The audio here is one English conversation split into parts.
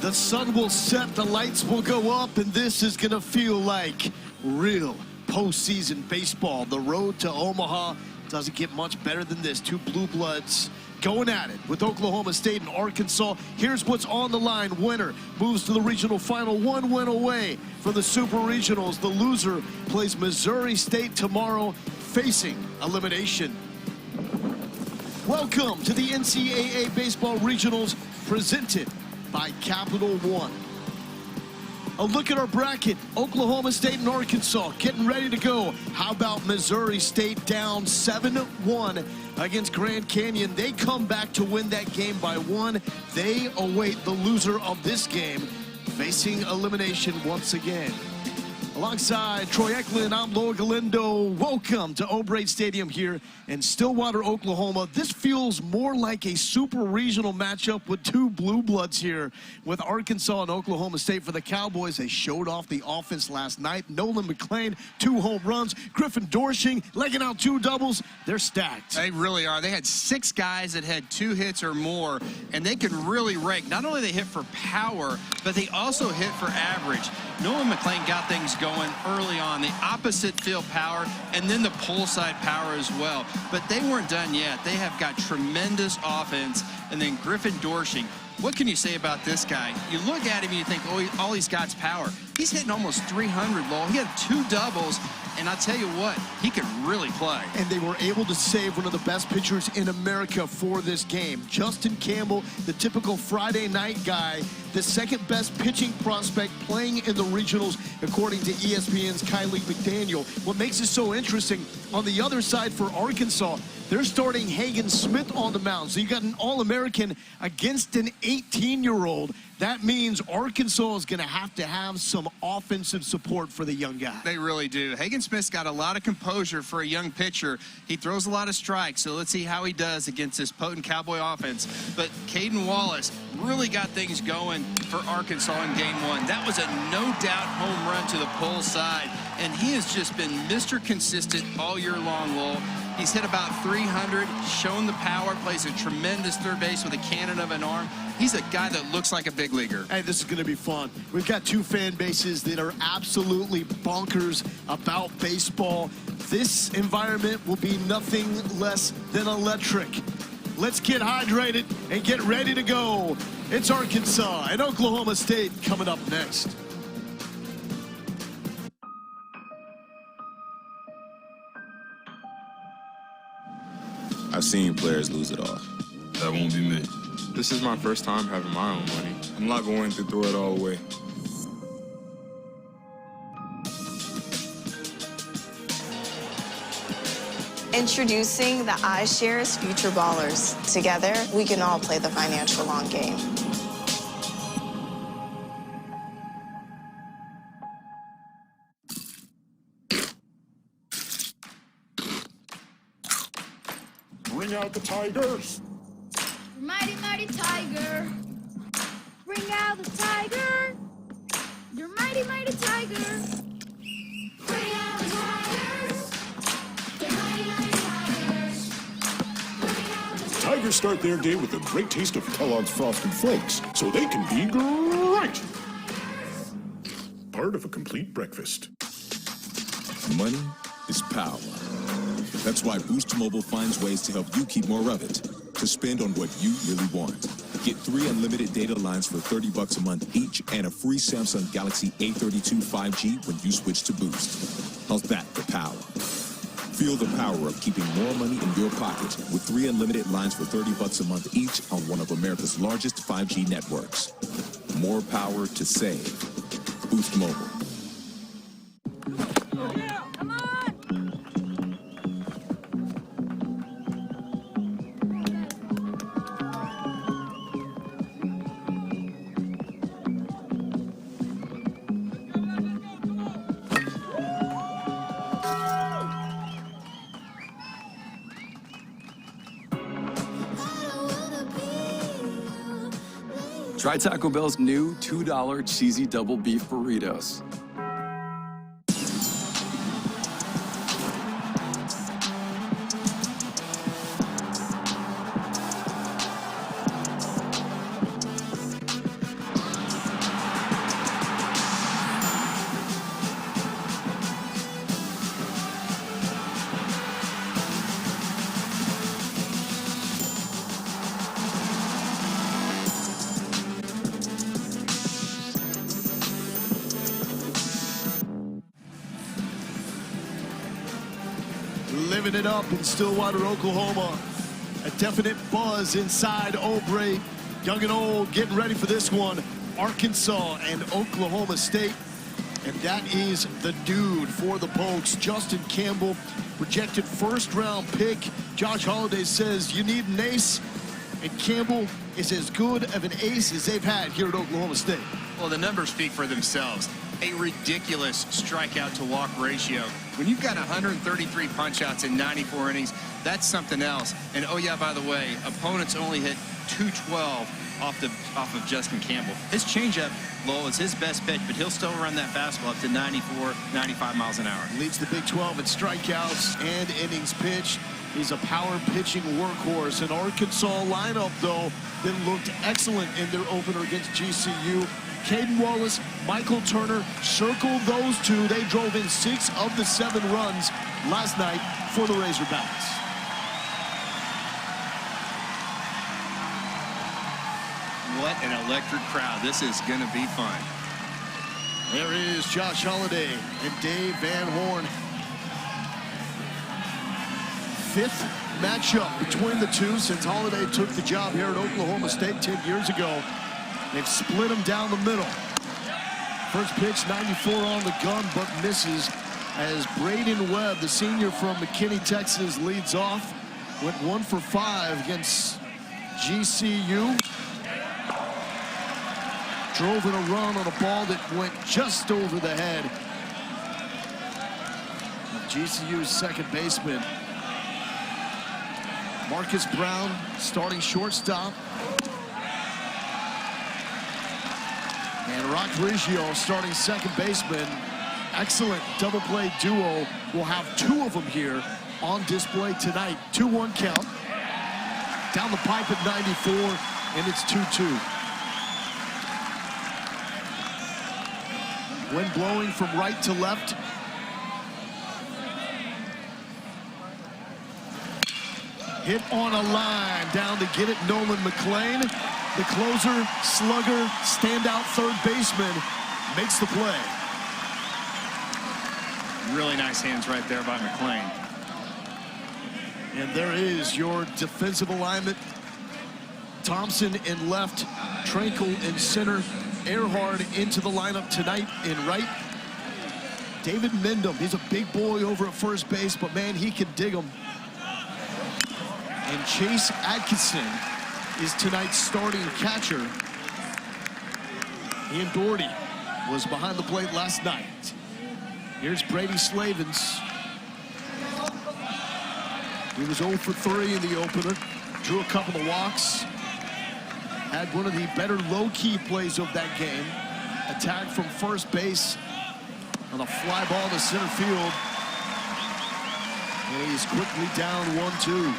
The sun will set, the lights will go up, and this is going to feel like real postseason baseball. The road to Omaha doesn't get much better than this. Two blue bloods going at it with Oklahoma State and Arkansas. Here's what's on the line. Winner moves to the regional final, one win away from the Super Regionals. The loser plays Missouri State tomorrow, facing elimination. Welcome to the NCAA Baseball Regionals, presented by Capital One. A look at our bracket. Oklahoma State and Arkansas getting ready to go. How about Missouri State down 7-1 against Grand Canyon? They come back to win that game by one. They await the loser of this game, facing elimination once again. Alongside Troy Eklund, I'm Loa Galindo. Welcome to O'Brate Stadium here in Stillwater, Oklahoma. This feels more like a super regional matchup with two blue bloods here with Arkansas and Oklahoma State. For the Cowboys, they showed off the offense last night. Nolan McClain, 2 home runs. Griffin Dorshing legging out 2 doubles. They're stacked. They really are. They had 6 guys that had 2 hits or more, and they could really rake. Not only they hit for power, but they also hit for average. Nolan McClain got things going early on, the opposite field power, and then the pull side power as well. But they weren't done yet. They have got tremendous offense. And then Griffin Dorshing, what can you say about this guy? You look at him and you think, oh, all he's got is power. He's hitting almost 300, Lowell. He had 2 doubles, and I'll tell you what, he can really play. And they were able to save one of the best pitchers in America for this game. Justin Campbell, the typical Friday night guy, the second best pitching prospect playing in the regionals, according to ESPN's Kylie McDaniel. What makes it so interesting, on the other side for Arkansas, they're starting Hagen Smith on the mound. So you got an All-American against an 18-year-old. That means Arkansas is going to have some offensive support for the young guy. They really do. Hagen Smith's got a lot of composure for a young pitcher. He throws a lot of strikes, so let's see how he does against this potent Cowboy offense. But Caden Wallace really got things going for Arkansas in game 1. That was a no-doubt home run to the pull side, and he has just been Mr. Consistent all year long, Lowell. He's hit about 300, shown the power, plays a tremendous third base with a cannon of an arm. He's a guy that looks like a big leaguer. Hey, this is going to be fun. We've got 2 fan bases that are absolutely bonkers about baseball. This environment will be nothing less than electric. Let's get hydrated and get ready to go. It's Arkansas and Oklahoma State coming up next. I've seen players lose it all. That won't be me. This is my first time having my own money. I'm not going to throw it all away. Introducing the iShares Future Ballers. Together, we can all play the financial long game. Bring out the Tigers! Mighty, mighty tiger. Bring out the tiger. You're mighty, mighty tiger. Bring out the tigers. You're mighty, mighty tigers. Bring out the Tigers start their day with a great taste of Kellogg's Frosted Flakes, so they can be great! Part of a complete breakfast. Money is power. That's why Boost Mobile finds ways to help you keep more of it, to spend on what you really want. Get 3 unlimited data lines for $30 a month each and a free Samsung Galaxy A32 5G when you switch to Boost. How's that for power? Feel the power of keeping more money in your pocket with 3 unlimited lines for $30 a month each on one of America's largest 5G networks. More power to save. Boost Mobile. Try Taco Bell's new $2 cheesy double beef burritos. giving it up in Stillwater, Oklahoma. A definite buzz inside Aubrey. Young and old getting ready for this one. Arkansas and Oklahoma State. And that is the dude for the Pokes. Justin Campbell, projected first-round pick. Josh Holliday says you need an ace. And Campbell is as good of an ace as they've had here at Oklahoma State. Well, the numbers speak for themselves. A ridiculous strikeout to walk ratio. When you've got 133 punch-outs in 94 innings, that's something else. And oh yeah, by the way, opponents only hit 212 off of Justin Campbell. His changeup, Lowell, is his best pitch, but he'll still run that fastball up to 94, 95 miles an hour. Leads the Big 12 in strikeouts and innings pitched. He's a power pitching workhorse. An Arkansas lineup, though, that looked excellent in their opener against GCU. Caden Wallace, Michael Turner, circled those two. They drove in 6 of the 7 runs last night for the Razorbacks. What an electric crowd. This is going to be fun. There is Josh Holliday and Dave Van Horn. 5th matchup between the two since Holliday took the job here at Oklahoma State 10 years ago. They've split him down the middle. First pitch, 94 on the gun, but misses as Braden Webb, the senior from McKinney, Texas, leads off. Went 1 for 5 against GCU. Drove in a run on a ball that went just over the head of GCU's second baseman. Marcus Brown, starting shortstop. And Rock Riggio, starting second baseman. Excellent double play duo. We'll have 2 of them here on display tonight. 2-1 count. Down the pipe at 94, and it's 2-2. Wind blowing from right to left. Hit on a line, down to get it, Nolan McLean. The closer, slugger, standout third baseman makes the play. Really nice hands right there by McLean. And there is your defensive alignment. Thompson in left, Tranquil in center, Earhart into the lineup tonight in right. David Mendham, he's a big boy over at first base, but man, he can dig them. And Chase Atkinson is tonight's starting catcher. Ian Doherty was behind the plate last night. Here's Brady Slavens. He was 0 for 3 in the opener. Drew a couple of walks. Had one of the better low-key plays of that game. Attack from first base on a fly ball to center field. And he's quickly down 1-2.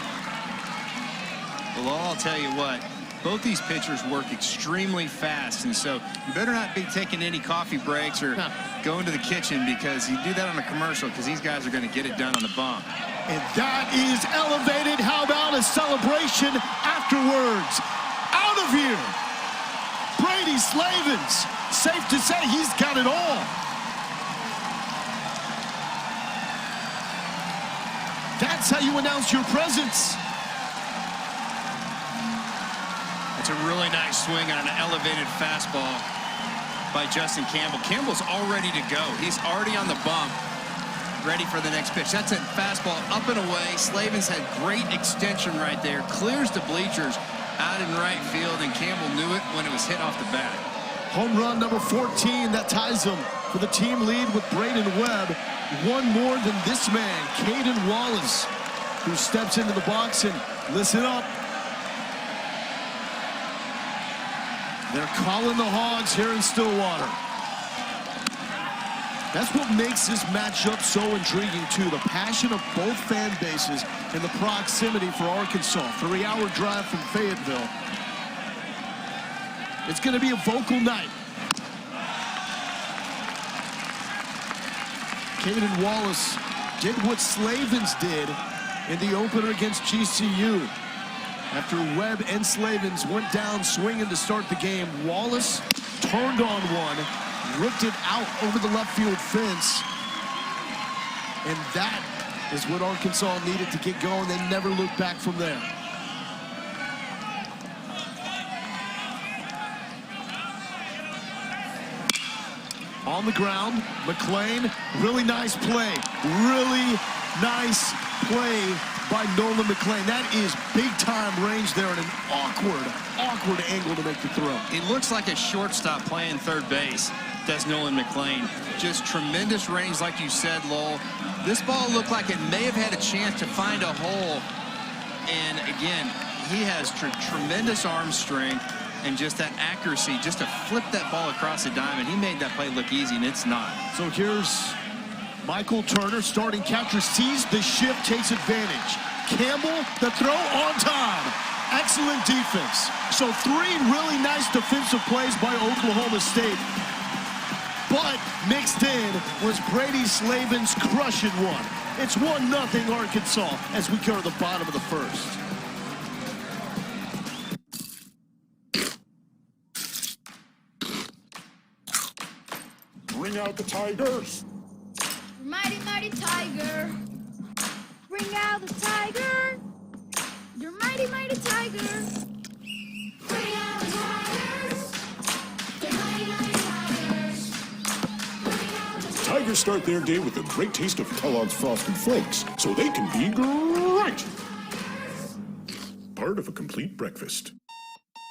Well, I'll tell you what, both these pitchers work extremely fast, and so you better not be taking any coffee breaks or going to the kitchen, because you do that on a commercial, because these guys are going to get it done on the bump. And that is elevated. How about a celebration afterwards? Out of here. Brady Slavens. Safe to say he's got it all. That's how you announce your presence. It's a really nice swing on an elevated fastball by Justin Campbell. Campbell's all ready to go. He's already on the bump, ready for the next pitch. That's a fastball up and away. Slavens had great extension right there. Clears the bleachers out in right field, and Campbell knew it when it was hit off the bat. Home run number 14, that ties him for the team lead with Braden Webb. One more than this man, Caden Wallace, who steps into the box, and listen up. They're calling the Hogs here in Stillwater. That's what makes this matchup so intriguing, too. The passion of both fan bases and the proximity for Arkansas. 3-hour drive from Fayetteville. It's going to be a vocal night. Caden Wallace did what Slavens did in the opener against GCU. After Webb and Slavens went down swinging to start the game, Wallace turned on one, ripped it out over the left field fence, and that is what Arkansas needed to get going. They never looked back from there. On the ground, McClain, really nice play. Really nice play by Nolan McClain. That is big-time range there at an awkward angle to make the throw. It looks like a shortstop playing third base. That's Nolan McClain. Just tremendous range, like you said, Lowell. This ball looked like it may have had a chance to find a hole. And again, he has tremendous arm strength and just that accuracy, just to flip that ball across the diamond. He made that play look easy, and it's not. So here's Michael Turner, starting catcher, sees the shift, takes advantage. Campbell, the throw on time. Excellent defense. So 3 really nice defensive plays by Oklahoma State. But mixed in was Brady Slavin's crushing one. It's 1-0 Arkansas as we go to the bottom of the first. Bring out the Tigers. Mighty, mighty tiger. Bring out the tiger. You're mighty, mighty tiger. Bring out the tigers. They're mighty, mighty tigers. Bring out the Tigers start their day with a great taste of Kellogg's Frosted Flakes, so they can be great. Part of a complete breakfast.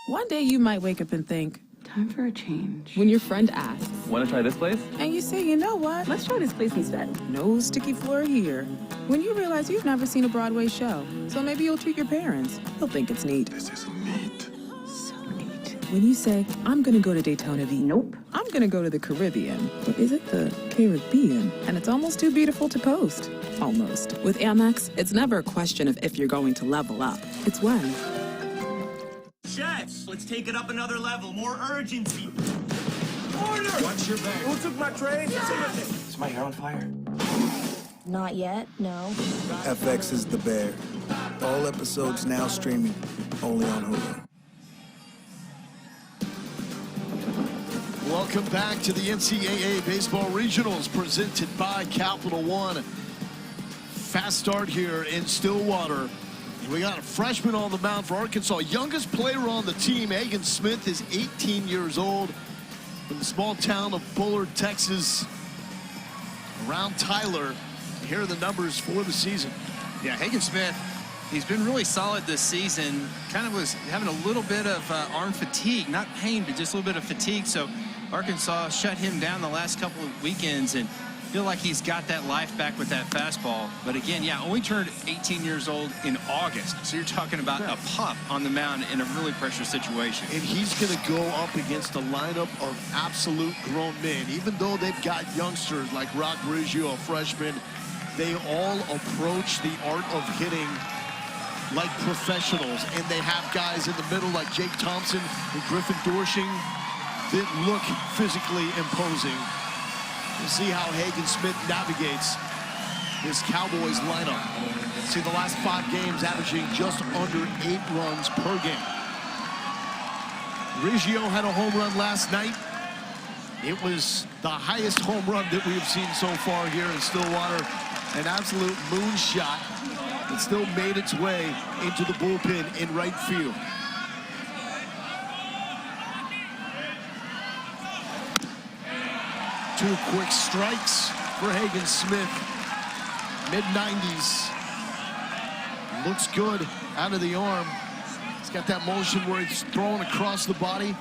One day you might wake up and think, time for a change. when your friend asks, Want to try this place? and you say, you know what? Let's try this place instead. No sticky floor here. When you realize you've never seen a Broadway show, so maybe you'll treat your parents. They'll think it's neat. This is neat. So neat. When you say, I'm gonna go to Daytona Beach. Nope. I'm gonna go to the Caribbean. Or is it the Caribbean? And it's almost too beautiful to post. Almost. With Amex, it's never a question of if you're going to level up. It's when. Chefs, let's take it up another level. More urgency. Order! Watch your back. Who took my tray? Is my hair on fire? Not yet, no. FX is the bear. All episodes now streaming, only on Hulu. Welcome back to the NCAA Baseball Regionals presented by Capital One. Fast start here in Stillwater. We got a freshman on the mound for Arkansas. Youngest player on the team, Hagen Smith, is 18 years old. From the small town of Bullard, Texas, around Tyler. Here are the numbers for the season. Yeah, Hagen Smith, he's been really solid this season. Kind of was having a little bit of arm fatigue, not pain, but just a little bit of fatigue. So Arkansas shut him down the last couple of weekends, and feel like he's got that life back with that fastball. But again, yeah, only turned 18 years old in August. So you're talking about a pup on the mound in a really pressure situation. And he's going to go up against a lineup of absolute grown men. Even though they've got youngsters like Rock Riggio, a freshman, they all approach the art of hitting like professionals. And they have guys in the middle like Jake Thompson and Griffin Dorshing that look physically imposing. We'll see how Hagen Smith navigates this Cowboys lineup. See the last 5 games averaging just under 8 runs per game. Riggio had a home run last night. It was the highest home run that we have seen so far here in Stillwater. An absolute moonshot that still made its way into the bullpen in right field. Two quick strikes for Hagen Smith. Mid-90s. Looks good out of the arm. He's got that motion where he's throwing across the body.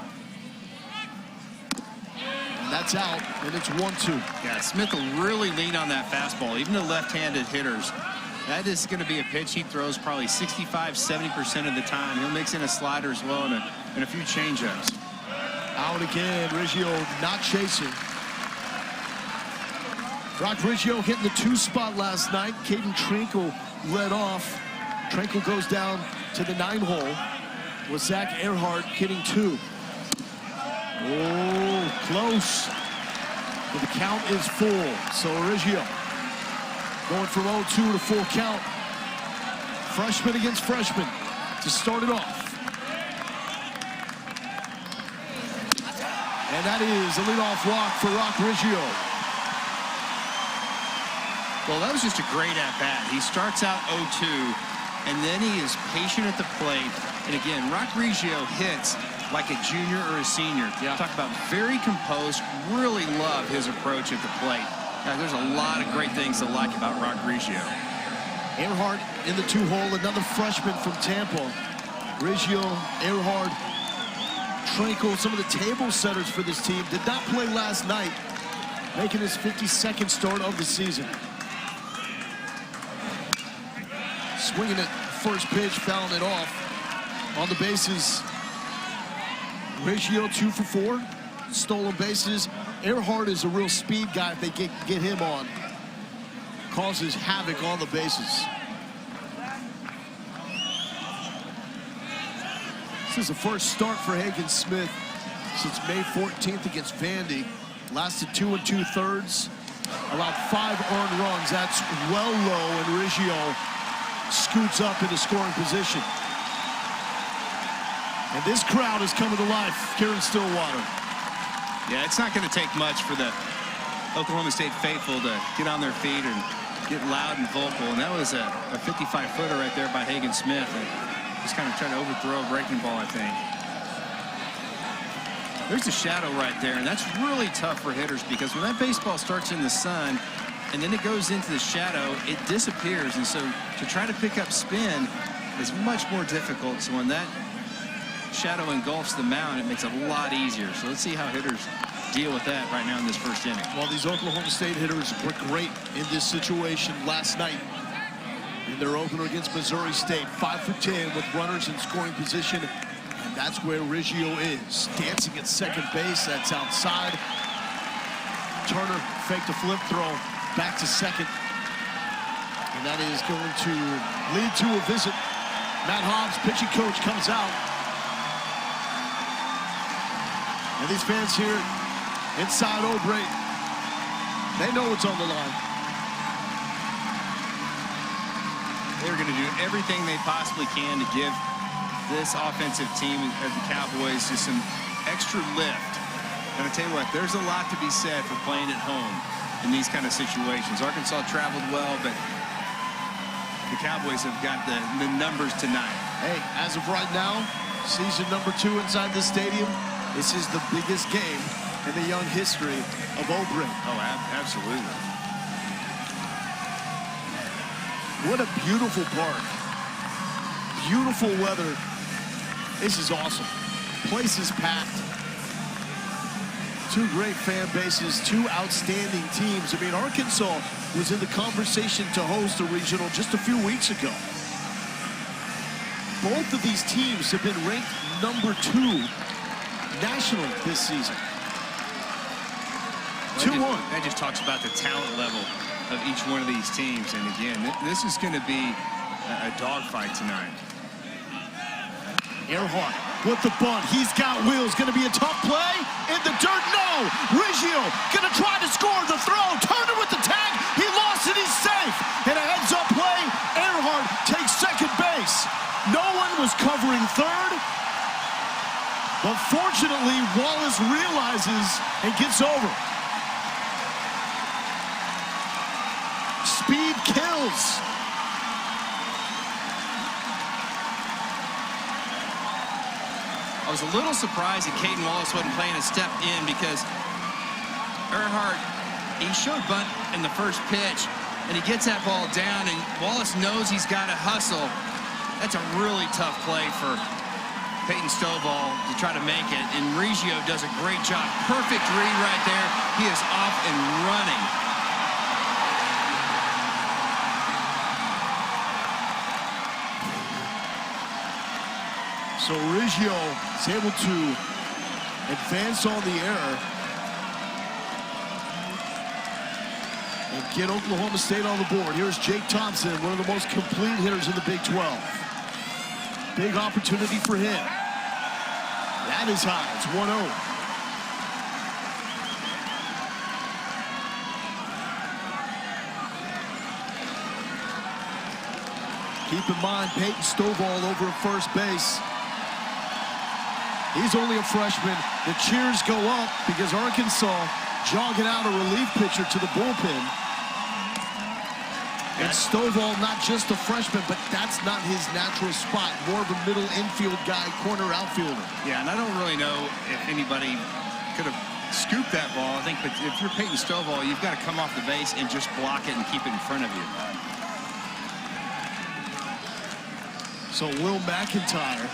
And that's out, and it's 1-2. Yeah, Smith will really lean on that fastball, even the left-handed hitters. That is going to be a pitch he throws probably 65–70% of the time. He'll mix in a slider as well and a few changeups. Out again, Riggio not chasing. Rock Riggio hitting the 2 spot last night. Caden Trinkle led off. Trinkle goes down to the 9 hole with Zach Earhart hitting 2. Oh, close. But the count is full. So Riggio going from 0-2 to full count. Freshman against freshman to start it off. And that is a leadoff walk for Rock Riggio. Well, that was just a great at-bat. He starts out 0-2, and then he is patient at the plate. And again, Rock Reggio hits like a junior or a senior. Yeah. Talk about very composed, really love his approach at the plate. Now, there's a lot of great things to like about Rock Reggio. Earhart in the 2-hole, another freshman from Tampa. Reggio, Earhart, Trinkle, some of the table setters for this team, did not play last night, making his 52nd start of the season. Swinging at first pitch, fouling it off. On the bases, Reggio 2 for 4. Stolen bases. Earhart is a real speed guy if they get him on. Causes havoc on the bases. This is the first start for Hagen Smith since May 14th against Vandy. Lasted 2 2/3. Allowed 5 earned runs. That's well low, and Reggio scoots up into scoring position. And this crowd is coming to life here in Stillwater. Yeah, it's not going to take much for the Oklahoma State faithful to get on their feet and get loud and vocal. And that was a 55-footer right there by Hagen Smith. And just kind of trying to overthrow a breaking ball, I think. There's the shadow right there, and that's really tough for hitters because when that baseball starts in the sun and then it goes into the shadow, it disappears. And so to try to pick up spin is much more difficult. So when that shadow engulfs the mound, it makes it a lot easier. So let's see how hitters deal with that right now in this first inning. Well, these Oklahoma State hitters were great in this situation last night in their opener against Missouri State. 5 for 10 with runners in scoring position, and that's where Reggio is. Dancing at second base, that's outside. Turner faked a flip throw back to second, and that is going to lead to a visit. Matt Hobbs, pitching coach, comes out. And these fans here inside O'Brien, they know what's on the line. They're going to do everything they possibly can to give this offensive team of the Cowboys just some extra lift. And I tell you what, there's a lot to be said for playing at home in these kind of situations. Arkansas traveled well, but the Cowboys have got the numbers tonight. Hey, as of right now, season number 2 inside the stadium. This is the biggest game in the young history of O'Brien. Oh, absolutely. What a beautiful park. Beautiful weather. This is awesome. Place is packed. 2 great fan bases, 2 outstanding teams. I mean, Arkansas was in the conversation to host a regional just a few weeks ago. Both of these teams have been ranked number 2 nationally this season. 2-1. That just talks about the talent level of each one of these teams. And again, this is going to be a dogfight tonight. Earhart with the bunt. He's got wheels. Going to be a tough play. In the dirt, no. Reggio going to try to score the throw. Turner with the tag. He lost it. He's safe. And a heads-up play. Earhart takes second base. No one was covering third. But fortunately, Wallace realizes and gets over. Speed kills. I was a little surprised that Caden Wallace wasn't playing a step in because Earhart, he showed bunt in the first pitch, and he gets that ball down, and Wallace knows he's got to hustle. That's a really tough play for Peyton Stovall to try to make it, and Reggio does a great job. Perfect read right there. He is off and running. So Reggio is able to advance on the error and get Oklahoma State on the board. Here's Jake Thompson, one of the most complete hitters in the Big 12. Big opportunity for him. That is high. It's 1-0. Keep in mind, Peyton Stovall over at first base. He's only a freshman. The cheers go up because Arkansas jogging out a relief pitcher to the bullpen. And Stovall, not just a freshman, but that's not his natural spot. More of a middle infield guy, corner outfielder. Yeah, and I don't really know if anybody could have scooped that ball. I think, but if you're Peyton Stovall, you've got to come off the base and just block it and keep it in front of you. So Will McIntyre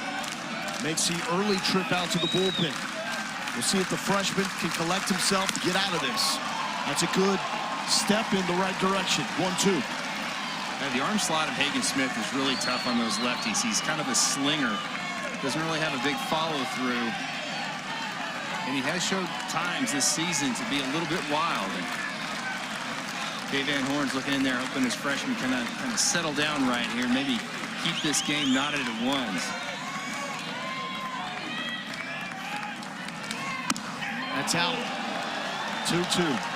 makes the early trip out to the bullpen. We'll see if the freshman can collect himself to get out of this. That's a good step in the right direction. 1-2. The arm slot of Hagen Smith is really tough on those lefties. He's kind of a slinger. Doesn't really have a big follow-through. And he has showed times this season to be a little bit wild. And Dave Van Horn's looking in there, hoping his freshman can kind of settle down right here. Maybe keep this game knotted at ones. That's out. 2-2.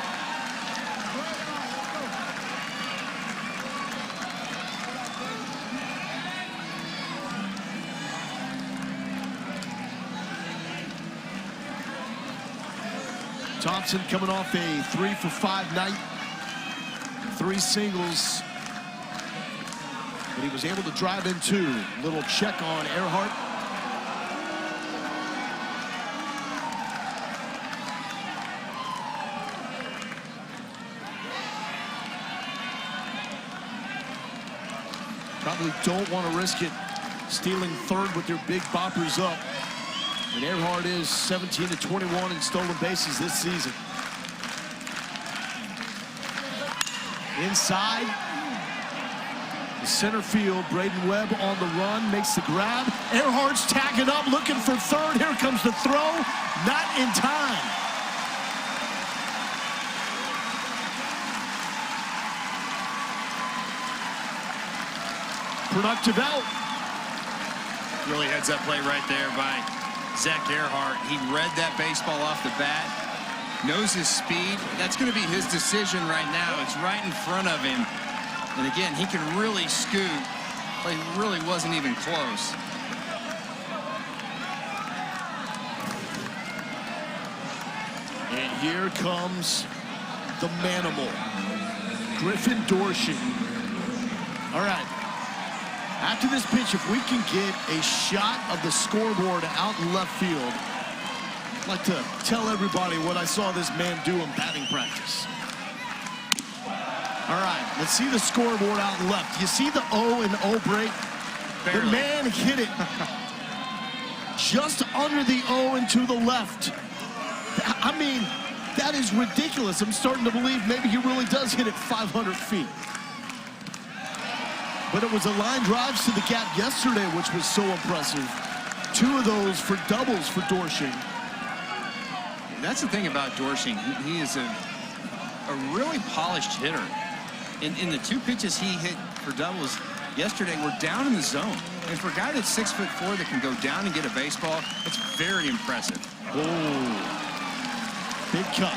Thompson coming off a 3-for-5 night. 3 singles. But he was able to drive in 2. Little check on Earhart. Probably don't want to risk it stealing third with their big boppers up. And Earhart is 17-21 in stolen bases this season. Inside, the center field, Braden Webb on the run, makes the grab. Earhart's tagging up, looking for third. Here comes the throw, not in time. Productive out. Really heads up play right there by Zach Earhart. He read that baseball off the bat, knows his speed. That's going to be his decision right now. It's right in front of him. And again, he can really scoot. But he really wasn't even close. And here comes the manimal, Griffin Dorsey. All right. After this pitch, if we can get a shot of the scoreboard out in left field, I'd like to tell everybody what I saw this man do in batting practice. All right, let's see the scoreboard out in left. You see the O and O break? Barely. The man hit it just under the O and to the left. I mean, that is ridiculous. I'm starting to believe maybe he really does hit it 500 feet. But it was a line drives to the gap yesterday, which was so impressive. 2 of those for doubles for Dorsey. That's the thing about Dorsey. He is a really polished hitter. In the 2 pitches he hit for doubles yesterday were down in the zone. And for a guy that's 6'4" that can go down and get a baseball, it's very impressive. Oh, big cut.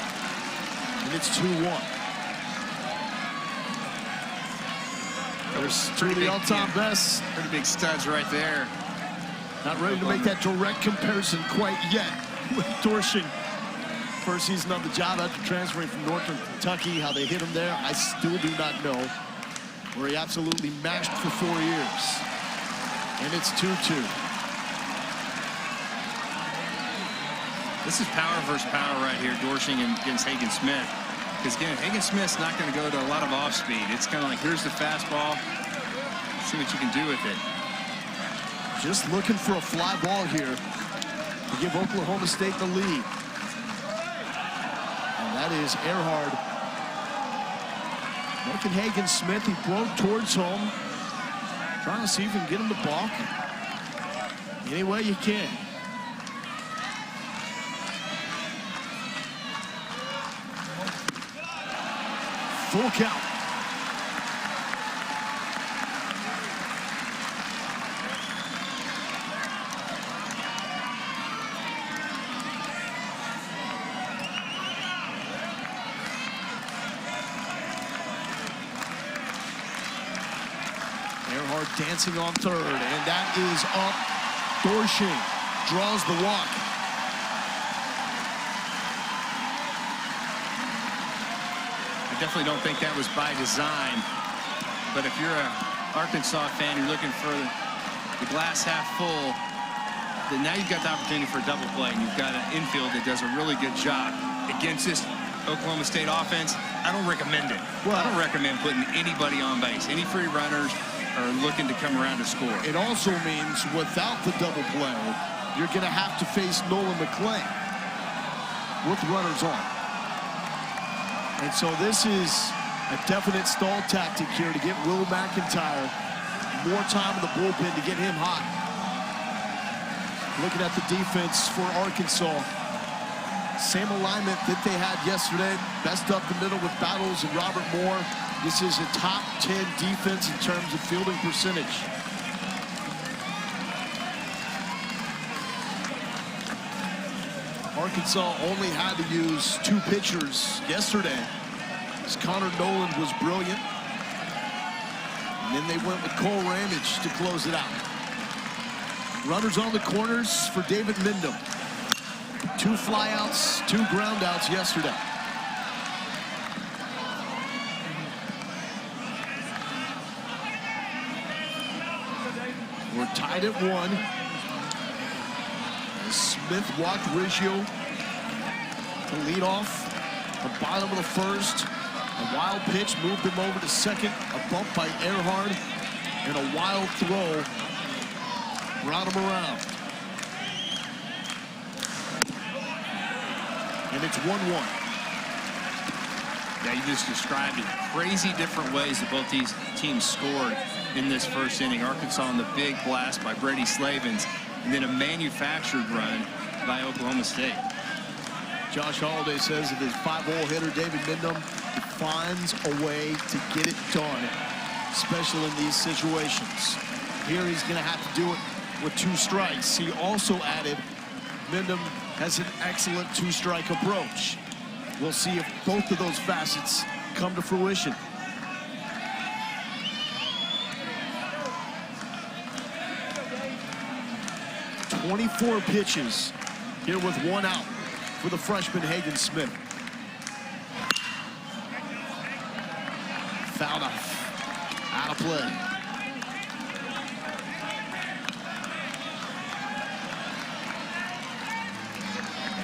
And it's 2-1. There's 2 of the all-time best. Pretty big studs right there. Not ready to make that direct comparison quite yet with Dorsey. First season on the job after transferring from Northern Kentucky. How they hit him there, I still do not know. Where he absolutely mashed for 4 years. And it's 2-2. This is power versus power right here, Dorsey against Hagen Smith. Because again, Hagen Smith's not going to go to a lot of off speed. It's kind of like, here's the fastball. See what you can do with it. Just looking for a fly ball here to give Oklahoma State the lead. And that is Earhart. Making Hagen Smith, he broke towards home. Trying to see if he can get him to balk. Any way you can. Full count. Earhart dancing on third, and that is up. Dorsey draws the walk. I definitely don't think that was by design. But if you're an Arkansas fan, you're looking for the glass half full, then now you've got the opportunity for a double play, and you've got an infield that does a really good job against this Oklahoma State offense. I don't recommend it. Well, I don't recommend putting anybody on base. Any free runners are looking to come around to score. It also means without the double play, you're going to have to face Nolan McClain with runners on. And so this is a definite stall tactic here to get Will McIntyre more time in the bullpen to get him hot. Looking at the defense for Arkansas, same alignment that they had yesterday. Best up the middle with Battles and Robert Moore. This is a top 10 defense in terms of fielding percentage. Arkansas only had to use 2 pitchers yesterday, as Connor Noland was brilliant. And then they went with Cole Ramage to close it out. Runners on the corners for David Mindham. 2 flyouts, 2 groundouts yesterday. We're tied at 1. As Smith walked Riggio to lead off the bottom of the first. A wild pitch moved him over to second. A bump by Earhart and a wild throw brought him around. And it's 1-1. Yeah, you just described it. Crazy different ways that both these teams scored in this first inning. Arkansas on the big blast by Brady Slavens, and then a manufactured run by Oklahoma State. Josh Holliday says that his 5-hole hitter, David Mindham, finds a way to get it done, especially in these situations. Here he's going to have to do it with 2 strikes. He also added Mindham has an excellent 2-strike approach. We'll see if both of those facets come to fruition. "24 pitches here with 1 out for the freshman Hagen Smith. Fouled off. Out of play.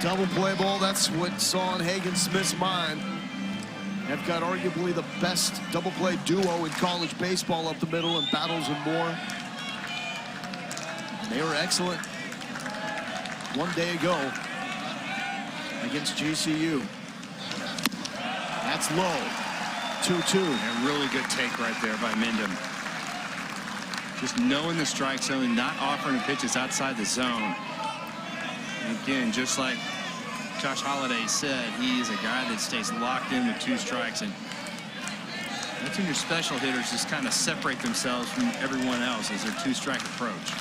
Double play ball, that's what's on Hagen Smith's mind. They've got arguably the best double play duo in college baseball up the middle, and Battles and Moore. They were excellent one day ago against GCU. That's low. 2-2. A really good take right there by Mindham. Just knowing the strike zone, not offering pitches outside the zone. And again, just like Josh Holliday said, he is a guy that stays locked in with 2 strikes, and that's when your special hitters just kind of separate themselves from everyone else as their 2-strike approach.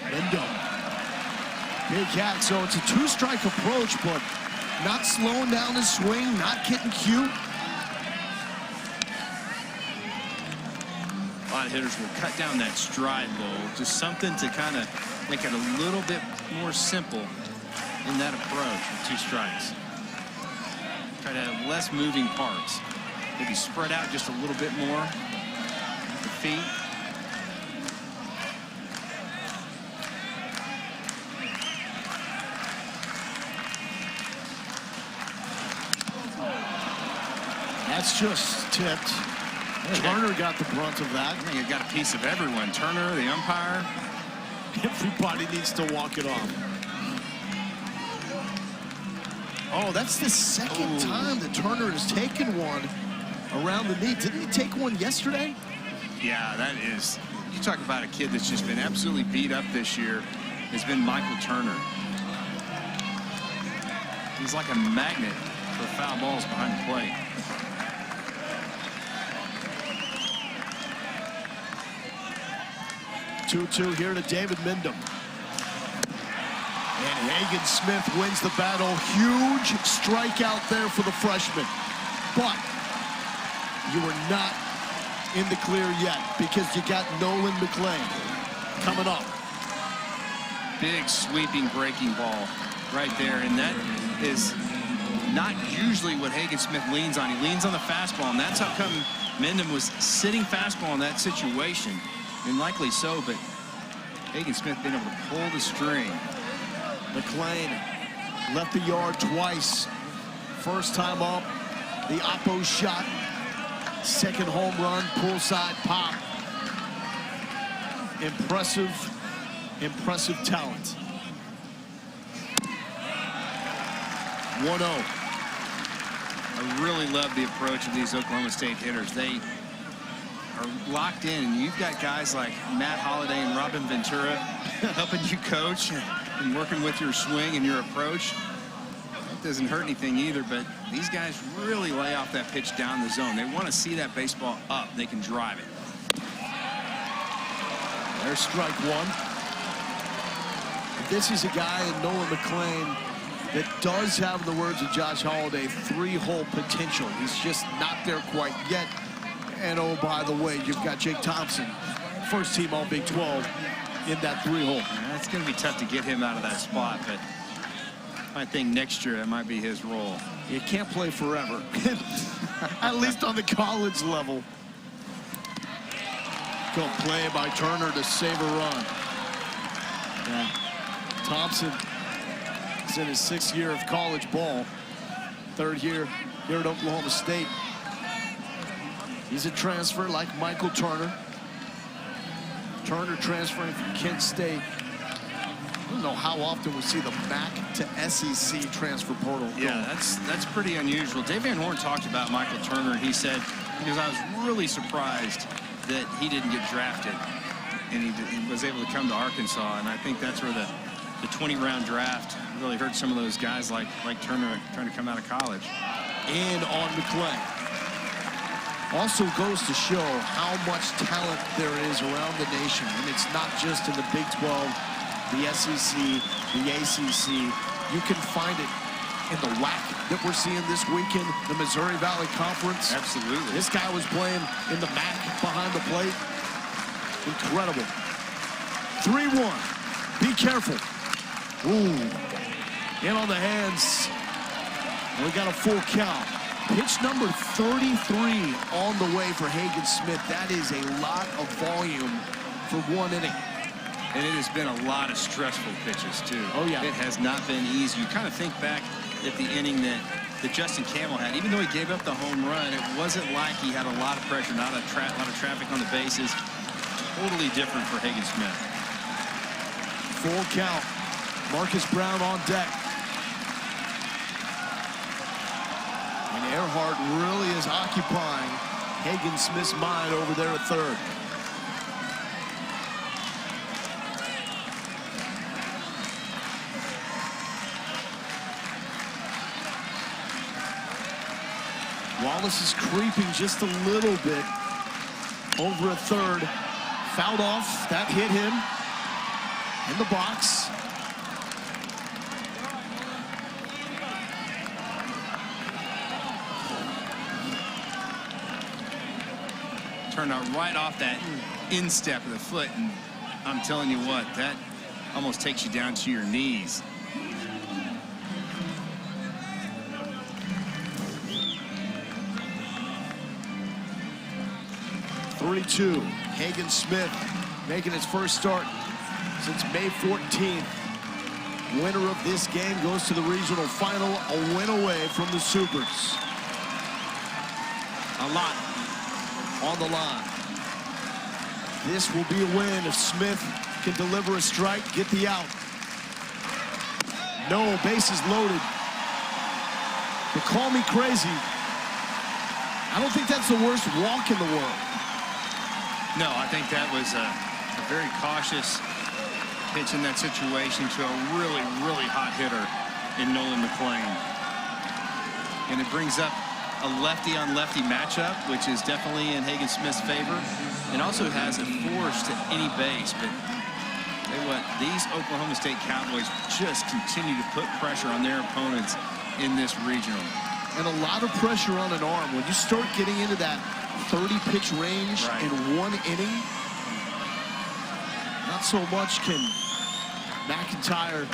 Mindham. Big hat, so it's a 2-strike approach, but not slowing down his swing, not getting cute. A lot of hitters will cut down that stride low, just something to kind of make it a little bit more simple in that approach with 2 strikes. Try to have less moving parts. Maybe spread out just a little bit more with the feet. That's just tipped. Turner got the brunt of that. I think it got a piece of everyone. Turner, the umpire. Everybody needs to walk it off. Oh, that's the second time that Turner has taken one around the knee. Didn't he take one yesterday? Yeah, that is. You talk about a kid that's just been absolutely beat up this year. Has been Michael Turner. He's like a magnet for foul balls behind the plate. Two here to David Mindham. And Hagen Smith wins the battle. Huge strikeout there for the freshman. But you are not in the clear yet because you got Nolan McClain coming up. Big sweeping breaking ball right there, and that is not usually what Hagen Smith leans on. He leans on the fastball, and that's how come Mendham was sitting fastball in that situation, and likely so, but Hagen Smith being able to pull the string. McClain left the yard twice. First time up, the oppo shot. Second home run, pull side pop. Impressive, impressive talent. 1-0. I really love the approach of these Oklahoma State hitters. They are locked in, and you've got guys like Matt Holliday and Robin Ventura helping you coach and working with your swing and your approach. That doesn't hurt anything either, but these guys really lay off that pitch down the zone. They want to see that baseball up. They can drive it. There's strike one. This is a guy in Nolan McClain that does have, in the words of Josh Holliday, three-hole potential. He's just not there quite yet. And oh, by the way, you've got Jake Thompson, first team all Big 12 in that three-hole. Yeah, it's going to be tough to get him out of that spot, but I think next year that might be his role. You can't play forever, at least on the college level. Good play by Turner to save a run. Yeah. Thompson is in his 6th year of college ball. 3rd year here at Oklahoma State. He's a transfer like Michael Turner. Turner transferring from Kent State. I don't know how often we see the MAC to SEC transfer portal. Yeah, that's pretty unusual. Dave Van Horn talked about Michael Turner. He said, because I was really surprised that he didn't get drafted, and he was able to come to Arkansas, and I think that's where the 20-round draft really hurt some of those guys like Turner trying to come out of college. And on McClain. Also goes to show how much talent there is around the nation, and it's not just in the Big 12, the SEC, the ACC. You can find it in the WAC that we're seeing this weekend, the Missouri Valley Conference. Absolutely. This guy was playing in the MAC behind the plate. Incredible. 3-1. Be careful. Ooh. In on the hands. And we got a full count. Pitch number 33 on the way for Hagen Smith. That is a lot of volume for one inning. And it has been a lot of stressful pitches, too. Oh, yeah. It has not been easy. You kind of think back at the inning that Justin Campbell had. Even though he gave up the home run, it wasn't like he had a lot of pressure, not a lot of traffic on the bases. Totally different for Hagen Smith. Full count. Marcus Brown on deck. And Earhart really is occupying Hagen Smith's mind over there at third. Wallace is creeping just a little bit over at third. Fouled off. That hit him in the box. Turned out right off that instep of the foot, and I'm telling you what, that almost takes you down to your knees. .32. Hagen Smith making his first start since May 14th. Winner of this game goes to the regional final, a win away from the Supers. A lot on the line. This will be a win if Smith can deliver a strike, get the out. No, bases loaded. But call me crazy, I don't think that's the worst walk in the world. No, I think that was a very cautious pitch in that situation to a really, really hot hitter in Nolan McClain. And it brings up a lefty-on-lefty matchup, which is definitely in Hagen Smith's favor, and also has a force to any base. But tell you what, these Oklahoma State Cowboys just continue to put pressure on their opponents in this regional. And a lot of pressure on an arm. When you start getting into that 30-pitch range in one inning, not so much can McIntyre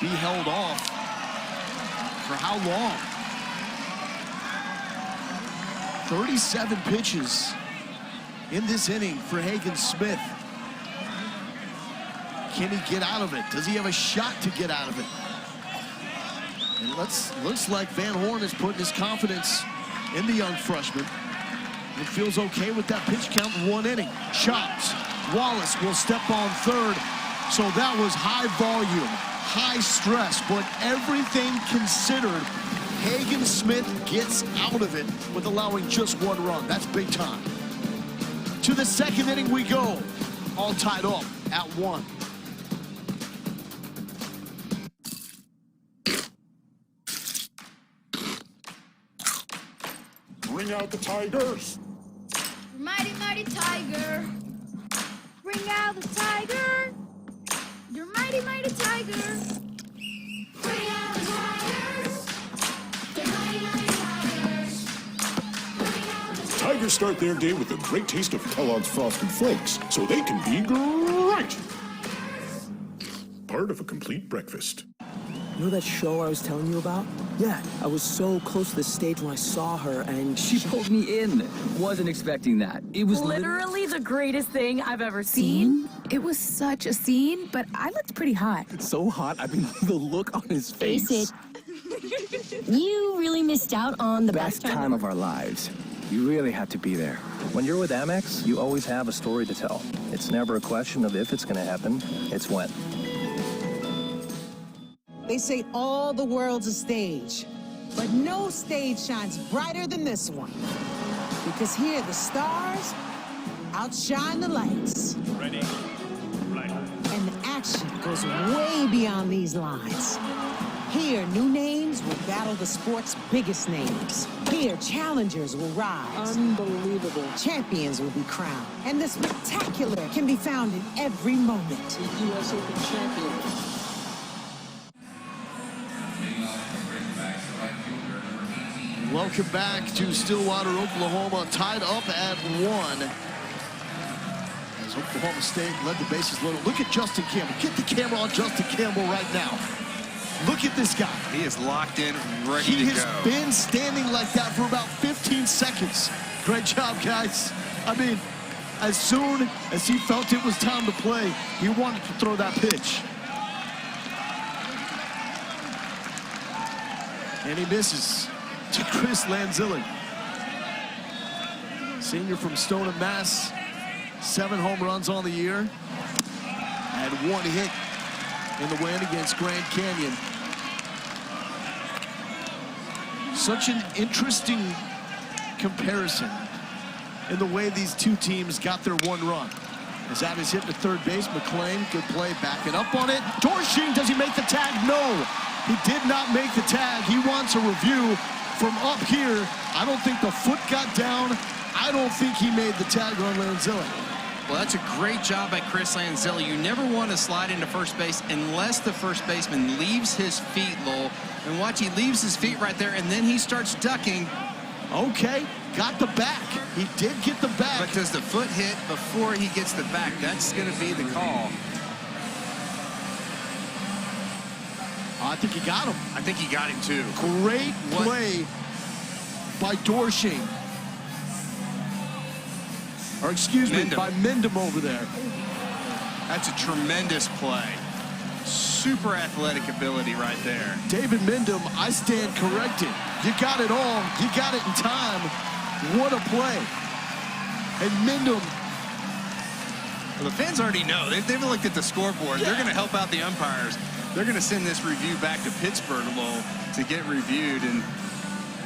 be held off. For how long? 37 pitches in this inning for Hagen Smith. Can he get out of it? Does he have a shot to get out of it? And looks like Van Horn is putting his confidence in the young freshman. He feels okay with that pitch count in 1 inning. Chops. Wallace will step on third. So that was high volume, high stress, but everything considered, Hagen Smith gets out of it with allowing just 1 run. That's big time. To the 2nd inning we go. All tied up at 1. Bring out the Tigers. Mighty, mighty tiger. Bring out the tiger. You're mighty, mighty tiger. Bring out the tigers. They're mighty, mighty tigers. Bring out the Tigers start their day with a great taste of Kellogg's Frosted Flakes, so they can be great. Part of a complete breakfast. You know that show I was telling you about? Yeah, I was so close to the stage when I saw her, and She pulled me in. Wasn't expecting that. It was literally the greatest thing I've ever seen. It was such a scene, but I looked pretty hot. so hot. I mean, the look on his face. Face it. You really missed out on the Best time of our lives. You really have to be there. When you're with Amex, you always have a story to tell. It's never a question of if it's going to happen, it's when. They say all the world's a stage, but no stage shines brighter than this one. Because here the stars outshine the lights. Ready, right. And the action goes way beyond these lines. Here, new names will battle the sport's biggest names. Here, challengers will rise. Unbelievable. Champions will be crowned. And the spectacular can be found in every moment. The U.S. Open champion. Welcome back to Stillwater, Oklahoma, tied up at 1. As Oklahoma State led the bases loaded. Look at Justin Campbell. Get the camera on Justin Campbell right now. Look at this guy. He is locked in, ready to go. He has been standing like that for about 15 seconds. Great job, guys. I mean, as soon as he felt it was time to play, he wanted to throw that pitch. And he misses to Chris Lanzilli. Senior from Stoneham, Mass. 7 home runs on the year. Had 1 hit in the win against Grand Canyon. Such an interesting comparison in the way these two teams got their 1 run. As that is hit to third base, McClain, good play, backing up on it. Dorshing, does he make the tag? No, he did not make the tag. He wants a review from up here. I don't think the foot got down. I don't think he made the tag on Lanzilli. Well, that's a great job by Chris Lanzilli. You never want to slide into first base unless the first baseman leaves his feet, Lowell. And watch, he leaves his feet right there, and then he starts ducking. Okay, got the back. He did get the back. But does the foot hit before he gets the back? That's going to be the call. I think he got him. I think he got him, too. Great play by Dorshing. Or excuse me, by Mendham over there. That's a tremendous play. Super athletic ability right there. David Mendham, I stand corrected. You got it all. You got it in time. What a play. And Mendham. Well, the fans already know. They've looked at the scoreboard. They're going to help out the umpires. They're going to send this review back to Pittsburgh, Lowell, to get reviewed. And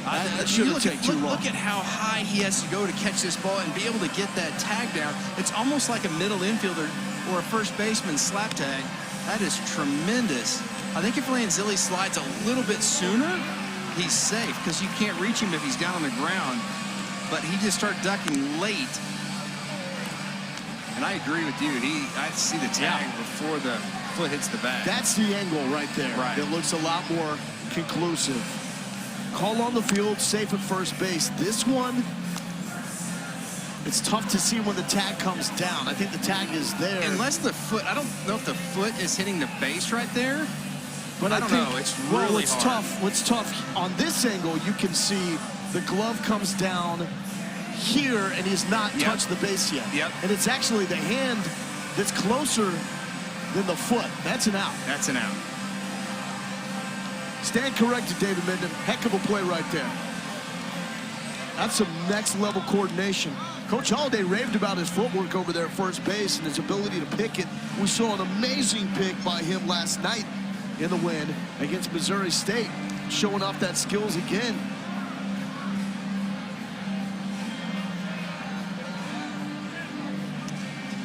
that shouldn't take too long. Look at how high he has to go to catch this ball and be able to get that tag down. It's almost like a middle infielder or a first baseman slap tag. That is tremendous. I think if Lanzilli slides a little bit sooner, he's safe because you can't reach him if he's down on the ground. But he just started ducking late. And I agree with you. I see the tag before the foot hits the bat. That's the angle right there. Right. It looks a lot more conclusive. Call on the field, safe at first base. This one, it's tough to see when the tag comes down. I think the tag is there. Unless the foot, I don't know if the foot is hitting the base right there. But I don't know. It's really hard. What's tough on this angle, you can see the glove comes down here, and he's not touched the base yet. And it's actually the hand that's closer than the foot. That's an out. That's an out. Stand corrected, David Minden. Heck of a play right there. That's some next-level coordination. Coach Holliday raved about his footwork over there at first base and his ability to pick it. We saw an amazing pick by him last night in the win against Missouri State, showing off that skills again.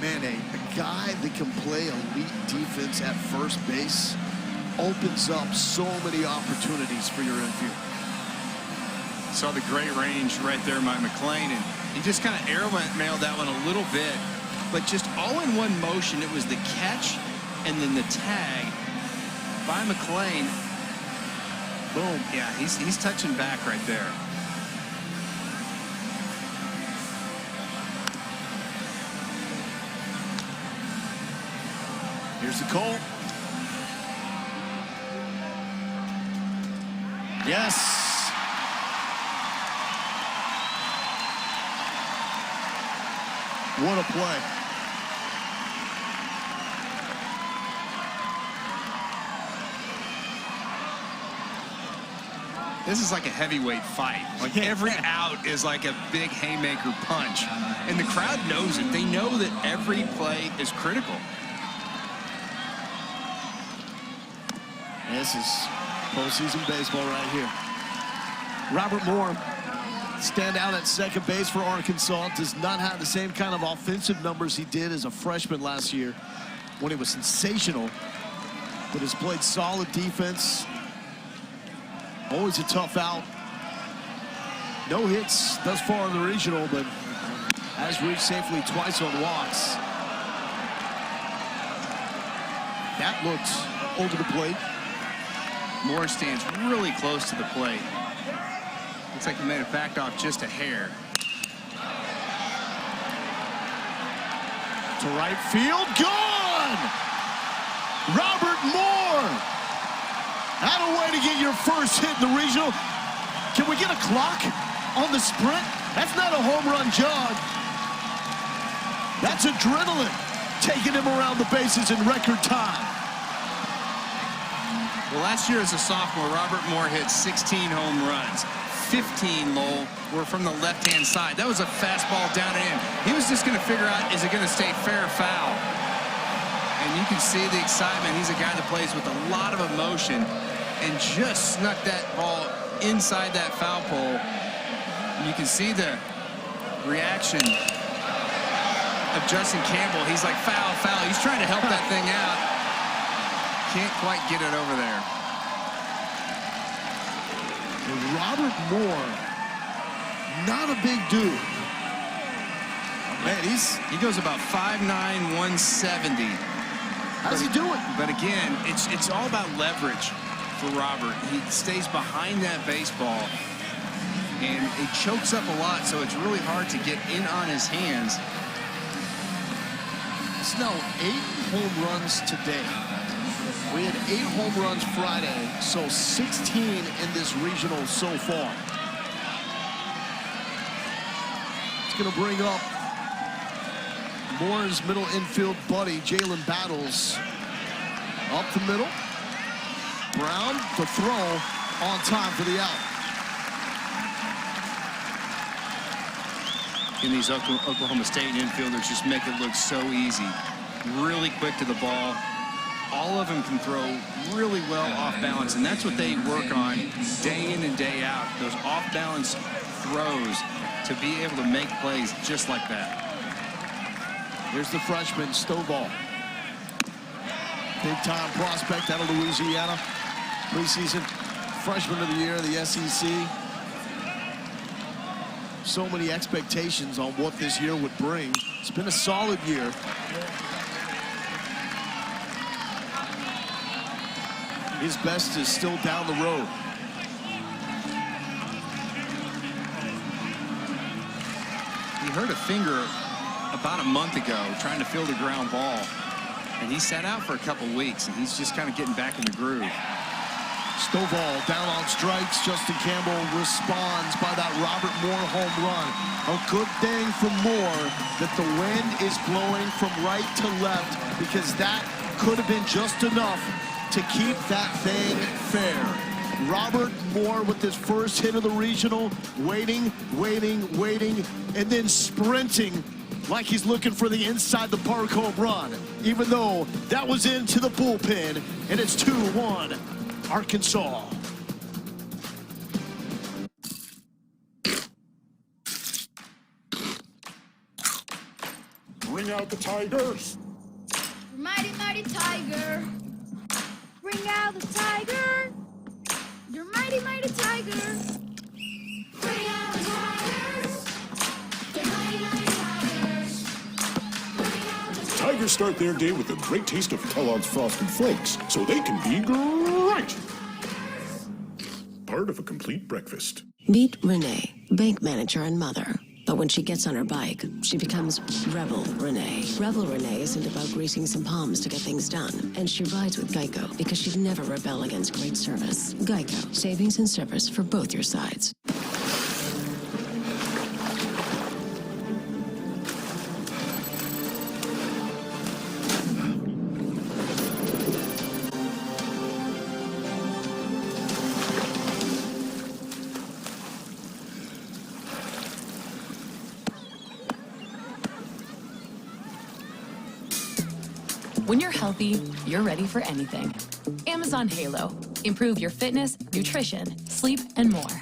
Man, a guy that can play elite defense at first base opens up so many opportunities for your infield. Saw the great range right there by McClain, and he just kind of airmailed that one a little bit, but just all in one motion. It was the catch and then the tag by McClain. Boom. Yeah, he's touching back right there. Here's the call. Yes. What a play. This is like a heavyweight fight. Like every out is like a big haymaker punch. And the crowd knows it. They know that every play is critical. This is postseason baseball right here. Robert Moore, stand out at second base for Arkansas, does not have the same kind of offensive numbers he did as a freshman last year when he was sensational, but has played solid defense. Always a tough out. No hits thus far in the regional, but has reached safely twice on walks. That looks over the plate. Moore stands really close to the plate. Looks like he made it backed off just a hair. To right field, gone! Robert Moore! Out of way to get your first hit in the regional. Can we get a clock on the sprint? That's not a home run jog. That's adrenaline taking him around the bases in record time. Well, last year as a sophomore, Robert Moore hit 16 home runs. 15, Lowell, were from the left-hand side. That was a fastball down and in. He was just going to figure out, is it going to stay fair or foul? And you can see the excitement. He's a guy that plays with a lot of emotion and just snuck that ball inside that foul pole. And you can see the reaction of Justin Campbell. He's like, foul, foul. He's trying to help that thing out. Can't quite get it over there. Robert Moore, not a big dude. Man, he goes about 5'9", 170. How's he doing? But again, it's all about leverage for Robert. He stays behind that baseball, and he chokes up a lot, so it's really hard to get in on his hands. It's now 8 home runs today. We had 8 home runs Friday, so 16 in this regional so far. It's going to bring up Moore's middle infield buddy, Jalen Battles. Up the middle. Brown, the throw, on time for the out. And these Oklahoma State infielders just make it look so easy. Really quick to the ball. All of them can throw really well off balance, and that's what they work on day in and day out, those off-balance throws to be able to make plays just like that. Here's the freshman, Stovall. Big-time prospect out of Louisiana. Preseason freshman of the year, the SEC. So many expectations on what this year would bring. It's been a solid year. His best is still down the road. He hurt a finger about a month ago trying to field a ground ball, and he sat out for a couple weeks, and he's just kind of getting back in the groove. Stovall down on strikes. Justin Campbell responds by that Robert Moore home run. A good thing for Moore that the wind is blowing from right to left, because that could have been just enough to keep that thing fair. Robert Moore with his first hit of the regional, waiting, and then sprinting like he's looking for the inside the park home run, even though that was into the bullpen, and it's 2-1 Arkansas. Bring out the Tigers. Mighty, mighty tiger. Bring out the tiger. Your mighty, mighty tiger. Bring out the tigers. Your mighty, mighty tigers. Bring out the Tigers start their day with a great taste of Kellogg's Frosted Flakes, so they can be great. Part of a complete breakfast. Meet Renee, bank manager and mother. But when she gets on her bike, she becomes Rebel Renee. Rebel Renee isn't about greasing some palms to get things done. And she rides with Geico because she'd never rebel against great service. Geico, savings and service for both your sides. When you're healthy, you're ready for anything. Amazon Halo. Improve your fitness, nutrition, sleep, and more.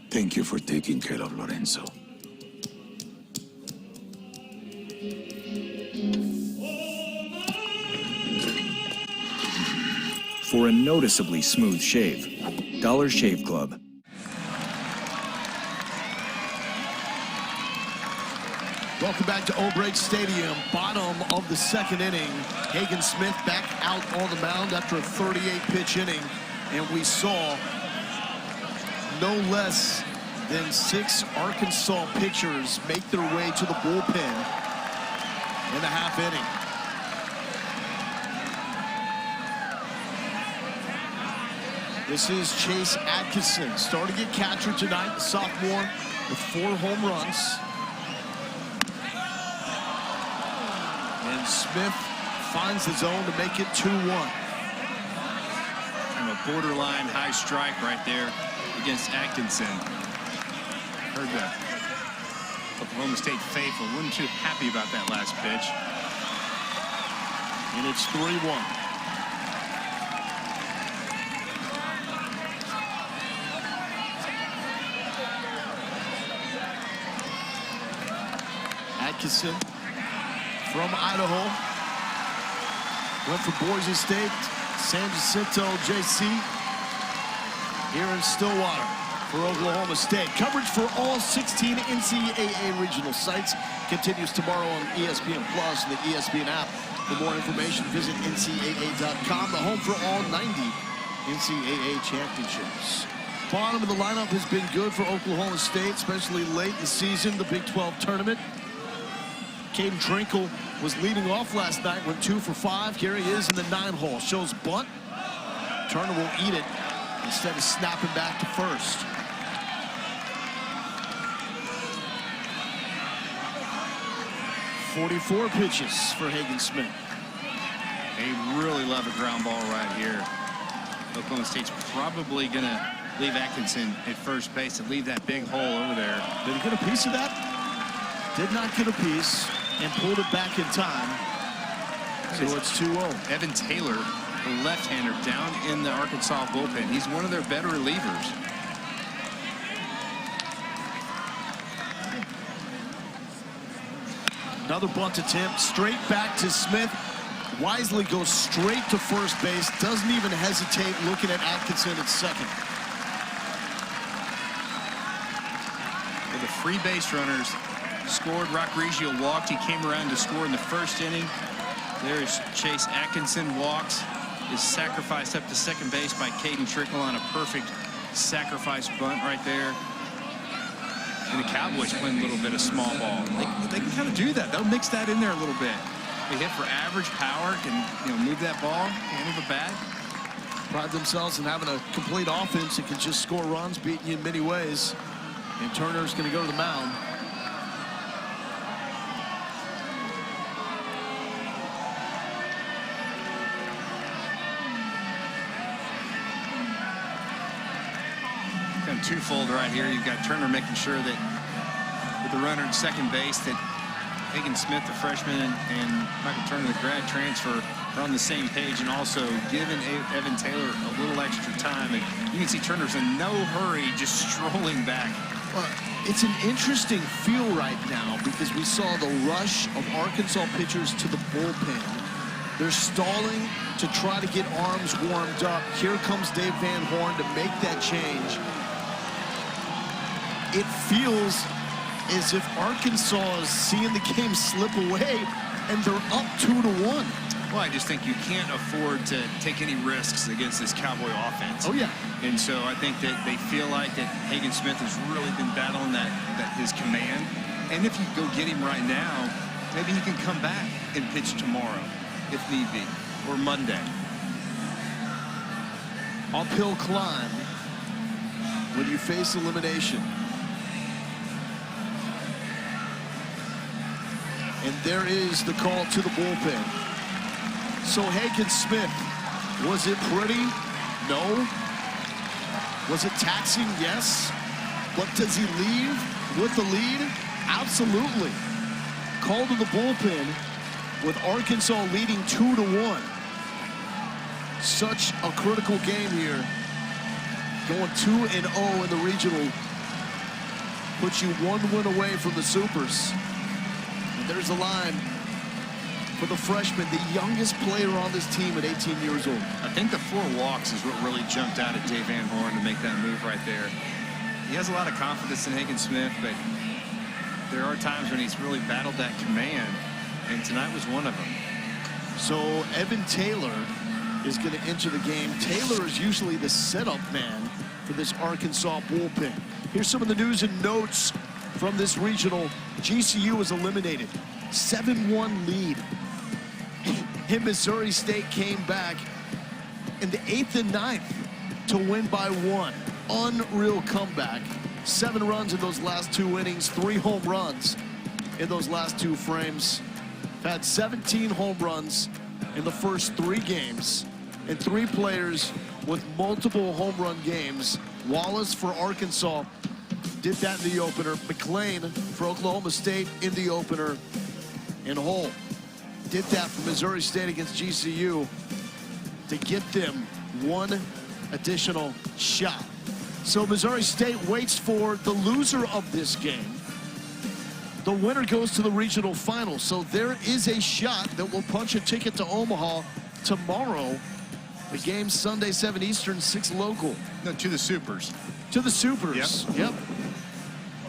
Thank you for taking care of Lorenzo. For a noticeably smooth shave, Dollar Shave Club. Welcome back to O'Brien Stadium, bottom of the second inning. Hagen Smith back out on the mound after a 38-pitch inning, and we saw no less than 6 Arkansas pitchers make their way to the bullpen in the half inning. This is Chase Atkinson, starting at catcher tonight, the sophomore with 4 home runs. And Smith finds the zone to make it 2-1. Kind of a borderline high strike right there against Atkinson. Heard the Oklahoma State faithful wasn't too happy about that last pitch. And it's 3-1. Atkinson from Idaho, went for Boise State, San Jacinto JC, here in Stillwater for Oklahoma State. Coverage for all 16 NCAA regional sites continues tomorrow on ESPN Plus and the ESPN app. For more information, visit NCAA.com, the home for all 90 NCAA championships. Bottom of the lineup has been good for Oklahoma State, especially late in the season, the Big 12 tournament. Caden Trinkle was leading off last night, went 2 for 5. Here he is in the 9-hole. Shows bunt. Turner will eat it instead of snapping back to first. .44 pitches for Hagen Smith. They really love a ground ball right here. Oklahoma State's probably going to leave Atkinson at first base and leave that big hole over there. Did he get a piece of that? Did not get a piece and pulled it back in time. So it's 2-0. Evan Taylor, the left-hander, down in the Arkansas bullpen. He's one of their better relievers. Another bunt attempt, straight back to Smith. Wisely goes straight to first base, doesn't even hesitate, looking at Atkinson at second. With the free base runners scored, Rock Reggio walked. He came around to score in the first inning. There's Chase Atkinson, walks, is sacrificed up to second base by Caden Trinkle on a perfect sacrifice bunt right there. And the Cowboys playing a little bit of small ball. They can kind of do that. They'll mix that in there a little bit. They hit for average power, can move that ball, handle the bat. pride themselves in having a complete offense that can just score runs, beating you in many ways. And Turner's going to go to the mound. Kind of twofold right here. You've got Turner making sure that with the runner at second base that Hagen Smith, the freshman, and Michael Turner, the grad transfer, are on the same page, and also giving Evan Taylor a little extra time. And you can see Turner's in no hurry, just strolling back. It's an interesting feel right now because we saw the rush of Arkansas pitchers to the bullpen. They're stalling to try to get arms warmed up. Here comes Dave Van Horn to make that change. It feels as if Arkansas is seeing the game slip away, and they're up 2-1. Well, I just think you can't afford to take any risks against this Cowboy offense. Oh, yeah. And so I think that they feel like that Hagen Smith has really been battling that his command. And if you go get him right now, maybe he can come back and pitch tomorrow, if need be, or Monday. Uphill climb when you face elimination. And there is the call to the bullpen. So Hagen Smith, was it pretty? No. Was it taxing? Yes. But does he leave with the lead? Absolutely. Call to the bullpen with Arkansas leading 2-1. Such a critical game here. Going 2-0 in the regional puts you 1 win away from the Supers. And there's the line for the freshman, the youngest player on this team at 18 years old. I think the 4 walks is what really jumped out at Dave Van Horn to make that move right there. He has a lot of confidence in Hagen Smith, but there are times when he's really battled that command, and tonight was one of them. So Evan Taylor is going to enter the game. Taylor is usually the setup man for this Arkansas bullpen. Here's some of the news and notes from this regional. GCU was eliminated. 7-1 lead. And Missouri State came back in the 8th and 9th to win by 1. Unreal comeback. 7 runs in those last 2 innings, 3 home runs in those last 2 frames. Had 17 home runs in the first 3 games, and 3 players with multiple home run games. Wallace for Arkansas did that in the opener. McClain for Oklahoma State in the opener. And Hull did that for Missouri State against GCU to get them 1 additional shot. So Missouri State waits for the loser of this game. The winner goes to the regional final. So there is a shot that will punch a ticket to Omaha tomorrow. The game Sunday, 7 Eastern, 6 local. No, to the Supers. To the Supers. Yep.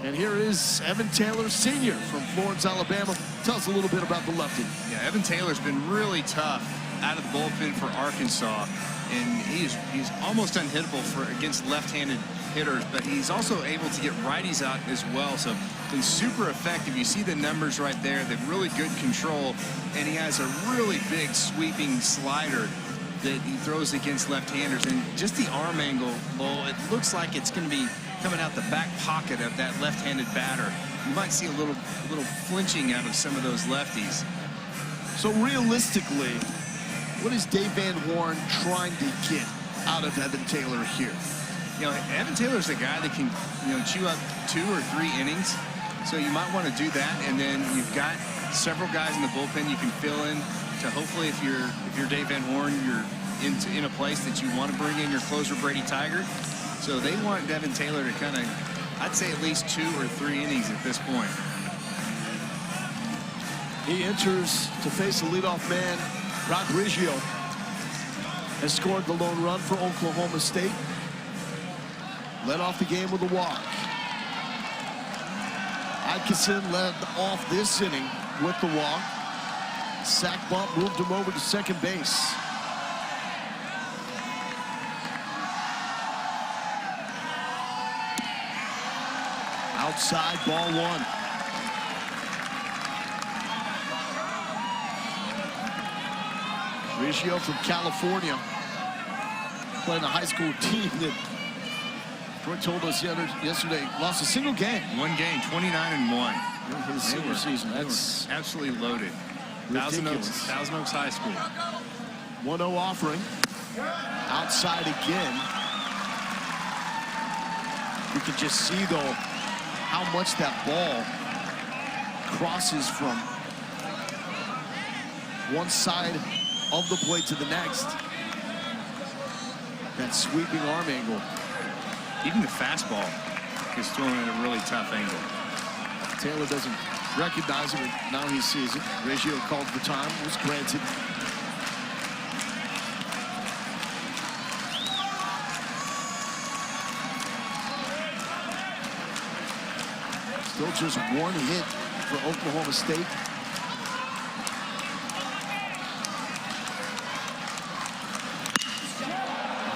And here is Evan Taylor, senior from Florence, Alabama. Tell us a little bit about the lefty. Yeah, Evan Taylor's been really tough out of the bullpen for Arkansas, and he's almost unhittable against left-handed hitters, but he's also able to get righties out as well. So been super effective. You see the numbers right there. They're really good control, and he has a really big sweeping slider that he throws against left-handers. And just the arm angle, Lowell, it looks like it's going to be coming out the back pocket of that left-handed batter. You might see a little flinching out of some of those lefties. So realistically, what is Dave Van Horn trying to get out of Evan Taylor here? You know, Evan Taylor's a guy that can, chew up 2 or 3 innings. So you might want to do that, and then you've got several guys in the bullpen you can fill in to hopefully, if you're Dave Van Horn, you're in a place that you want to bring in your closer Brady Tiger. So they want Evan Taylor to kind of, I'd say at least 2 or 3 innings at this point. He enters to face the leadoff man. Rock Riggio has scored the lone run for Oklahoma State. Led off the game with a walk. Atkinson led off this inning with the walk. Sack bump moved him over to second base. Outside, ball 1. Riggio from California. playing a high school team that Troy told us yesterday lost a single game. One game, 29-1. In his senior season. That's absolutely loaded. Thousand Oaks High School. 1-0 offering. Outside again. You can just see, though, how much that ball crosses from one side of the plate to the next. That sweeping arm angle. Even the fastball is thrown at a really tough angle. Taylor doesn't recognize it, but now he sees it. Reggio called the time, was granted. Still just one hit for Oklahoma State.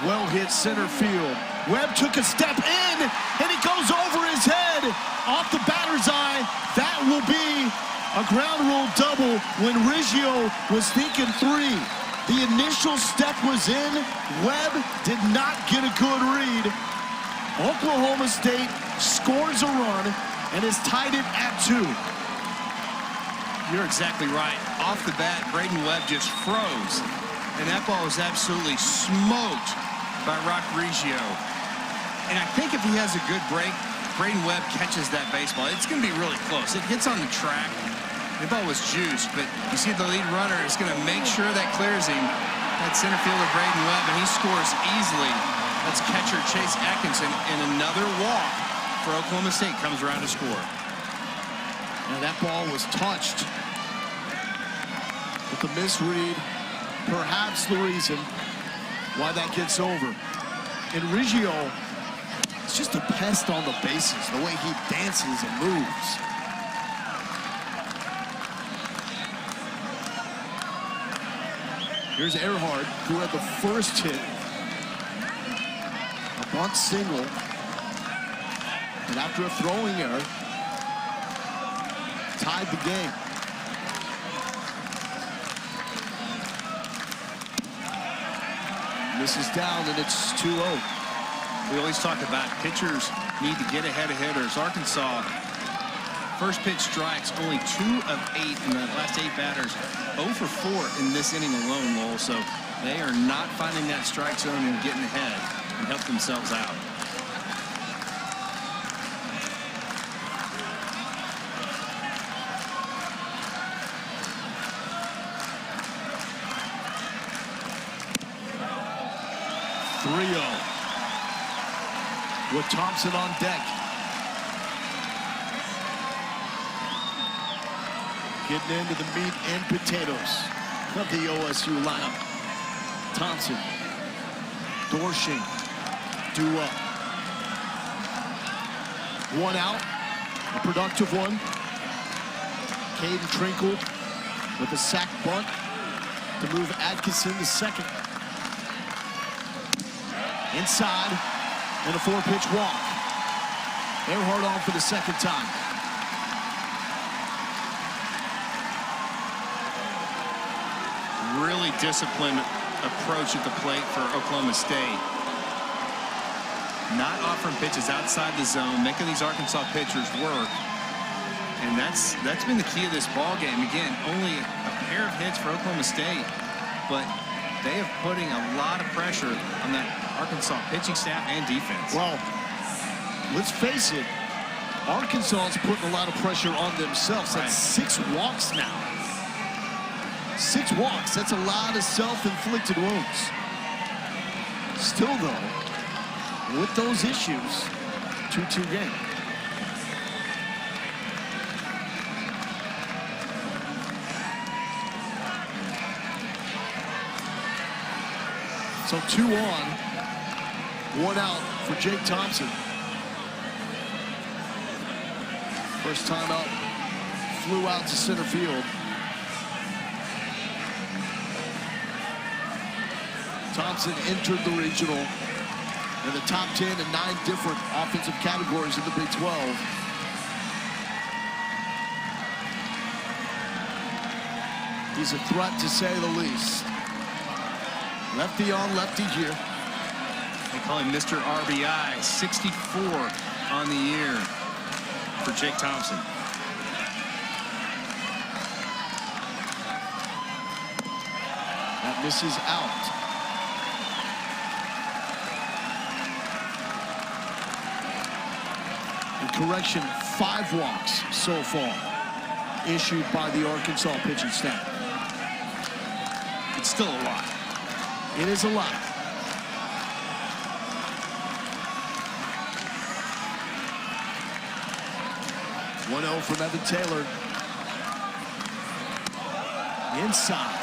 Well hit center field. Webb took a step in, and it goes over his head, off the batter's eye. That will be a ground rule double when Reggio was thinking 3. The initial step was in. Webb did not get a good read. Oklahoma State scores a run and has tied it at 2. You're exactly right. Off the bat, Braden Webb just froze, and that ball was absolutely smoked by Rock Reggio. And I think if he has a good break, Braden Webb catches that baseball. It's going to be really close. It hits on the track. The ball was juiced, but you see the lead runner is going to make sure that clears him. That center fielder, Braden Webb, and he scores easily. That's catcher Chase Atkinson, and another walk for Oklahoma State comes around to score. Now that ball was touched with the misread, perhaps the reason why that gets over. And Reggio, it's just a pest on the bases, the way he dances and moves. Here's Earhart, who had the first hit. A bunt single. And after a throwing error, tied the game. Misses down, and it's 2-0. We always talk about pitchers need to get ahead of hitters. Arkansas, first pitch strikes, only 2 of 8 in the last 8 batters. 0 for 4 in this inning alone, Lowell. So they are not finding that strike zone and getting ahead and help themselves out. With Thompson on deck. Getting into the meat and potatoes of the OSU lineup. Thompson, Dorshing, Dua. 1 out, a productive one. Caden Trinkle with a sac bunt to move Atkinson to second. Inside. And a 4-pitch walk. Earhart on for the second time. Really disciplined approach at the plate for Oklahoma State. Not offering pitches outside the zone, making these Arkansas pitchers work. And that's been the key of this ball game. Again, only a pair of hits for Oklahoma State, but they are putting a lot of pressure on that Arkansas pitching staff and defense. Well, let's face it, Arkansas is putting a lot of pressure on themselves. That's 6 walks now. 6 walks, that's a lot of self-inflicted wounds. Still, though, with those issues, 2-2 game. So 2 on, 1 out for Jake Thompson. First time up, flew out to center field. Thompson entered the regional in the top 10 in 9 different offensive categories in the Big 12. He's a threat, to say the least. Lefty on lefty here. They call him Mr. RBI, 64 on the year for Jake Thompson. That misses out. And correction, 5 walks so far issued by the Arkansas pitching staff. It's still a lot. It is a lot. (1-0) from Evan Taylor. Inside.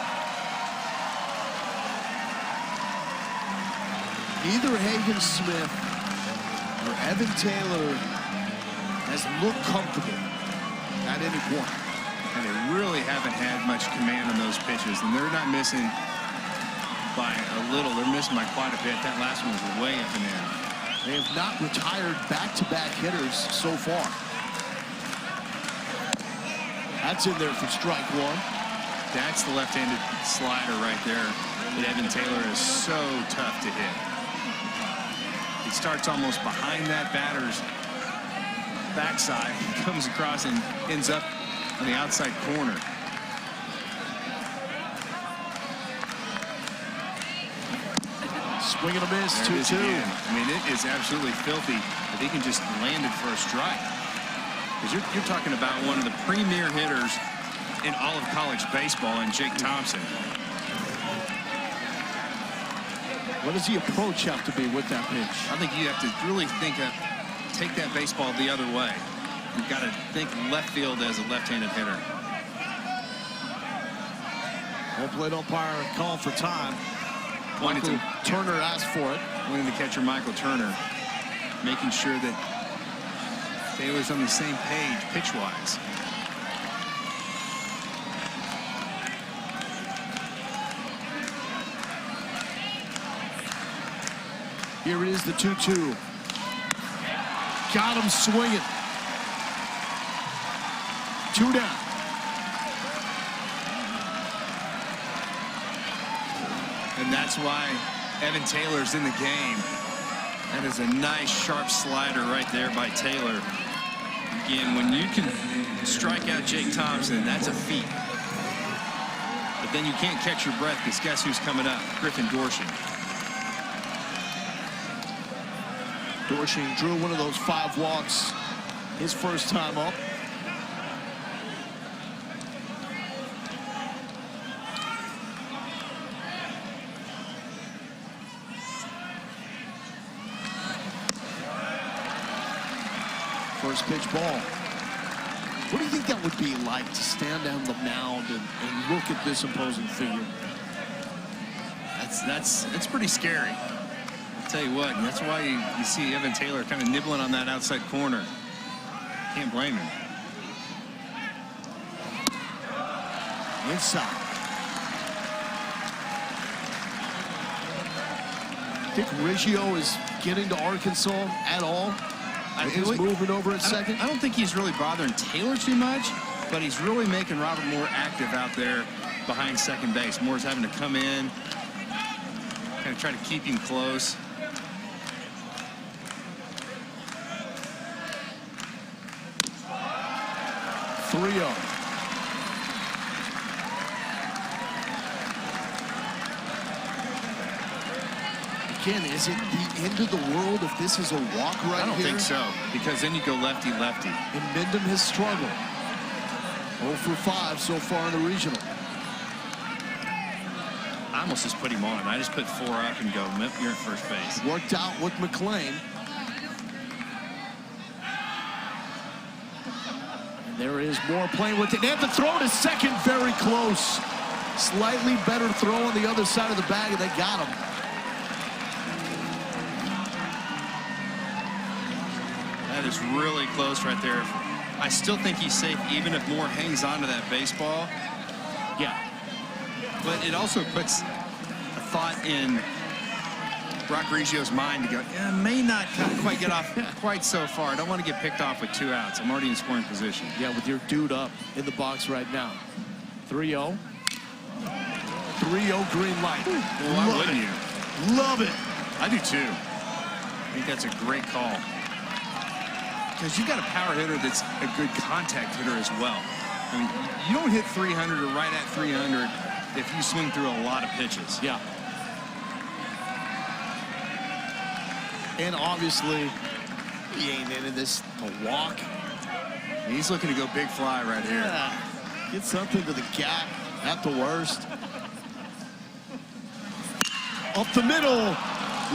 Neither Hagen Smith or Evan Taylor has looked comfortable at any point. And they really haven't had much command on those pitches. And they're not missing by a little. They're missing by quite a bit. That last one was way up in there. They have not retired back-to-back hitters so far. That's in there for strike 1. That's the left-handed slider right there that Evan Taylor is so tough to hit. He starts almost behind that batter's backside, comes across and ends up on the outside corner. Swing and a miss, 2-2. I mean, it is absolutely filthy if he can just land it for a strike. Because you're talking about one of the premier hitters in all of college baseball, and Jake Thompson. What does the approach have to be with that pitch? I think you have to really take that baseball the other way. You've got to think left field as a left-handed hitter. Home plate umpire calling for time. Michael Turner asked for it. Pointing to catcher Michael Turner, making sure that Taylor's on the same page pitch-wise. Here it is, the 2-2. Got him swinging. 2 down. And that's why Evan Taylor's in the game. That is a nice, sharp slider right there by Taylor. Again, when you can strike out Jake Thompson, that's a feat. But then you can't catch your breath, because guess who's coming up? Griffin Dorsey. Dorsey drew one of those 5 walks his first time up. First pitch ball. What do you think that would be like to stand down the mound and look at this imposing figure? That's pretty scary. I'll tell you what, that's why you see Evan Taylor kind of nibbling on that outside corner. Can't blame him. Inside. Think Riggio is getting to Arkansas at all? He's moving over at second? I don't think he's really bothering Taylor too much, but he's really making Robert Moore active out there behind second base. Moore's having to come in, kind of try to keep him close. Again, is it the end of the world if this is a walk right here? I don't think so, because then you go lefty-lefty. And Mendham has struggled. 0 for 5 so far in the regional. I almost just put him on. I just put 4 up and go, you're at first base. Worked out with McClain. And there is Moore playing with it. They have to throw to second, very close. Slightly better throw on the other side of the bag, and they got him. That is really close right there. I still think he's safe, even if Moore hangs on to that baseball. Yeah. But it also puts a thought in Brock Riggio's mind to go, yeah, may not quite get off quite so far. I don't want to get picked off with 2 outs. I'm already in scoring position. Yeah, with your dude up in the box right now. 3-0. 3-0 green light. Well, why wouldn't you? Love it. I do too. I think that's a great call. Because you've got a power hitter that's a good contact hitter as well. I mean, you don't hit 300 or right at 300 if you swing through a lot of pitches. Yeah. And obviously, he ain't into this to walk. He's looking to go big fly right here. Yeah. Get something to the gap at the worst. Up the middle.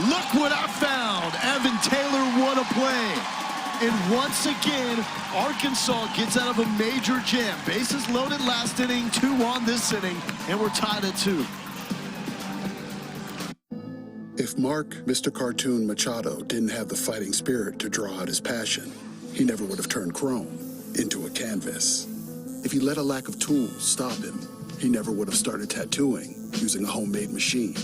Look what I found. Evan Taylor, what a play. And once again, Arkansas gets out of a major jam. Bases loaded last inning, 2 on this inning, and we're tied at 2. If Mark, Mr. Cartoon Machado, didn't have the fighting spirit to draw out his passion, he never would have turned chrome into a canvas. If he let a lack of tools stop him, he never would have started tattooing using a homemade machine.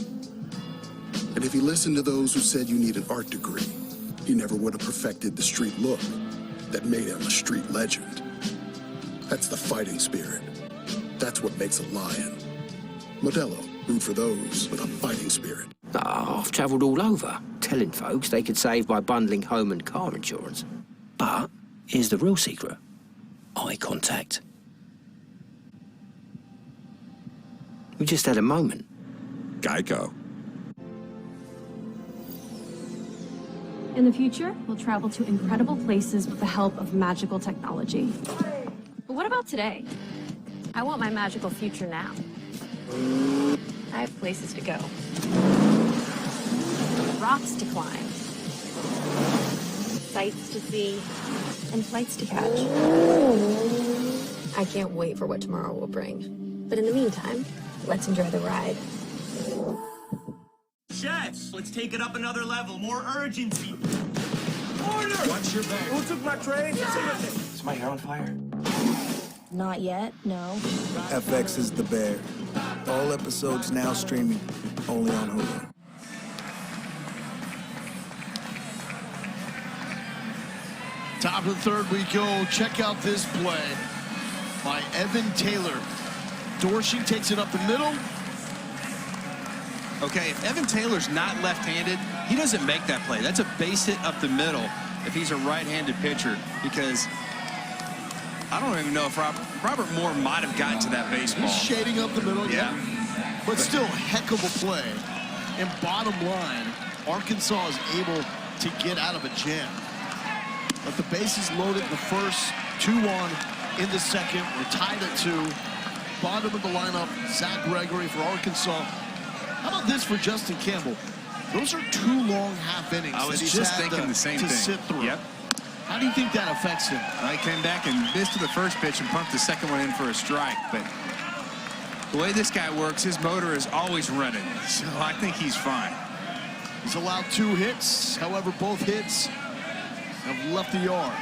And if he listened to those who said you need an art degree, he never would have perfected the street look that made him a street legend. That's the fighting spirit. That's what makes a lion. Modelo, root for those with a fighting spirit. I've travelled all over, telling folks they could save by bundling home and car insurance. But here's the real secret. Eye contact. We just had a moment. Geico. In the future, we'll travel to incredible places with the help of magical technology. But what about today? I want my magical future now. I have places to go. Rocks to climb. Sights to see. And flights to catch. I can't wait for what tomorrow will bring. But in the meantime, let's enjoy the ride. Chefs, let's take it up another level. More urgency. Order! Watch your back. Who took my tray? Is my hair on fire? Not yet, no. FX is the bear. All episodes now streaming only on Hulu. Top of the third we go. Check out this play by Evan Taylor. Dorsey takes it up the middle. Okay, if Evan Taylor's not left-handed, he doesn't make that play. That's a base hit up the middle if he's a right-handed pitcher, because I don't even know if Robert Moore might have gotten to that baseball. He's shading up the middle. Yeah. But still, heck of a play. And bottom line, Arkansas is able to get out of a jam. But the bases loaded in the first, 2 on in the second. We're tied at 2. Bottom of the lineup, Zach Gregory for Arkansas. How about this for Justin Campbell? Those are 2 long half innings. I was that he's just had thinking the same to thing. sit through. Yep. How do you think that affects him? He came back and missed the first pitch and pumped the second one in for a strike. But the way this guy works, his motor is always running. So I think he's fine. He's allowed 2 hits. However, both hits have left the yard.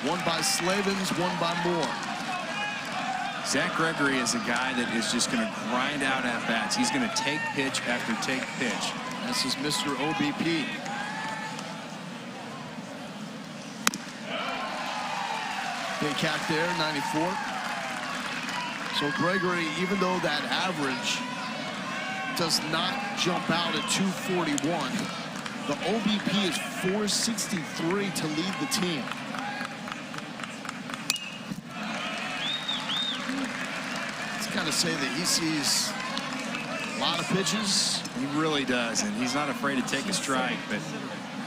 One by Slavens, one by Moore. Zach Gregory is a guy that is just going to grind out at-bats. He's going to take pitch after take pitch. This is Mr. OBP. Big cat there, 94. So Gregory, even though that average does not jump out at 241, the OBP is 463 to lead the team. Got to say that he sees a lot of pitches. He really does, and he's not afraid to take a strike, but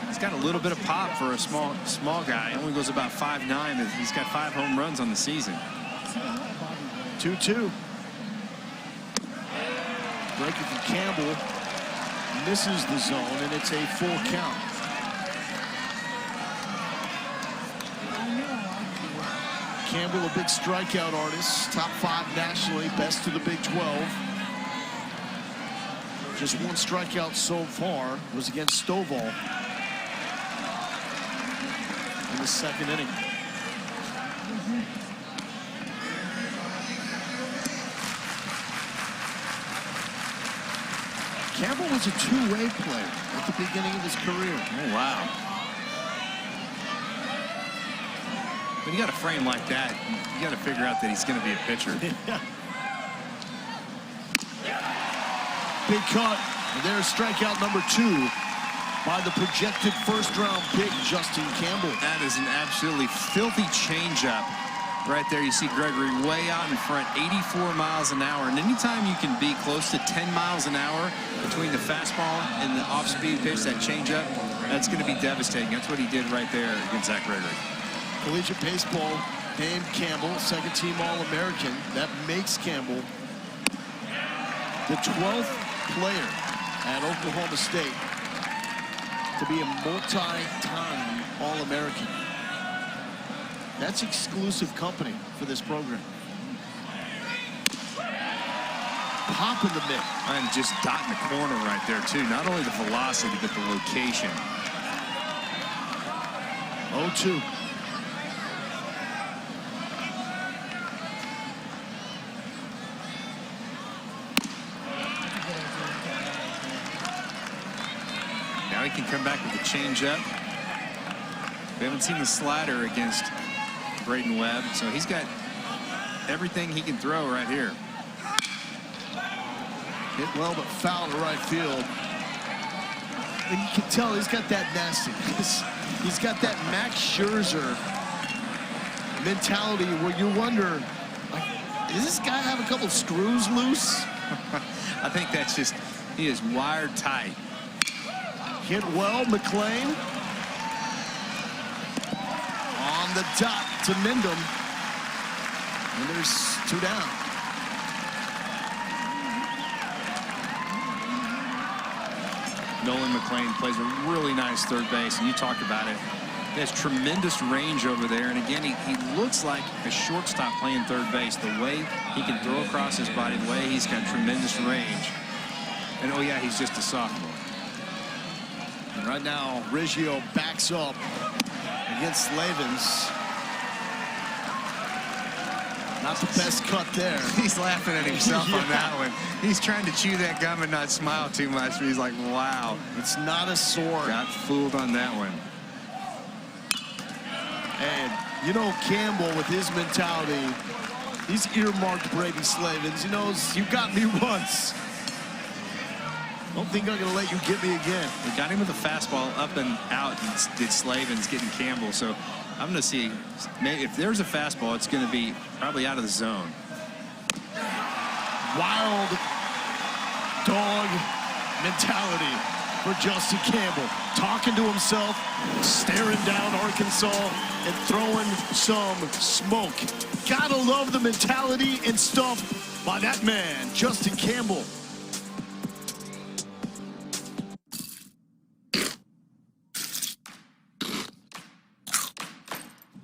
he's got a little bit of pop for a small guy. He only goes about 5'9", but he's got 5 home runs on the season. 2-2. Breaking from Campbell, misses the zone, and it's a full count. Campbell, a big strikeout artist, top 5 nationally, best of the Big 12. Just 1 strikeout so far was against Stovall in the second inning. Campbell was a 2-way player at the beginning of his career. Oh, wow. When you got a frame like that, you got to figure out that he's going to be a pitcher. Big cut. And there's strikeout number 2. by the projected first-round pick, Justin Campbell. That is an absolutely filthy changeup. Right there, you see Gregory way out in front, 84 miles an hour. And anytime you can be close to 10 miles an hour between the fastball and the off-speed pitch, that changeup, that's going to be devastating. That's what he did right there against Zach Gregory. Collegiate baseball named Campbell second-team All-American. That makes Campbell the 12th player at Oklahoma State to be a multi-time All-American. That's exclusive company for this program. Pop in the mitt. And just dot in the corner right there, too. Not only the velocity, but the location. 0-2. Now he can come back with the changeup. We haven't seen the slider against Braden Webb, so he's got everything he can throw right here. Hit well, but foul to right field. And you can tell he's got that nastiness. He's got that Max Scherzer mentality where you wonder, like, does this guy have a couple screws loose? I think that's just, he is wired tight. Hit well, McClain. On the dot to Mendham. And there's 2 down. Nolan McClain plays a really nice third base, and you talked about it. He has tremendous range over there, and again, he looks like a shortstop playing third base. The way he can throw across his body, the way he's got tremendous range. And oh yeah, he's just a sophomore. And right now, Riggio backs up against Slavens. Not the best cut there. He's laughing at himself on that one. He's trying to chew that gum and not smile too much, but he's like, wow. It's not a sword. Got fooled on that one. And, you know, Campbell, with his mentality, he's earmarked Brady Slavens. He knows, you got me once. Don't think I'm going to let you get me again. We got him with a fastball up and out, and did Slavens getting Campbell. So I'm going to see, maybe if there's a fastball, it's going to be probably out of the zone. Wild dog mentality for Justin Campbell. Talking to himself, staring down Arkansas, and throwing some smoke. Gotta love the mentality and stuff by that man, Justin Campbell.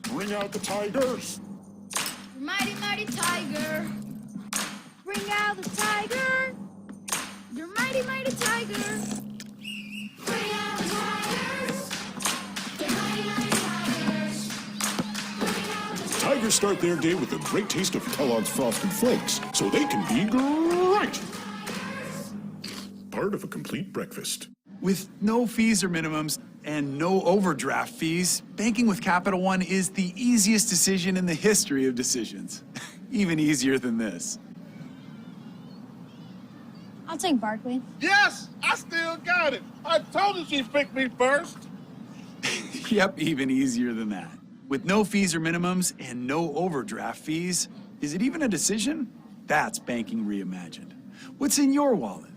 Bring out the Tigers. Mighty, mighty tiger. Bring out the tiger. You're mighty, mighty tiger. Bring out the tigers. You're mighty, mighty tigers. Bring out the Tigers start their day with a great taste of Kellogg's Frosted Flakes, so they can be great. Part of a complete breakfast. With no fees or minimums and no overdraft fees, banking with Capital One is the easiest decision in the history of decisions. Even easier than this. I'll take Barkley. Yes, I still got it. I told her she'd pick me first. Yep, even easier than that. With no fees or minimums and no overdraft fees, is it even a decision? That's banking reimagined. What's in your wallet?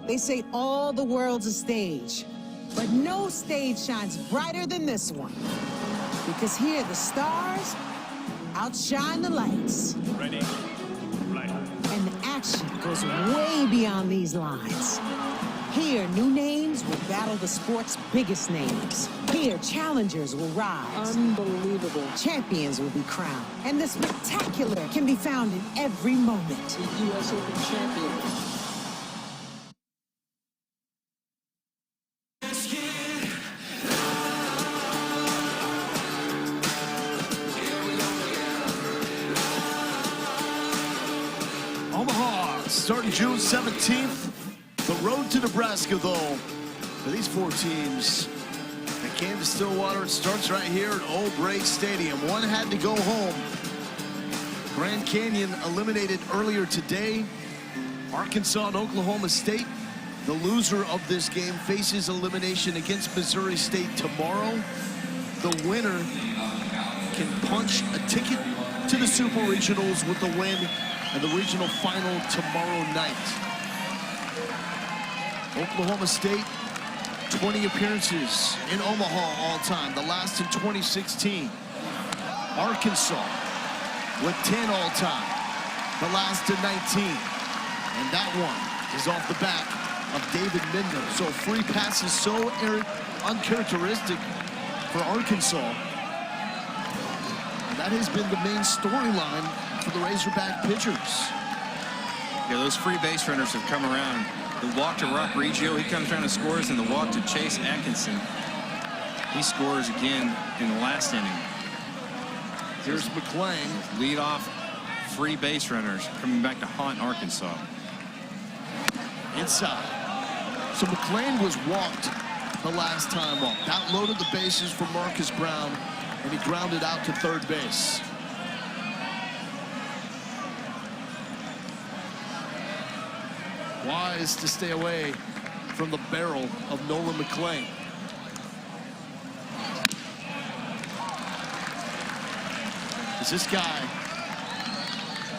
They say all the world's a stage, but no stage shines brighter than this one. Because here the stars outshine the lights. Ready, light. And the action goes way beyond these lines. Here, new names will battle the sport's biggest names. Here, challengers will rise. Unbelievable. Champions will be crowned. And the spectacular can be found in every moment. The U.S. Open champion. Starting June 17th. The road to Nebraska, though, for these 4 teams that came to Stillwater, it starts right here at Old Ray Stadium. One had to go home. Grand Canyon eliminated earlier today. Arkansas and Oklahoma State The loser of this game faces elimination against Missouri State tomorrow. The winner can punch a ticket to the Super Regionals with the win and the regional final tomorrow night. Oklahoma State, 20 appearances in Omaha all time, the last in 2016. Arkansas with 10 all time, the last in 19. And that one is off the back of David Minden. So free passes so uncharacteristic for Arkansas. And that has been the main storyline for the Razorback pitchers. Yeah, those free base runners have come around. The walk to Rock Reggio, he comes around and scores, and the walk to Chase Atkinson, he scores again in the last inning. Here's McClain. Lead off free base runners coming back to haunt Arkansas. Inside. So McClain was walked the last time off. That loaded the bases for Marcus Brown, and he grounded out to third base. Wise to stay away from the barrel of Nolan McClain. This guy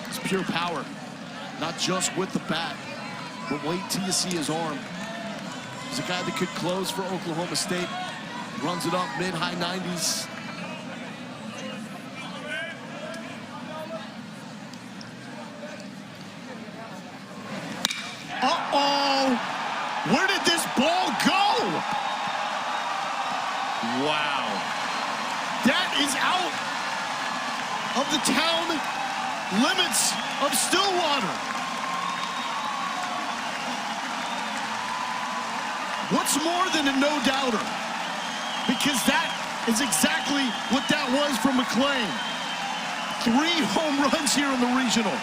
is pure power, not just with the bat, but wait till you see his arm. He's a guy that could close for Oklahoma State, runs it up mid-high 90s. Uh-oh! Where did this ball go? Wow. That is out of the town limits of Stillwater. What's more than a no-doubter? Because that is exactly what that was from McClain. 3 home runs here in the regional.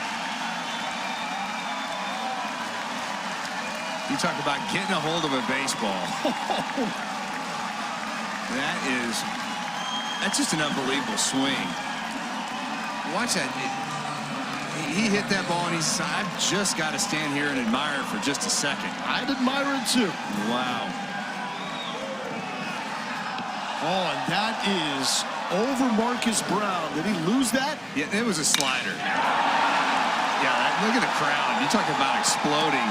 You talk about getting a hold of a baseball. That's just an unbelievable swing. Watch that. He hit that ball, and he's, I've just got to stand here and admire it for just a second. I'd admire it too. Wow. Oh, and that is over Marcus Brown. Did he lose that? Yeah, it was a slider. Yeah, look at the crowd. You talk about exploding.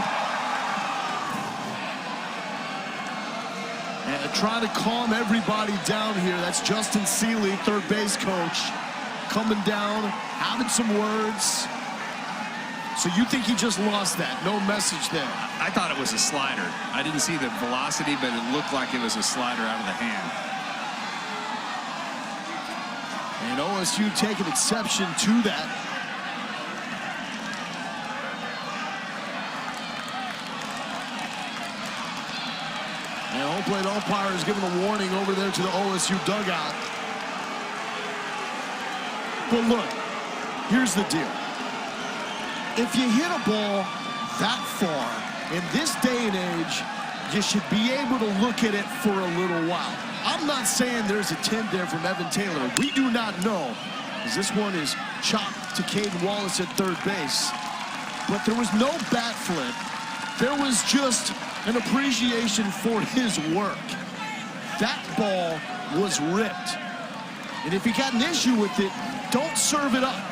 And trying to calm everybody down here. That's Justin Seeley, third base coach, coming down, having some words. So you think he just lost that? No message there. I thought it was a slider. I didn't see the velocity, but it looked like it was a slider out of the hand. And OSU taking exception to that. And home plate umpire is giving a warning over there to the OSU dugout. But look, here's the deal. If you hit a ball that far, in this day and age, you should be able to look at it for a little while. I'm not saying there's a 10 there from Evan Taylor. We do not know, as this one is chopped to Caden Wallace at third base. But there was no bat flip. There was just an appreciation for his work. That ball was ripped. And if you got an issue with it, don't serve it up.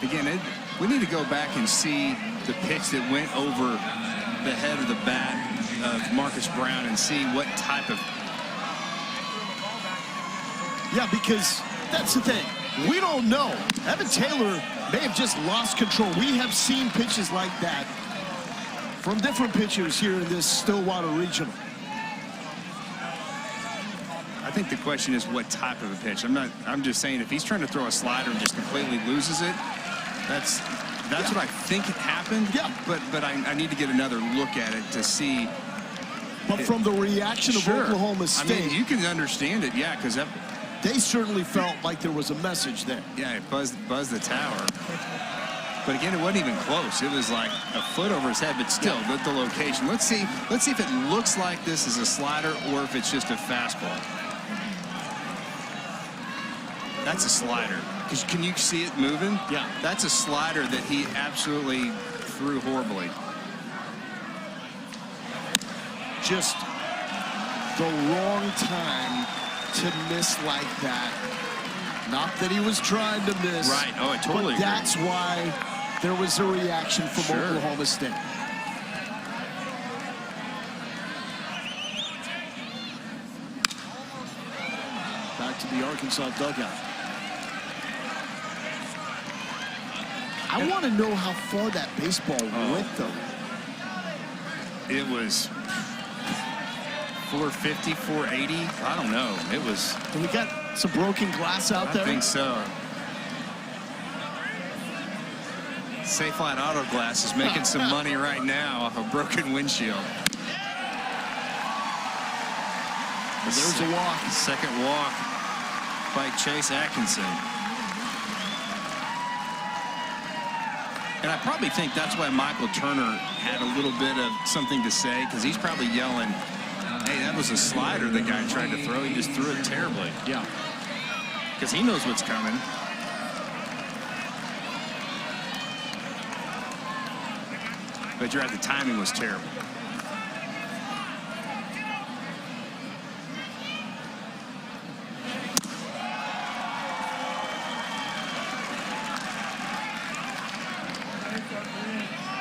Again, we need to go back and see the pitch that went over the head of the bat of Marcus Brown and see what type of... Yeah, because that's the thing. We don't know. Evan Taylor may have just lost control. We have seen pitches like that from different pitchers here in this Stillwater Regional. I think the question is what type of a pitch. I'm just saying if he's trying to throw a slider and just completely loses it, that's what I think happened. Yeah. But I need to get another look at it to see. But from the reaction of Oklahoma State, I mean, you can understand it, yeah, because they certainly felt like there was a message there. Yeah, it buzzed the tower. But again, it wasn't even close. It was like a foot over his head, but still, the location. Let's see if it looks like this is a slider or if it's just a fastball. That's a slider. Can you see it moving? Yeah. That's a slider that he absolutely threw horribly. Just the wrong time to miss like that. Not that he was trying to miss. Right. Oh, I totally but that's agree. why there was a reaction from Oklahoma State. Back to the Arkansas dugout. I want to know how far that baseball went, though. It was 450, 480. I don't know. It was. And we got some broken glass out there. I think so. Safe Line Auto Glass is making some money right now off a broken windshield. There's a walk. Second walk by Chase Atkinson. And I probably think that's why Michael Turner had a little bit of something to say, because he's probably yelling, hey, that was a slider the guy tried to throw. He just threw it terribly. Yeah. Because he knows what's coming. But you're right, the timing was terrible.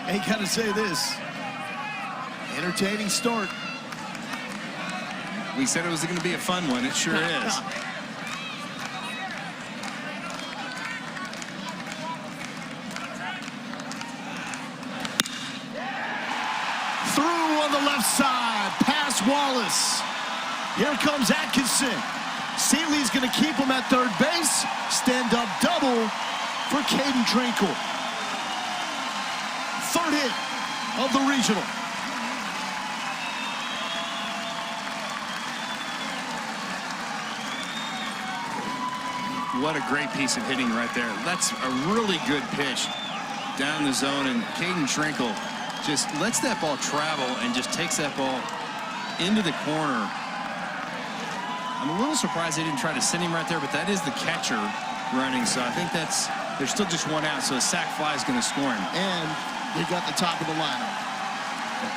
I gotta say this. Entertaining start. We said it was going to be a fun one. It sure is. Through on the left side, past Wallace. Here comes Atkinson. Seeley's going to keep him at third base. Stand-up double for Caden Trinkle. Third hit of the regional. What a great piece of hitting right there. That's a really good pitch down the zone, and Caden Trinkle just lets that ball travel and just takes that ball into the corner. I'm a little surprised they didn't try to send him right there, but that is the catcher running, so I think there's still just one out, so a sac fly is going to score him. And they got the top of the lineup.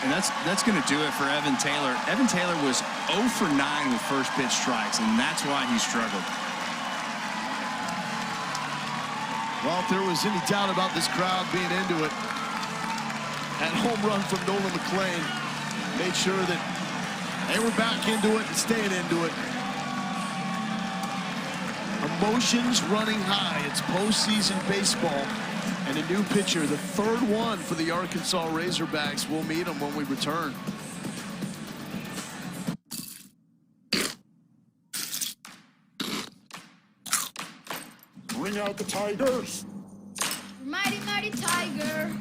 And that's going to do it for Evan Taylor. Evan Taylor was 0 for 9 with first pitch strikes, and that's why he struggled. Well, if there was any doubt about this crowd being into it, that home run from Nolan McClain made sure that they were back into it and staying into it. Emotions running high. It's postseason baseball. And a new pitcher, the third one for the Arkansas Razorbacks. We'll meet them when we return. Bring out the Tigers. Mighty, mighty tiger.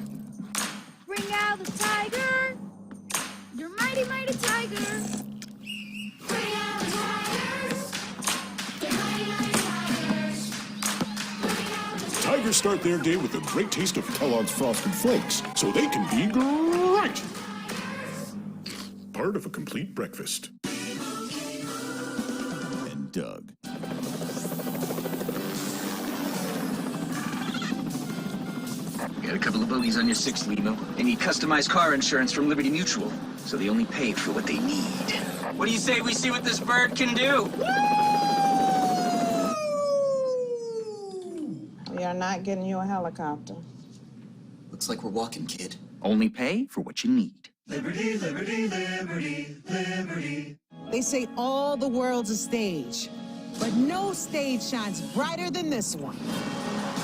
Bring out the tiger. You're mighty, mighty tiger. Bring out the tigers. You're mighty, mighty tigers. Bring out the Tigers start their day with a great taste of Kellogg's Frosted Flakes, so they can be great. Part of a complete breakfast. And Doug. Got a couple of bogeys on your sixth limo. They need customized car insurance from Liberty Mutual, so they only pay for what they need. What do you say we see what this bird can do? We are not getting you a helicopter. Looks like we're walking, kid. Only pay for what you need. Liberty, liberty, liberty, liberty. They say all the world's a stage, but no stage shines brighter than this one.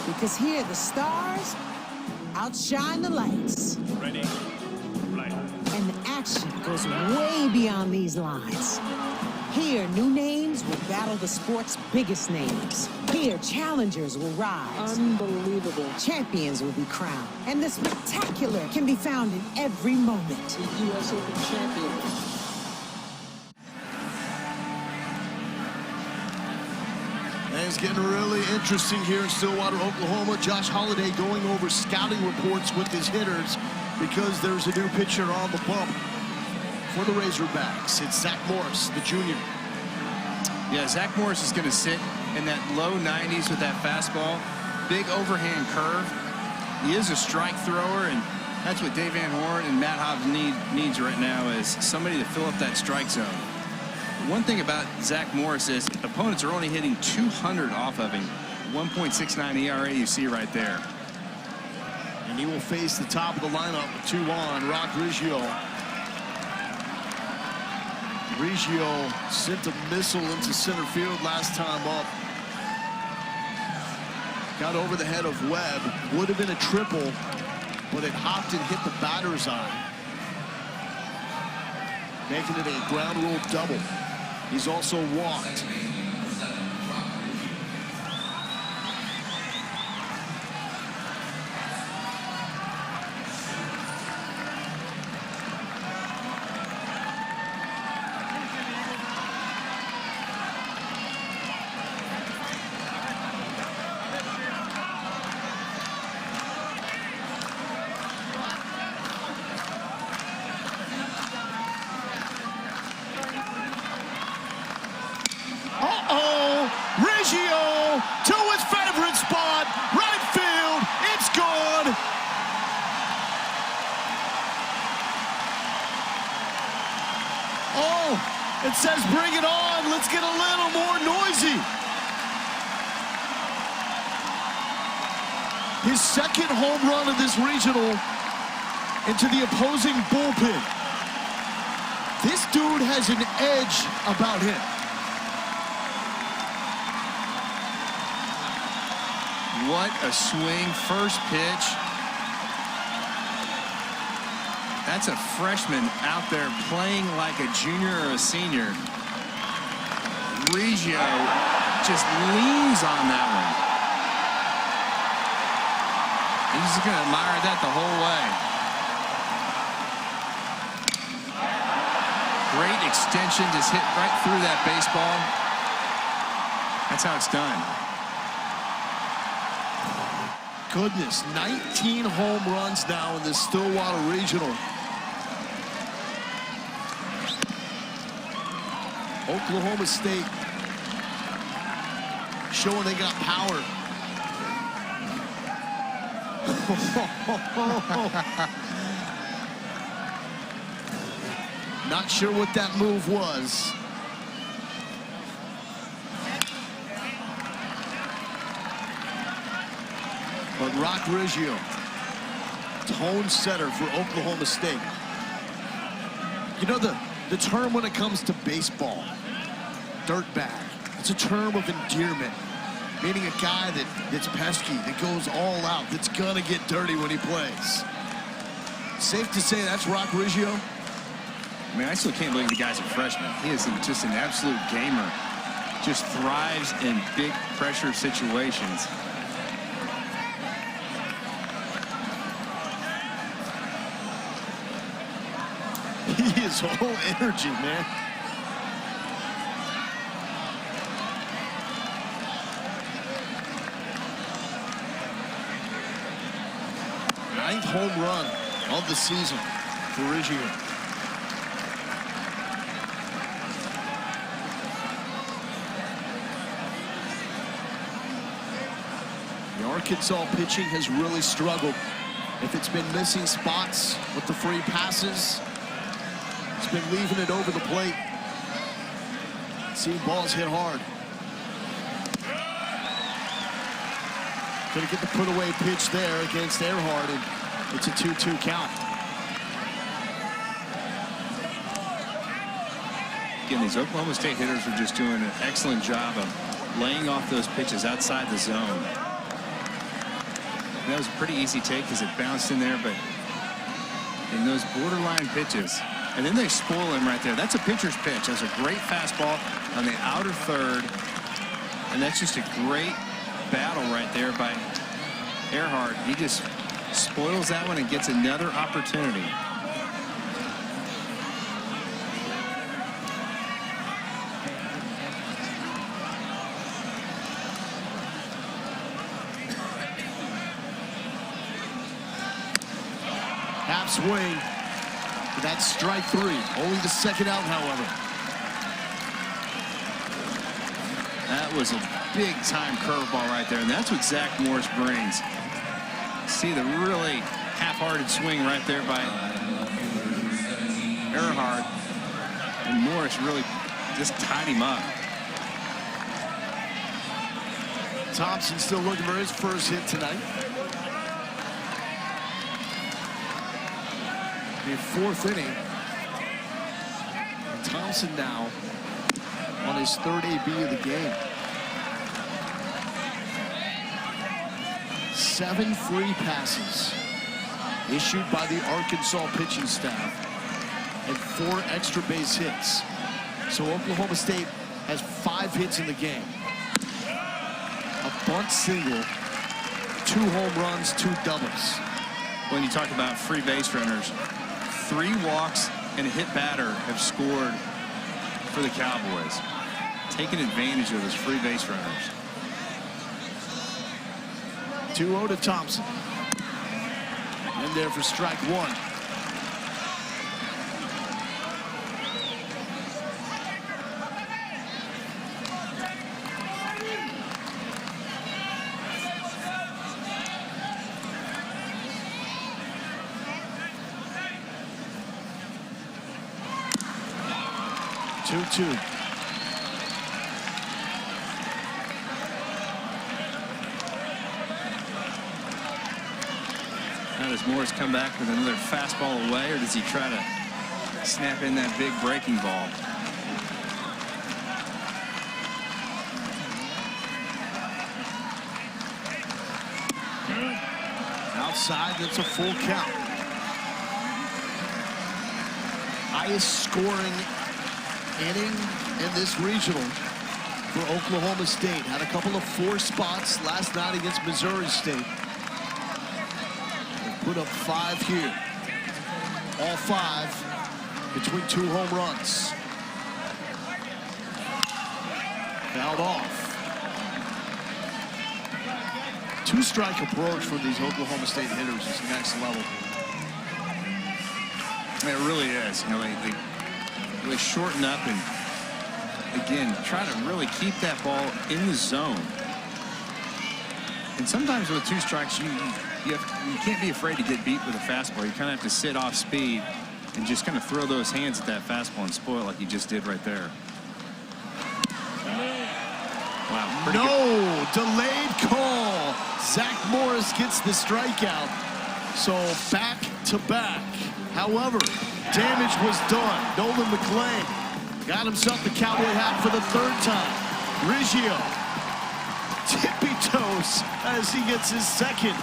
Because here the stars outshine the lights. Ready. Right. And the action goes way beyond these lines. Here, new names will battle the sport's biggest names. Here, challengers will rise. Unbelievable. Champions will be crowned. And the spectacular can be found in every moment. The U.S. Open champion. And it's getting really interesting here in Stillwater, Oklahoma. Josh Holliday going over scouting reports with his hitters because there's a new pitcher on the bump for the Razorbacks. It's Zach Morris, the junior. Yeah, Zach Morris is going to sit in that low 90s with that fastball. Big overhand curve. He is a strike thrower, and that's what Dave Van Horn and Matt Hobbs needs right now is somebody to fill up that strike zone. One thing about Zach Morris is opponents are only hitting 200 off of him. 1.69 ERA you see right there. And he will face the top of the lineup with 2 on. Rock Riggio. Riggio sent a missile into center field last time up. Got over the head of Webb. Would have been a triple, but it hopped and hit the batter's eye, making it a ground rule double. He's also walked. Riggio to his favorite spot, right field. It's good. Oh, it says bring it on. Let's get a little more noisy. His second home run of this regional into the opposing bullpen. This dude has an edge about him. What a swing. First pitch. That's a freshman out there playing like a junior or a senior. Riggio just leans on that one. He's going to admire that the whole way. Great extension, just hit right through that baseball. That's how it's done. Goodness, 19 home runs now in the Stillwater Regional. Oklahoma State showing they got power. Not sure what that move was. But Rock Riggio, tone setter for Oklahoma State. You know the term when it comes to baseball, dirtbag, it's a term of endearment, meaning a guy that's pesky, that goes all out, that's gonna get dirty when he plays. Safe to say that's Rock Riggio? I mean, I still can't believe the guy's a freshman. He is just an absolute gamer. Just thrives in big pressure situations. He is all energy, man. Ninth home run of the season for Riggio. The Arkansas pitching has really struggled. If it's been missing spots with the free passes, it's been leaving it over the plate. Seeing balls hit hard. Gonna get the put-away pitch there against Earhart, and it's a 2-2 count. Again, these Oklahoma State hitters are just doing an excellent job of laying off those pitches outside the zone. And that was a pretty easy take because it bounced in there, but in those borderline pitches, and then they spoil him right there. That's a pitcher's pitch. That's a great fastball on the outer third, and that's just a great battle right there by Earhart. He just spoils that one and gets another opportunity. Half swing. That's strike 3. Only the second out, however. That was a big-time curveball right there, and that's what Zach Morris brings. See the really half-hearted swing right there by Earhart, and Morris really just tied him up. Thompson still looking for his first hit tonight. The fourth inning. And Thompson now on his third AB of the game. 7 free passes issued by the Arkansas pitching staff and 4 extra base hits. So Oklahoma State has 5 hits in the game. A bunt single, 2 home runs, 2 doubles. When you talk about free base runners, 3 walks and a hit batter have scored for the Cowboys, taking advantage of those free base runners. 2-0 to Thompson. And there for strike 1. Now does Morris come back with another fastball away, or does he try to snap in that big breaking ball? Outside, that's a full count. Highest scoring inning in this regional for Oklahoma State. Had a couple of 4 spots last night against Missouri State. They put up 5 here. All 5 between 2 home runs. Fouled off. 2-strike approach for these Oklahoma State hitters is next level. It really is. You know, they really shorten up and, again, try to really keep that ball in the zone. And sometimes with 2 strikes, you can't be afraid to get beat with a fastball. You kind of have to sit off speed and just kind of throw those hands at that fastball and spoil it like you just did right there. Wow. No, delayed call. Zach Morris gets the strikeout. So back to back. However, damage was done. Nolan McClain got himself the cowboy hat for the 3rd time. Riggio tippy toes as he gets his 2nd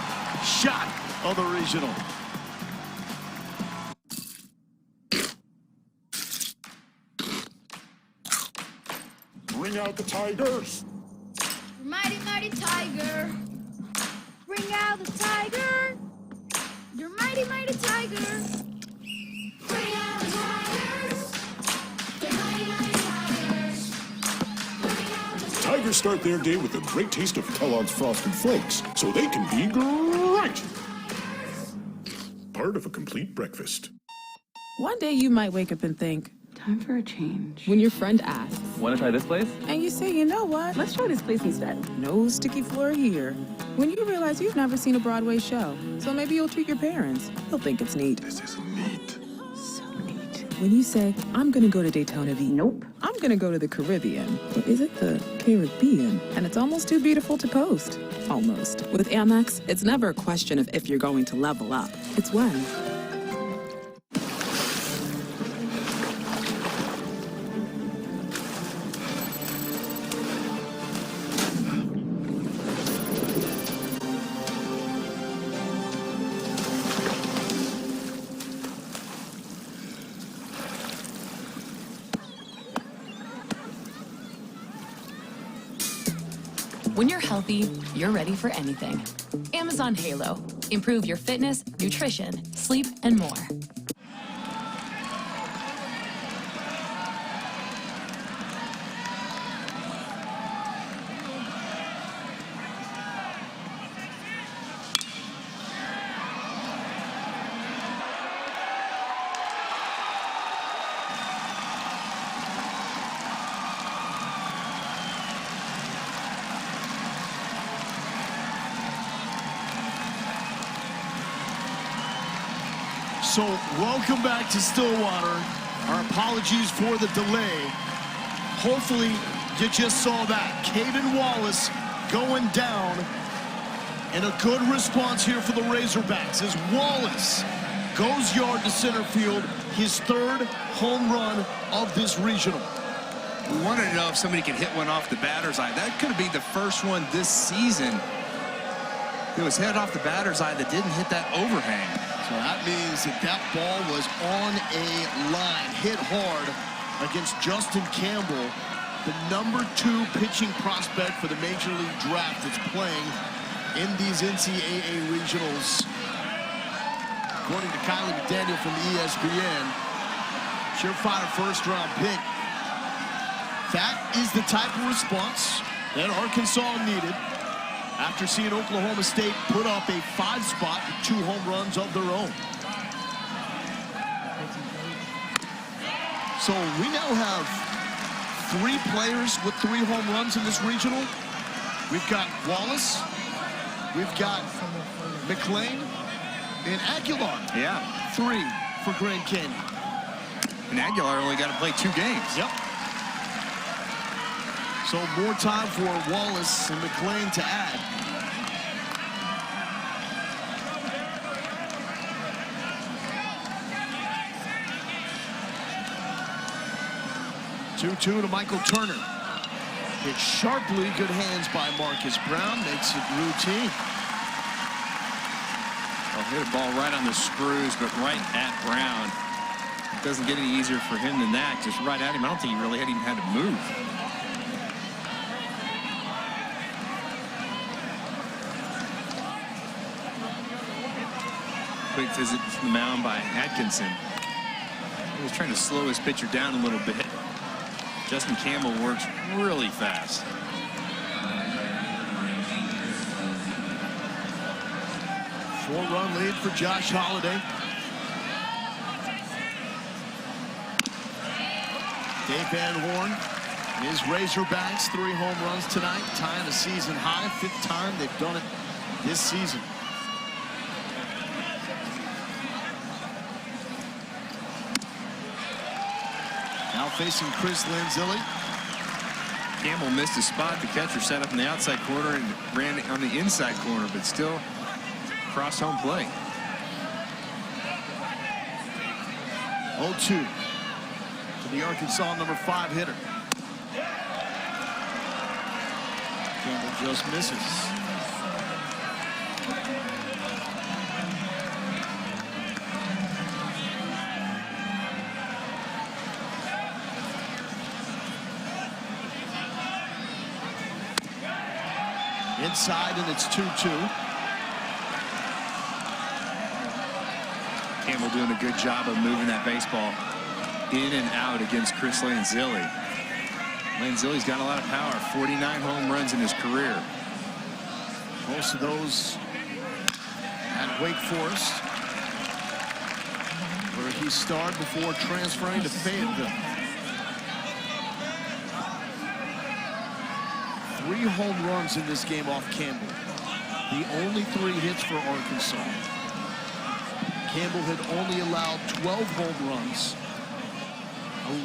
shot of the regional. Bring out the Tigers. Mighty, mighty tiger. Bring out the tiger. You're mighty, mighty tiger. Bring out the tigers. You're mighty, mighty tigers. Bring out the Tigers start their day with a great taste of Kellogg's Frosted Flakes, so they can be great. Part of a complete breakfast. One day you might wake up and think, time for a change. When your friend asks, Want to try this place? and you say, you know what? Let's try this place instead. No sticky floor here. When you realize you've never seen a Broadway show, so maybe you'll treat your parents. They'll think it's neat. This is neat. So neat. When you say, I'm gonna go to Daytona Beach. Nope. I'm gonna go to the Caribbean. Or is it the Caribbean? And it's almost too beautiful to post. Almost. With Amex, it's never a question of if you're going to level up. It's when. When you're healthy, you're ready for anything. Amazon Halo. Improve your fitness, nutrition, sleep, and more. So welcome back to Stillwater. Our apologies for the delay. Hopefully you just saw that. Caden Wallace going down. And a good response here for the Razorbacks as Wallace goes yard to center field, his third home run of this regional. We wanted to know if somebody could hit one off the batter's eye. That could be the first one this season. It was headed off the batter's eye that didn't hit that overhang. So that means that that ball was on a line, hit hard against Justin Campbell, the #2 pitching prospect for the Major League Draft that's playing in these NCAA regionals. According to Kylie McDaniel from ESPN, surefire first-round pick. That is the type of response that Arkansas needed after seeing Oklahoma State put up a 5-spot with 2 home runs of their own. So we now have 3 players with 3 home runs in this regional. We've got Wallace, we've got McLean, and Aguilar. Yeah. 3 for Grand Canyon. And Aguilar only got to play 2 games. Yep. So more time for Wallace and McLean to add. Two to Michael Turner. Hit sharply, good hands by Marcus Brown, makes it routine. Well, hit a ball right on the screws, but right at Brown. It doesn't get any easier for him than that, just right at him. I don't think he really even had to move. Quick visit from the mound by Atkinson. He was trying to slow his pitcher down a little bit. Justin Campbell works really fast. Four-run lead for Josh Holliday. Dave Van Horn, his Razorbacks, 3 home runs tonight, tying a season high, 5th time they've done it this season. Now facing Chris Lanzilli. Campbell missed a spot. The catcher set up in the outside corner and ran on the inside corner, but still crossed home plate. 0-2 to the Arkansas #5 hitter. Campbell just misses. Inside, and it's 2-2. Campbell doing a good job of moving that baseball in and out against Chris Lanzilli. Lanzilli's got a lot of power, 49 home runs in his career. Most of those at Wake Forest, where he starred before transferring to Fayetteville. 3 home runs in this game off Campbell. The only 3 hits for Arkansas. Campbell had only allowed 12 home runs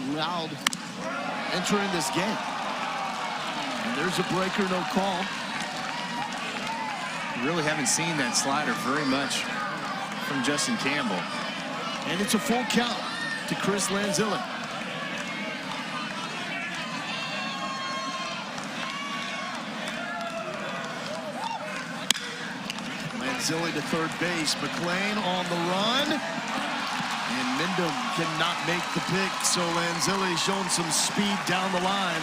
allowed entering this game. And there's a breaker, no call. Really haven't seen that slider very much from Justin Campbell. And it's a full count to Chris Lanzilli. Lanzilli to third base. McLean on the run. And Mindom cannot make the pick, so Lanzilli showing some speed down the line.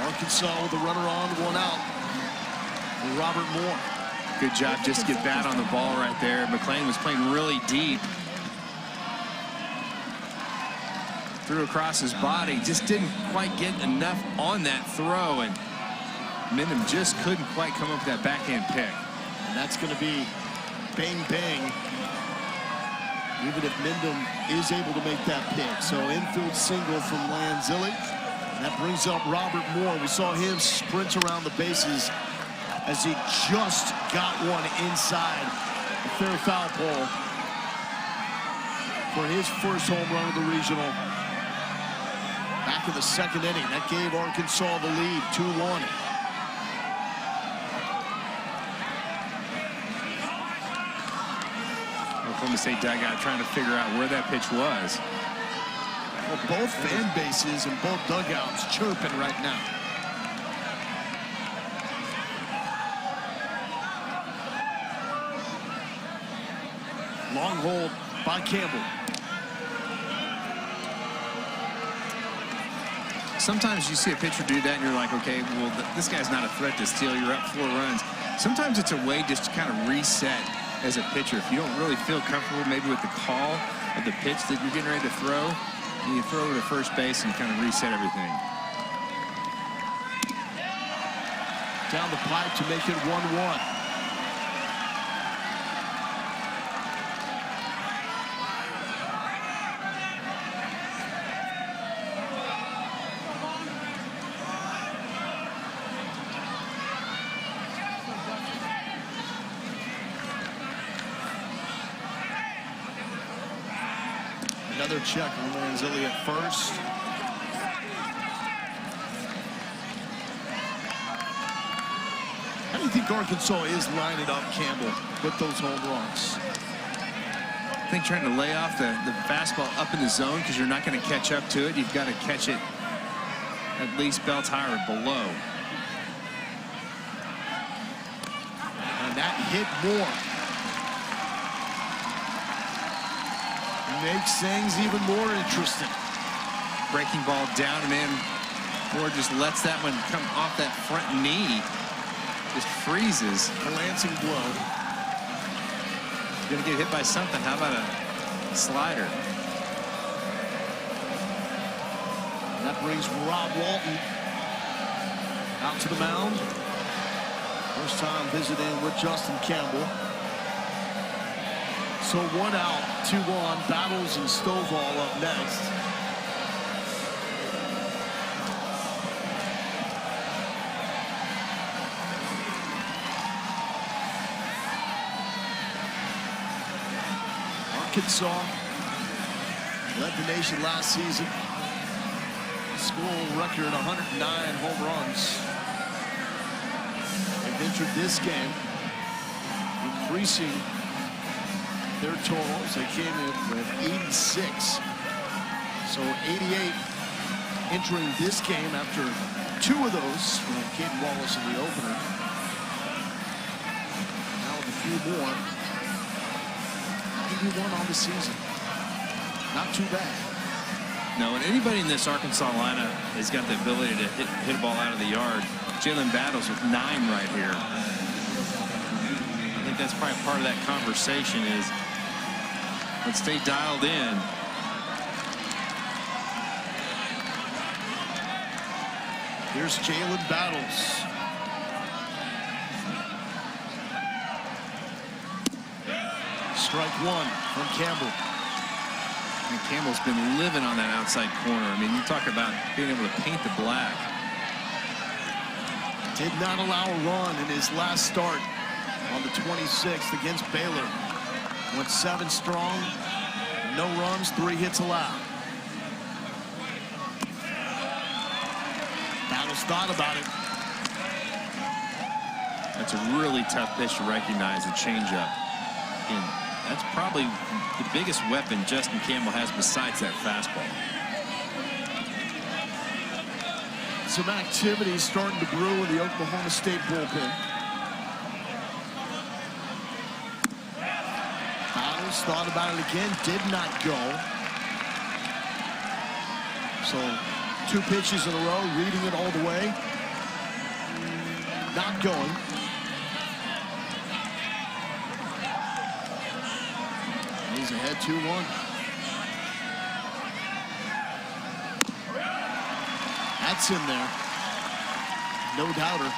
Arkansas with a runner on, 1 out. And Robert Moore. Good job just to get bat on the ball right there. McLean was playing really deep. Threw across his body, just didn't quite get enough on that throw, and Mindom just couldn't quite come up with that backhand pick. And that's going to be bang, bang, even if Mindom is able to make that pick. So infield single from Lanzilli. That brings up Robert Moore. We saw him sprint around the bases as he just got one inside the fair foul pole for his first home run of the regional. Back in the second inning, that gave Arkansas the lead, 2-1. Oklahoma State dugout trying to figure out where that pitch was. Well, both fan bases and both dugouts chirping right now. Long hold by Campbell. Sometimes you see a pitcher do that and you're like, okay, well, this guy's not a threat to steal. You're up 4 runs. Sometimes it's a way just to kind of reset as a pitcher. If you don't really feel comfortable maybe with the call of the pitch that you're getting ready to throw, and you throw it to first base and kind of reset everything. Down the pipe to make it 1-1. Another check on Manzilli at first. How do you think Arkansas is lining up Campbell with those home runs? I think trying to lay off the fastball up in the zone because you're not going to catch up to it. You've got to catch it at least belt high or below. And that hit more. Makes things even more interesting. Breaking ball down and in. Or just lets that one come off that front knee. Just freezes. A Lansing blow. You're going to get hit by something. How about a slider? That brings Rob Walton out to the mound. First time visiting with Justin Campbell. So 1 out, 2 on. Battles and Stovall up next. Arkansas led the nation last season. School record 109 home runs. They've entered this game, increasing their totals. They came in with 86. So 88 entering this game after 2 of those from Caden Wallace in the opener. Now with a few more. 81 on the season. Not too bad. No, and anybody in this Arkansas lineup has got the ability to hit a ball out of the yard. Jalen Battles with 9 right here. I think that's probably part of that conversation is let's stay dialed in. Here's Jalen Battles. Strike 1 from Campbell. And Campbell's been living on that outside corner. I mean, you talk about being able to paint the black. Did not allow a run in his last start on the 26th against Baylor. Went 7 strong, no runs, 3 hits allowed. Battles thought about it. That's a really tough pitch to recognize, a changeup. And that's probably the biggest weapon Justin Campbell has besides that fastball. Some activity starting to brew in the Oklahoma State bullpen. Battles thought about it again, did not go. So 2 pitches in a row, reading it all the way. Not going. He's ahead 2-1. That's in there. No doubter.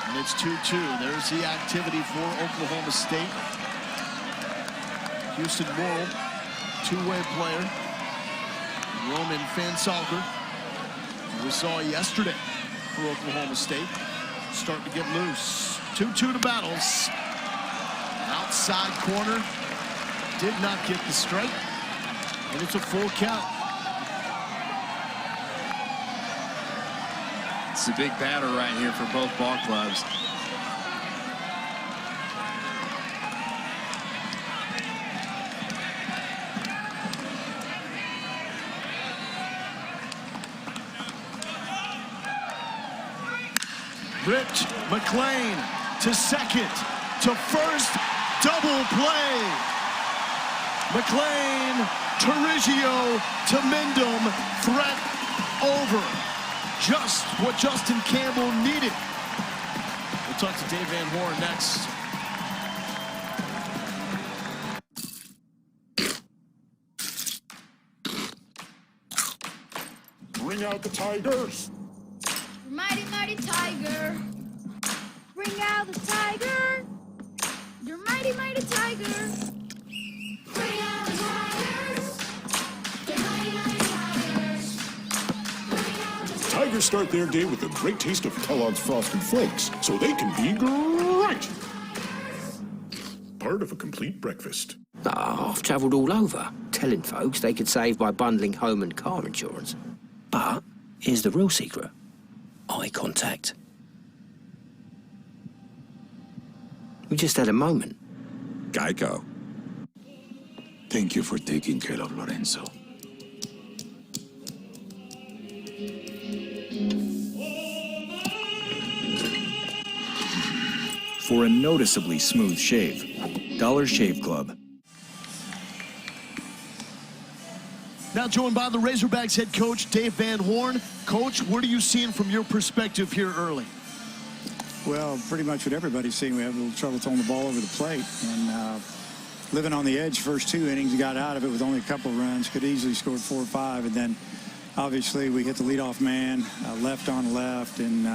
And it's 2-2. There's the activity for Oklahoma State. Houston Morrill, 2-way player. Roman Fansalker, we saw yesterday for Oklahoma State. starting to get loose. 2-2 to Battles. Outside corner. Did not get the strike. And it's a full count. It's a big batter right here for both ball clubs. Britt McLean to second, to first, double play. McLean, Torrigio to Mendham, threat over. Just what Justin Campbell needed. We'll talk to Dave Van Horn next. Bring out the Tigers. Mighty, mighty tiger. Bring out the tiger. You're mighty, mighty tiger. Bring out the tigers. You're mighty, mighty tigers. Bring out the Tigers start their day with a great taste of Kellogg's Frosted Flakes, so they can be great. Part of a complete breakfast. I've travelled all over, telling folks they could save by bundling home and car insurance. But here's the real secret. Eye contact. We just had a moment. Geico. Thank you for taking care of Lorenzo. For a noticeably smooth shave, Dollar Shave Club. Now joined by the Razorbacks head coach, Dave Van Horn. Coach, what are you seeing from your perspective here early? Well, pretty much what everybody's seeing. We have a little trouble throwing the ball over the plate. And living on the edge first 2 innings, got out of it with only a couple of runs. Could easily scored 4 or 5. And then, obviously, we hit the leadoff man, left on left, and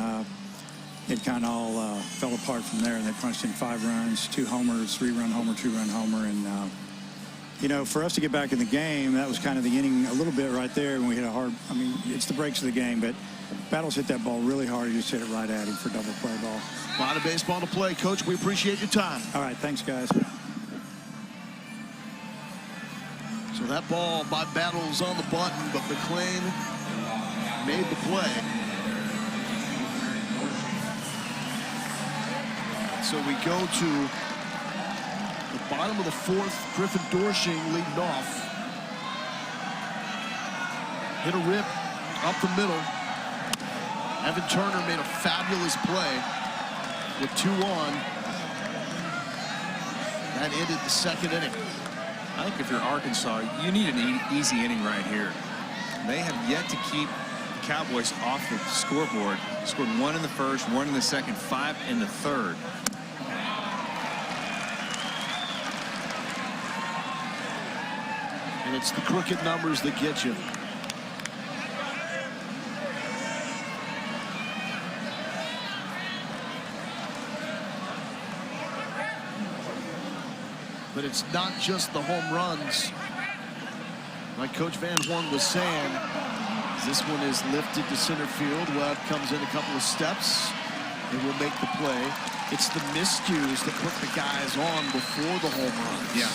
it kind of all fell apart from there. And they punched in 5 runs, 2 homers, 3-run homer, 2-run homer. And, you know, for us to get back in the game, that was kind of the inning a little bit right there when we hit a hard, I mean, it's the breaks of the game, but Battles hit that ball really hard. He just hit it right at him for double play ball. A lot of baseball to play, Coach. We appreciate your time. All right, thanks, guys. So that ball by Battles on the button, but McLean made the play. So we go to the bottom of the 4th. Griffin Dorshing leading off. Hit a rip up the middle. Evan Turner made a fabulous play with 2 on. That ended the 2nd inning. I think if you're Arkansas, you need an easy inning right here. They have yet to keep the Cowboys off the scoreboard. Scored 1 in the 1st, 1 in the 2nd, 5 in the 3rd. And it's the crooked numbers that get you. But it's not just the home runs. Like Coach Van Horn was saying, this one is lifted to center field. Webb comes in a couple of steps and will make the play. It's the miscues that put the guys on before the home runs. Yeah.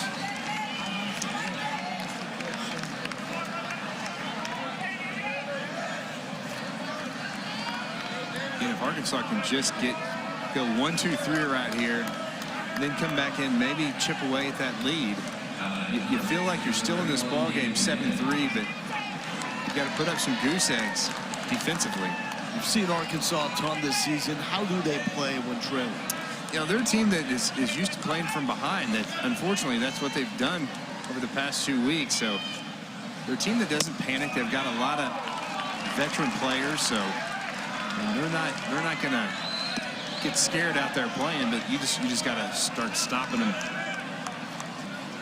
And if Arkansas can just go 1, 2, 3 right here, then come back in, maybe chip away at that lead. You feel like you're still in this ball game 7-3, but you got to put up some goose eggs defensively. You've seen Arkansas a ton this season. How do they play when trailing? You know, they're a team that is used to playing from behind. That unfortunately, that's what they've done over the past 2 weeks. So they're a team that doesn't panic. They've got a lot of veteran players, so they're not going to get scared out there playing, but you just got to start stopping them.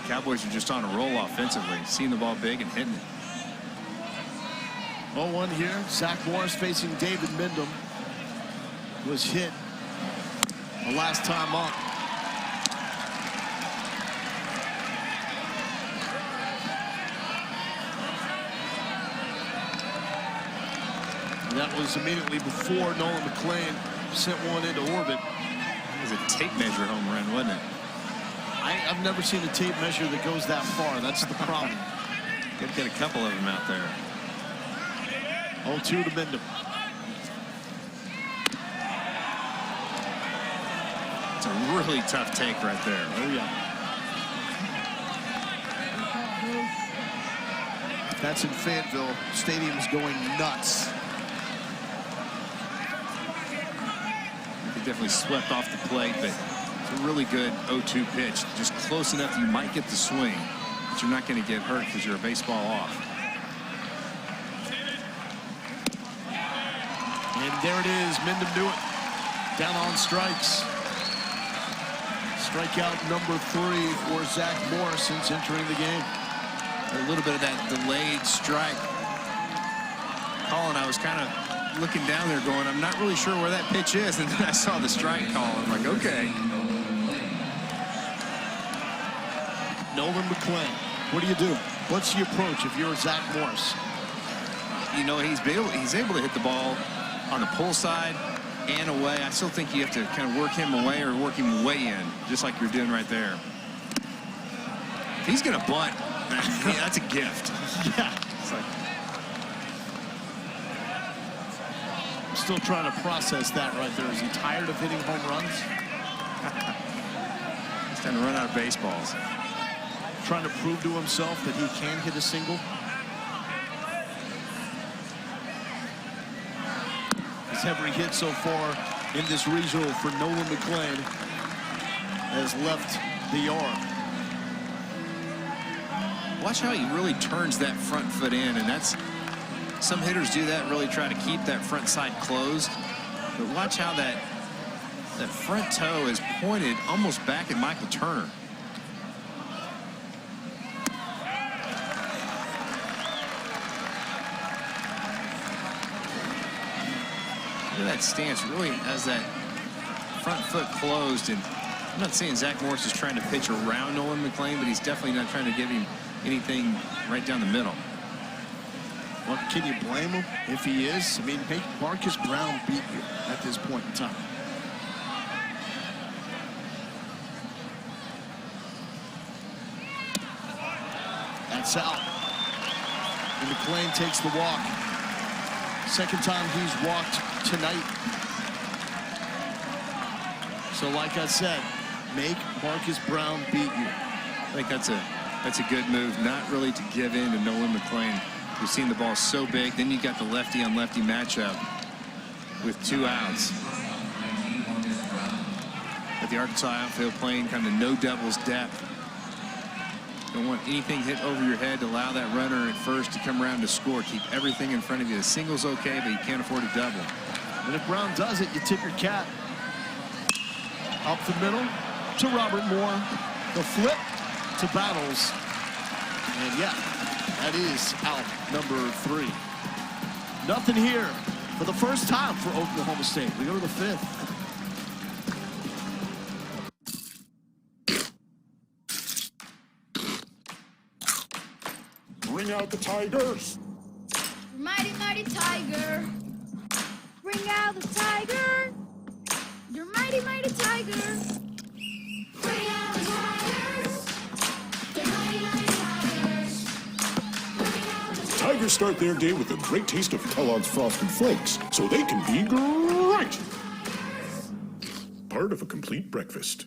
Cowboys are just on a roll offensively, seeing the ball big and hitting it. 0-1 here. Zach Morris facing David Mendham. Was hit the last time up. And that was immediately before Nolan McLean Sent one into orbit. It was a tape measure home run, wasn't it? I've never seen a tape measure that goes that far. That's the problem. Got to get a couple of them out there. 0-2 to Mendham. It's a really tough take right there. Oh, yeah. That's in Fayetteville. Stadium's going nuts. He definitely swept off the plate, but it's a really good 0-2 pitch. Just close enough you might get the swing, but you're not going to get hurt because you're a baseball off. And there it is. Mendham do it. Down on strikes. Strikeout number 3 for Zach Morris since entering the game. A little bit of that delayed strike. Colin, I was kind of looking down there going, I'm not really sure where that pitch is. And then I saw the strike call. I'm like, okay. Nolan McClain, what do you do? What's the approach if you're Zach Morris? You know, he's able to hit the ball on the pull side and away. I still think you have to kind of work him away or work him way in, just like you're doing right there. If he's going to bunt, that's a gift. Yeah. It's like, I'm still trying to process that right there. Is he tired of hitting home runs? He's trying to run out of baseballs. Trying to prove to himself that he can hit a single. His every hit so far in this regional for Nolan McClain has left the yard. Watch how he really turns that front foot in, and that's, some hitters do that, really try to keep that front side closed. But watch how that front toe is pointed almost back at Michael Turner. Look at that stance, really has that front foot closed. And I'm not saying Zach Morris is trying to pitch around Nolan McClain, but he's definitely not trying to give him anything right down the middle. Well, can you blame him if he is? I mean, make Marcus Brown beat you at this point in time. That's out. And McClain takes the walk. Second time he's walked tonight. So like I said, make Marcus Brown beat you. I think that's a good move, not really to give in to Nolan McClain. We've seen the ball so big. Then you got the lefty on lefty matchup with 2 outs. But the Arkansas outfield playing kind of no doubles depth. Don't want anything hit over your head to allow that runner at first to come around to score. Keep everything in front of you. A single's okay, but you can't afford a double. And if Brown does it, you tip your cap. Up the middle to Robert Moore. The flip to Battles. And yeah, that is out number 3. Nothing here for the first time for Oklahoma State. We go to the 5th. Bring out the Tigers. Mighty, mighty tiger. Bring out the tiger. You're mighty, mighty tiger. Bring out the tigers. You're mighty, mighty tigers. Bring out the Tigers start their day with a great taste of Kellogg's Frosted Flakes, so they can be great. Part of a complete breakfast.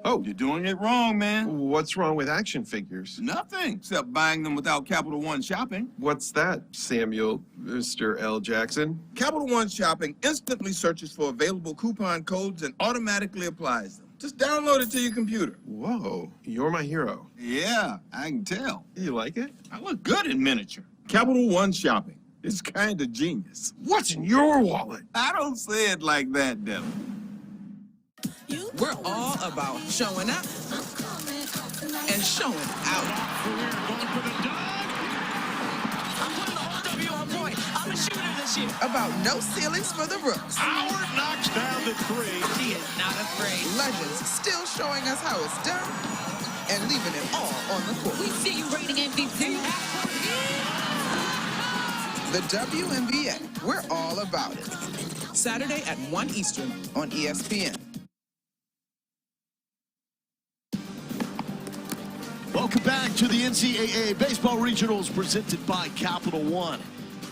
Oh, you're doing it wrong, man. What's wrong with action figures? Nothing, except buying them without Capital One Shopping. What's that, Samuel, Mr. L. Jackson? Capital One Shopping instantly searches for available coupon codes and automatically applies them. Just download it to your computer. Whoa, you're my hero. Yeah, I can tell. You like it? I look good in miniature. Capital One Shopping. It's kind of genius. What's in your wallet? I don't say it like that, Devin. We're all about showing up and showing out. I'm a shooter this year. About no ceilings for the rooks. Howard knocks down the 3. He is not afraid. Legends still showing us how it's done and leaving it all on the court. We see you rating MVP. The WNBA, we're all about it. Saturday at 1 Eastern on ESPN. Welcome back to the NCAA Baseball Regionals presented by Capital One.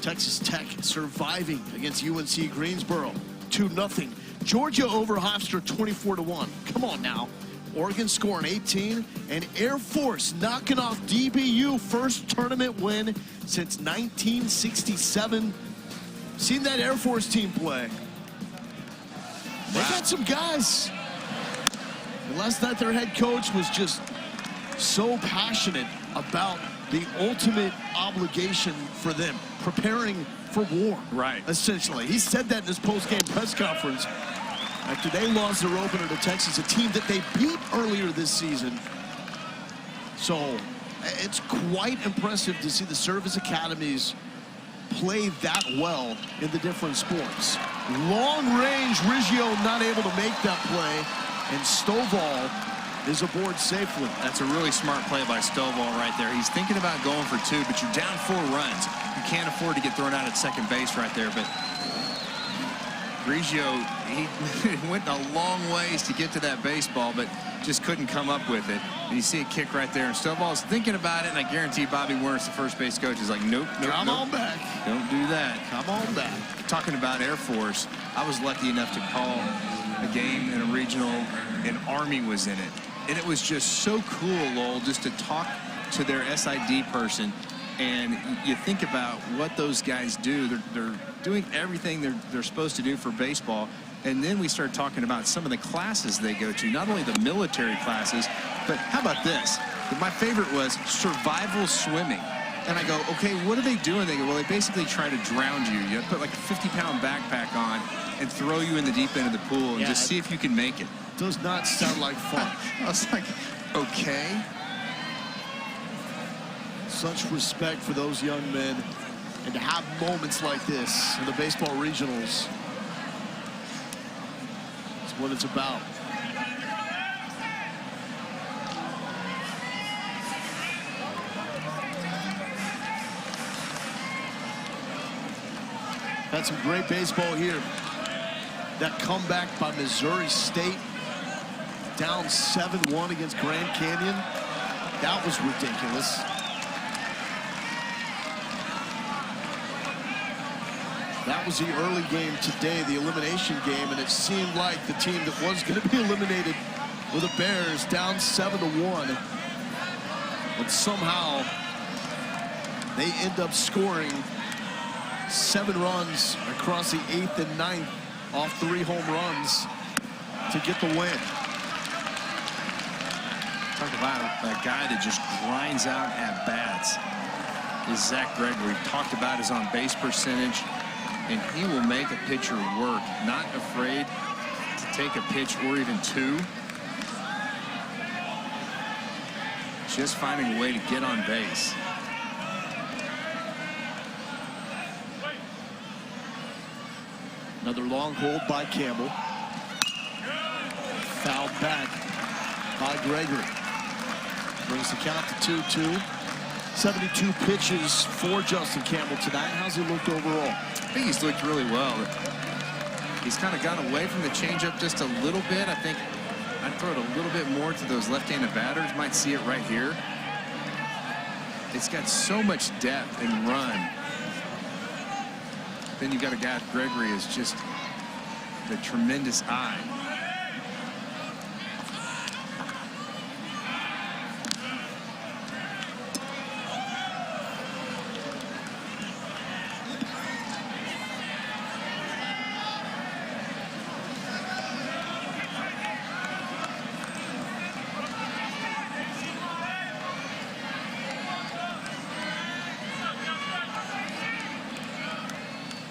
Texas Tech surviving against UNC Greensboro 2-0. Georgia over Hofstra 24-1. Come on now. Oregon scoring 18, and Air Force knocking off DBU, first tournament win since 1967. Seen that Air Force team play. They got some guys. And last night their head coach was just so passionate about the ultimate obligation for them, preparing for war. Right. Essentially. He said that in his post-game press conference after they lost their opener to Texas, a team that they beat earlier this season. So it's quite impressive to see the service academies play that well in the different sports. Long range, Riggio not able to make that play, and Stovall is aboard safely. That's a really smart play by Stovall right there. He's thinking about going for 2, but you're down 4 runs. You can't afford to get thrown out at second base right there, but Riggio, he went a long ways to get to that baseball, but just couldn't come up with it. And you see a kick right there, and Stovall's thinking about it, and I guarantee Bobby Wernis, the first base coach, is like, nope, nope, Come on back. Don't do that. Come on back. Talking about Air Force, I was lucky enough to call a game in a regional, and Army was in it. And it was just so cool, Lowell, just to talk to their SID person. And you think about what those guys do. They're doing everything they're supposed to do for baseball. And then we start talking about some of the classes they go to, not only the military classes, but how about this? My favorite was survival swimming. And I go, okay, what are they doing? They go, well, they basically try to drown you. You put like a 50-pound backpack on and throw you in the deep end of the pool and just see if you can make it. Does not sound like fun. I was like, okay. Such respect for those young men, and to have moments like this in the baseball regionals is what it's about. Had some great baseball here. That comeback by Missouri State, down 7-1 against Grand Canyon. That was ridiculous. That was the early game today, the elimination game, and it seemed like the team that was going to be eliminated were the Bears, down 7-1. But somehow they end up scoring 7 runs across the 8th and 9th off 3 home runs to get the win. Talk about a guy that just grinds out at bats is Zach Gregory. Talked about his on-base percentage, and he will make a pitcher work. Not afraid to take a pitch or even 2. Just finding a way to get on base. Another long hold by Campbell. Fouled back by Gregory. Brings the count to 2-2. 72 pitches for Justin Campbell tonight. How's he looked overall? I think he's looked really well. He's kind of gone away from the changeup just a little bit. I think I'd throw it a little bit more to those left-handed batters. Might see it right here. It's got so much depth and run. Then you've got a guy, Gregory, is just the tremendous eye.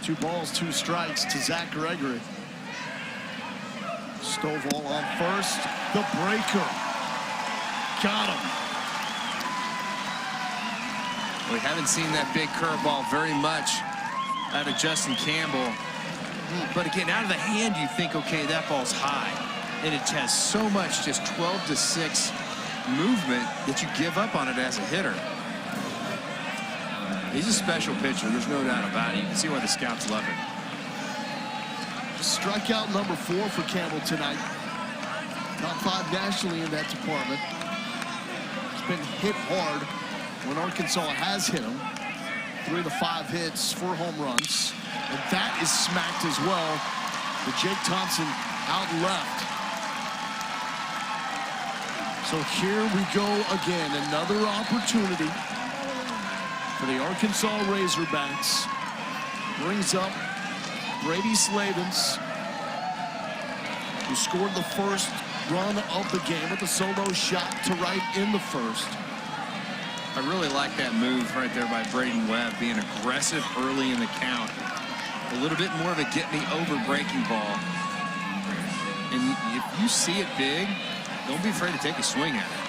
Two balls, 2 strikes to Zach Gregory. Stovall on first. The breaker. Got him. We haven't seen that big curveball very much out of Justin Campbell. But again, out of the hand, you think, okay, that ball's high. And it has so much just 12-6 movement that you give up on it as a hitter. He's a special pitcher. There's no doubt about it. You can see why the scouts love him. Strikeout number 4 for Campbell tonight. Top 5 nationally in that department. He's been hit hard when Arkansas has hit him. 3 of the 5 hits, 4 home runs. And that is smacked as well. But Jake Thompson out left. So here we go again. Another opportunity for the Arkansas Razorbacks. Brings up Brady Slavens, who scored the first run of the game with a solo shot to right in the first. I really like that move right there by Braden Webb, being aggressive early in the count. A little bit more of a get-me-over breaking ball. And if you see it big, don't be afraid to take a swing at it.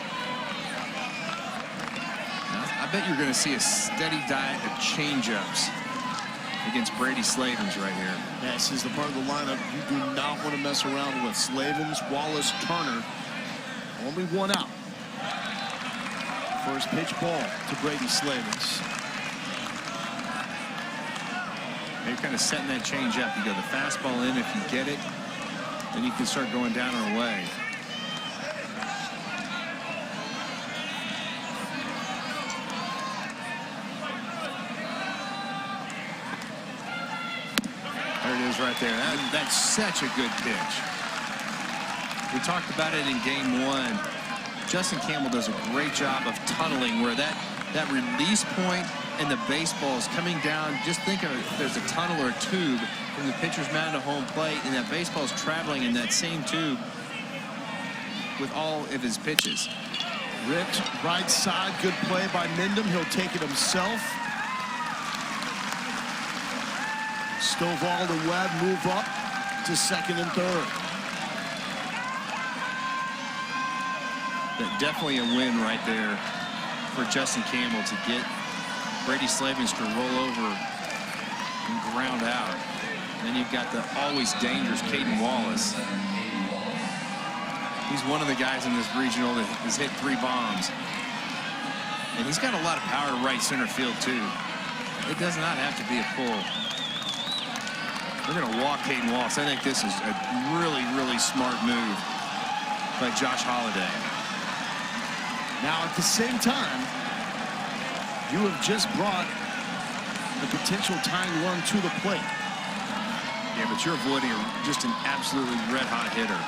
I bet you're going to see a steady diet of change-ups against Brady Slavens right here. Yeah, this is the part of the lineup you do not want to mess around with. Slavens, Wallace, Turner. Only one out. First pitch ball to Brady Slavens. They're kind of setting that change up. You go the fastball in. If you get it, then you can start going down and away. There it is right there. That's such a good pitch. We talked about it in game 1. Justin Campbell does a great job of tunneling where that release point and the baseball is coming down. Just think of it, there's a tunnel or a tube from the pitcher's mound to home plate, and that baseball is traveling in that same tube with all of his pitches. Ripped right side. Good play by Mindham. He'll take it himself. Stovall and Webb move up to second and third. But definitely a win right there for Justin Campbell to get Brady Slavens to roll over and ground out. Then you've got the always dangerous Caden Wallace. He's one of the guys in this regional that has hit 3 bombs. And he's got a lot of power to right center field, too. It does not have to be a pull. They're going to walk Caden Wallace. I think this is a really, really smart move by Josh Holliday. Now, at the same time, you have just brought the potential tying run to the plate. Yeah, but you're avoiding just an absolutely red-hot hitter.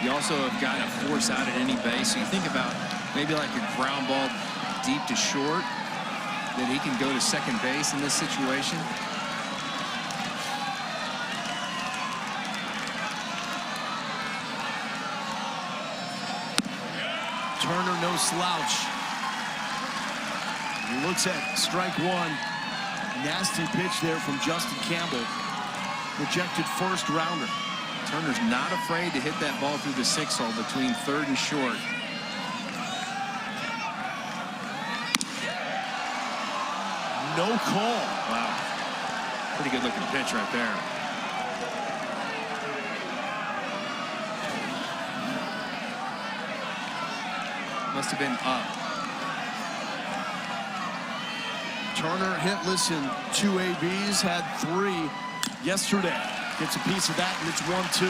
You also have got to force out at any base. So you think about maybe like a ground ball deep to short, that he can go to second base in this situation. Turner, no slouch. He looks at strike 1. Nasty pitch there from Justin Campbell. Projected first rounder. Turner's not afraid to hit that ball through the 6-hole between third and short. No call. Wow. Pretty good looking pitch right there. Must have been up. Turner hitless in 2 ABs, had 3 yesterday. Gets a piece of that, and it's 1-2.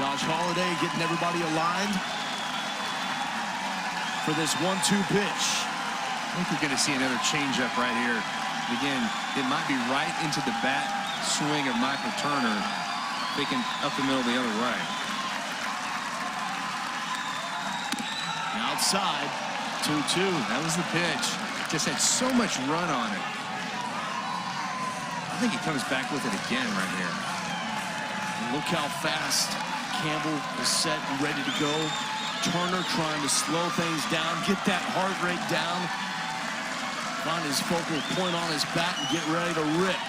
Josh Holliday getting everybody aligned for this 1-2 pitch. I think we're going to see another changeup right here. Again, it might be right into the bat swing of Michael Turner, picking up the middle the other way. Outside, 2-2. That was the pitch. Just had so much run on it. I think he comes back with it again right here. And look how fast Campbell is set and ready to go. Turner trying to slow things down, get that heart rate down, find his focal point on his bat and get ready to rip.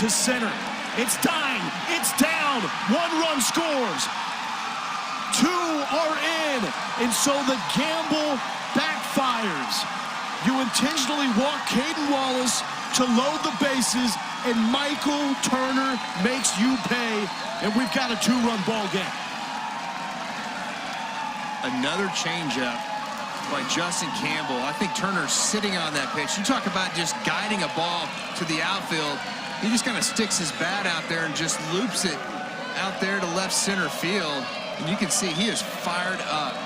To center. It's dying. It's down. 1 run scores. 2 are in. And so the gamble backfires. You intentionally walk Caden Wallace to load the bases, and Michael Turner makes you pay, and we've got a 2-run ball game. Another changeup by Justin Campbell. I think Turner's sitting on that pitch. You talk about just guiding a ball to the outfield. He just kind of sticks his bat out there and just loops it out there to left center field. And you can see he is fired up.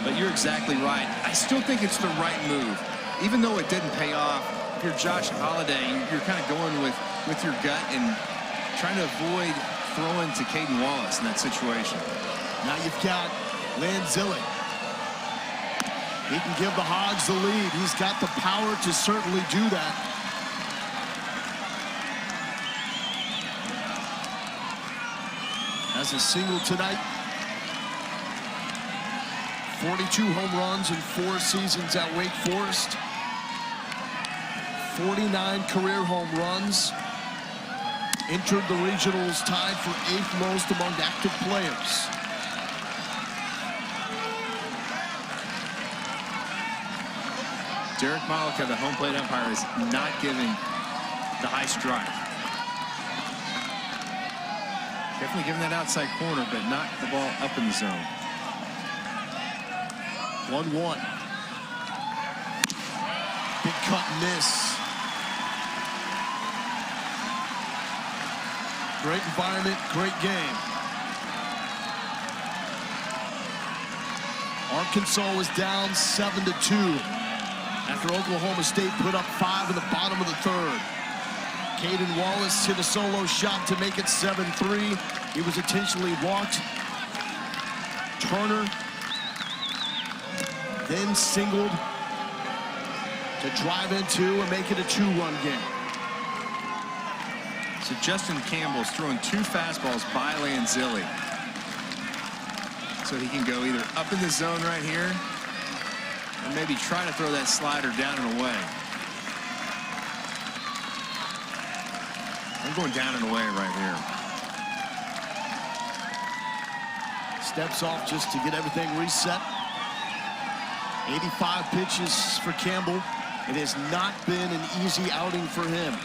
But you're exactly right. I still think it's the right move. Even though it didn't pay off, if you're Josh Holliday, you're kind of going with your gut and trying to avoid throwing to Caden Wallace in that situation. Now you've got Lanzilli. He can give the Hogs the lead. He's got the power to certainly do that. Has a single tonight. 42 home runs in 4 seasons at Wake Forest. 49 career home runs. Entered the regionals tied for 8th most among active players. Derek Malika, the home plate umpire, is not giving the high strike. Definitely giving that outside corner, but not the ball up in the zone. 1-1. Big cut miss. Great environment, great game. Arkansas was down 7-2 after Oklahoma State put up 5 in the bottom of the 3rd. Caden Wallace hit a solo shot to make it 7-3. He was intentionally walked. Turner then singled to drive into and make it a 2-run game. So Justin Campbell's throwing 2 fastballs by Lanzilli. So he can go either up in the zone right here or maybe try to throw that slider down and away. I'm going down and away right here. Steps off just to get everything reset. 85 pitches for Campbell. It has not been an easy outing for him.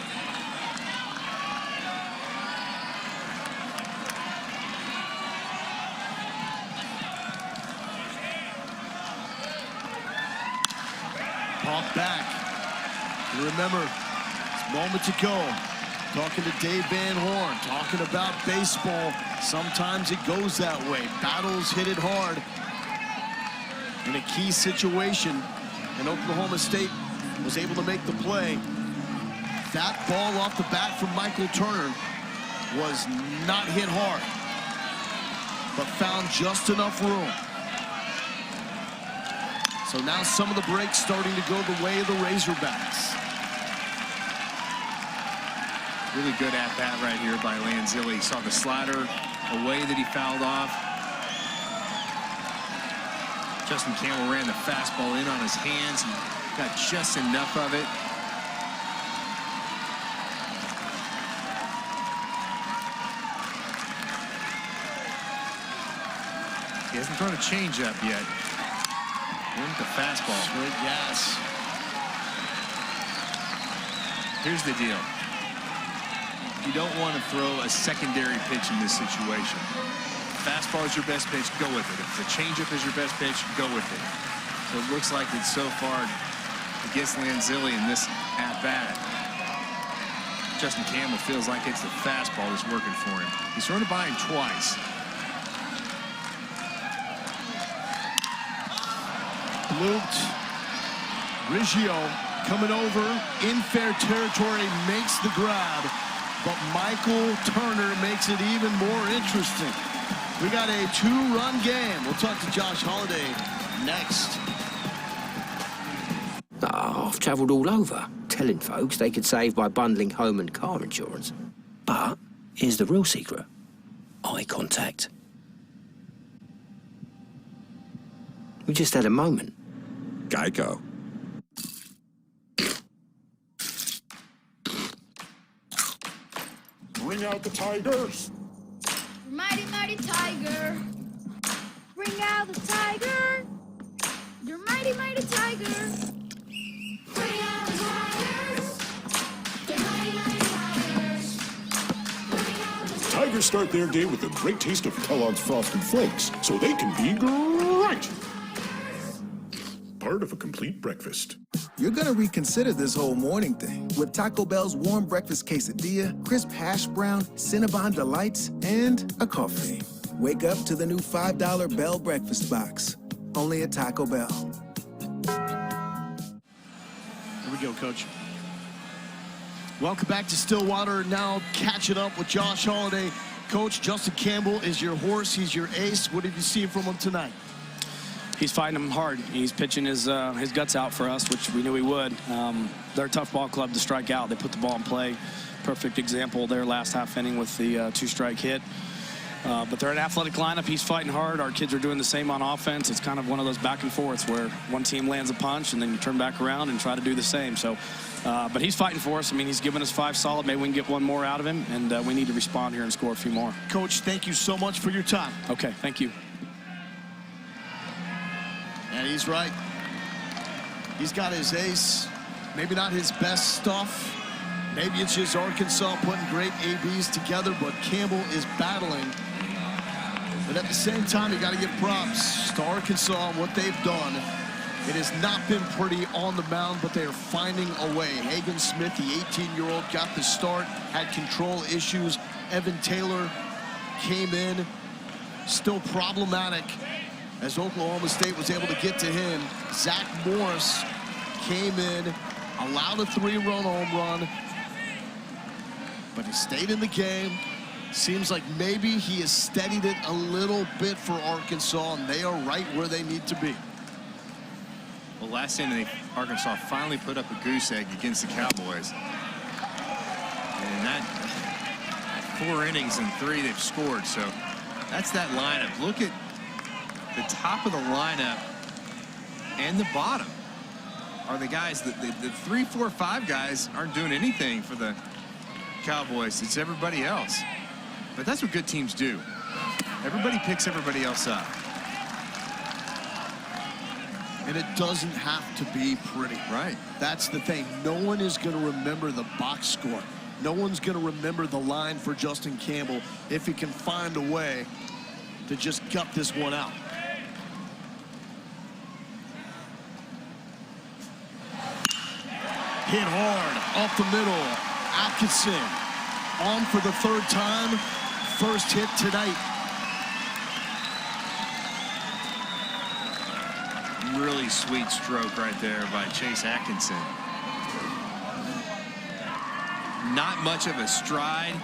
Pop back. And remember, it's moments ago, talking to Dave Van Horn, talking about baseball. Sometimes it goes that way. Battles hit it hard. In a key situation, and Oklahoma State was able to make the play. That ball off the bat from Michael Turner was not hit hard, but found just enough room. So now some of the breaks starting to go the way of the Razorbacks. Really good at bat right here by Lanzilli. Saw the slider away that he fouled off. Justin Campbell ran the fastball in on his hands and got just enough of it. He hasn't thrown a changeup yet. With the fastball. Straight gas. Here's the deal. You don't want to throw a secondary pitch in this situation. Fastball is your best pitch, go with it. If the changeup is your best pitch, go with it. So it looks like it's so far against Lanzilli in this at-bat. Justin Campbell feels like it's the fastball that's working for him. He's thrown it by him twice. Looped. Riggio coming over in fair territory, makes the grab, but Michael Turner makes it even more interesting. We got a 2-run game. We'll talk to Josh Holliday next. I've travelled all over, telling folks they could save by bundling home and car insurance. But here's the real secret. Eye contact. We just had a moment. Geico. Bring out the Tigers. Mighty, mighty tiger. Bring out the tiger. You're mighty, mighty tiger. Bring out the tigers. You're mighty, mighty tigers. Bring out the Tigers start their day with a great taste of Kellogg's Frosted Flakes, so they can be great. right. Part of a complete breakfast. You're gonna reconsider this whole morning thing with Taco Bell's warm breakfast quesadilla, crisp hash brown, Cinnabon delights, and a coffee. Wake up to the new $5 Bell breakfast box. Only at Taco Bell. Here we go, Coach. Welcome back to Stillwater. Now catching up with Josh Holiday. Coach, Justin Campbell is your horse. He's your ace. What have you seen from him tonight? He's fighting them hard. He's pitching his guts out for us, which we knew he would. They're a tough ball club to strike out. They put the ball in play. Perfect example there last half inning with the two-strike hit. But they're an athletic lineup. He's fighting hard. Our kids are doing the same on offense. It's kind of one of those back and forths where one team lands a punch and then you turn back around and try to do the same. So, but he's fighting for us. I mean, he's given us 5 solid. Maybe we can get one more out of him, and we need to respond here and score a few more. Coach, thank you so much for your time. Okay, thank you. And he's right. He's got his ace. Maybe not his best stuff. Maybe it's just Arkansas putting great ABs together, but Campbell is battling. But at the same time, you got to give props to Arkansas on what they've done. It has not been pretty on the mound, but they are finding a way. Hagen Smith, the 18-year-old, got the start, had control issues. Evan Taylor came in, still problematic, as Oklahoma State was able to get to him. Zach Morris came in, allowed a 3-run home run, but he stayed in the game. Seems like maybe he has steadied it a little bit for Arkansas, and they are right where they need to be. Well, last inning, Arkansas finally put up a goose egg against the Cowboys. And that 4 innings and 3 they've scored. So that's that lineup. Look at the top of the lineup and the bottom are the guys that the 3, 4, 5 guys aren't doing anything for the Cowboys. It's everybody else. But that's what good teams do. Everybody picks everybody else up. And it doesn't have to be pretty. Right. That's the thing. No one is going to remember the box score. No one's going to remember the line for Justin Campbell if he can find a way to just gut this one out. Hit hard, up the middle. Atkinson on for the 3rd time. First hit tonight. Really sweet stroke right there by Chase Atkinson. Not much of a stride.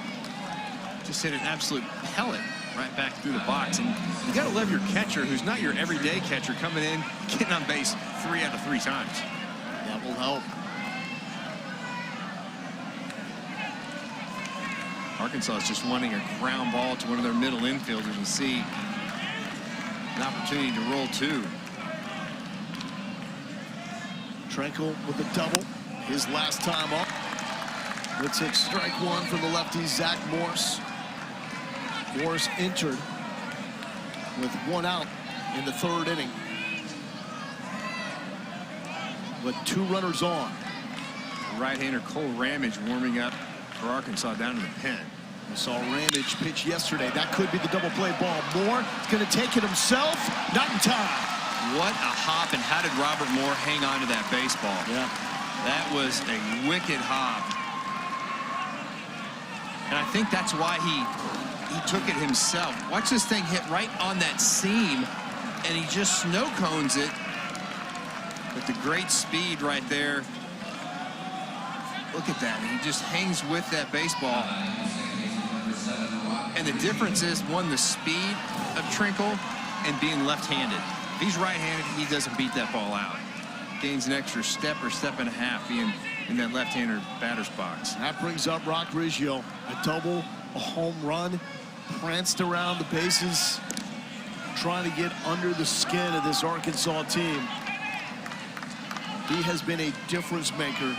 Just hit an absolute pellet right back through the box. And you got to love your catcher, who's not your everyday catcher, coming in, getting on base 3 out of 3 times. That will help. Arkansas is just wanting a ground ball to one of their middle infielders and see an opportunity to roll 2. Tranquil with a double, his last time up. Let's take strike 1 from the lefty, Zach Morris. Morris entered with 1 out in the 3rd inning, with 2 runners on. Right-hander Cole Ramage warming up for Arkansas down in the pen. We saw Ramage pitch yesterday. That could be the double play ball. Moore is going to take it himself. Not in time. What a hop, and how did Robert Moore hang on to that baseball? Yeah. That was a wicked hop. And I think that's why he took it himself. Watch this thing hit right on that seam, and he just snow cones it with the great speed right there. Look at that. He just hangs with that baseball. And the difference is, one, the speed of Trinkle and being left-handed. If he's right-handed, he doesn't beat that ball out. Gains an extra step or step and a half being in that left-hander batter's box. That brings up Rock Riggio. A double, a home run, pranced around the bases, trying to get under the skin of this Arkansas team. He has been a difference maker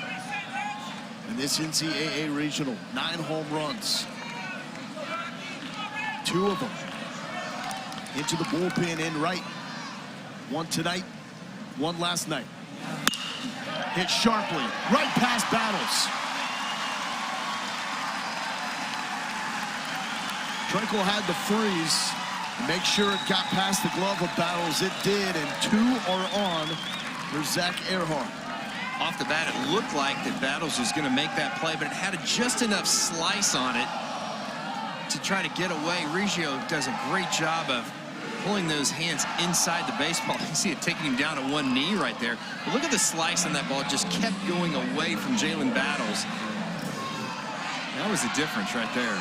in this NCAA regional. 9 home runs. 2 of them into the bullpen in right. 1 tonight, 1 last night. Hit sharply, right past Battles. Trinkle had the freeze, Make sure it got past the glove of Battles. It did, and 2 are on for Zach Earhart. Off the bat, it looked like that Battles was going to make that play, but it had just enough slice on it to try to get away. Reggio does a great job of pulling those hands inside the baseball. You see it taking him down to one knee right there. But look at the slice on that ball. It just kept going away from Jalen Battles. That was the difference right there.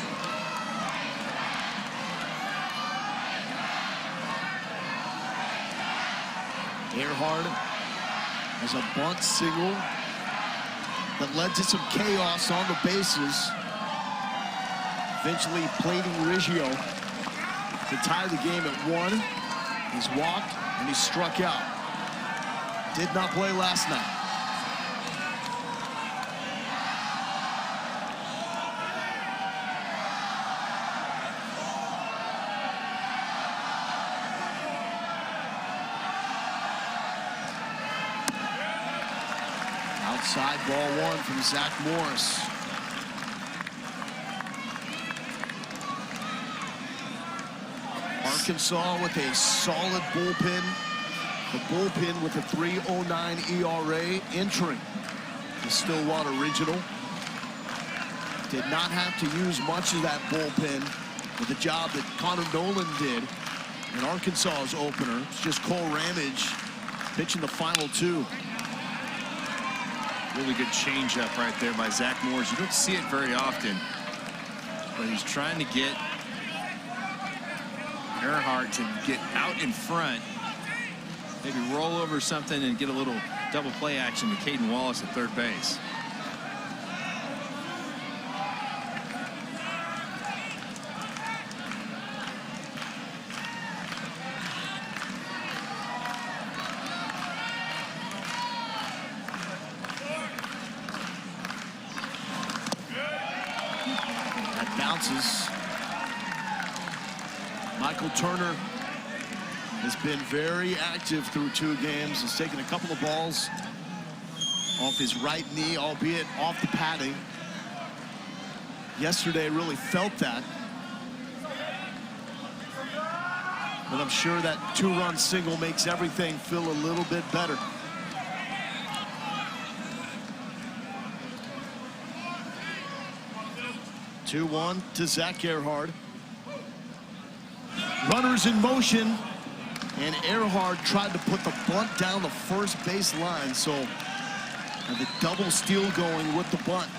Earhart has a bunt single that led to some chaos on the bases. Eventually plating Reggio to tie the game at 1. He's walked and he's struck out. Did not play last night. Outside ball 1 from Zach Morris. Arkansas with a solid bullpen. The bullpen with a 3.09 ERA entering the Stillwater Regional. Did not have to use much of that bullpen with the job that Connor Nolan did in Arkansas's opener. It's just Cole Ramage pitching the final 2. Really good changeup right there by Zach Morris. You don't see it very often, but he's trying to get Earhart to get out in front, maybe roll over something and get a little double play action to Caden Wallace at third base. Michael Turner has been very active through 2 games. He's taken a couple of balls off his right knee, albeit off the padding. Yesterday really felt that. But I'm sure that 2-run single makes everything feel a little bit better. (2-1) to Zach Earhart. Runners in motion, and Earhart tried to put the bunt down the first base line, so the double steal going with the bunt.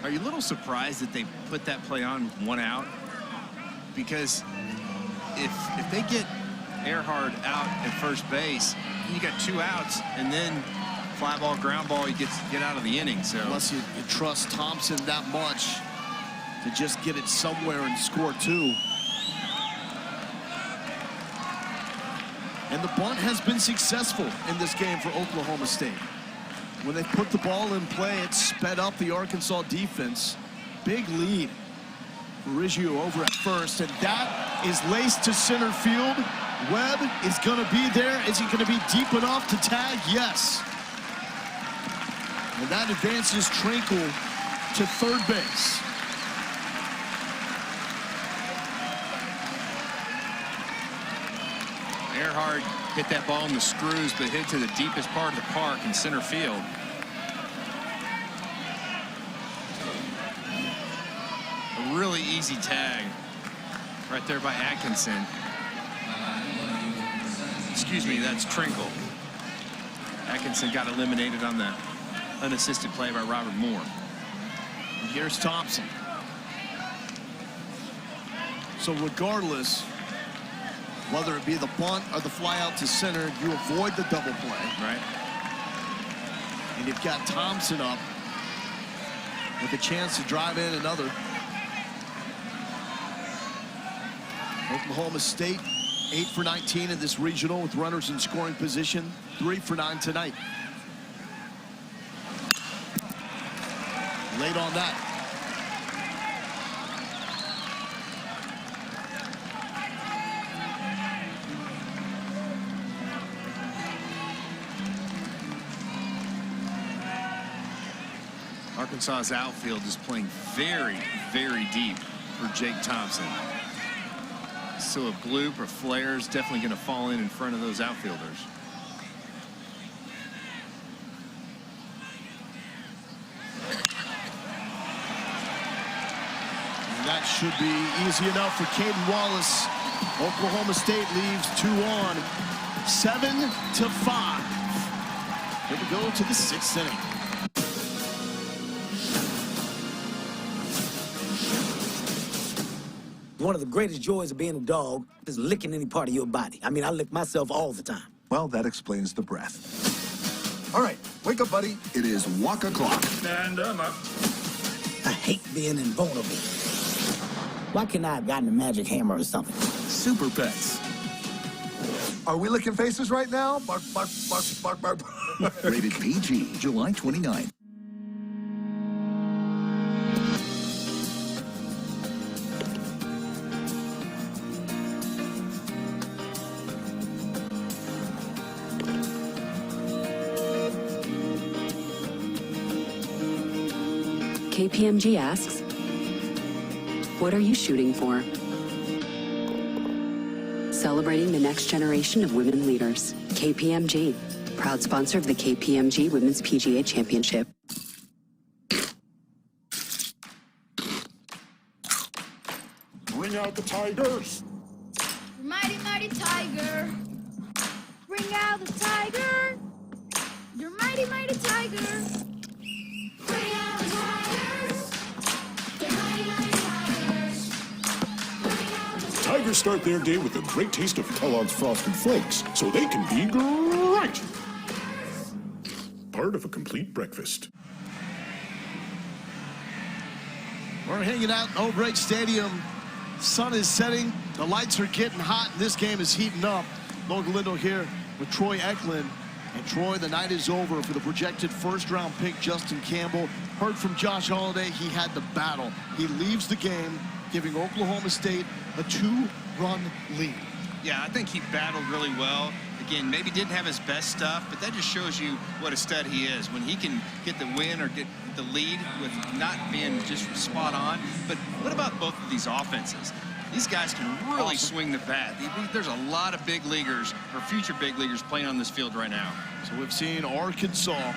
Are you a little surprised that they put that play on with 1 out? Because if they get Earhart out at first base, you got 2 outs, and then fly ball, ground ball, you get out of the inning. So unless you trust Thompson that much to just get it somewhere and score 2. And the bunt has been successful in this game for Oklahoma State. When they put the ball in play, it sped up the Arkansas defense. Big lead for Reggio over at first, and that is laced to center field. Webb is going to be there. Is he going to be deep enough to tag? Yes. And that advances Trinkle to third base. Earhart hit that ball in the screws, but hit to the deepest part of the park in center field. A really easy tag right there by Atkinson. Excuse me, that's Trinkle. Atkinson got eliminated on the unassisted play by Robert Moore. And here's Thompson. So regardless, whether it be the bunt or the fly out to center, you avoid the double play. Right. And you've got Thompson up with a chance to drive in another. Oklahoma State 8 for 19 in this regional with runners in scoring position, 3 for 9 tonight. Late on that. Arkansas's outfield is playing very, very deep for Jake Thompson. So a bloop or flare is definitely going to fall in front of those outfielders. And that should be easy enough for Caden Wallace. Oklahoma State leaves 2 on, 7-5. Here we go to the 6th inning. One of the greatest joys of being a dog is licking any part of your body. I mean, I lick myself all the time. Well, that explains the breath. All right, wake up, buddy. It is walk o'clock. And I'm up. I hate being invulnerable. Why can't I have gotten a magic hammer or something? Super Pets. Are we licking faces right now? Bark, bark, bark, bark, bark. Rated PG, July 29th. KPMG asks, what are you shooting for? Celebrating the next generation of women leaders. KPMG, proud sponsor of the KPMG Women's PGA Championship. Bring out the Tigers. Mighty, mighty tiger. Bring out the tiger. Your mighty, mighty tiger. Bring out the tigers. Your mighty, mighty tigers. Bring out the Tigers start their day with a great taste of Kellogg's Frosted Flakes, so they can be great. Part of a complete breakfast. We're hanging out in O'Brien Stadium. Sun is setting. The lights are getting hot, and this game is heating up. Logan Lindo here with Troy Eklund. And Troy, the night is over for the projected first-round pick, Justin Campbell. Heard from Josh Holliday, he had the battle. He leaves the game, giving Oklahoma State a 2-run lead. Yeah, I think he battled really well. Again, maybe didn't have his best stuff, but that just shows you what a stud he is. When he can get the win or get the lead with not being just spot on. But what about both of these offenses? These guys can really swing the bat. There's a lot of big leaguers or future big leaguers playing on this field right now. So we've seen Arkansas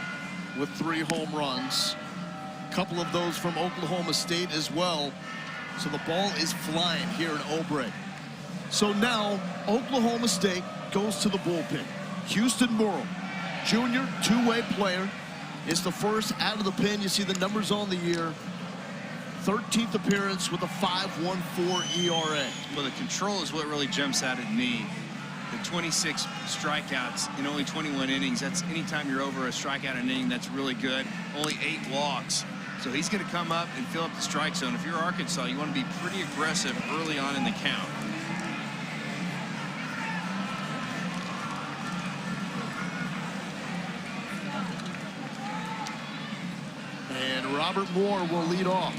with 3 home runs. A couple of those from Oklahoma State as well. So the ball is flying here in O'Brien. So now Oklahoma State goes to the bullpen. Houston Morrow, junior, 2-way player, is the first out of the pen. You see the numbers on the year. 13th appearance with a 5.14 ERA. Well, the control is what really jumps out at me. The 26 strikeouts in only 21 innings. That's anytime you're over a strikeout an inning, that's really good. Only 8 walks. So he's going to come up and fill up the strike zone. If you're Arkansas, you want to be pretty aggressive early on in the count. And Robert Moore will lead off.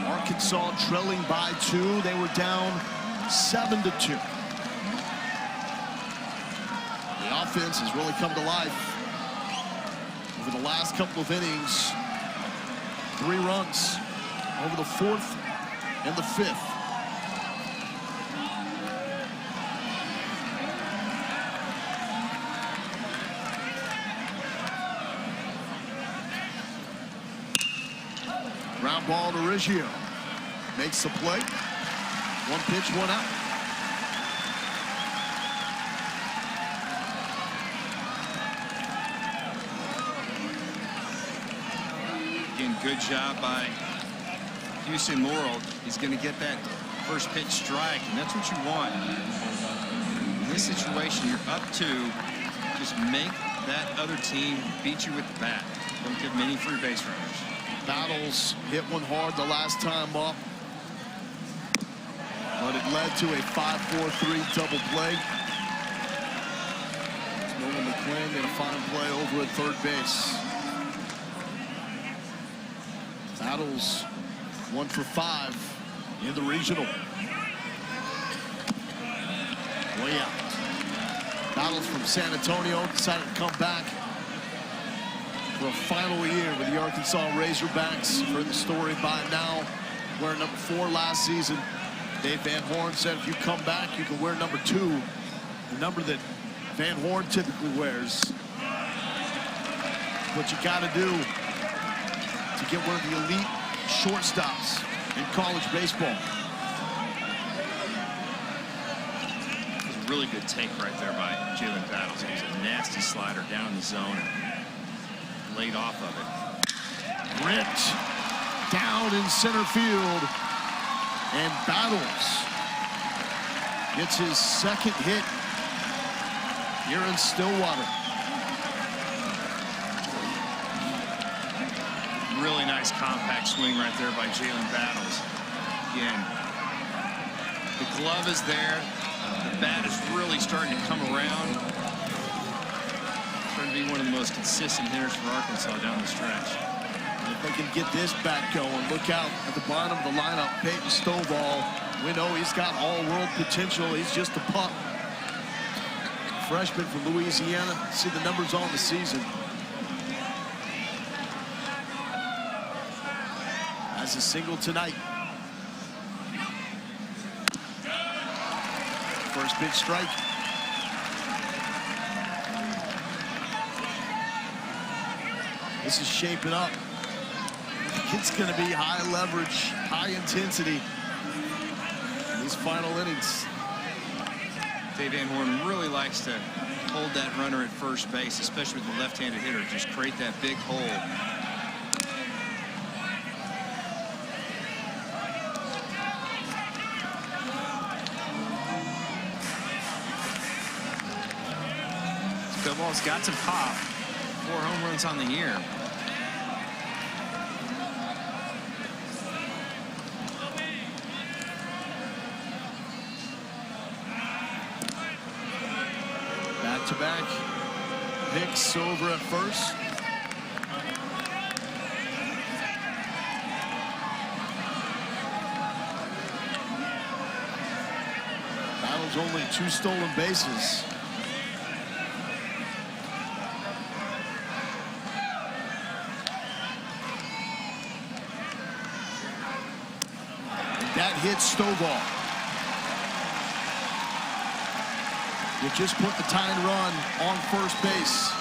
Arkansas trailing by 2. They were down 7-2. The offense has really come to life over the last couple of innings. 3 runs over the 4th and the 5th. Ground ball to Riggio. Makes the play. 1 pitch, 1 out. Again, good job by Houston Morrow. He's going to get that first pitch strike, and that's what you want. In this situation, you're up 2. Just make that other team beat you with the bat. Don't give them any free base runners. Battles hit one hard the last time up, but it led to a 5-4-3 double play. Nolan McClain made a fine play over at third base. Battles 1 for 5 in the regional. Way out. Battles from San Antonio decided to come back for a final year with the Arkansas Razorbacks. You've heard the story by now. Wearing number 4 last season. Dave Van Horn said if you come back, you can wear number 2, the number that Van Horn typically wears. What you got to do to get one of the elite shortstops in college baseball. It was a really good take right there by Jalen Battles. It was a nasty slider down in the zone and laid off of it. Ripped down in center field. And Battles gets his second hit here in Stillwater. Really nice compact swing right there by Jalen Battles. Again, the glove is there. The bat is really starting to come around. Starting to be one of the most consistent hitters for Arkansas down the stretch. If they can get this back going, look out at the bottom of the lineup. Peyton Stovall, we know he's got all-world potential. He's just a pup. Freshman from Louisiana. See the numbers on the season. Has a single tonight. First pitch strike. This is shaping up. It's going to be high leverage, high intensity in these final innings. Dave Van Horn really likes to hold that runner at first base, especially with the left-handed hitter. Just create that big hole. Stovall's got some pop. 4 home runs on the year. Back-to-back picks over at first. Battles only 2 stolen bases. And that hits Stovall. You just put the tying run on first base.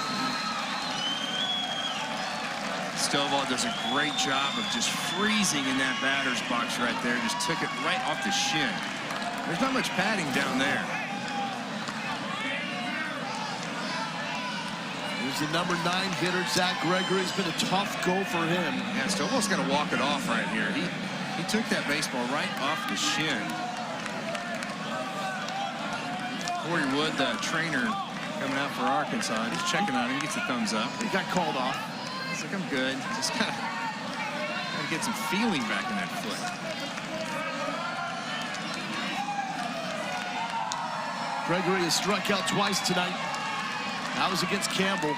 Stovall does a great job of just freezing in that batter's box right there. Just took it right off the shin. There's not much padding down there. Here's the number 9 hitter, Zach Gregory. It's been a tough go for him. Yeah, Stovall's got to walk it off right here. He took that baseball right off the shin. Corey Wood, the trainer coming out for Arkansas, he's checking on him. He gets a thumbs up. He got called off. He's like, I'm good. Just gotta get some feeling back in that foot. Gregory has struck out twice tonight. That was against Campbell.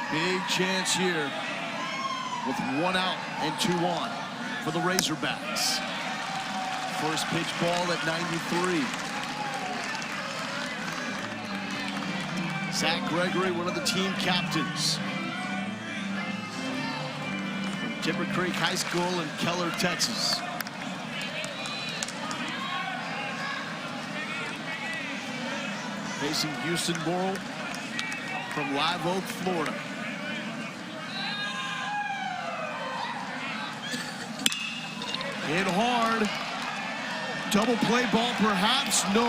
Big chance here with 1 out and 2 on for the Razorbacks. First pitch ball at 93. Zach Gregory, one of the team captains from Timber Creek High School in Keller, Texas. Facing Houston Morrill from Live Oak, Florida. Hit hard. Double play ball, perhaps? No.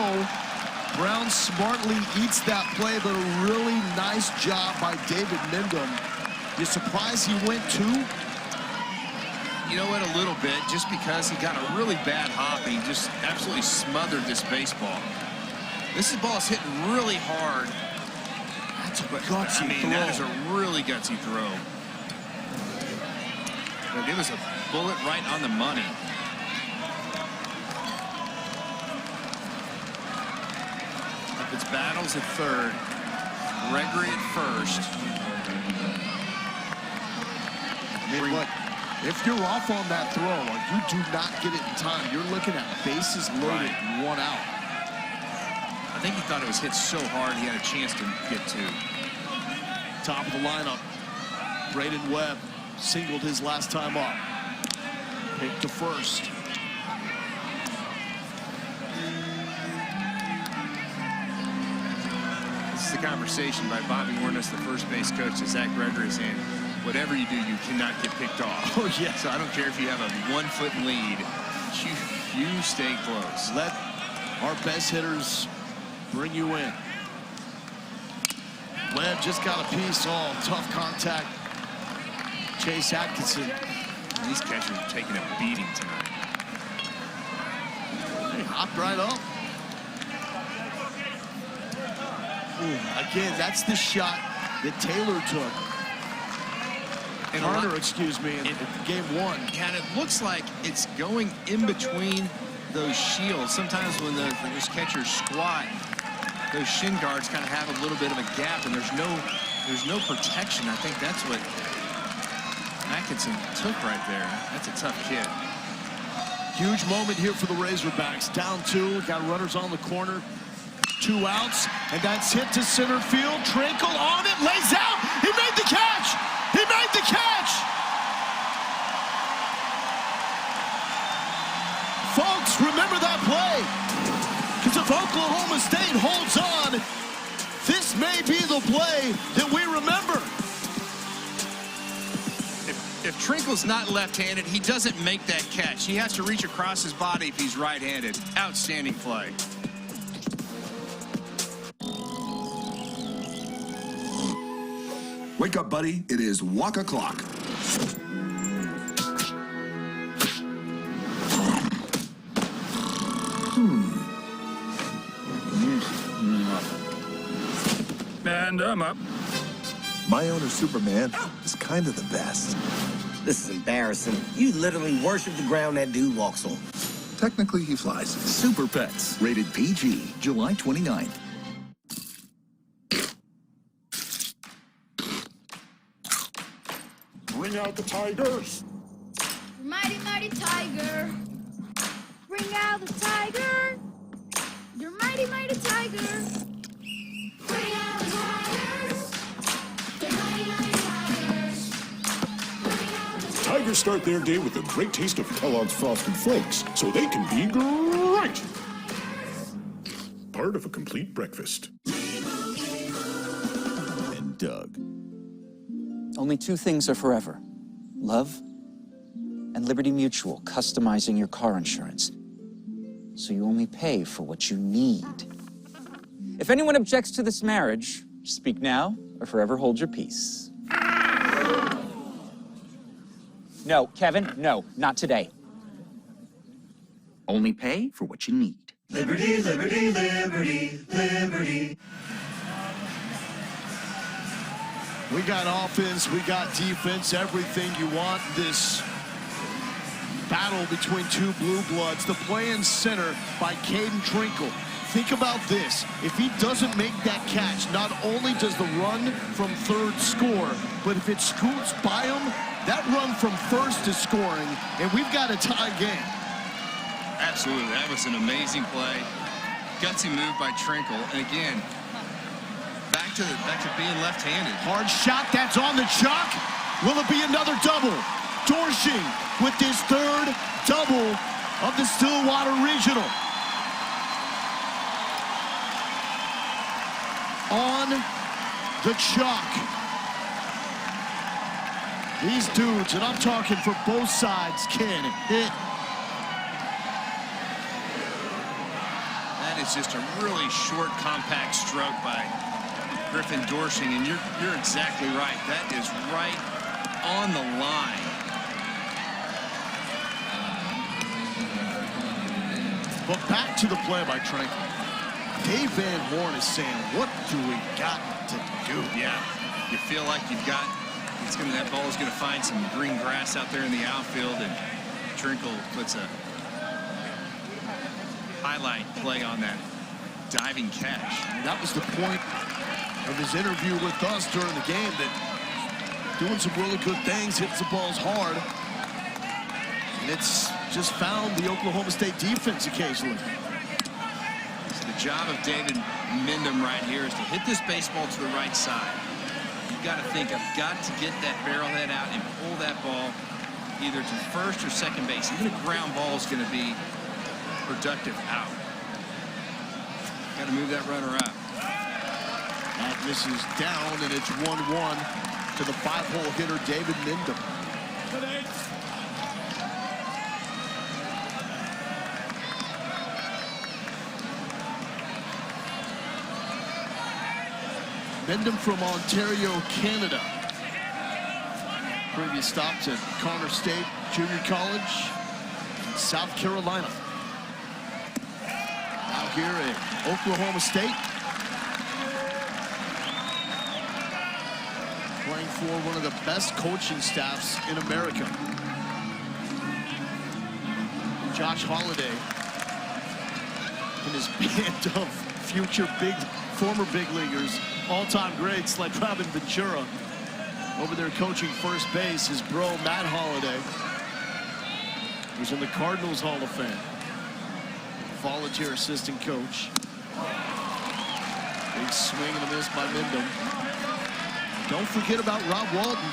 Brown smartly eats that play, but a really nice job by David Mendham. You surprised he went 2? You know what, a little bit, just because he got a really bad hop. He just absolutely smothered this baseball. This ball is hitting really hard. That's a gutsy throw. That is a really gutsy throw. But it was a bullet right on the money. It's Battles at third, Gregory at first. Look, if you're off on that throw or you do not get it in time, you're looking at bases loaded, right. 1 out. I think he thought it was hit so hard he had a chance to get 2. Top of the lineup, Braden Webb singled his last time up. Pick to first. This is the conversation by Bobby Warnes, the first base coach, to Zach Gregory, saying, whatever you do, you cannot get picked off. Oh, yeah. So I don't care if you have a 1-foot lead. You stay close. Let our best hitters bring you in. Webb just got a piece. Oh, tough contact. Chase Atkinson. These catchers are taking a beating tonight. He hopped right up. Ooh, again, that's the shot that Taylor took. And Turner, excuse me, in game one. And it looks like it's going in between those shields. Sometimes when those catchers squat, those shin guards kind of have a little bit of a gap, and there's no protection. I think that's what Atkinson took right there. That's a tough kid. Huge moment here for the Razorbacks. Down 2, got runners on the corner. 2 outs, and that's hit to center field. Trinkle on it, lays out. He made the catch. He made the catch. Folks, remember that play. Because if Oklahoma State holds on, this may be the play that we remember. If Trinkle's not left-handed, he doesn't make that catch. He has to reach across his body if he's right-handed. Outstanding play. Wake up, buddy. It is walk o'clock. And I'm up. My owner, Superman, is kind of the best. This is embarrassing. You literally worship the ground that dude walks on. Technically, he flies. Super Pets, rated PG, July 29th. Bring out the Tigers. Mighty, mighty tiger. Bring out the tiger. You're mighty, mighty tiger. Bring out the tigers. They're mighty, mighty tigers. Bring out the Tigers start their day with a great taste of Kellogg's Frosted Flakes, so they can be great. Part of a complete breakfast. And Doug. Only 2 things are forever. Love and Liberty Mutual, customizing your car insurance. So you only pay for what you need. If anyone objects to this marriage, speak now or forever hold your peace. No, Kevin, no, not today. Only pay for what you need. Liberty, liberty, liberty, liberty. We got offense, we got defense, everything you want. This battle between 2 blue bloods. The play in center by Caden Trinkle. Think about this. If he doesn't make that catch, not only does the run from third score, but if it scoots by him, that run from first is scoring, and we've got a tie game. Absolutely. That was an amazing play. Gutsy move by Trinkle. And again, back to being left-handed. Hard shot, that's on the chalk. Will it be another double? Dorshing with his 3rd double of the Stillwater Regional. On the chalk. These dudes, and I'm talking for both sides, can hit. That is just a really short, compact stroke by Griffin Dorshing, and you're exactly right. That is right on the line. But back to the play by Trinkle. Dave Van Horn is saying, what do we got to do? Yeah, you feel like you've got, that ball is going to find some green grass out there in the outfield, and Trinkle puts a highlight play on that diving catch. That was the point of his interview with us during the game, that doing some really good things, hits the balls hard, and it's just found the Oklahoma State defense occasionally. So the job of David Mindham right here is to hit this baseball to the right side. You've got to think, I've got to get that barrel head out and pull that ball either to first or second base. Even a ground ball is going to be productive out. Got to move that runner up. That misses down, and it's 1-1 to the 5-hole hitter, David Mindham. Mindham from Ontario, Canada. Previous stops at Connor State Junior College in South Carolina. Out here at Oklahoma State. Playing for one of the best coaching staffs in America. Josh Holliday and his band of future former big leaguers, all-time greats like Robin Ventura. Over there coaching first base, his bro, Matt Holliday, who's in the Cardinals Hall of Fame. Volunteer assistant coach. Big swing and a miss by Mindham. Don't forget about Rob Walton,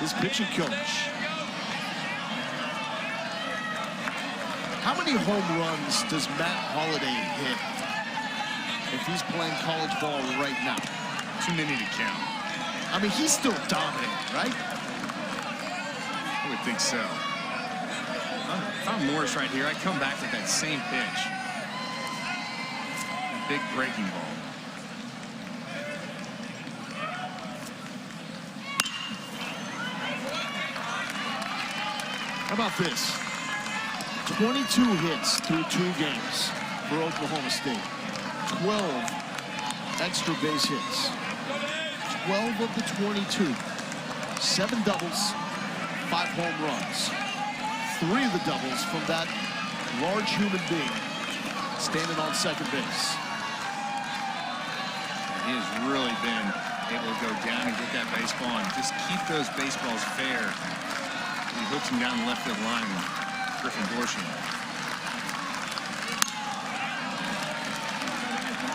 his pitching coach. How many home runs does Matt Holliday hit if he's playing college ball right now? Too many to count. I mean, he's still dominating, right? I would think so. If I'm Morris right here, I'd come back with that same pitch. A big breaking ball. How about this? 22 hits through 2 games for Oklahoma State. 12 extra base hits. 12 of the 22. 7 doubles, 5 home runs. 3 of the doubles from that large human being standing on second base. He has really been able to go down and get that baseball and just keep those baseballs fair. He hooks him down the left field line with Griffin Dorsey.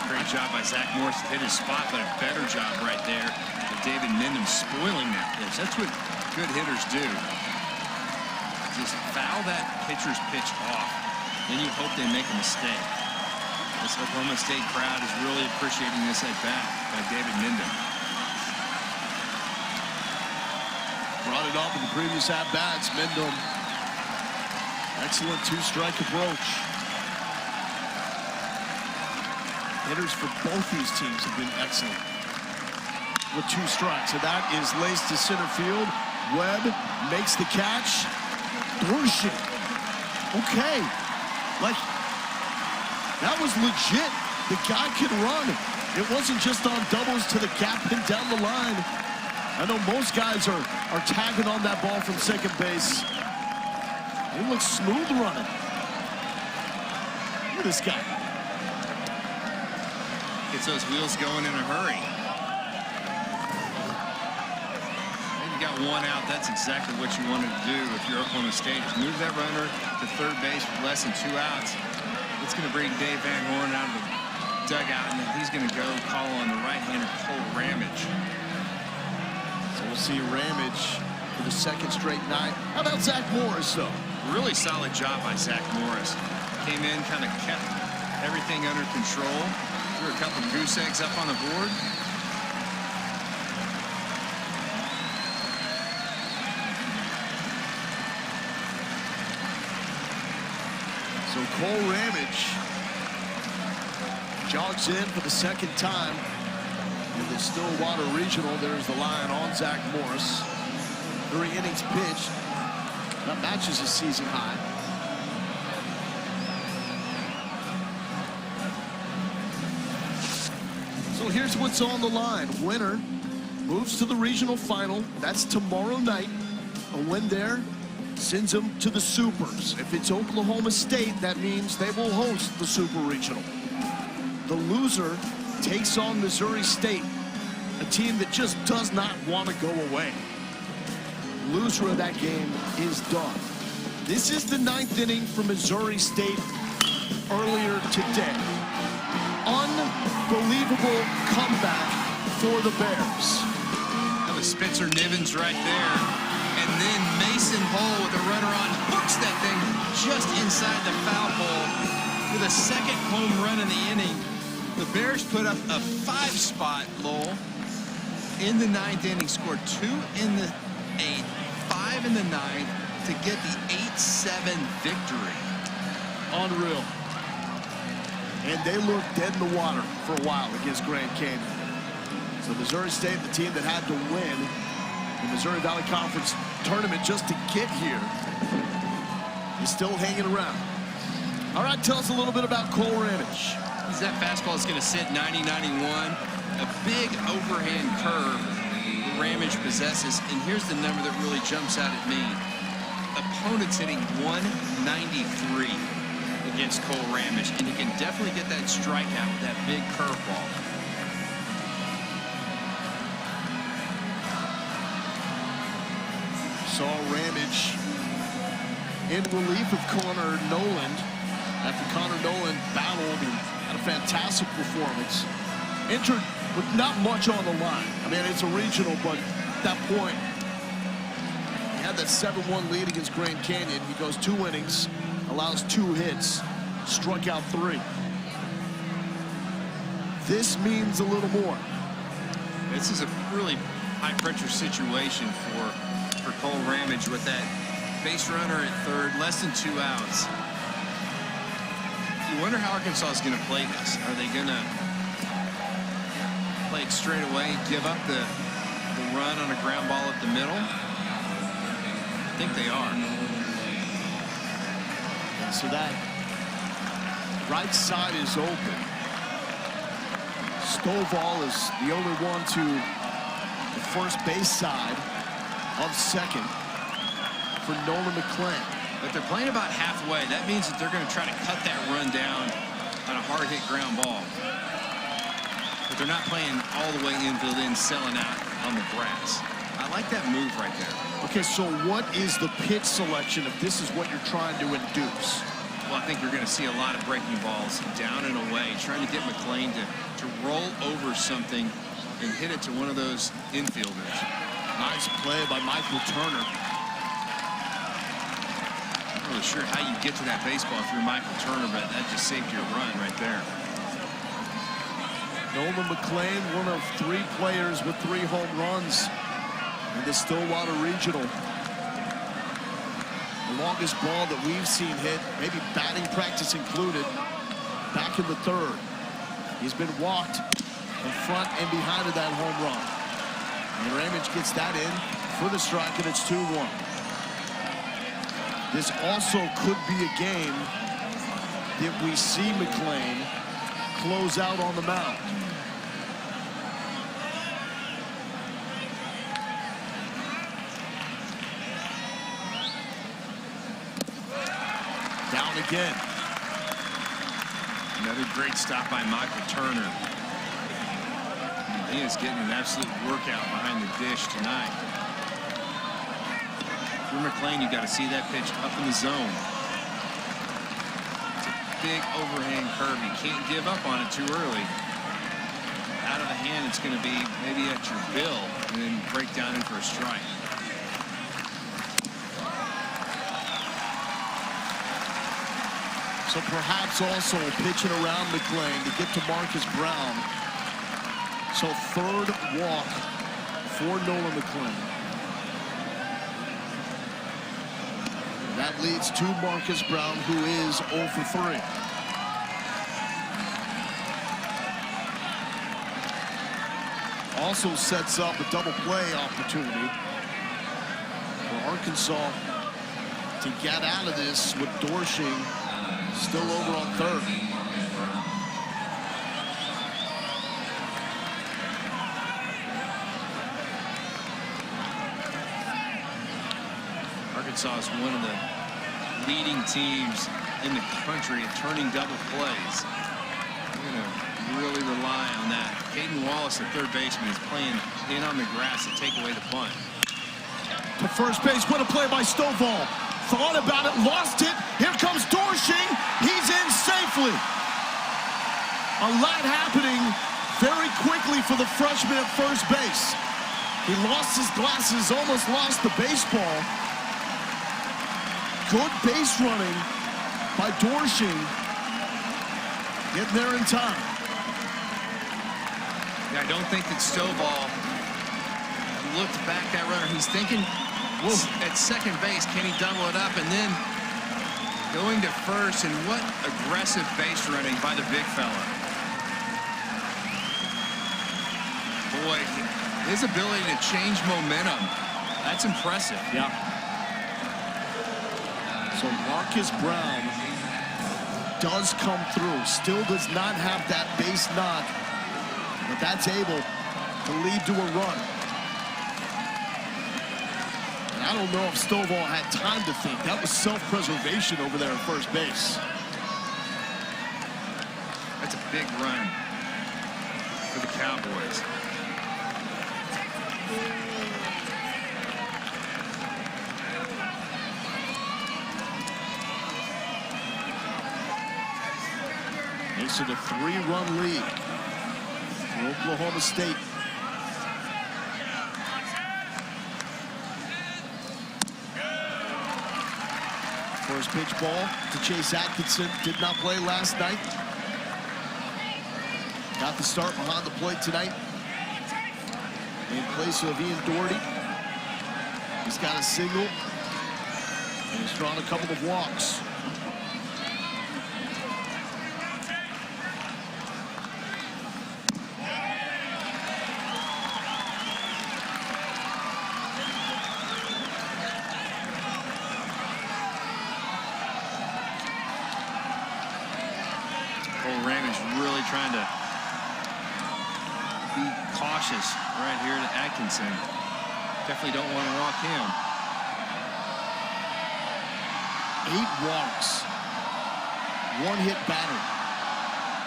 Great job by Zach Morris to hit his spot, but a better job right there of David Mindham spoiling that pitch. That's what good hitters do. Just foul that pitcher's pitch off. Then you hope they make a mistake. This Oklahoma State crowd is really appreciating this at bat by David Mindham. Brought it up in the previous at-bats. Mindham, excellent 2-strike approach. Hitters for both these teams have been excellent with 2 strikes. And that is laced to center field. Webb makes the catch. Dorsey. Okay. Like, that was legit. The guy can run. It wasn't just on doubles to the gap and down the line. I know most guys are tagging on that ball from second base. He looks smooth running. Look at this guy. Gets those wheels going in a hurry. And you got 1 out. That's exactly what you wanted to do if you're Oklahoma State. Is move that runner to third base with less than 2 outs. It's going to bring Dave Van Horn out of the dugout, and then he's going to go call on the right-hander Cole Ramage. So we'll see Ramage for the 2nd straight night. How about Zach Morris, though? Really solid job by Zach Morris. Came in, kind of kept everything under control. Threw a couple goose eggs up on the board. So Cole Ramage jogs in for the 2nd time in the Stillwater Regional. There's the line on Zach Morris. 3 innings pitched. That matches his season high. So here's what's on the line. Winner moves to the regional final. That's tomorrow night. A win there sends them to the Supers. If it's Oklahoma State, that means they will host the Super Regional. The loser takes on Missouri State, a team that just does not want to go away. Loser of that game is done. This is the 9th inning for Missouri State earlier today. Unbelievable comeback for the Bears. That was Spencer Nivens right there. And then Mason Hole with a runner on, hooks that thing just inside the foul pole with a second home run in the inning. The Bears put up a 5-spot, Lowell, in the 9th inning, scored 2 in the 8th, 5 in the 9th to get the 8-7 victory. Unreal. And they looked dead in the water for a while against Grand Canyon. So Missouri State, the team that had to win the Missouri Valley Conference tournament just to get here, is still hanging around. All right, tell us a little bit about Cole Ramage. That fastball is going to sit 90-91. A big overhand curve Ramage possesses. And here's the number that really jumps out at me. Opponents hitting 193 against Cole Ramage. And he can definitely get that strikeout with that big curveball. Saw Ramage in relief of Connor Noland after Connor Noland battled and had a fantastic performance. Entered with not much on the line. I mean, it's a regional, but at that point, he had that 7-1 lead against Grand Canyon. He goes 2 innings, allows 2 hits, struck out 3. This means a little more. This is a really high-pressure situation for Cole Ramage with that base runner at third, less than 2 outs. You wonder how Arkansas is going to play this. Are they going to play it straight away, give up the run on a ground ball up the middle? I think they are. And so that right side is open. Stovall is the only one to the first base side of second for Nolan McClain. But they're playing about halfway. That means that they're going to try to cut that run down on a hard hit ground ball. But they're not playing all the way infield in, selling out on the grass. I like that move right there. Okay, so what is the pitch selection if this is what you're trying to induce? Well, I think you're going to see a lot of breaking balls down and away, trying to get McClain to roll over something and hit it to one of those infielders. Nice play by Michael Turner. Not really sure how you get to that baseball if you're Michael Turner, but that just saved your run right there. Nolan McClain, one of 3 players with 3 home runs in the Stillwater Regional. The longest ball that we've seen hit, maybe batting practice included, back in the 3rd. He's been walked in front and behind of that home run. And Ramage gets that in for the strike, and it's 2-1. This also could be a game that we see McClain close out on the mound. Down again. Another great stop by Michael Turner. He is getting an absolute workout behind the dish tonight. For McClain, you got to see that pitch up in the zone. It's a big overhand curve. You can't give up on it too early. Out of the hand, it's going to be maybe at your bill and then break down in for a strike. So perhaps also pitching around McClain to get to Marcus Brown. So 3rd walk for Nolan McClain. That leads to Marcus Brown, who is 0 for 3. Also sets up a double play opportunity for Arkansas to get out of this with Dorshing still over on 3rd. Arkansas is one of the leading teams in the country at turning double plays. They're going to really rely on that. Caden Wallace, the 3rd baseman, is playing in on the grass to take away the bunt. To first base, what a play by Stovall. Thought about it, lost it. Here comes Dorshing. He's in safely. A lot happening very quickly for the freshman at first base. He lost his glasses, almost lost the baseball. Good base running by Dorshing. Getting there in time. Yeah, I don't think that Stovall looked back that runner. He's thinking at second base, can he double it up? And then going to first, and what aggressive base running by the big fella. Boy, his ability to change momentum, that's impressive. Yeah. So Marcus Brown does come through. Still does not have that base knock, but that's able to lead to a run. And I don't know if Stovall had time to think. That was self-preservation over there at first base. That's a big run for the Cowboys. Makes it a 3-run lead for Oklahoma State. First pitch ball to Chase Atkinson. Did not play last night. Got the start behind the plate tonight in place of Ian Doherty. He's got a single, and he's drawn a couple of walks. Trying to be cautious right here to Atkinson. Definitely don't want to walk him. 8 walks. 1 hit batter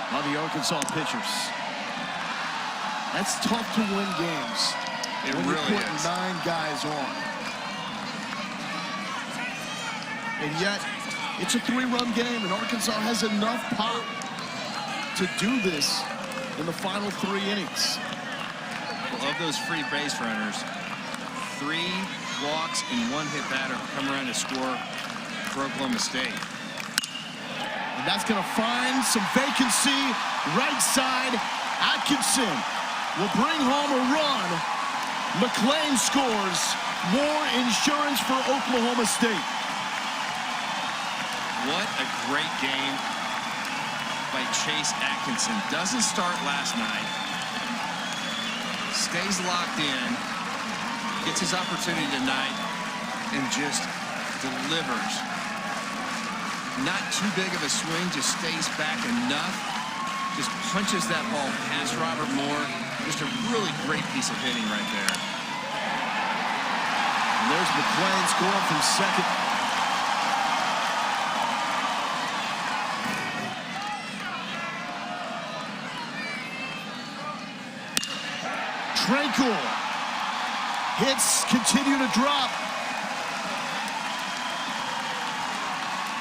by the Arkansas pitchers. That's tough to win games. It when really you're putting is. 9 guys on. And yet, it's a 3-run game, and Arkansas has enough pop to do this in the final 3 innings. Well, of those free base runners, 3 walks and 1 hit batter come around to score for Oklahoma State. And that's going to find some vacancy right side. Atkinson will bring home a run. McClain scores. More insurance for Oklahoma State. What a great game by Chase Atkinson. Doesn't start last night. Stays locked in. Gets his opportunity tonight and just delivers. Not too big of a swing, just stays back enough. Just punches that ball past Robert Moore. Just a really great piece of hitting right there. And there's McClain scoring from second. Tranquil. Hits continue to drop.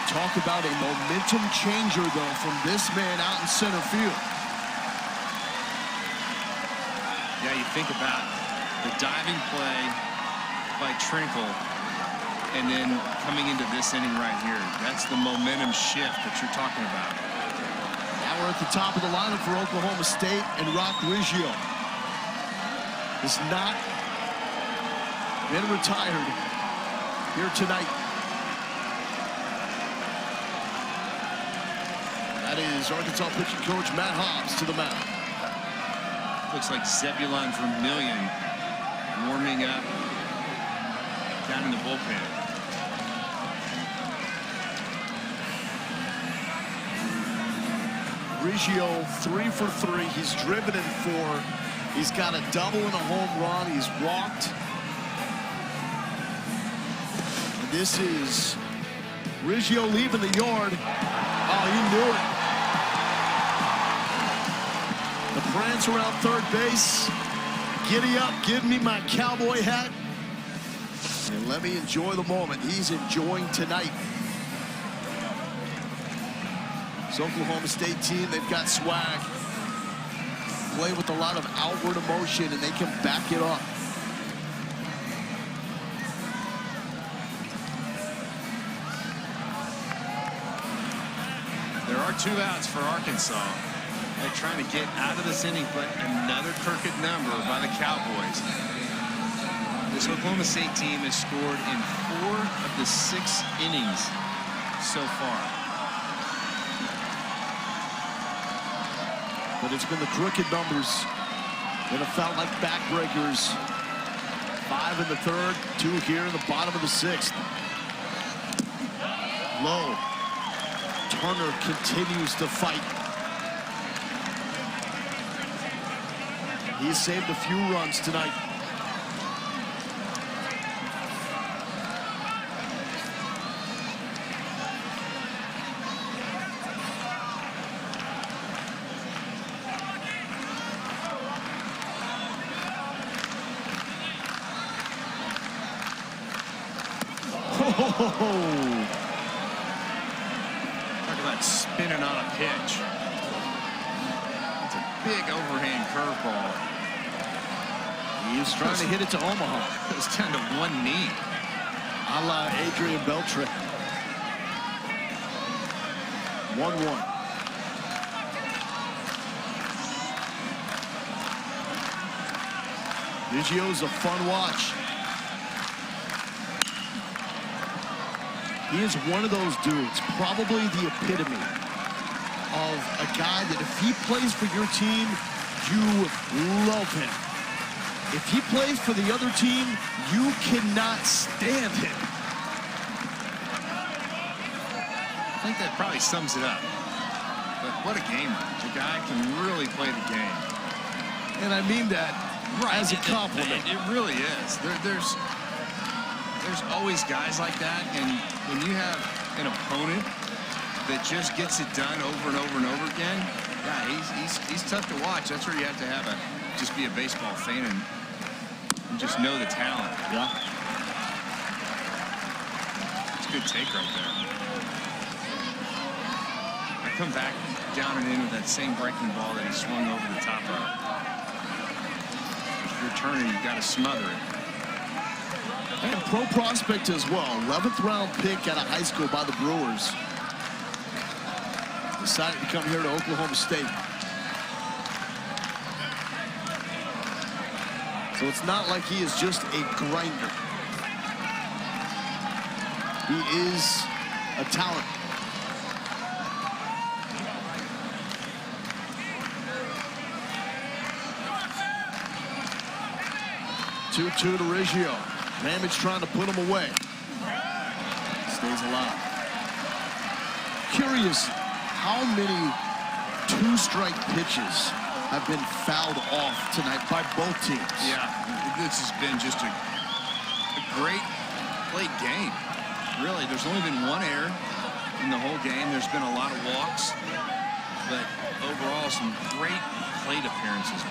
Talk about a momentum changer, though, from this man out in center field. Yeah, you think about the diving play by Trinkle, and then coming into this inning right here. That's the momentum shift that you're talking about. Now we're at the top of the lineup for Oklahoma State, and Rock Riggio is not been retired here tonight. That is Arkansas pitching coach Matt Hobbs to the mound. Looks like Zebulon Vermillion warming up down in the bullpen. Riggio 3 for 3. He's driven in 4. He's got a double and a home run. He's walked. And this is Riggio leaving the yard. Oh, he knew it. The prance around third base. Giddy up, give me my cowboy hat. And let me enjoy the moment. He's enjoying tonight. This Oklahoma State team, they've got swag. Play with a lot of outward emotion, and they can back it up. There are 2 outs for Arkansas. They're trying to get out of this inning, but another crooked number by the Cowboys. This Oklahoma State team has scored in 4 of the 6 innings so far. But it's been the crooked numbers that have felt like backbreakers. 5 in the 3rd, 2 here in the bottom of the 6th. Low. Turner continues to fight. He's saved a few runs tonight. Talk about spinning on a pitch. It's a big overhand curveball. He's trying to hit it to Omaha. It was down to 1 knee. A la Adrian Beltre. 1-1. Biggio's a fun watch. He is one of those dudes, probably the epitome of a guy that if he plays for your team, you love him. If he plays for the other team, you cannot stand him. I think that probably sums it up. But what a gamer. The guy can really play the game. And I mean that as a compliment. It really is. There's always guys like that, and when you have an opponent that just gets it done over and over and over again, yeah, he's tough to watch. That's where you have to have just be a baseball fan and just know the talent. Yeah. It's a good take right there. I come back down and in with that same breaking ball that he swung over the top of. If you're turning, you've got to smother it. And pro prospect as well. 11th round pick out of high school by the Brewers. Decided to come here to Oklahoma State. So it's not like he is just a grinder. He is a talent. Two to Riggio. Ramage trying to put him away. Stays alive. Curious how many 2-strike pitches have been fouled off tonight by both teams. Yeah, this has been just a great played game. Really, there's only been 1 error in the whole game. There's been a lot of walks, but overall some great plate appearances.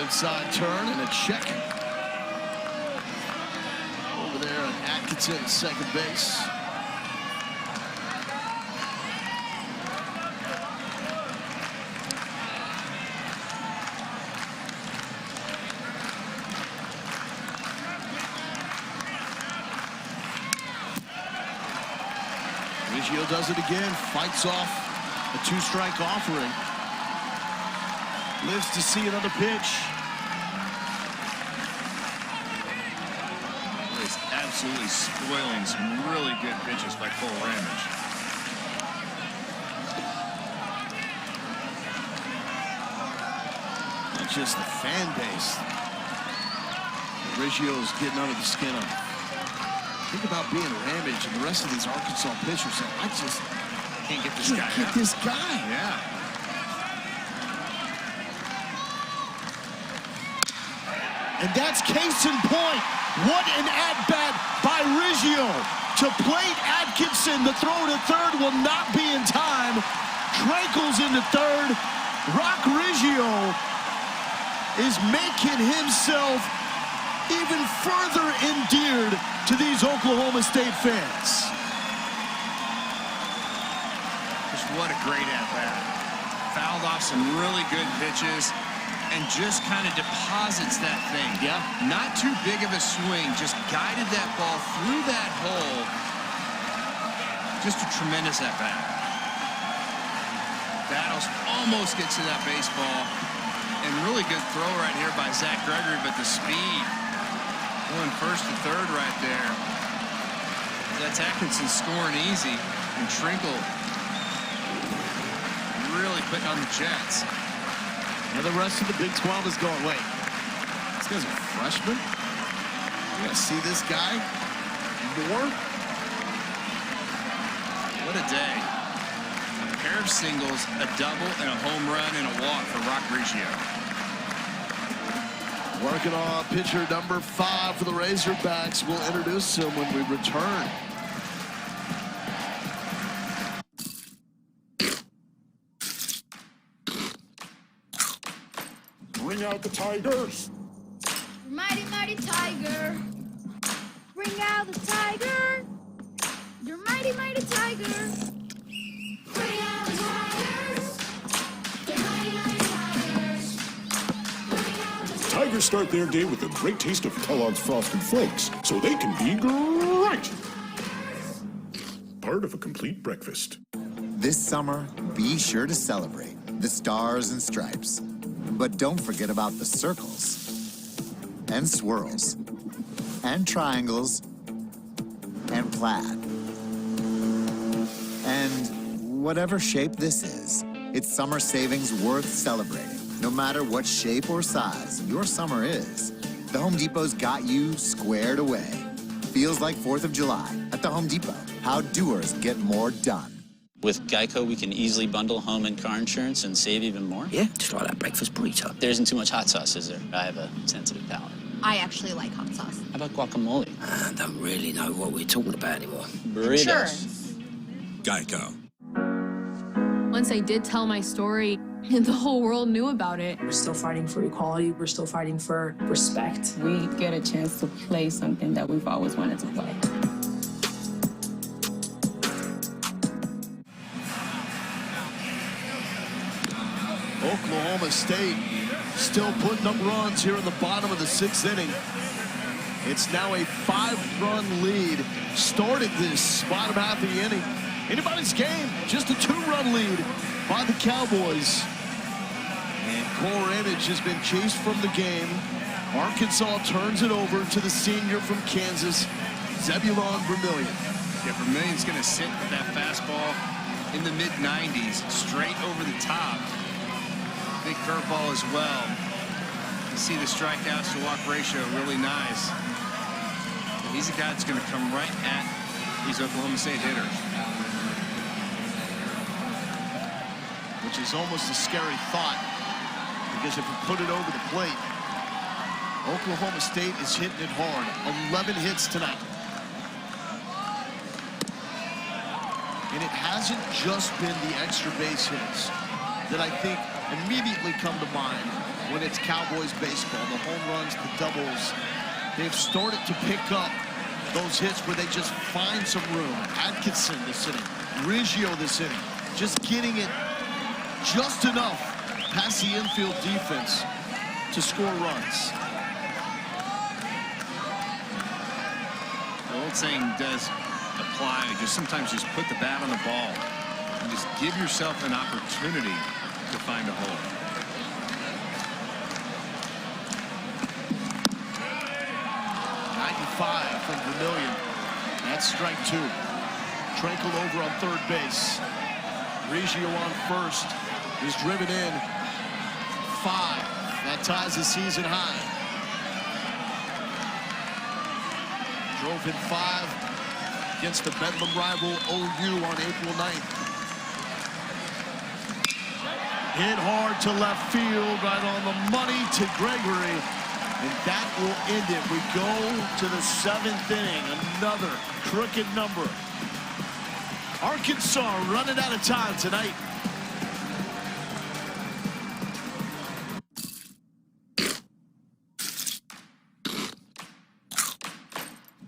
Inside turn and a check. Over there on Atkinson, second base. Riggio does it again, fights off a 2-strike offering. Lives to see another pitch. Absolutely spoiling some really good pitches by Cole Ramage. Not just the fan base. Riggio's getting under the skin of. Think about being Ramage and the rest of these Arkansas pitchers saying, I just can't get this guy out. Get this guy. Yeah. And that's case in point. What an at-bat by Riggio to plate Atkinson. The throw to third will not be in time. Tranquil's into third. Rock Riggio is making himself even further endeared to these Oklahoma State fans. Just what a great at-bat. Fouled off some really good pitches and just kind of deposits that thing. Yeah. Not too big of a swing, just guided that ball through that hole. Just a tremendous at-bat. Battles, almost gets to that baseball. And really good throw right here by Zach Gregory, but the speed. Going first to third right there. That's Atkinson scoring easy. And Trinkle really putting on the Jets. And the rest of the Big 12 is going, wait, this guy's a freshman? We're going to see this guy more? What a day. A pair of singles, a double, and a home run and a walk for Rock Reggio. Working on pitcher number 5 for the Razorbacks. We'll introduce him when we return. Bring out the Tigers. Mighty, mighty tiger. Bring out the tiger. You're mighty, mighty tiger. Bring out the tigers. You're mighty, mighty tigers. Bring out the Tigers start their day with a great taste of Kellogg's Frosted Flakes, so they can be great. Part of a complete breakfast. This summer, be sure to celebrate the stars and stripes. But don't forget about the circles and swirls and triangles and plaid. And whatever shape this is, it's summer savings worth celebrating. No matter what shape or size your summer is, the Home Depot's got you squared away. Feels like 4th of July at the Home Depot. How doers get more done. With Geico, we can easily bundle home and car insurance and save even more. Yeah, just like that breakfast burrito. There isn't too much hot sauce, is there? I have a sensitive palate. I actually like hot sauce. How about guacamole? I don't really know what we're talking about anymore. Burritos. Insurance. Geico. Once I did tell my story, the whole world knew about it. We're still fighting for equality. We're still fighting for respect. We get a chance to play something that we've always wanted to play. Oklahoma State still putting up runs here in the bottom of the 6th inning. It's now a 5-run lead. Started this bottom half of the inning. Anybody's game, just a 2-run lead by the Cowboys. And Core Image has been chased from the game. Arkansas turns it over to the senior from Kansas, Zebulon Vermillion. Yeah, Vermillion's going to sit with that fastball in the mid-90s, straight over the top. Big curveball as well. You see the strikeouts to walk ratio really nice. And he's a guy that's going to come right at these Oklahoma State hitters. Which is almost a scary thought, because if you put it over the plate, Oklahoma State is hitting it hard. 11 hits tonight. And it hasn't just been the extra base hits that I think immediately come to mind when it's Cowboys baseball. The home runs, the doubles. They've started to pick up those hits where they just find some room. Atkinson this inning, Reggio this inning, just getting it just enough past the infield defense to score runs. The old saying does apply. Sometimes just put the bat on the ball and just give yourself an opportunity to find a hole. From Vermillion. That's strike 2. Trinkle over on third base. Reggio on first. He's driven in 5. That ties the season high. Drove in 5 against the Bedlam rival OU on April 9th. Hit hard to left field, right on the money to Gregory. And that will end it. We go to the 7th inning. Another crooked number. Arkansas running out of time tonight.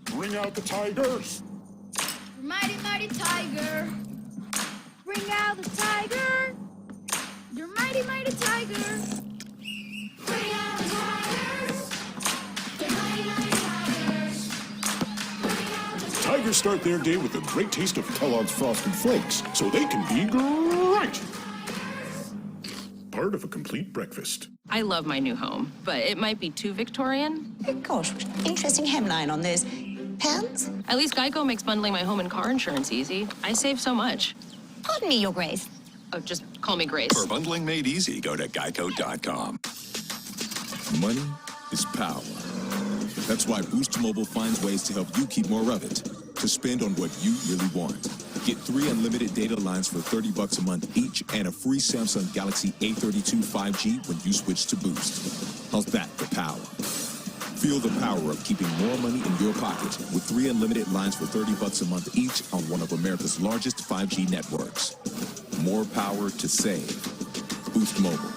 Bring out the Tigers. Mighty, mighty tiger. Bring out the tiger. Bring out the tigers. The mighty, mighty tigers. Bring out the Tigers start their day with a great taste of Kellogg's Frosted Flakes, so they can be great. Part of a complete breakfast. I love my new home, but it might be too Victorian. Oh, gosh, interesting hemline on this. Pounds? At least Geico makes bundling my home and car insurance easy. I save so much. Pardon me, Your Grace. Oh, just call me Grace. For bundling made easy, go to geico.com. Money is power. That's why Boost Mobile finds ways to help you keep more of it, to spend on what you really want. Get 3 unlimited data lines for $30 a month each and a free Samsung Galaxy A32 5G when you switch to Boost. How's that for power? Feel the power of keeping more money in your pocket with 3 unlimited lines for $30 a month each on one of America's largest 5G networks. More power to save. Boost Mobile.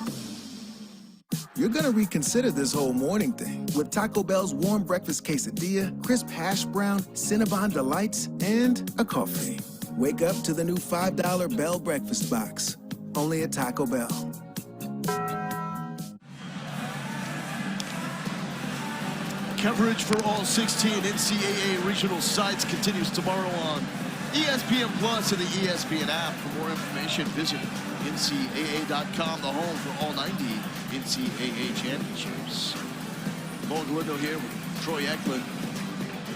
You're gonna reconsider this whole morning thing with Taco Bell's warm breakfast quesadilla, crisp hash brown, Cinnabon delights, and a coffee. Wake up to the new $5 Bell breakfast box. Only at Taco Bell. Coverage for all 16 NCAA regional sites continues tomorrow on ESPN Plus and the ESPN app. For more information, visit NCAA.com, the home for all 90 NCAA championships. Noah Galindo here with Troy Eklund.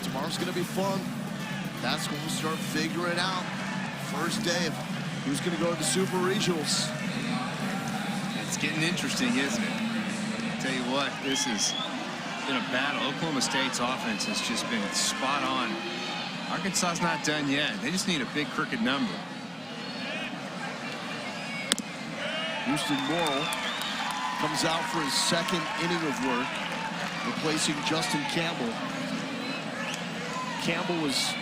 Tomorrow's going to be fun. That's when we'll start figuring out first day of who's going to go to the Super Regionals. It's getting interesting, isn't it? I'll tell you what, this has been a battle. Oklahoma State's offense has just been spot on. Arkansas's not done yet. They just need a big crooked number. Houston Morrill comes out for his second inning of work, replacing Justin Campbell. Campbell was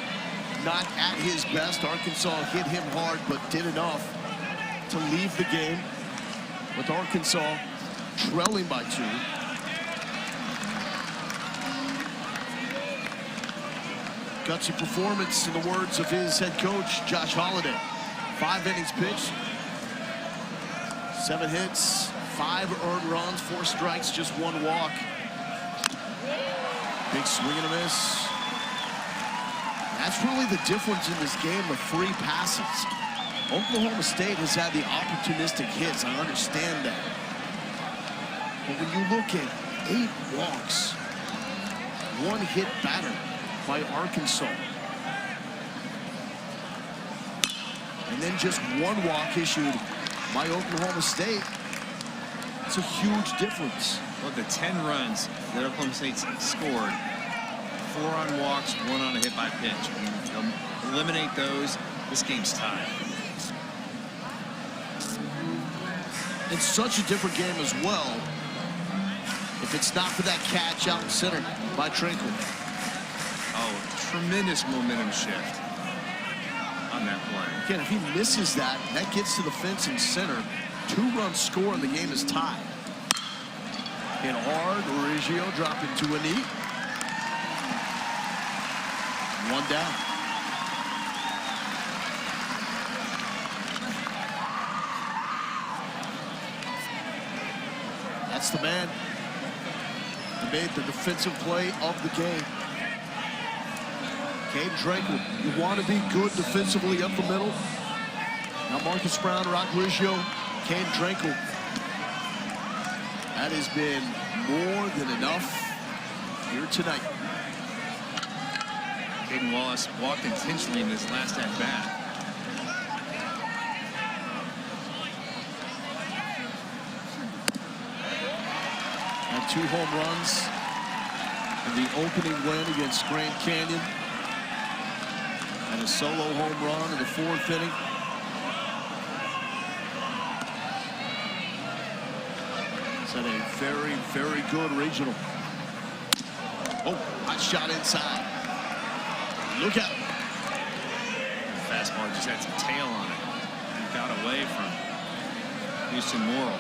not at his best. Arkansas hit him hard, but did enough to leave the game with Arkansas trailing by 2. Gutsy performance in the words of his head coach, Josh Holliday. 5 innings pitched, 7 hits, 5 earned runs, 4 strikes, just 1 walk. Big swing and a miss. That's really the difference in this game, the 3 passes. Oklahoma State has had the opportunistic hits. I understand that. But when you look at 8 walks, 1 hit batter by Arkansas, and then just 1 walk issued by Oklahoma State, it's a huge difference. Well, the 10 runs that Oklahoma State scored, 4 on walks, 1 on a hit by pitch. And eliminate those, this game's tied. It's such a different game as well if it's not for that catch out in center by Trinkle. Oh, tremendous momentum shift on that play. Again, if he misses that, that gets to the fence in center. 2-run score and the game is tied. Hit hard, Origio dropping to a knee. 1 down. That's the man who made the defensive play of the game. Caden Drakel, you want to be good defensively up the middle. Now Marcus Brown, Rock Rigio, Caden Drakel. That has been more than enough here tonight. Caden Wallace walked intentionally in his last at-bat. Had 2 home runs in the opening win against Grand Canyon. And a solo home run in the 4th inning. It's had a very, very good regional. Oh, hot shot inside. Look out. Fastball just had some tail on it. And got away from Houston Morrill.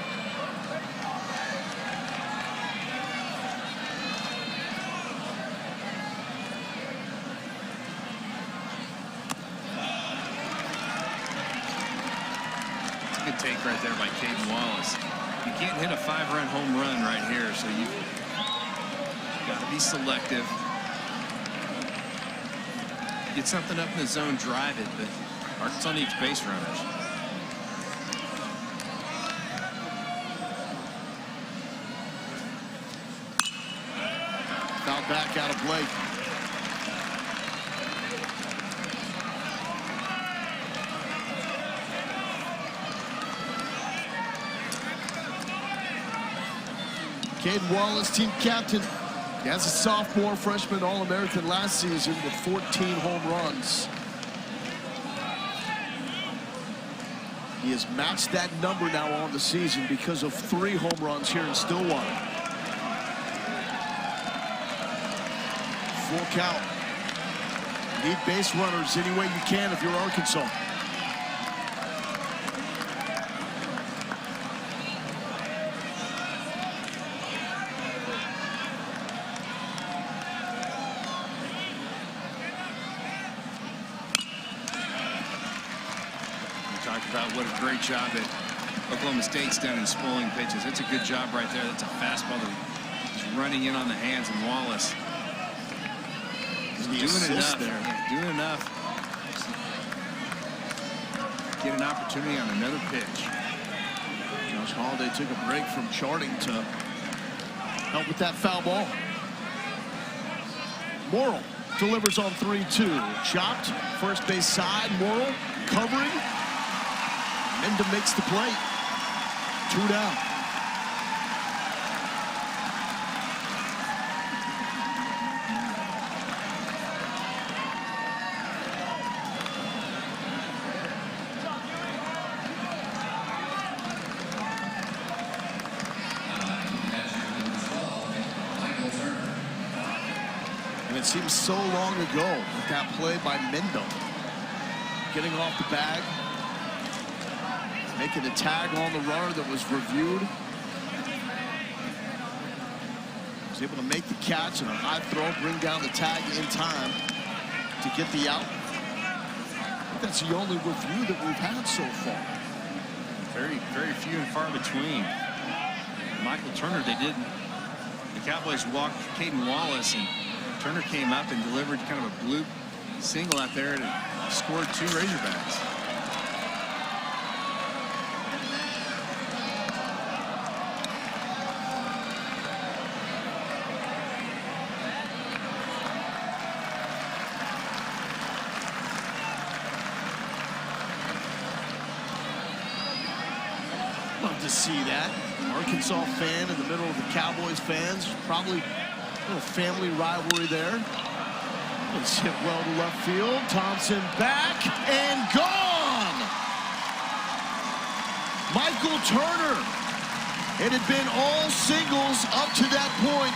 Take right there by Caden Wallace. You can't hit a 5-run home run right here, so you got to be selective. Get something up in the zone, drive it, but Arkansas needs base runners. Foul back out of play. Caden Wallace, team captain. As a sophomore, freshman All-American last season with 14 home runs. He has matched that number now on the season because of 3 home runs here in Stillwater. Full count. Need base runners any way you can if you're Arkansas. About what a great job that Oklahoma State's done in spoiling pitches. That's a good job right there. That's a fastball that's running in on the hands, and Wallace is doing enough there. Yeah, doing enough. Get an opportunity on another pitch. Josh Holiday took a break from charting to help with that foul ball. Morrill delivers on 3-2. Chopped, first base side. Morrill covering. Menda makes the play. 2 down. And it seems so long ago with that play by Menda. Getting off the bag. Making a tag on the runner that was reviewed. Was able to make the catch and a high throw, bring down the tag in time to get the out. I think that's the only review that we've had so far. Very, very few and far between. Michael Turner, the Cowboys walked Caden Wallace, and Turner came up and delivered kind of a bloop single out there and scored 2 Razorbacks. Love to see that. Arkansas fan in the middle of the Cowboys fans. Probably a little family rivalry there. It's hit well to left field. Thompson back and gone. Michael Turner. It had been all singles up to that point.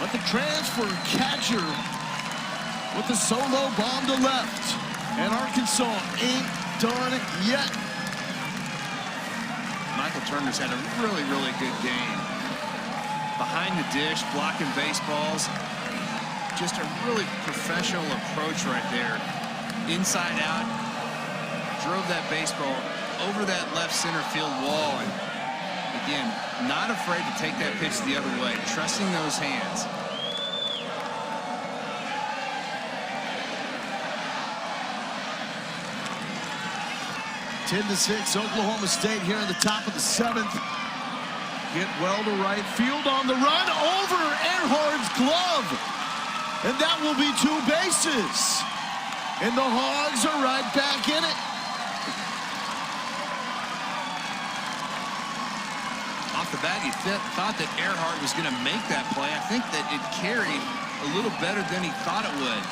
But the transfer catcher with the solo bomb to left. And Arkansas ain't done yet. Michael Turner's had a really, really good game. Behind the dish, blocking baseballs. Just a really professional approach right there. Inside out. Drove that baseball over that left center field wall. And again, not afraid to take that pitch the other way. Trusting those hands. Ten to 6, Oklahoma State here in the top of the 7th. Get well to right field on the run over Earhart's glove. And that will be 2 bases. And the Hogs are right back in it. Off the bat, he thought that Earhart was going to make that play. I think that it carried a little better than he thought it would.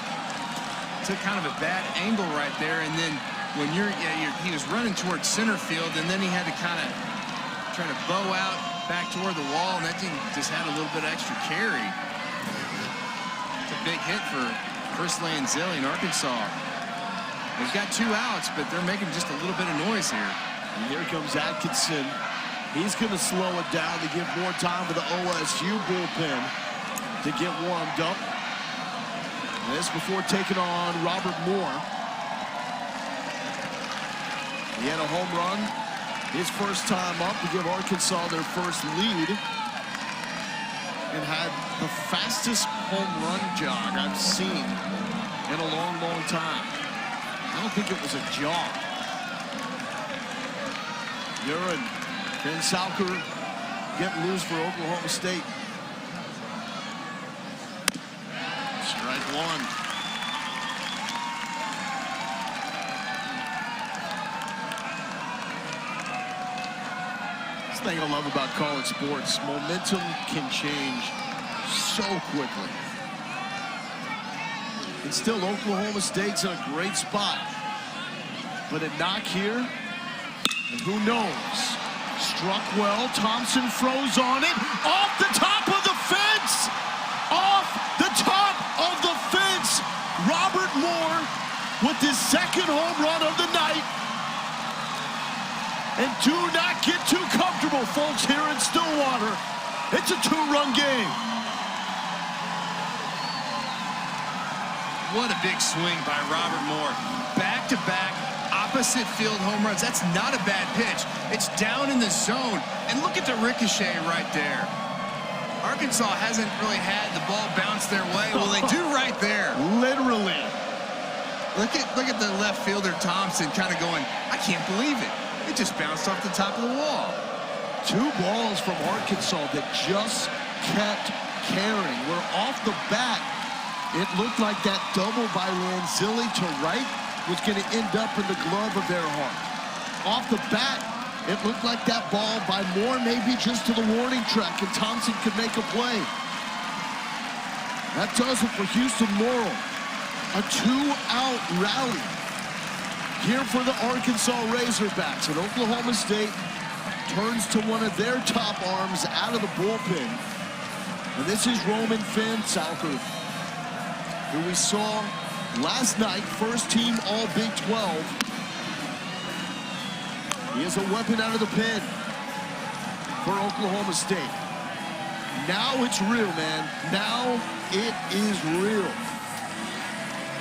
Took kind of a bad angle right there, and then when he was running towards center field, and then he had to kind of try to bow out back toward the wall, and that thing just had a little bit of extra carry. It's a big hit for Chris Lanzilli in Arkansas. They've got 2 outs, but they're making just a little bit of noise here. And here comes Atkinson. He's going to slow it down to give more time for the OSU bullpen to get warmed up. And this before taking on Robert Moore. He had a home run His first time up to give Arkansas their first lead, and had the fastest home run jog I've seen in a long, long time. I don't think it was a jog. Urine. Finn Salker getting loose for Oklahoma State. Strike one. This thing I love about college sports, momentum can change so quickly. And still Oklahoma State's in a great spot. But a knock here, and who knows? Struck well, Thompson froze on it, off the top of the fence! Off the top of the fence! Robert Moore with his second home run of the night. And do not get too comfortable, folks, here in Stillwater. It's a two-run game. What a big swing by Robert Moore. Back-to-back opposite field home runs. That's not a bad pitch. It's down in the zone. And look at the ricochet right there. Arkansas hasn't really had the ball bounce their way. Well, they do right there. Literally. Look at the left fielder Thompson kind of going, I can't believe it. It just bounced off the top of the wall. Two balls from Arkansas that just kept carrying. Where off the bat, it looked like that double by Lanzilli to right was going to end up in the glove of Earhart. Off the bat, it looked like that ball by Moore maybe just to the warning track, and Thompson could make a play. That does it for Houston Morrill. A two-out rally here for the Arkansas Razorbacks, and Oklahoma State turns to one of their top arms out of the bullpen. And this is Roman Finn Salker, who we saw last night, first team All Big 12. He is a weapon out of the pen for Oklahoma State. Now it's real, man. Now it is real.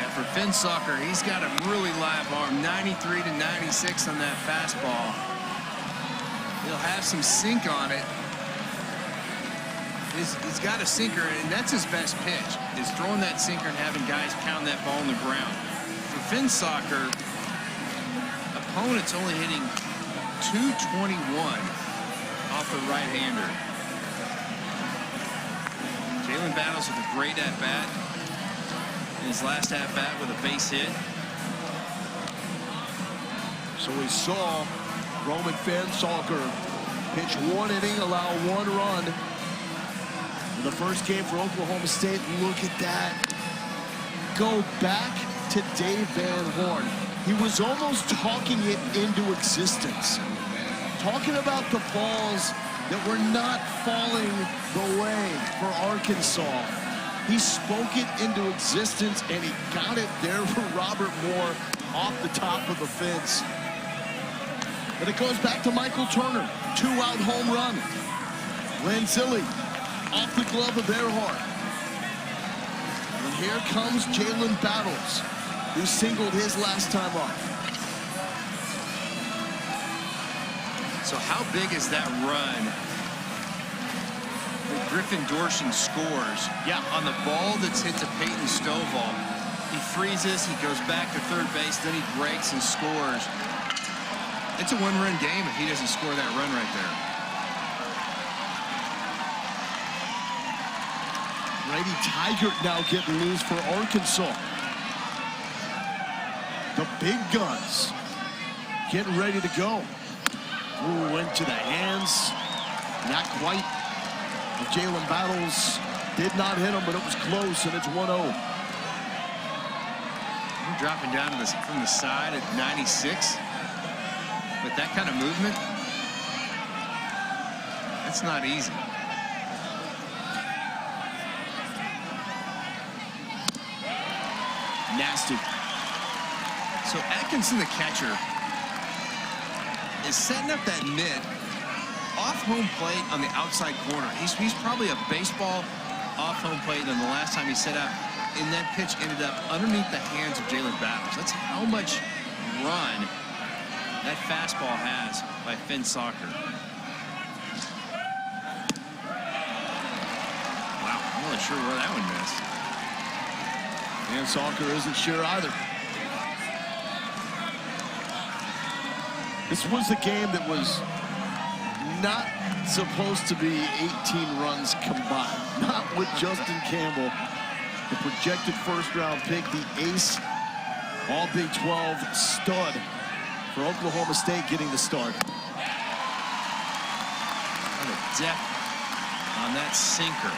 And for Finn Salker, he's got a really live arm, 93 to 96 on that fastball. He'll have some sink on it. He's got a sinker, and that's his best pitch, is throwing that sinker and having guys pound that ball on the ground. For Finn Salker, opponent's only hitting .221 off the right-hander. Jalen Battles with a great at-bat in his last at-bat with a base hit. So we saw Roman Finn Salker pitch 1 inning, allow 1 run. In the first game for Oklahoma State, look at that. Go back to Dave Van Horn. He was almost talking it into existence. Talking about the balls that were not falling the way for Arkansas. He spoke it into existence, and he got it there for Robert Moore off the top of the fence. And it goes back to Michael Turner, 2-out home run. Lanzilli off the glove of Earhart. And here comes Jalen Battles, who singled his last time up. So how big is that run that Griffin Dorshin scores on the ball that's hit to Peyton Stovall? He freezes, he goes back to third base, then he breaks and scores. It's a one-run game if he doesn't score that run right there. Brady Tigert now getting loose for Arkansas. The big guns getting ready to go. Ooh, went to the hands. Not quite. Jalen Battles did not hit him, but it was close, and it's 1-0. Dropping down to from the side at 96. With that kind of movement, that's not easy. Nasty. So Atkinson, the catcher, is setting up that mitt off home plate on the outside corner. He's probably a baseball off home plate, and the last time he set up, and that pitch ended up underneath the hands of Jalen Battles. That's how much run that fastball has by Finn Soccer. Wow, I'm not sure where that one missed. And Soccer isn't sure either. This was a game that was not supposed to be 18 runs combined. Not with Justin Campbell, the projected first-round pick, the ace, all Big 12 stud for Oklahoma State getting the start. What a depth on that sinker.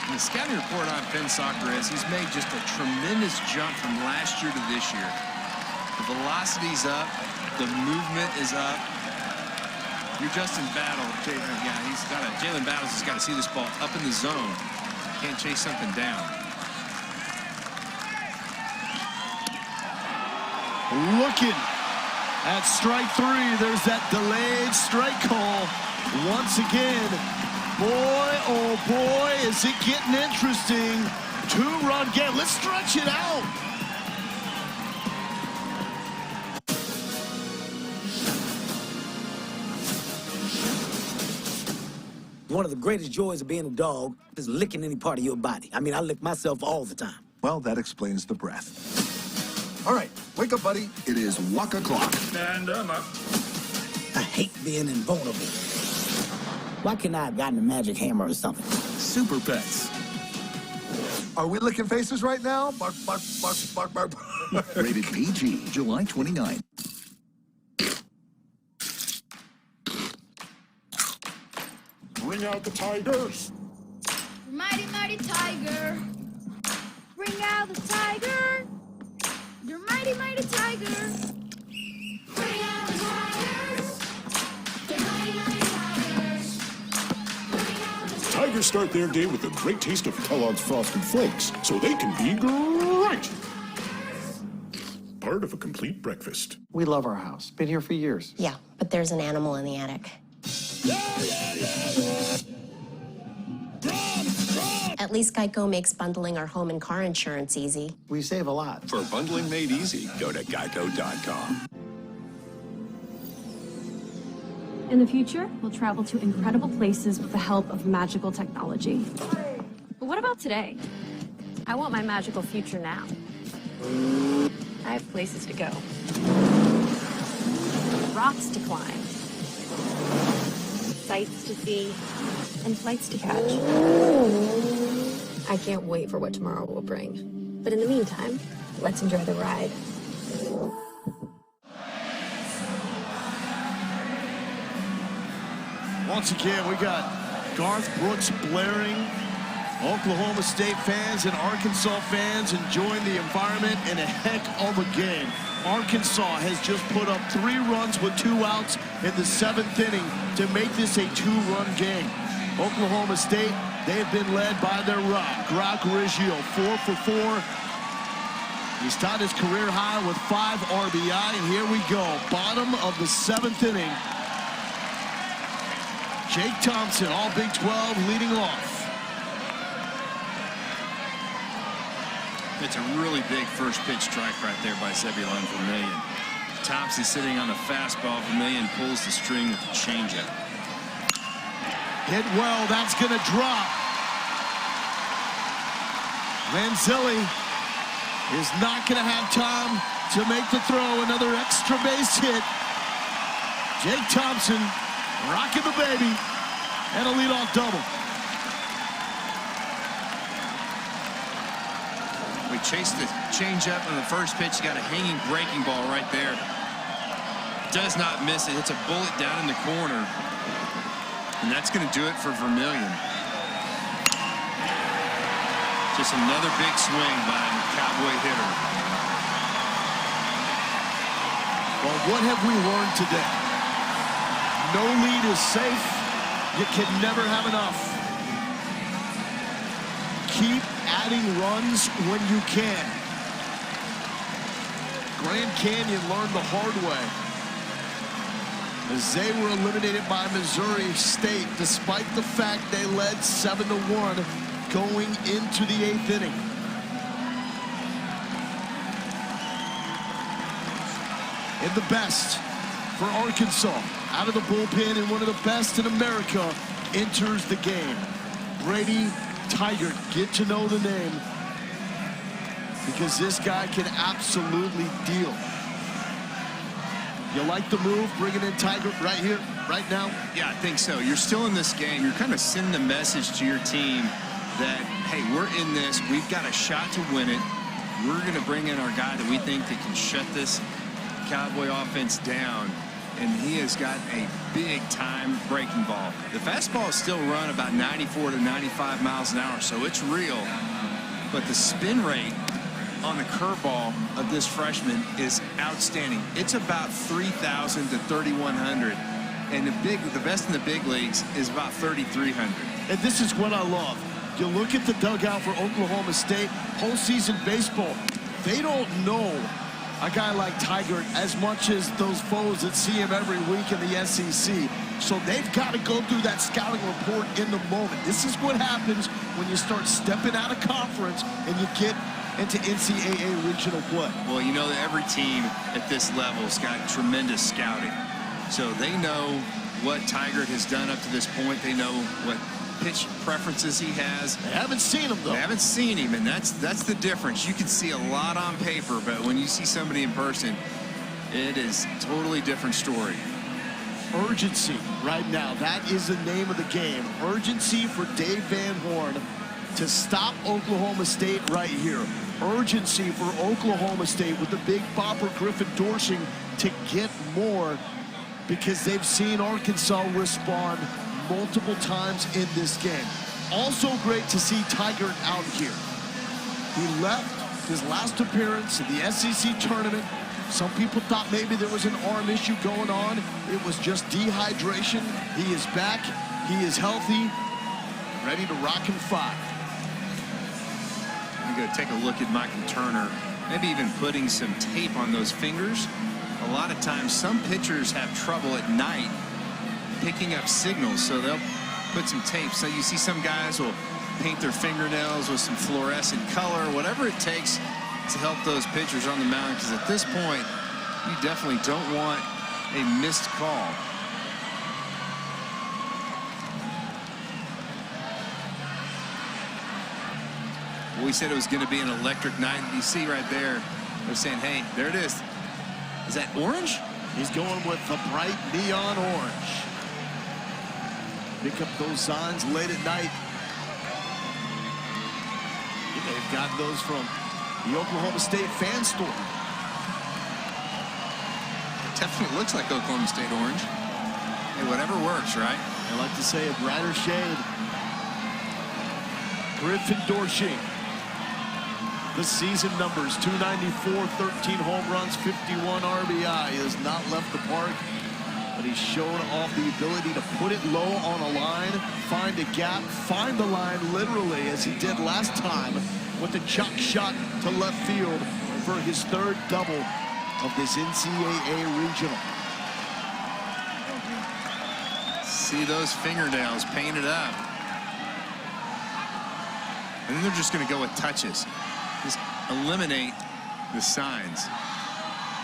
And the scouting report on Finn Soccer is he's made just a tremendous jump from last year to this year. The velocity's up, the movement is up. You're Justin Battle, Jalen Battles has got to see this ball up in the zone. Can't chase something down. Looking at strike three. There's that delayed strike call once again. Boy, oh boy, is it getting interesting. Two-run game. Let's stretch it out. One of the greatest joys of being a dog is licking any part of your body. I mean, I lick myself all the time. Well, that explains the breath. All right, wake up, buddy. It is walk o'clock. And I'm up. I hate being invulnerable. Why can't I have gotten a magic hammer or something? Super Pets. Are we licking faces right now? Bark, bark, bark, bark, bark. Rated PG, July 29. Bring out the tigers. Mighty, mighty tiger. Bring out the tiger. You're mighty, mighty tiger. Bring out the tigers. They're mighty, mighty tigers. Bring out the Tigers start their day with a great taste of Kellogg's Frosted Flakes, so they can be great. Part of a complete breakfast. We love our house. Been here for years. Yeah, but there's an animal in the attic. At least Geico makes bundling our home and car insurance easy. We save a lot. For bundling made easy, go to geico.com. In the future, we'll travel to incredible places with the help of magical technology. But what about today? I want my magical future now. I have places to go. Rocks to climb. Sights to see. And flights to catch. I can't wait for what tomorrow will bring. But in the meantime, let's enjoy the ride. Once again, we got Garth Brooks blaring. Oklahoma State fans and Arkansas fans enjoying the environment and a heck of a game. Arkansas has just put up 3 runs with 2 outs in the 7th inning to make this a 2-run game. Oklahoma State, they have been led by their rock, Greg Riggio, 4 for 4. He's tied his career high with 5 RBI, and here we go. Bottom of the 7th inning. Jake Thompson, all Big 12, leading off. It's a really big first pitch strike right there by Zebulon Vermillion. Thompson sitting on the fastball. Vermillion pulls the string with the changeup. Hit well, that's going to drop. Manzilli is not going to have time to make the throw. Another extra base hit. Jake Thompson rocking the baby and a leadoff double. We chased the changeup on the first pitch. Got a hanging breaking ball right there. Does not miss it. Hits a bullet down in the corner. And that's going to do it for Vermillion. Just another big swing by the Cowboy hitter. Well, what have we learned today? No lead is safe. You can never have enough. Keep adding runs when you can. Grand Canyon learned the hard way as they were eliminated by Missouri State, despite the fact they led 7-1 going into the 8th inning. And the best for Arkansas out of the bullpen, and one of the best in America enters the game. Brady Tigert, get to know the name, because this guy can absolutely deal. You like the move, bringing in Tigert right here, right now? Yeah, I think so. You're still in this game. You're kind of sending a message to your team that, hey, we're in this. We've got a shot to win it. We're going to bring in our guy that we think that can shut this Cowboy offense down. And he has got a big-time breaking ball. The fastball is still run about 94 to 95 miles an hour, so it's real. But the spin rate on the curveball of this freshman is outstanding. It's about 3,000 to 3,100. And the best in the big leagues is about 3,300. And this is what I love. You look at the dugout for Oklahoma State, postseason baseball, they don't know a guy like Tigert as much as those foes that see him every week in the SEC. So they've got to go through that scouting report in the moment. This is what happens when you start stepping out of conference and you get into NCAA regional play. Well, you know that every team at this level has got tremendous scouting. So they know what Tigert has done up to this point. They know what pitch preferences he has. They haven't seen him, though. They haven't seen him, and that's the difference. You can see a lot on paper, but when you see somebody in person, it is a totally different story. Urgency right now. That is the name of the game. Urgency for Dave Van Horn to stop Oklahoma State right here. Urgency for Oklahoma State with the big bopper Griffin Doersching to get more, because they've seen Arkansas respond multiple times in this game. Also great to see Tigert out here. He left his last appearance in the SEC tournament. Some people thought maybe there was an arm issue going on. It was just dehydration. He is back. He is healthy, ready to rock and fight. I'm going to take a look at Michael Turner, maybe even putting some tape on those fingers. A lot of times, some pitchers have trouble at night picking up signals, so they'll put some tape. So you see some guys will paint their fingernails with some fluorescent color, whatever it takes to help those pitchers on the mound, because at this point, you definitely don't want a missed call. Well, we said it was going to be an electric night. You see right there, they're saying, hey, there it is. Is that orange? He's going with the bright neon orange. Pick up those signs late at night. You may have gotten those from the Oklahoma State fan store. It definitely looks like Oklahoma State orange. Hey, whatever works, right? I like to say a brighter shade. Griffin Doersching. The season numbers, 294, 13 home runs, 51 RBI. He has not left the park, but he's shown off the ability to put it low on a line, find a gap, find the line literally, as he did last time with a chuck shot to left field for his third double of this NCAA regional. See those fingernails painted up. And then they're just going to go with touches. Just eliminate the signs.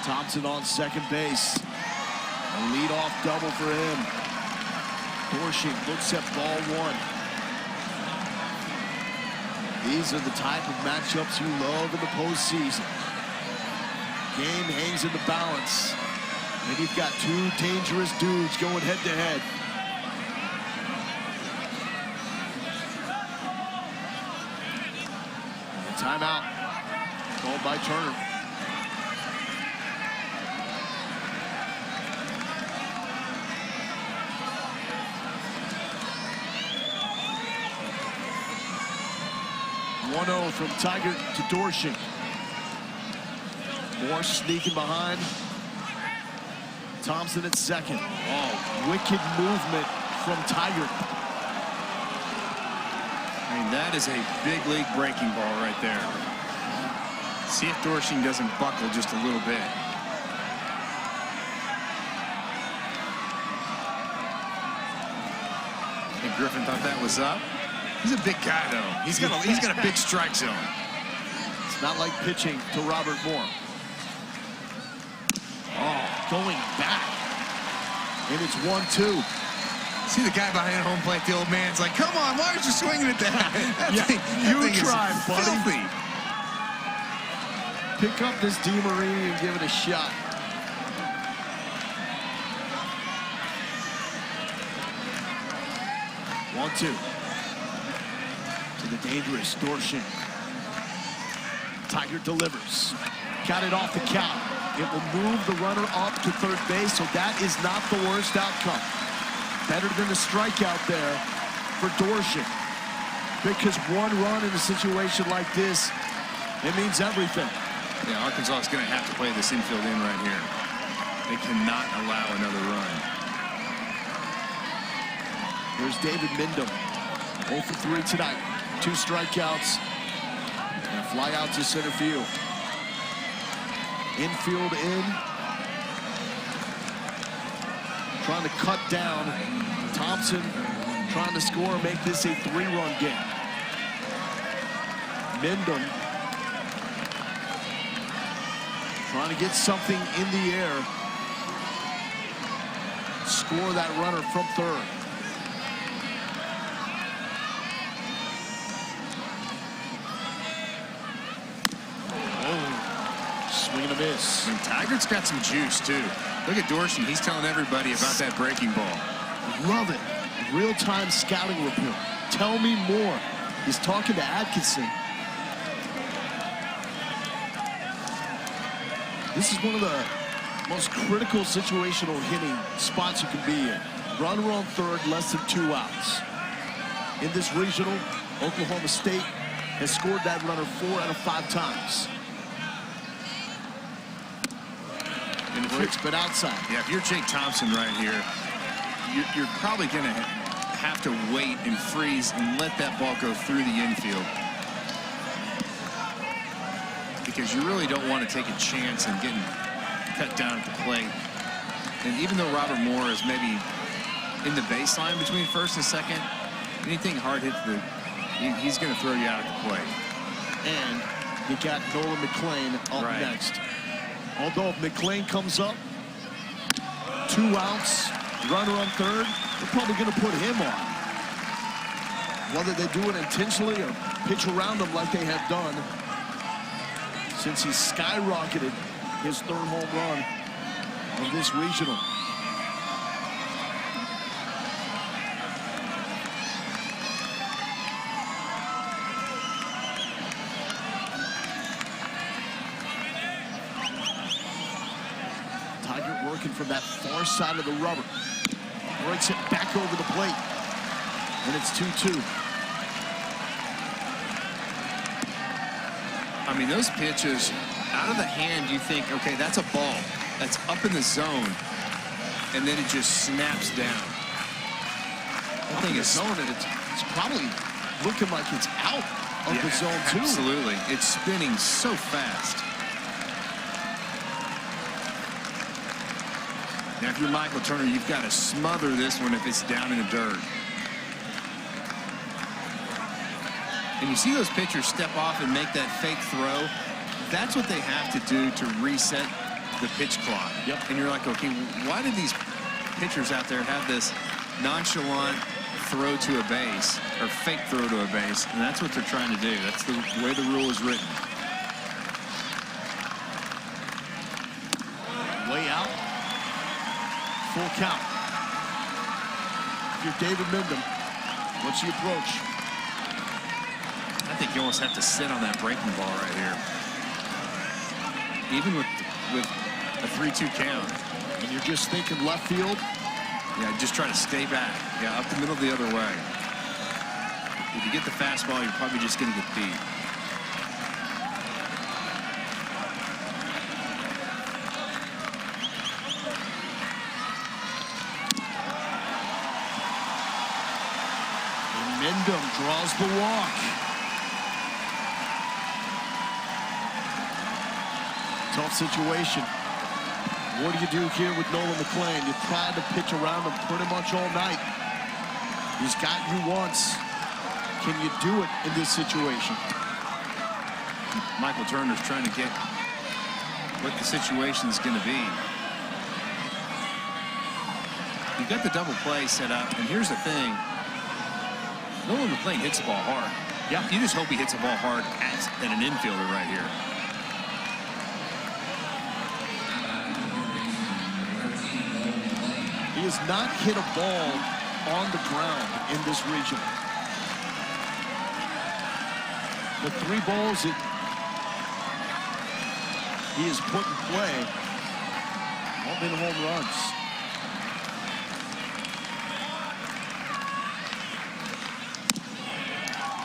Thompson on second base. A leadoff double for him. Doersching looks at ball one. These are the type of matchups you love in the postseason. Game hangs in the balance. And you've got two dangerous dudes going head to head. Timeout called by Turner. .1-0 from Tigert to Doersching. Moore sneaking behind. Thompson at second. Oh, wicked movement from Tigert. I mean, that is a big league breaking ball right there. See if Doersching doesn't buckle just a little bit. And Griffin thought that was up. He's a big guy, though. He's got a big strike zone. It's not like pitching to Robert Moore. Oh, going back. And it's 1-2. See the guy behind home plate, the old man's like, come on, why aren't you swinging at that? You tried, buddy. Filthy. Pick up this DeMarie and give it a shot. One-two. To the dangerous Dorshin. Tiger delivers. Got it off the count. It will move the runner up to third base, so that is not the worst outcome. Better than the strikeout there for Dorshin. Because one run in a situation like this, it means everything. Yeah, Arkansas is going to have to play this infield in right here. They cannot allow another run. Here's David Mindom. 0 for 3 tonight. 2 strikeouts. And a fly out to center field. Infield in. Trying to cut down. Thompson trying to score, make this a 3-run game. Mindom trying to get something in the air. Score that runner from third. Oh, swing and a miss. And Tygart got some juice, too. Look at Dorshin. He's telling everybody about that breaking ball. Love it. Real-time scouting report. Tell me more. He's talking to Atkinson. This is one of the most critical situational hitting spots you can be in. Runner on third, less than 2 outs. In this regional, Oklahoma State has scored that runner 4 out of 5 times. And it's been outside. Yeah, if you're Jake Thompson right here, you're probably going to have to wait and freeze and let that ball go through the infield. Because you really don't want to take a chance in getting cut down at the plate. And even though Robert Moore is maybe in the baseline between first and second, anything hard hit, he's going to throw you out at the plate. And you got Nolan McClain up next. Although if McClain comes up, 2 outs, runner on third, they're probably going to put him on. Whether they do it intentionally or pitch around him like they have done since he skyrocketed his 3rd home run of this regional. Tiger working from that far side of the rubber. Breaks it back over the plate. And it's 2-2. I mean, those pitches out of the hand, you think, okay, that's a ball. That's up in the zone. And then it just snaps down. I think it's zone, and it's probably looking like it's out of the zone, too. Absolutely. It's spinning so fast. Now, if you're Michael Turner, you've got to smother this one if it's down in the dirt. And you see those pitchers step off and make that fake throw. That's what they have to do to reset the pitch clock. Yep. And you're like, okay, why do these pitchers out there have this nonchalant throw to a base or fake throw to a base? And that's what they're trying to do. That's the way the rule is written. Way out. Full count. If you're David Mindom, what's the approach? I think you almost have to sit on that breaking ball right here. Even with a 3-2 count. And you're just thinking left field? Yeah, just try to stay back. Yeah, up the middle the other way. If you get the fastball, you're probably just going to get beat. And Mindom draws the walk. Tough situation. What do you do here with Nolan McClain? You tried to pitch around him pretty much all night. He's got you once. Can you do it in this situation? Michael Turner's trying to get what the situation is going to be. You've got the double play set up, and here's the thing. Nolan McClain hits the ball hard. Yeah. You just hope he hits the ball hard at an infielder right here. He has not hit a ball on the ground in this region. The 3 balls that he has put in play all been home runs.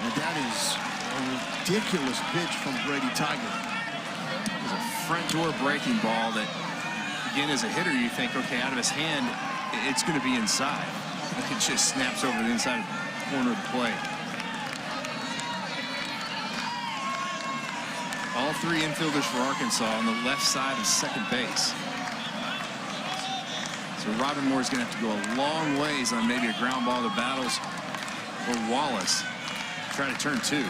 And that is a ridiculous pitch from Brady Tiger. It's a front door breaking ball that, again, as a hitter, you think, okay, out of his hand, it's going to be inside. It just snaps over the inside corner of the plate. All 3 infielders for Arkansas on the left side of second base. So Robin Moore is going to have to go a long ways on maybe a ground ball to Battles or Wallace. Try to turn 2.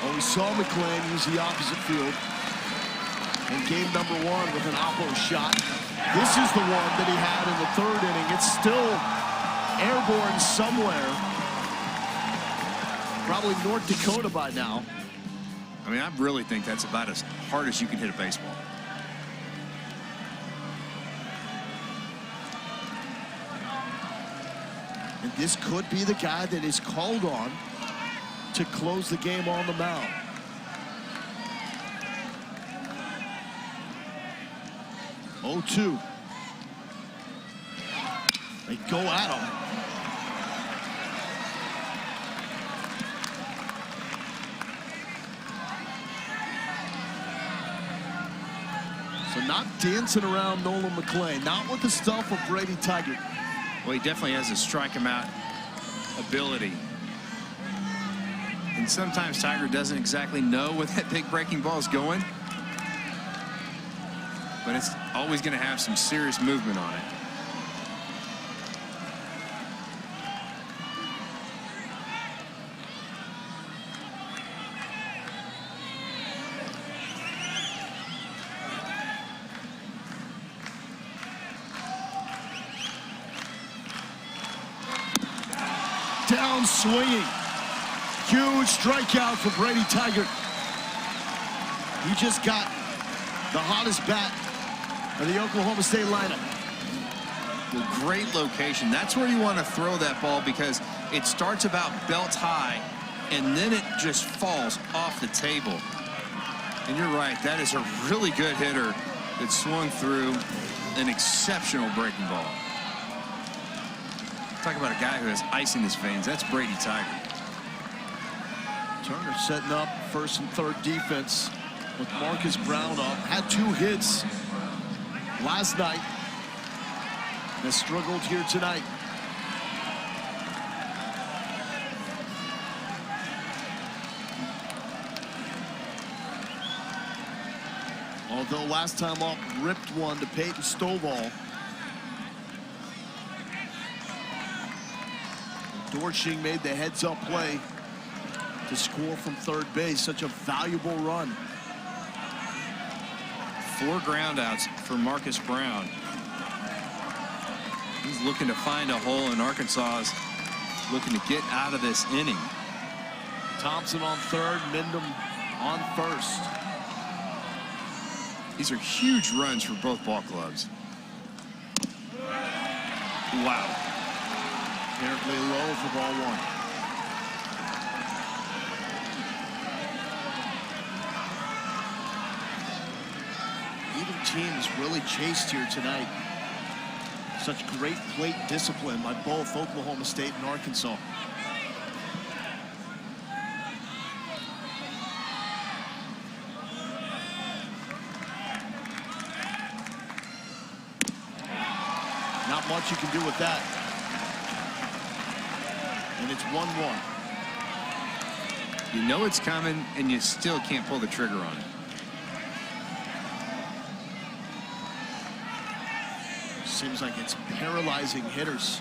Oh, we saw McClain use the opposite field in game number 1 with an oppo shot. This is the one that he had in the 3rd inning. It's still airborne somewhere. Probably North Dakota by now. I mean, I really think that's about as hard as you can hit a baseball. And this could be the guy that is called on to close the game on the mound. Oh, 2. They go at him. So not dancing around Nolan McClain, not with the stuff of Brady Tiger. Well, he definitely has a strike him out ability. And sometimes Tiger doesn't exactly know where that big breaking ball is going. But it's always going to have some serious movement on it. Down swinging. Huge strikeout for Brady Tiger. He just got the hottest bat of the Oklahoma State lineup. Well, great location. That's where you want to throw that ball because it starts about belt high and then it just falls off the table. And you're right, that is a really good hitter that swung through an exceptional breaking ball. Talk about a guy who has ice in his veins. That's Brady Tiger. Turner setting up 1st and 3rd defense with Marcus Brown up. Had 2 hits last night. Has struggled here tonight. Although last time up ripped one to Peyton Stovall. Dorsching made the heads-up play to score from 3rd base. Such a valuable run. 4 groundouts for Marcus Brown. He's looking to find a hole, and Arkansas is looking to get out of this inning. Thompson on 3rd, Mindham on 1st. These are huge runs for both ball clubs. Wow. Apparently low for ball 1. Either team is really chased here tonight. Such great plate discipline by both Oklahoma State and Arkansas. Not much you can do with that. And it's 1-1. You know it's coming, and you still can't pull the trigger on it. Seems like it's paralyzing hitters.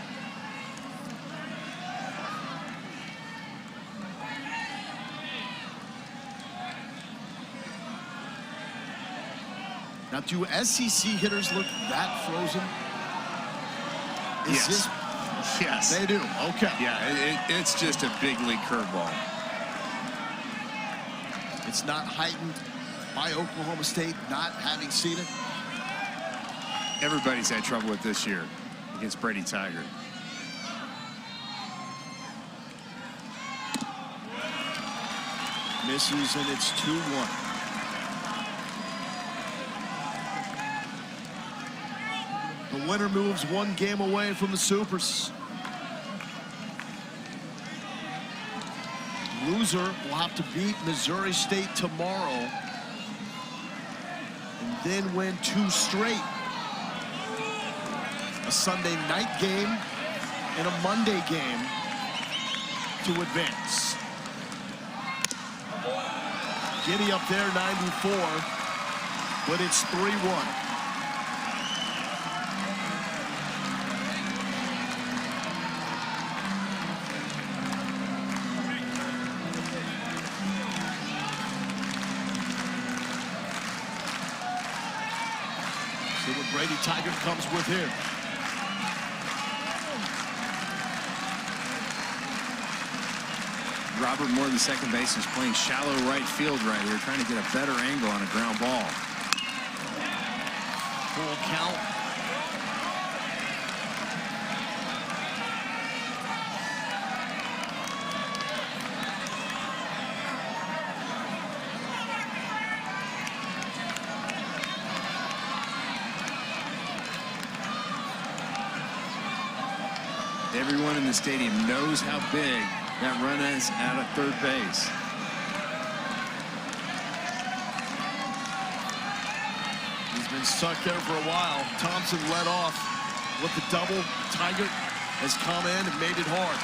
Now, do SEC hitters look that frozen? Is this? Yes. They do. Okay. Yeah, it's just a big league curveball. It's not heightened by Oklahoma State not having seen it. Everybody's had trouble with this year against Brady Tiger. Misses, and it's 2-1. The winner moves one game away from the Supers. Loser will have to beat Missouri State tomorrow and then win 2 straight. A Sunday night game and a Monday game to advance. Giddy up there, 94, but it's 3-1. See what Brady Tiger comes with here. Robert Moore, the second baseman, is playing shallow right field right here, trying to get a better angle on a ground ball. Full count. Everyone in the stadium knows how big that run is out of third base. He's been stuck there for a while. Thompson led off with the double. Tiger has come in and made it hard.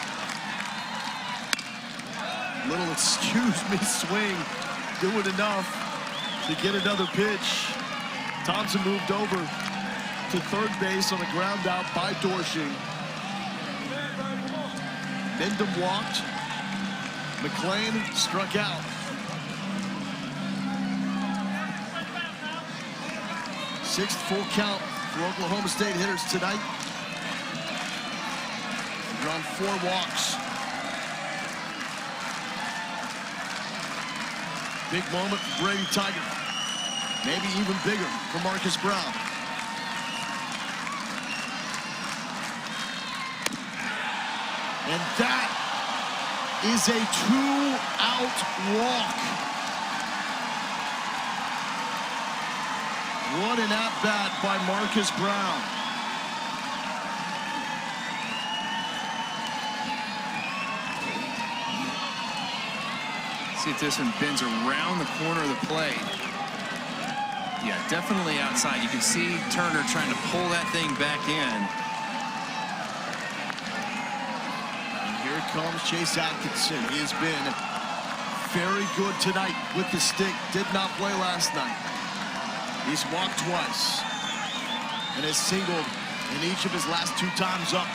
Little excuse me swing, doing enough to get another pitch. Thompson moved over to third base on a ground out by Dorsey. Bindum walked. McClain struck out. Sixth full count for Oklahoma State hitters tonight. They're on 4 walks. Big moment for Brady Tiger. Maybe even bigger for Marcus Brown. And that is a 2-out walk. What an at-bat by Marcus Brown. See if this one bends around the corner of the plate. Yeah, definitely outside. You can see Turner trying to pull that thing back in. Here comes Chase Atkinson. He has been very good tonight with the stick. Did not play last night. He's walked twice and has singled in each of his last 2 times up.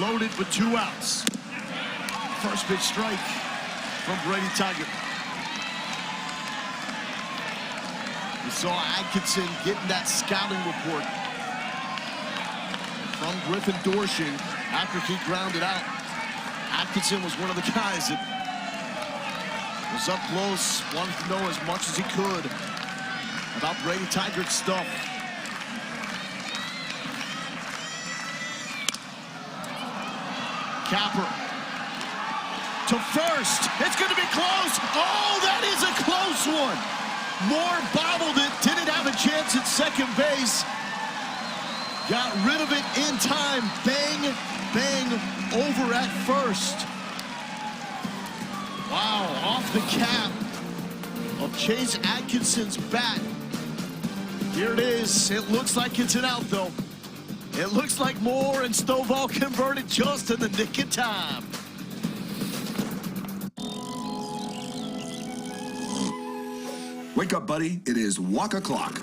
Loaded with 2 outs. First pitch strike from Brady Tiger. We saw Atkinson getting that scouting report from Griffin Dorsey after he grounded out. Atkinson was one of the guys that was up close, wanted to know as much as he could about Brady Tiger's stuff. Capper to first. It's going to be close. Oh, that is a close one. Moore bobbled it, didn't have a chance at second base. Got rid of it in time. Bang, bang, over at first. Wow, off the cap of Chase Atkinson's bat. Here it is. It looks like it's an out, though. It looks like Moore and Stovall converted just in the nick of time. Wake up, buddy. It is walk o'clock.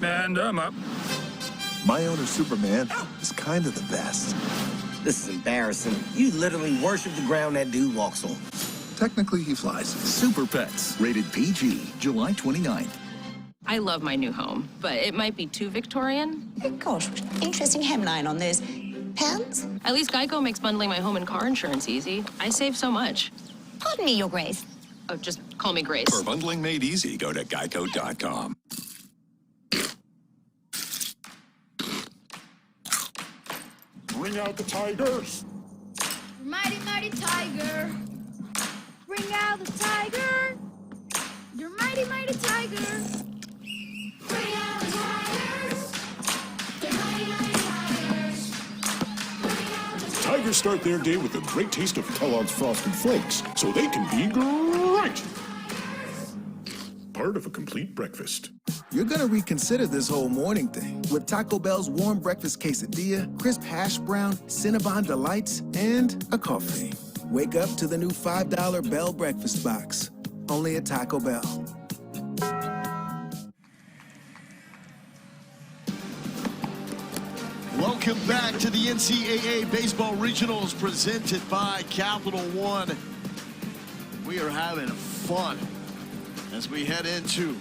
And I'm up. My owner, Superman, is kind of the best. This is embarrassing. You literally worship the ground that dude walks on. Technically, he flies. Super Pets, rated PG, July 29th. I love my new home, but it might be too Victorian. Gosh, interesting hemline on this. Pants? At least Geico makes bundling my home and car insurance easy. I save so much. Pardon me, Your Grace. Oh, just call me Grace. For bundling made easy, go to geico.com. Bring out the tigers. Mighty, mighty tiger. Bring out the tiger. You're mighty, mighty tiger. Bring out the tigers. You're mighty, mighty tigers. Bring out the Tigers start their day with a great taste of Kellogg's Frosted Flakes, so they can be great. Part of a complete breakfast. You're gonna reconsider this whole morning thing with Taco Bell's warm breakfast quesadilla, crisp hash brown, Cinnabon delights, and a coffee. Wake up to the new $5 Bell breakfast box. Only at Taco Bell. Welcome back to the NCAA Baseball Regionals presented by Capital One. We are having fun as we head into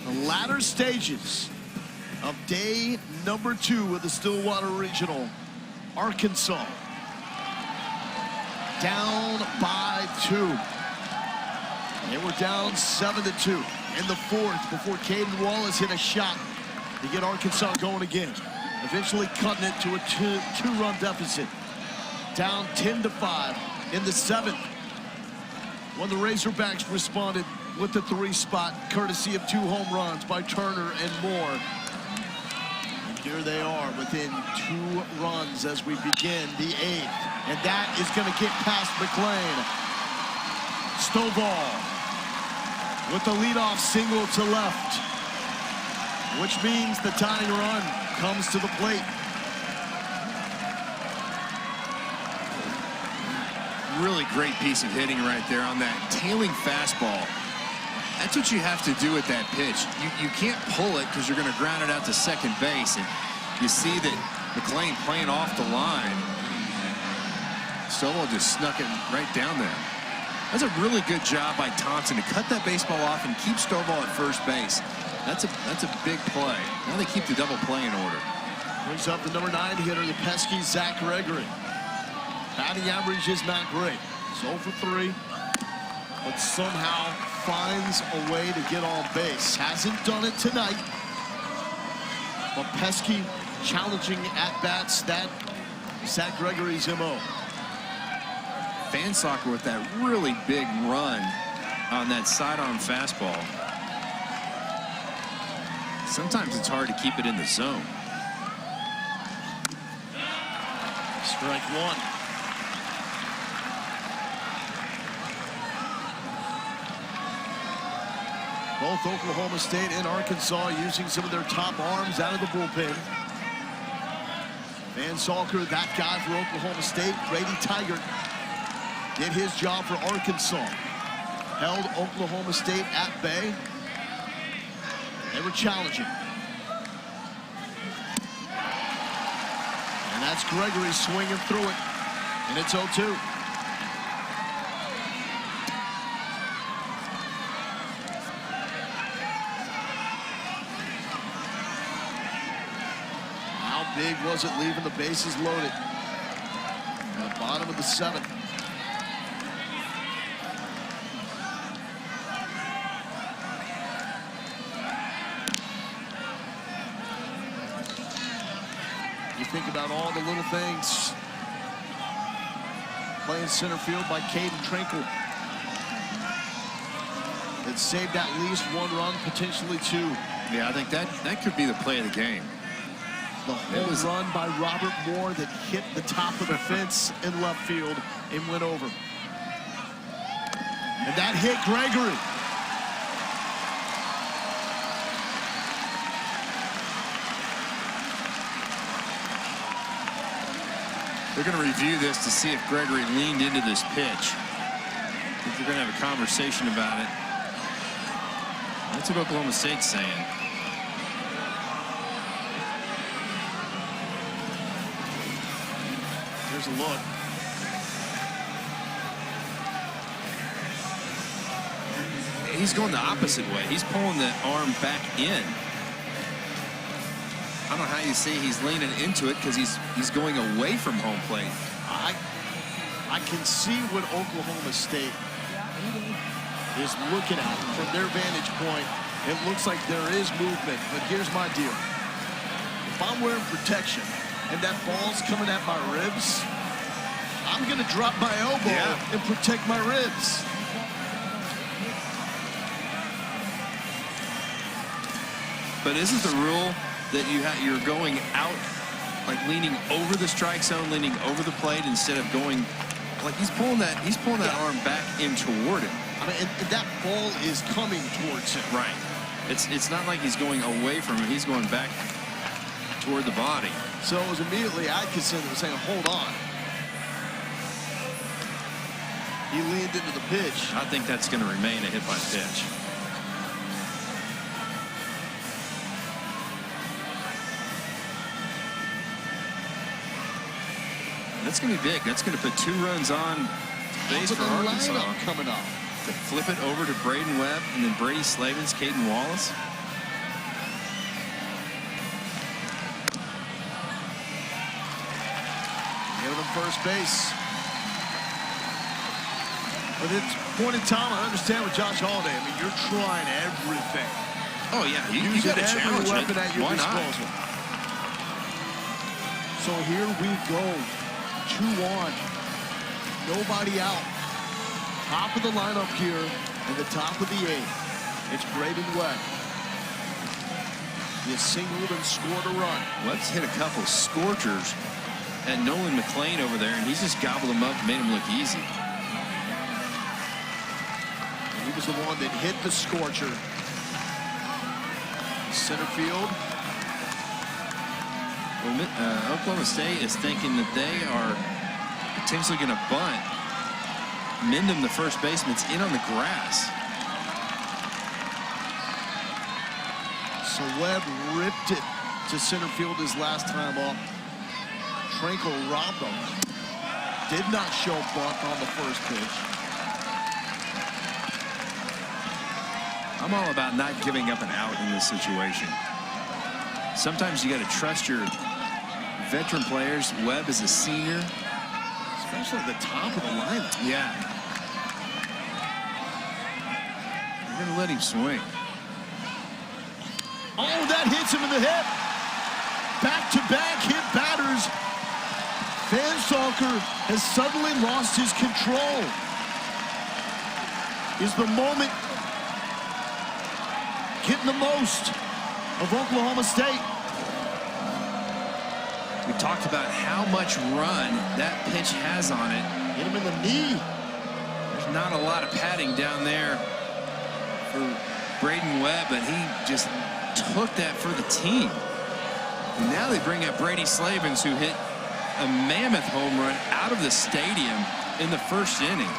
the latter stages of day number 2 of the Stillwater Regional. Arkansas down by 2. They were down 7-2 in the 4th before Caden Wallace hit a shot to get Arkansas going again. Eventually cutting it to a two-run deficit. Down 10-5 in the 7th. When the Razorbacks responded with the 3 spot, courtesy of 2 home runs by Turner and Moore. And here they are within 2 runs as we begin the 8th. And that is going to get past McLean. Stovall with the leadoff single to left, which means the tying run comes to the plate. Really great piece of hitting right there on that tailing fastball. That's what you have to do with that pitch. You can't pull it because you're going to ground it out to second base. And you see that McLean playing off the line. Stovall just snuck it right down there. That's a really good job by Thompson to cut that baseball off and keep Stovall at first base. That's a big play. Now they keep the double play in order. Brings up the number 9 hitter, the pesky Zach Gregory. Batting average is not great. 0 for 3, but somehow finds a way to get on base. Hasn't done it tonight, but pesky, challenging at-bats, that Zach Gregory's MO. Fan soccer with that really big run on that sidearm fastball. Sometimes it's hard to keep it in the zone. Strike 1. Both Oklahoma State and Arkansas using some of their top arms out of the bullpen. Van Salker, that guy for Oklahoma State. Brady Tigert did his job for Arkansas. Held Oklahoma State at bay. They were challenging. And that's Gregory swinging through it. And it's 0-2. How big was it leaving the bases loaded? At the bottom of the 7th. You think about all the little things. Playing center field by Caden Trinkle. It saved at least 1 run, potentially 2. Yeah, I think that could be the play of the game. The home run by Robert Moore that hit the top of the fence in left field and went over. And that hit Gregory. They're going to review this to see if Gregory leaned into this pitch. I think they're going to have a conversation about it. That's what Oklahoma State's saying. Here's a look. He's going the opposite way. He's pulling the arm back in. I don't know how you say he's leaning into it because he's going away from home plate. I can see what Oklahoma State is looking at from their vantage point. It looks like there is movement, but here's my deal. If I'm wearing protection and that ball's coming at my ribs, I'm going to drop my elbow and protect my ribs. But isn't the rule that you're going out, like leaning over the strike zone, leaning over the plate instead of going, like he's pulling that arm back in toward it. I mean, and that ball is coming towards him. Right. It's not like he's going away from him. He's going back toward the body. So it was immediately Atkinson was saying, hold on. He leaned into the pitch. I think that's going to remain a hit by pitch. That's going to be big. That's going to put 2 runs on base for Arkansas. Coming up. To flip it over to Braden Webb and then Brady Slavens, Caden Wallace. Get him first base. But at this point in time, I understand with Josh Holiday. I mean, you're trying everything. Oh, yeah. You got to challenge weapon it. at your Why disposal. not? So here we go. 2 on. Nobody out. Top of the lineup here in the top of the 8th. It's Braden Webb. He has singled and scored a run. Webb's hit a couple scorchers at Nolan McClain over there, and he's just gobbled them up and made them look easy. He was the one that hit the scorcher. Center field. Well, Oklahoma State is thinking that they are potentially going to bunt. Mendham, the first baseman's in on the grass. So Webb ripped it to center field his last time up. Tranquil robbed him. Did not show bunt on the first pitch. I'm all about not giving up an out in this situation. Sometimes you got to trust your veteran players. Webb is a senior. Especially at the top of the lineup. Yeah. You're going to let him swing. Oh, that hits him in the hip. Back-to-back hit batters. Van Salker has suddenly lost his control. Is the moment getting the most of Oklahoma State? We talked about how much run that pitch has on it. Hit him in the knee. There's not a lot of padding down there for Braden Webb, but he just took that for the team. And now they bring up Brady Slavens, who hit a mammoth home run out of the stadium in the first inning.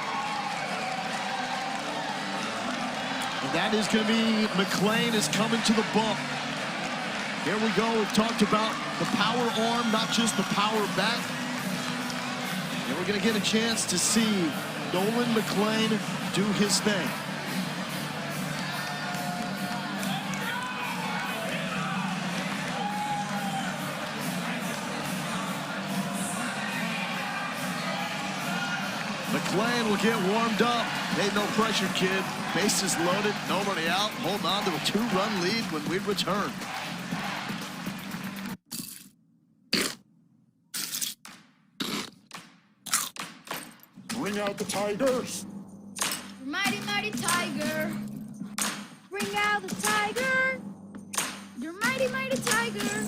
And that is going to be McClain is coming to the bump. Here we go. We've talked about the power arm, not just the power bat. And we're going to get a chance to see Nolan McClain do his thing. McClain will get warmed up. Hey, no pressure, kid. Bases loaded, nobody out. Hold on to a 2-run lead when we return. Bring out the Tigers. Mighty, mighty tiger. Bring out the tiger. You're mighty, mighty tiger.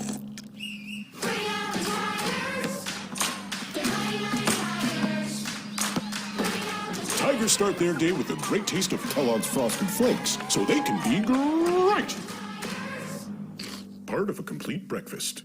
Bring out the tigers. You're mighty, mighty tigers. Bring out the Tigers start their day with a great taste of Kellogg's Frosted Flakes, so they can be great. Part of a complete breakfast.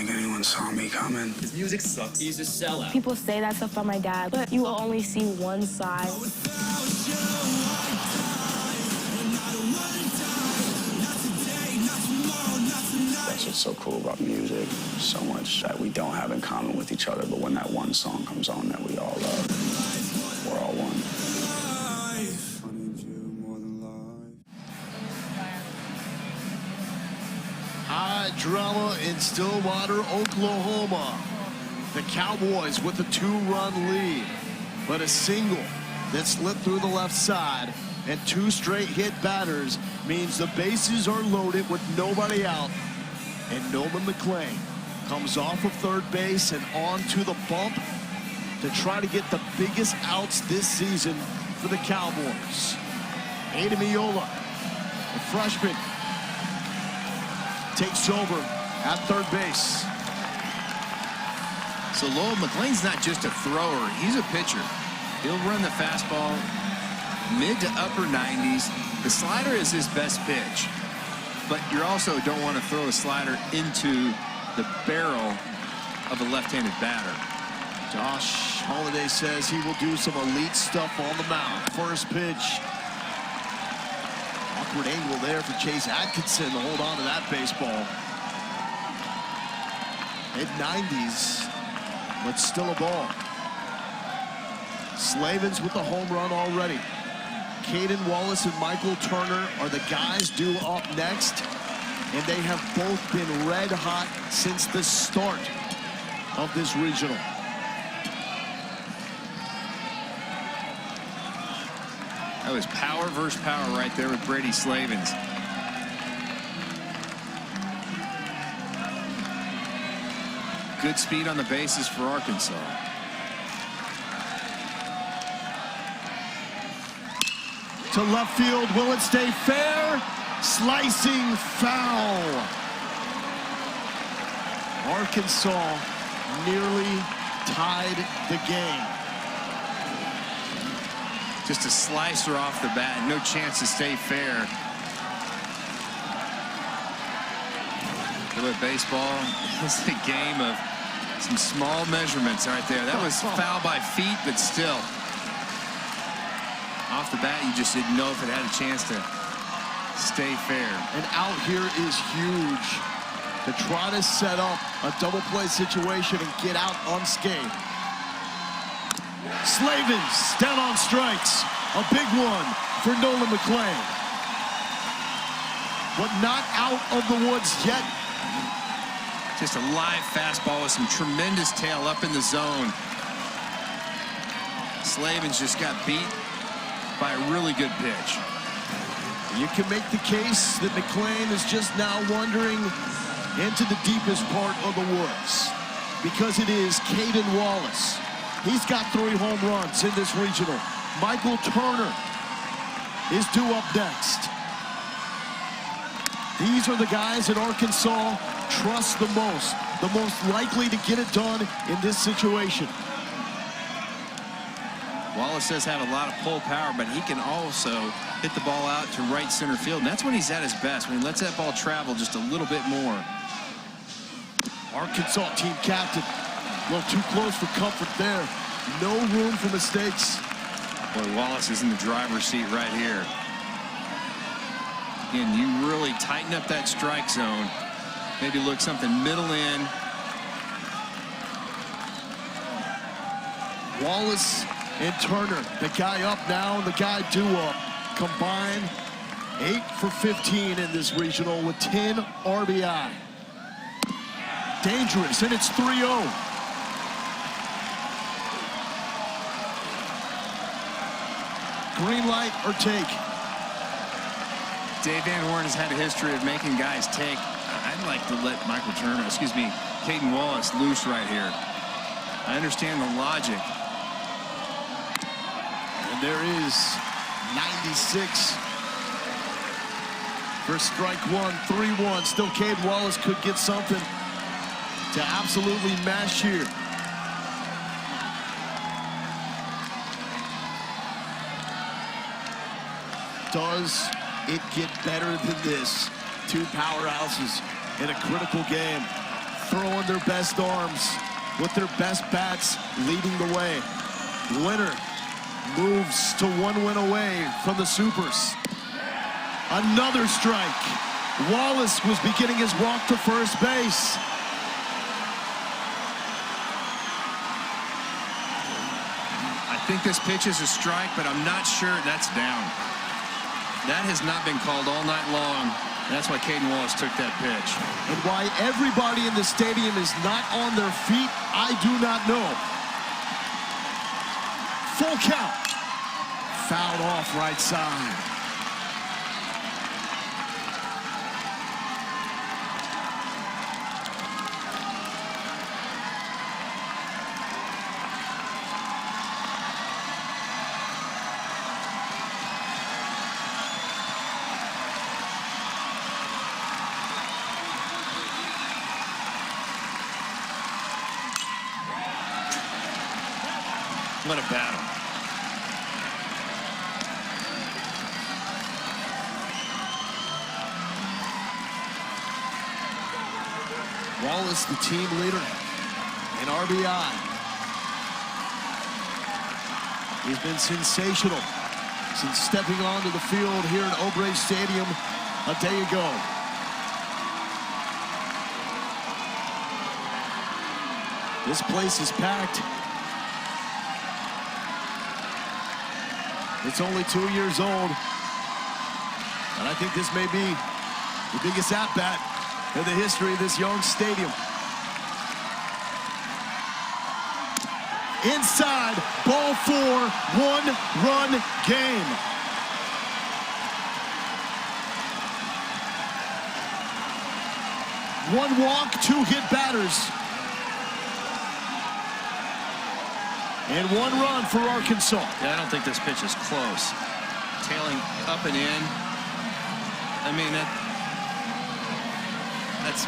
think anyone saw me coming. His music sucks. He's a sellout. People say that stuff about my dad, but you will only see one side. That's what's so cool about music. So much that we don't have in common with each other, but when that one song comes on that we all love, we're all one. High drama in Stillwater, Oklahoma. The Cowboys with a 2-run lead, but a single that slipped through the left side and 2 straight hit batters means the bases are loaded with nobody out. And Nolan McClain comes off of third base and onto the bump to try to get the biggest outs this season for the Cowboys. Ada Miola, the freshman, takes over at third base. So Lowell McClain's not just a thrower, he's a pitcher. He'll run the fastball mid to upper 90s. The slider is his best pitch, but you also don't want to throw a slider into the barrel of a left-handed batter. Josh Holliday says he will do some elite stuff on the mound. First pitch. Awkward angle there for Chase Atkinson to hold on to that baseball. Mid-90s, but still a ball. Slavens with the home run already. Caden Wallace and Michael Turner are the guys due up next, and they have both been red hot since the start of this regional. That was power versus power right there with Brady Slavens. Good speed on the bases for Arkansas. To left field, will it stay fair? Slicing foul. Arkansas nearly tied the game. Just a slicer off the bat, no chance to stay fair. Good baseball is a game of some small measurements right there. That was foul by feet, but still. Off the bat, you just didn't know if it had a chance to stay fair. And out here is huge to try to set up a double play situation and get out unscathed. Slavens down on strikes. A big one for Nolan McClain. But not out of the woods yet. Just a live fastball with some tremendous tail up in the zone. Slavens just got beat by a really good pitch. You can make the case that McClain is just now wandering into the deepest part of the woods, because it is Caden Wallace. He's got 3 home runs in this regional. Michael Turner is due up next. These are the guys that Arkansas trusts the most likely to get it done in this situation. Wallace does have a lot of pull power, but he can also hit the ball out to right center field, and that's when he's at his best, when he lets that ball travel just a little bit more. Arkansas team captain, a little too close for comfort there. No room for mistakes. Boy, Wallace is in the driver's seat right here. Again, you really tighten up that strike zone. Maybe look something middle in. Wallace and Turner, the guy up now and the guy due up, combined 8 for 15 in this regional with 10 RBI. Dangerous, and it's 3-0. Green light or take? Dave Van Horn has had a history of making guys take. I'd like to let Caden Wallace loose right here. I understand the logic. And there is 96 for strike one, 3-1. Still, Caden Wallace could get something to absolutely mash here. Does it get better than this? 2 powerhouses in a critical game. throwing their best arms with their best bats leading the way. Winner moves to 1 win away from the Supers. Another strike. Wallace was beginning his walk to first base. I think this pitch is a strike, but I'm not sure. That's down. That has not been called all night long. That's why Caden Wallace took that pitch. And why everybody in the stadium is not on their feet, I do not know. Full count. Fouled off right side. What a battle. Wallace, the team leader in RBI. He's been sensational since stepping onto the field here at Obrey Stadium a day ago. This place is packed. It's only 2 years old, and I think this may be the biggest at-bat in the history of this young stadium. Inside, ball 4, 1-run game. One walk, 2 hit batters. And 1 run for Arkansas. Yeah, I don't think this pitch is close. Tailing up and in. I mean, that's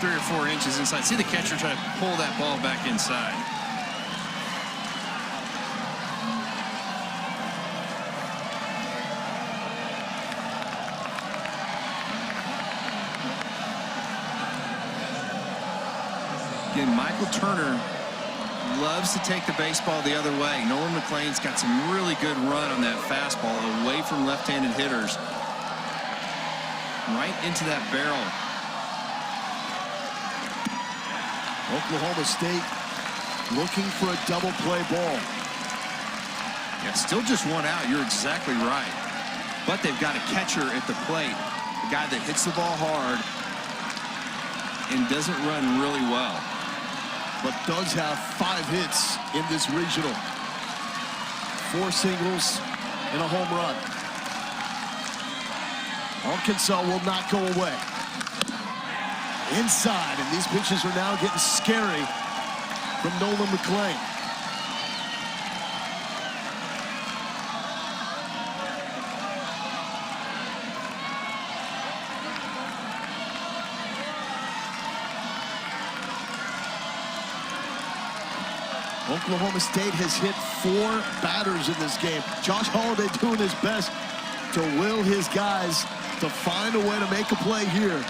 3 or 4 inches inside. See the catcher try to pull that ball back inside. Again, Michael Turner loves to take the baseball the other way. Nolan McLean's got some really good run on that fastball away from left-handed hitters. Right into that barrel. Oklahoma State looking for a double play ball. Yeah, still just 1 out. You're exactly right. But they've got a catcher at the plate. A guy that hits the ball hard and doesn't run really well. But does have 5 hits in this regional. 4 singles and a home run. Arkansas will not go away. Inside, and these pitches are now getting scary from Nolan McLean. Oklahoma State has hit 4 batters in this game. Josh Holliday doing his best to will his guys to find a way to make a play here.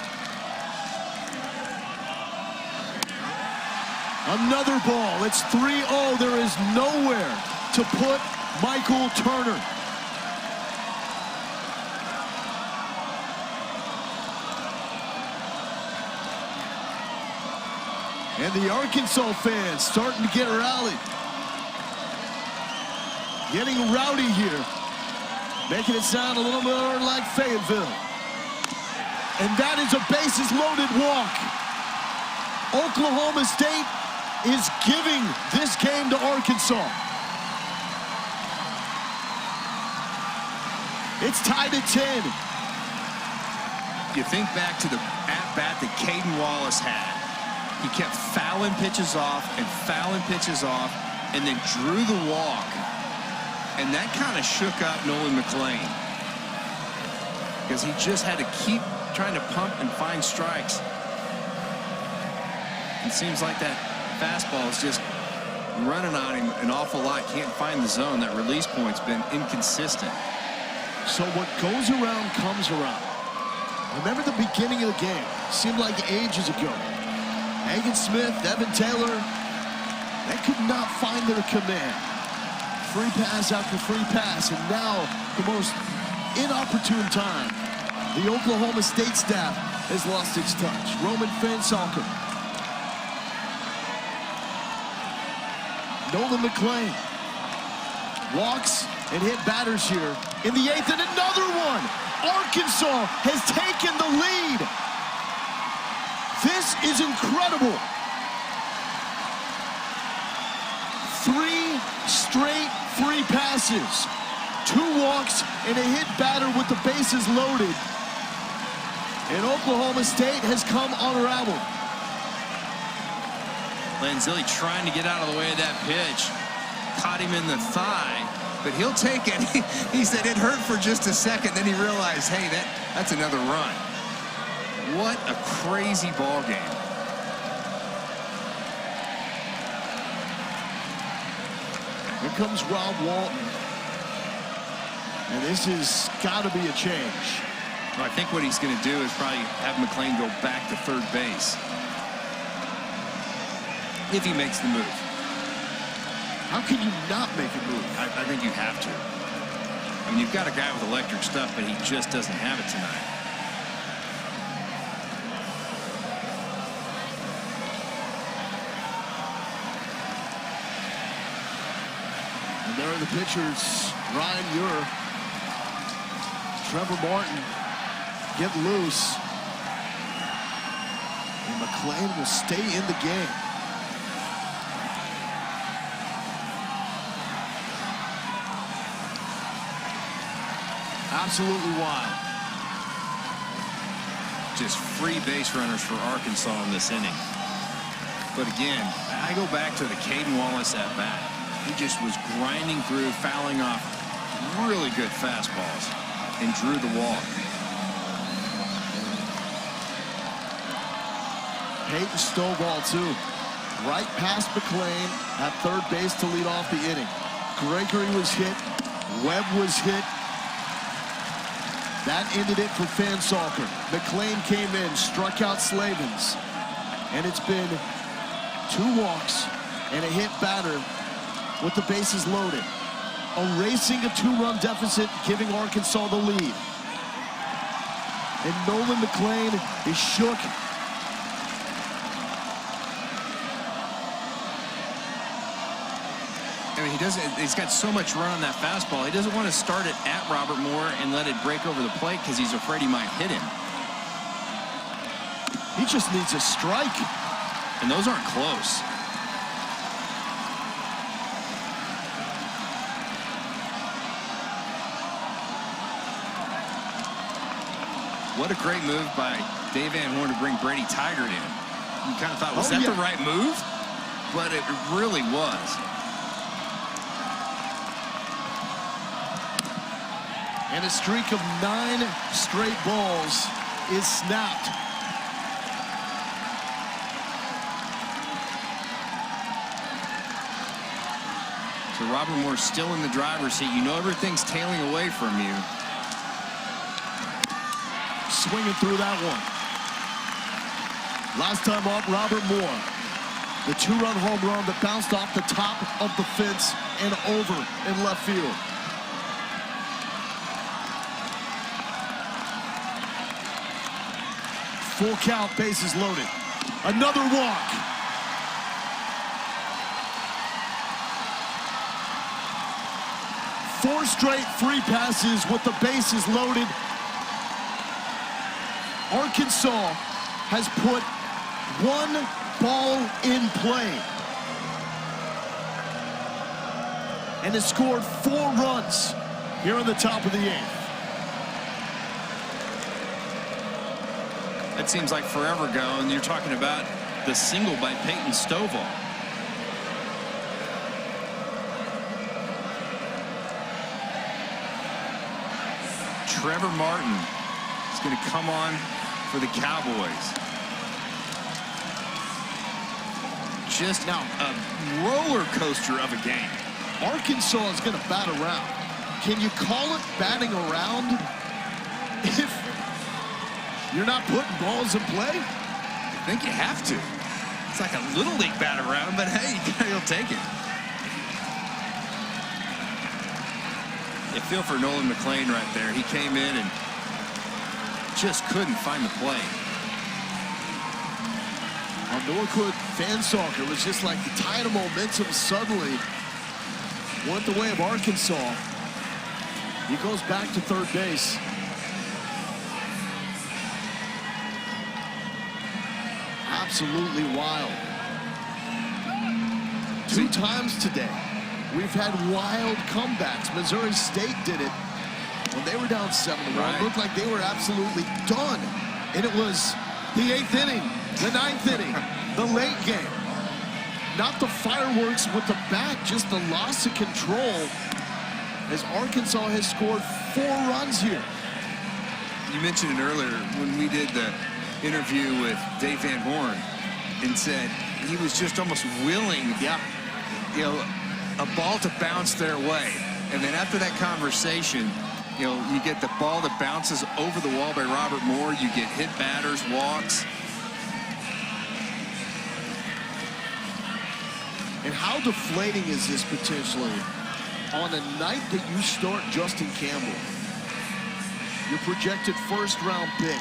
Another ball. It's 3-0. There is nowhere to put Michael Turner. And the Arkansas fans starting to get rallied. Getting rowdy here. Making it sound a little more like Fayetteville. And that is a bases-loaded walk. Oklahoma State is giving this game to Arkansas. It's tied at 10. You think back to the at-bat that Caden Wallace had. He kept fouling pitches off and fouling pitches off and then drew the walk. And that kind of shook up Nolan McLean. Because he just had to keep trying to pump and find strikes. It seems like that fastball is just running on him an awful lot. Can't find the zone. That release point's been inconsistent. So what goes around comes around. Remember the beginning of the game. Seemed like ages ago. Hagan Smith, Evan Taylor, they could not find their command. Free pass after free pass, and now the most inopportune time. The Oklahoma State staff has lost its touch. Roman Fensalker. Nolan McClain walks and hit batters here in the 8th, and another one. Arkansas has taken the lead. This is incredible. 3 straight free passes, 2 walks, and a hit batter with the bases loaded. And Oklahoma State has come unraveled. Lanzilli trying to get out of the way of that pitch. Caught him in the thigh, but he'll take it. He said it hurt for just a second, then he realized, hey, that's another run. What a crazy ball game. Here comes Rob Walton. And this has got to be a change. Well, I think what he's going to do is probably have McClain go back to third base. If he makes the move. How can you not make a move? I think you have to. I mean, you've got a guy with electric stuff, but he just doesn't have it tonight. And there are the pitchers. Ryan Muir, Trevor Martin get loose. And McClain will stay in the game. Absolutely wild. Just free base runners for Arkansas in this inning. But again, I go back to the Caden Wallace at bat. He just was grinding through, fouling off really good fastballs and drew the walk. Peyton Stovall, too. Right past McClain at third base to lead off the inning. Gregory was hit. Webb was hit. That ended it for Fensalker. McClain came in, struck out Slavens. And it's been 2 walks and a hit batter with the bases loaded. Erasing a 2-run deficit, giving Arkansas the lead. And Nolan McClain is shook. I mean, he's got so much run on that fastball. He doesn't want to start it at Robert Moore and let it break over the plate because he's afraid he might hit him. He just needs a strike. And those aren't close. What a great move by Dave Van Horn to bring Brady Tigert in. You kind of thought, was that the right move? But it really was. And a streak of 9 straight balls is snapped. So Robert Moore's still in the driver's seat. You know everything's tailing away from you. Swinging through that one. Last time up, Robert Moore. The 2-run home run that bounced off the top of the fence and over in left field. Full count, bases loaded. Another walk. Four straight free passes with the bases loaded. Arkansas has put 1 ball in play and has scored 4 runs here in the top of the 8th. That seems like forever ago, and you're talking about the single by Peyton Stovall. Trevor Martin is going to come on for the Cowboys. Just now a roller coaster of a game. Arkansas is going to bat around. Can you call it batting around if you're not putting balls in play? I think you have to. It's like a little league bat around, but hey, he'll take it. You feel for Nolan McClain right there. He came in and just couldn't find the play. On Norwood fan soccer, it was just like the tide of momentum suddenly went the way of Arkansas. He goes back to third base. Absolutely wild. 2 times today, we've had wild comebacks. Missouri State did it when they were down 7-1. Right. It looked like they were absolutely done. And it was the 8th inning, the 9th inning, the late game. Not the fireworks with the bat, just the loss of control as Arkansas has scored 4 runs here. You mentioned it earlier when we did the interview with Dave Van Horn and said he was just almost willing, you know, a ball to bounce their way. And then after that conversation, you know, you get the ball that bounces over the wall by Robert Moore. You get hit batters, walks. And how deflating is this potentially on a night that you start Justin Campbell, your projected first-round pick?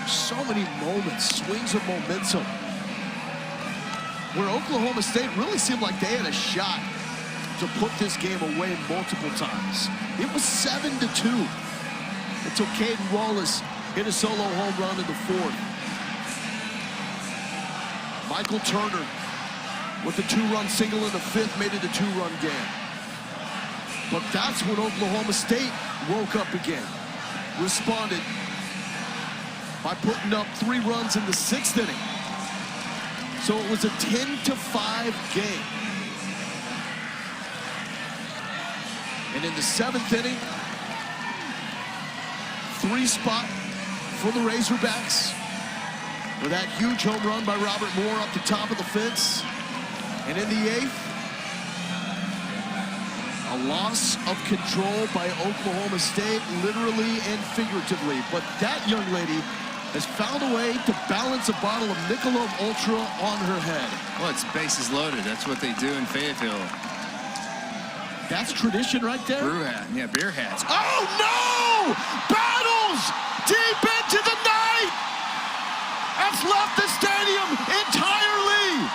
So many moments, swings of momentum, where Oklahoma State really seemed like they had a shot to put this game away multiple times. It was 7-2 until Caden Wallace hit a solo home run in the 4th. Michael Turner with a 2-run single in the 5th made it a 2-run game. But that's when Oklahoma State woke up again, responded by putting up 3 runs in the 6th inning. So it was a 10-5 game. And in the 7th inning, 3 spot for the Razorbacks with that huge home run by Robert Moore up the top of the fence. And in the 8th, a loss of control by Oklahoma State, literally and figuratively. But that young lady has found a way to balance a bottle of Michelob Ultra on her head. Well, it's bases loaded. That's what they do in Fayetteville. That's tradition right there. Brew hat, yeah, beer hats. Oh no! Battles deep into the night. That's left the stadium entirely.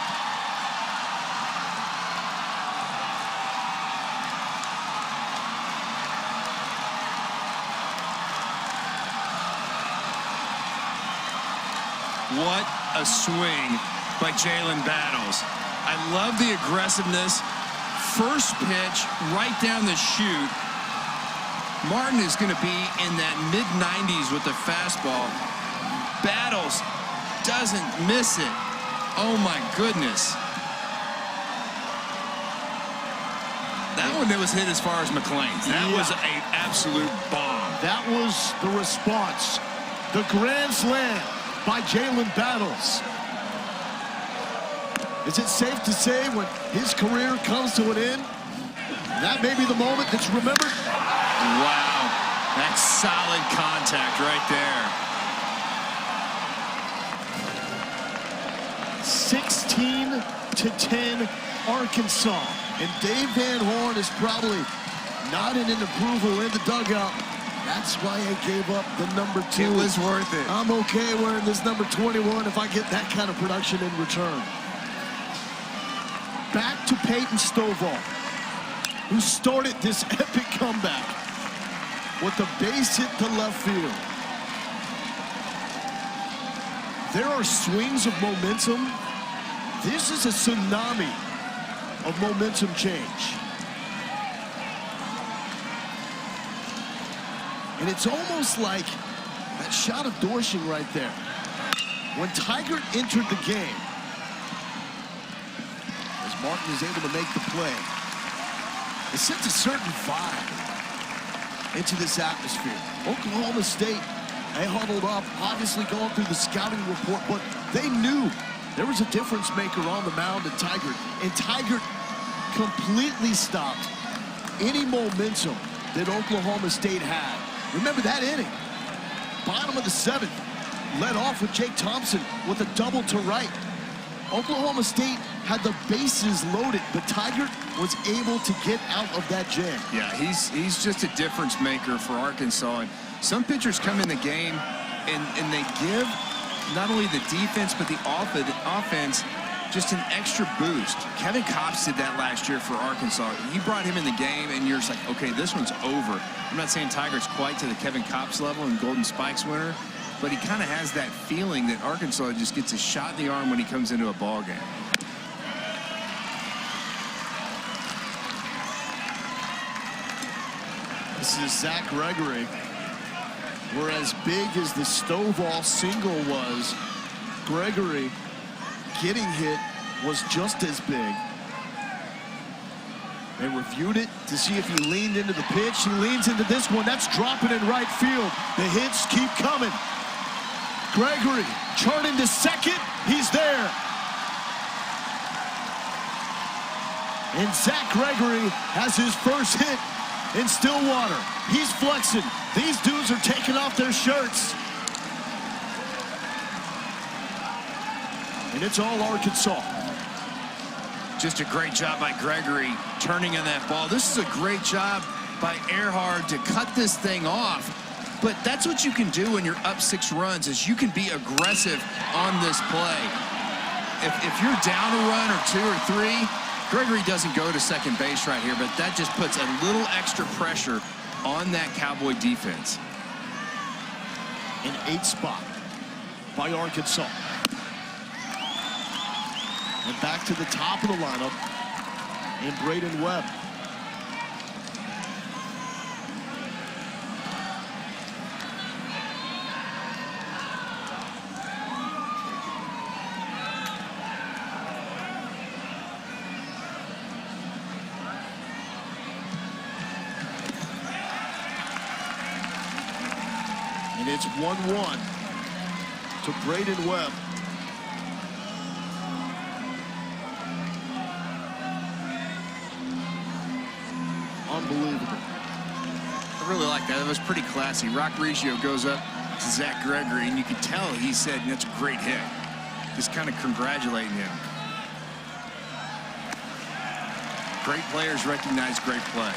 What a swing by Jalen Battles. I love the aggressiveness. First pitch right down the chute. Martin is going to be in that mid-90s with the fastball. Battles doesn't miss it. Oh my goodness. That one that was hit as far as McClain's. That was an absolute bomb. That was the response. The grand slam by Jalen Battles. Is it safe to say when his career comes to an end, that may be the moment that's remembered? Wow, that's solid contact right there. 16-10 Arkansas. And Dave Van Horn is probably nodding in approval in the dugout. That's why I gave up the number 2. It was worth it. I'm okay wearing this number 21 if I get that kind of production in return. Back to Peyton Stovall, who started this epic comeback with a base hit to left field. There are swings of momentum. This is a tsunami of momentum change. And it's almost like that shot of Dorshing right there. When Tigert entered the game, as Martin is able to make the play, it sets a certain vibe into this atmosphere. Oklahoma State, they huddled up, obviously going through the scouting report, but they knew there was a difference maker on the mound in Tigert. And Tigert completely stopped any momentum that Oklahoma State had. Remember that inning, bottom of the 7th, led off with Jake Thompson with a double to right. Oklahoma State had the bases loaded, but Tiger was able to get out of that jam. Yeah, he's just a difference maker for Arkansas. And some pitchers come in the game and they give not only the defense but the offense just an extra boost. Kevin Kopps did that last year for Arkansas. You brought him in the game and you're just like, okay, this one's over. I'm not saying Tiger's quite to the Kevin Kopps level and Golden Spikes winner, but he kind of has that feeling that Arkansas just gets a shot in the arm when he comes into a ball game. This is Zach Gregory. Where as big as the Stovall single was, Gregory getting hit was just as big. They reviewed it to see if he leaned into the pitch. He leans into this one. That's dropping in right field. The hits keep coming. Gregory charting to second. He's there. And Zach Gregory has his first hit in Stillwater. He's flexing. These dudes are taking off their shirts. And it's all Arkansas. Just a great job by Gregory turning on that ball. This is a great job by Earhart to cut this thing off. But that's what you can do when you're up 6 runs, is you can be aggressive on this play. If you're down a run or 2 or 3, Gregory doesn't go to second base right here, but that just puts a little extra pressure on that Cowboy defense. An 8th spot by Arkansas. And back to the top of the lineup in Braden Webb. And it's 1-1 to Braden Webb. Unbelievable. I really like that. It was pretty classy. Rock Reggio goes up to Zach Gregory, and you could tell he said, that's a great hit. Just kind of congratulating him. Great players recognize great play.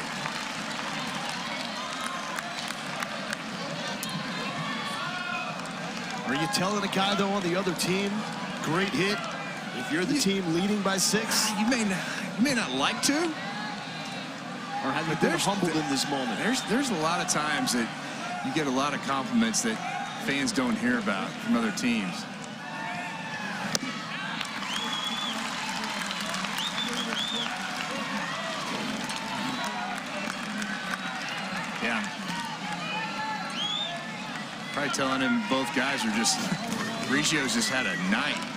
Are you telling a guy, though, on the other team, great hit, if you're the team leading by 6? You may not like to. Or have you been humbled in this moment? There's a lot of times that you get a lot of compliments that fans don't hear about from other teams. Yeah. Probably telling him both guys are just, Reggio's just had a night.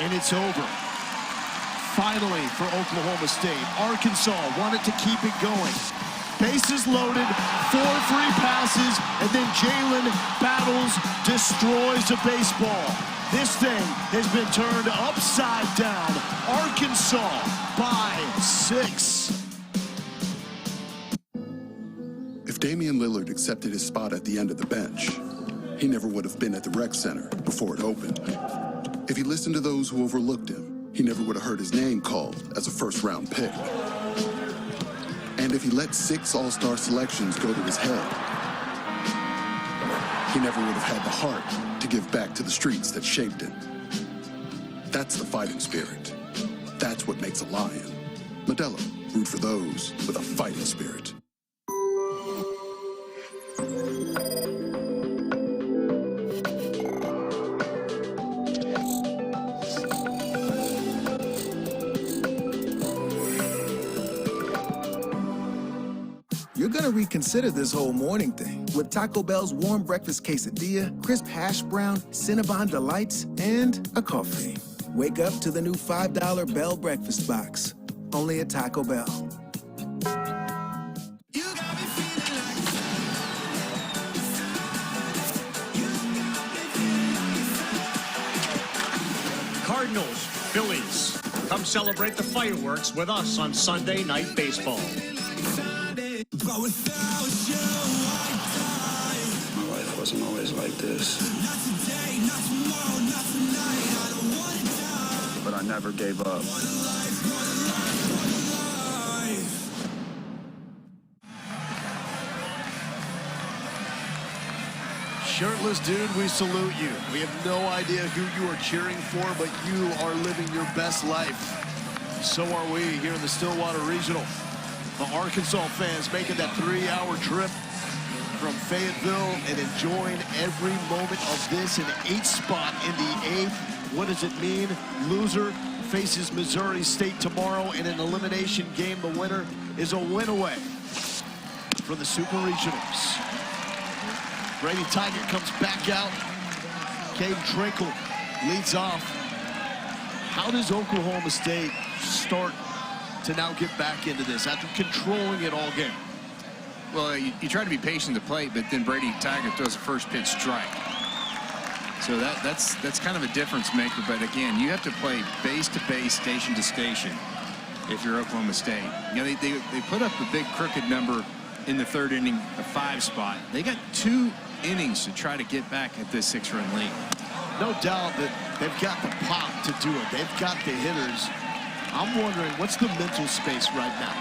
And it's over. Finally for Oklahoma State. Arkansas wanted to keep it going. Bases loaded, 4 free passes, and then Jalen battles, destroys a baseball. This thing has been turned upside down. Arkansas by 6. If Damian Lillard accepted his spot at the end of the bench, he never would have been at the rec center before it opened. If he listened to those who overlooked him, he never would have heard his name called as a first-round pick. And if he let 6 all-star selections go to his head, he never would have had the heart to give back to the streets that shaped him. That's the fighting spirit. That's what makes a lion. Modelo, root for those with a fighting spirit. You're gonna reconsider this whole morning thing with Taco Bell's warm breakfast quesadilla, crisp hash brown, Cinnabon delights, and a coffee. Wake up to the new $5 Bell breakfast box, only at Taco Bell. Cardinals, Phillies. Come celebrate the fireworks with us on Sunday Night Baseball. My life wasn't always like this. But I never gave up. Shirtless dude, we salute you. We have no idea who you are cheering for, but you are living your best life. So are we here in the Stillwater Regional. The Arkansas fans making that 3-hour trip from Fayetteville and enjoying every moment of this. An 8th spot in the 8th. What does it mean? Loser faces Missouri State tomorrow in an elimination game. The winner is a win away for the Super Regionals. Brady Tiger comes back out. Caden Trinkle leads off. How does Oklahoma State start to now get back into this after controlling it all game? Well, you try to be patient at the plate, but then Brady Tiger throws a first pitch strike. So that's kind of a difference maker. But again, you have to play base to base, station to station if you're Oklahoma State. You know, they put up a big crooked number in the 3rd inning, a 5 spot. They got 2 innings to try to get back at this 6-run lead. No doubt that they've got the pop to do it. They've got the hitters. I'm wondering, what's the mental space right now?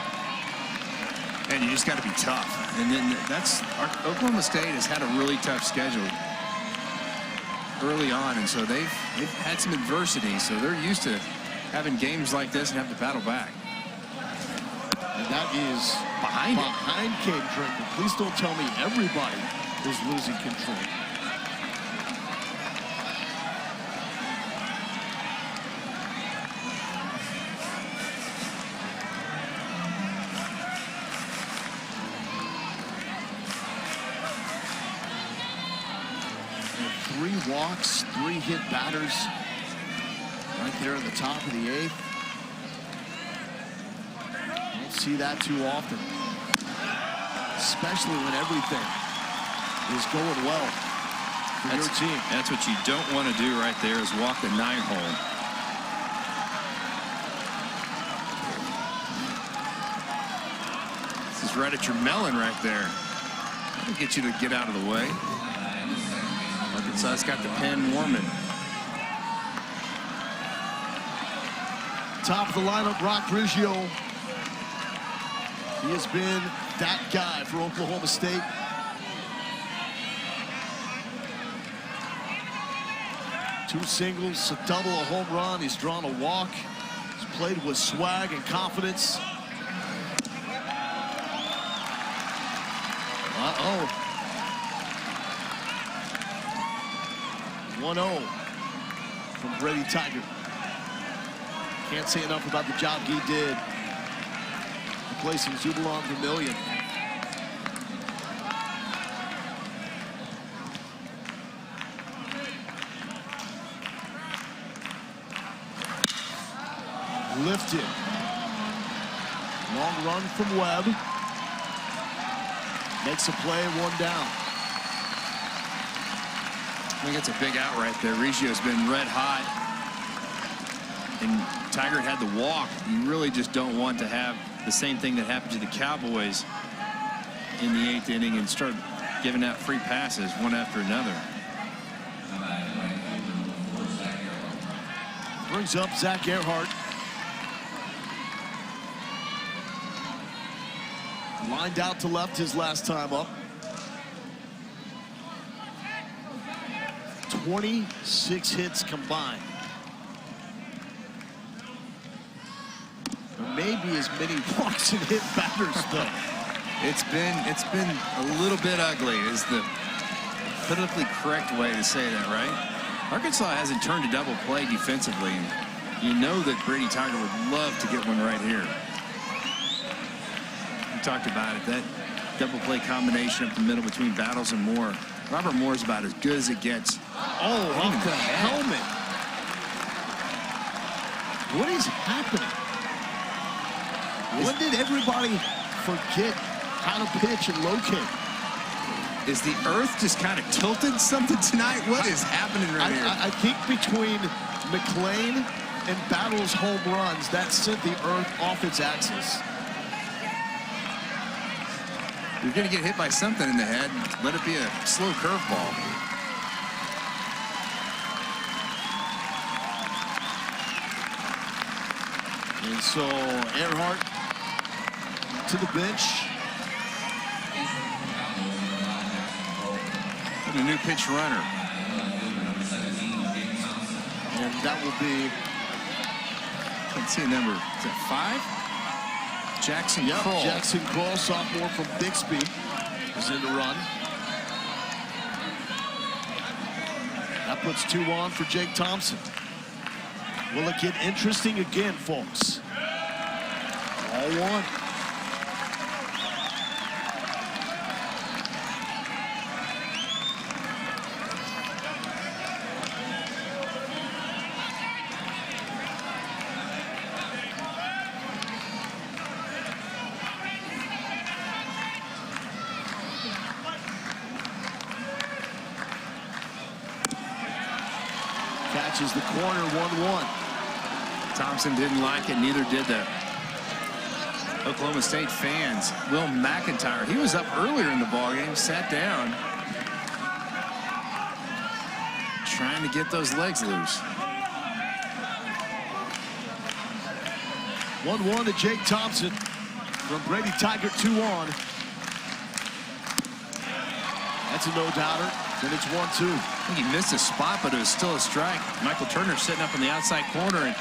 And you just got to be tough. And then Oklahoma State has had a really tough schedule early on, and so they've had some adversity, so they're used to having games like this and have to battle back. And that is behind Caden Trinkle. Please don't tell me everybody is losing control. And 3 walks, 3 hit batters right there in the top of the 8th. Don't see that too often, especially when everything is going well for your team. That's what you don't want to do right there, is walk the 9-hole. This is right at your melon right there. That'll get you to get out of the way. Arkansas's got the pen warming. Top of the lineup, Brock Riggio. He has been that guy for Oklahoma State. Two singles, a double, a home run. He's drawn a walk. He's played with swag and confidence. Uh-oh. 1-0 from Brady Tiger. Can't say enough about the job he did replacing Zubalon Vermillion. Lifted. Long run from Webb. Makes a play, 1 down. I think it's a big out right there. Riggio's been red hot. And Tiger had the walk. You really just don't want to have the same thing that happened to the Cowboys in the 8th inning and start giving out free passes one after another. Brings up Zach Earhart. Lined out to left his last time up. 26 hits combined. Maybe as many walks and hit batters though. It's been a little bit ugly is the politically correct way to say that, right? Arkansas hasn't turned a double play defensively. You know that Brady Tiger would love to get one right here. We talked about it, that double play combination up the middle between Battles and Moore. Robert Moore's about as good as it gets. Oh, off the helmet. What is happening? When did everybody forget how to pitch and locate? Is the earth just kind of tilted something tonight? What is happening right here? I think between McLean and battles home runs, that sent the earth off its axis. You're going to get hit by something in the head. Let it be a slow curveball. And so Earhart to the bench. And a new pitch runner. And that will be, let's see a number, is that 5? Jackson Kroll. Jackson Kroll, sophomore from Bixby, is in to run. That puts 2 on for Jake Thompson. Will it get interesting again, folks? All 1. Catches the corner, 1-1. Thompson didn't like it, neither did the Oklahoma State fans. Will McIntyre, he was up earlier in the ballgame, sat down, trying to get those legs loose. 1-1 to Jake Thompson from Brady Tiger, 2 on. That's a no-doubter. Then it's 1-2. I think he missed a spot, but it was still a strike. Michael Turner sitting up in the outside corner, and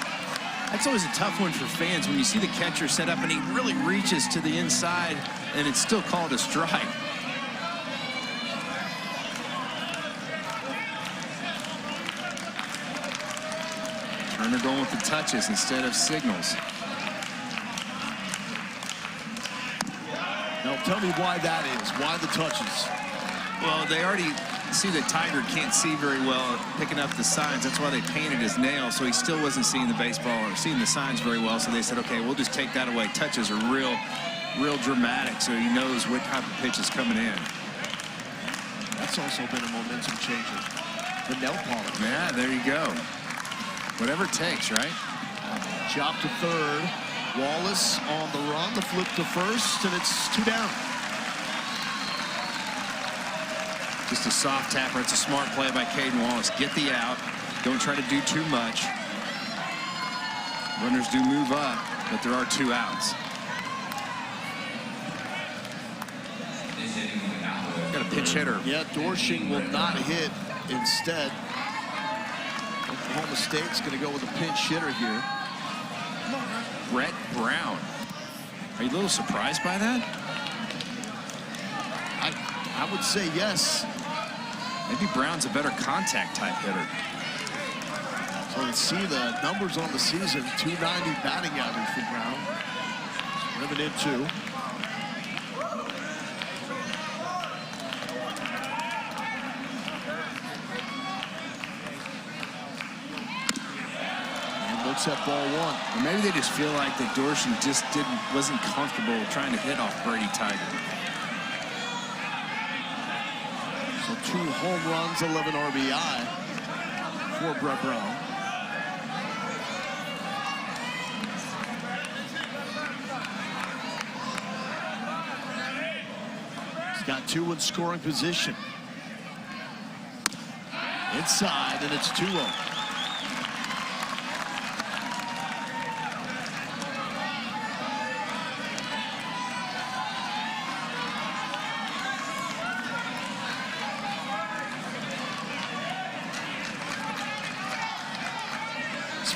that's always a tough one for fans when you see the catcher set up and he really reaches to the inside, and it's still called a strike. Turner going with the touches instead of signals. Now tell me why that is. Why the touches? Well, they already see that Tiger can't see very well picking up the signs. That's why they painted his nail, so he still wasn't seeing the baseball or seeing the signs very well. So they said, okay, we'll just take that away. Touches are real dramatic, so he knows what type of pitch is coming in. That's also been a momentum changer. The nail polish. Yeah, there you go. Whatever it takes, right? Chop to third. Wallace on the run. The flip to first, and it's 2 down. Just a soft tapper. It's a smart play by Caden Wallace. Get the out. Don't try to do too much. Runners do move up, but there are 2 outs. Got a pinch hitter. Yeah, Dorshing will not hit. Instead, Oklahoma State's going to go with a pinch hitter here. Brett Brown. Are you a little surprised by that? I would say yes. Maybe Brown's a better contact type hitter. So let's see the numbers on the season. 290 batting average for Brown. Ribbon in 2. And looks at ball 1. Or maybe they just feel like that Dorshing just wasn't comfortable trying to hit off Brady Tiger. So 2 home runs, 11 RBI for Brett Brown. He's got 2 in scoring position. Inside, and it's 2-0.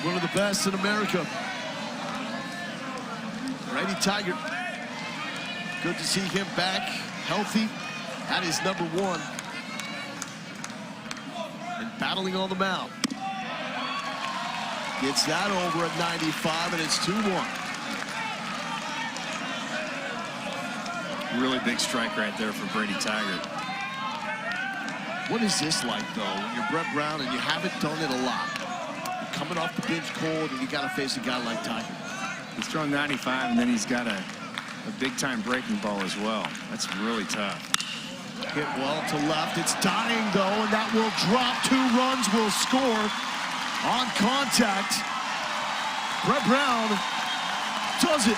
One of the best in America. Brady Tiger. Good to see him back healthy at his number 1 and battling on the mound. Gets that over at 95, and it's 2-1. Really big strike right there for Brady Tiger. What is this like, though, when you're Brett Brown and you haven't done it a lot? Coming off the bench cold, and you got to face a guy like Tiger. He's throwing 95, and then he's got a big-time breaking ball as well. That's really tough. Hit well to left. It's dying, though, and that will drop. 2 runs will score on contact. Brett Brown does it.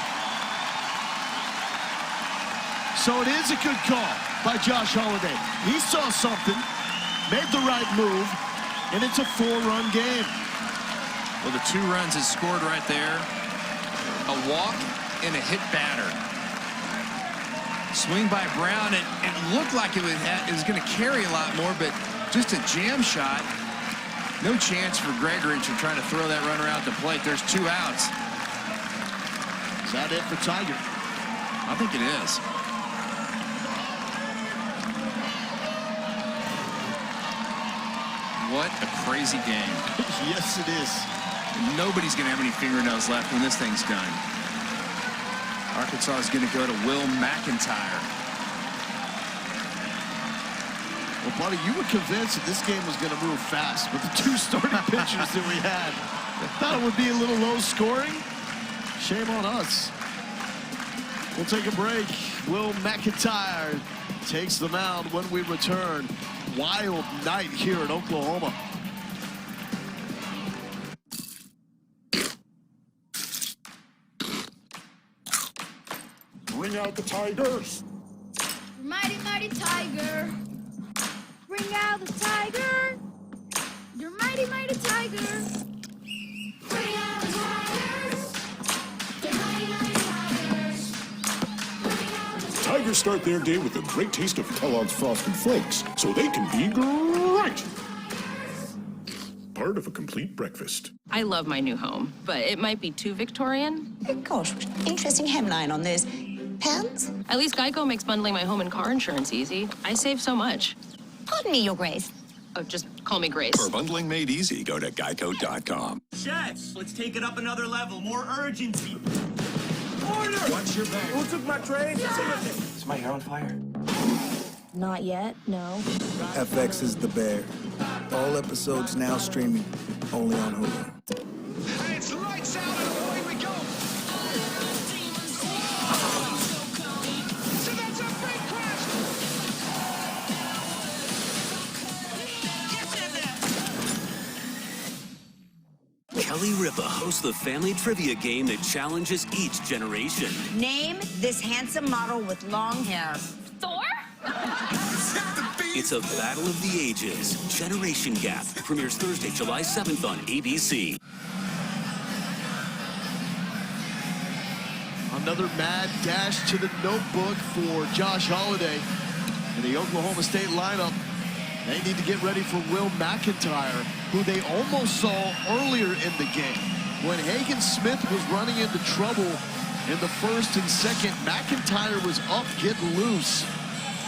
So it is a good call by Josh Holiday. He saw something, made the right move, and it's a 4-run game. Well, the 2 runs is scored right there. A walk and a hit batter. Swing by Brown. It looked like it was going to carry a lot more, but just a jam shot. No chance for Gregorich to try to throw that runner out the plate. There's 2 outs. Is that it for Tiger? I think it is. What a crazy game. Yes, it is. Nobody's going to have any fingernails left when this thing's done. Arkansas is going to go to Will McIntyre. Well, buddy, you were convinced that this game was going to move fast with the 2 starting pitchers that we had. Thought it would be a little low scoring. Shame on us. We'll take a break. Will McIntyre takes the mound when we return. Wild night here in Oklahoma. Bring out the Tigers. Mighty, mighty Tiger. Bring out the Tiger. You're mighty, mighty Tiger. Bring out the Tigers. You're mighty, mighty Tigers. Bring out the Tigers start their day with a great taste of Kellogg's Frosted Flakes, so they can be great. Part of a complete breakfast. I love my new home, but it might be too Victorian. Gosh, interesting hemline on this. Pants? At least Geico makes bundling my home and car insurance easy. I save so much. Pardon me, Your Grace. Oh, just call me Grace. For bundling made easy, go to geico.com. Chefs, let's take it up another level. More urgency. Order! Watch your back. Who took my tray? Is my hair on fire? Not yet, no. FX is the bear. All episodes now streaming only on Hulu. It's lights out and away we go. So that's a big crash. Get in there. Kelly Ripa hosts the family trivia game that challenges each generation. Name this handsome model with long hair. Thor? It's a battle of the ages. Generation Gap premieres Thursday, July 7th on ABC. Another mad dash to the notebook for Josh Holiday in the Oklahoma State lineup. They need to get ready for Will McIntyre, who they almost saw earlier in the game. When Hagen Smith was running into trouble in the first and second, McIntyre was up getting loose.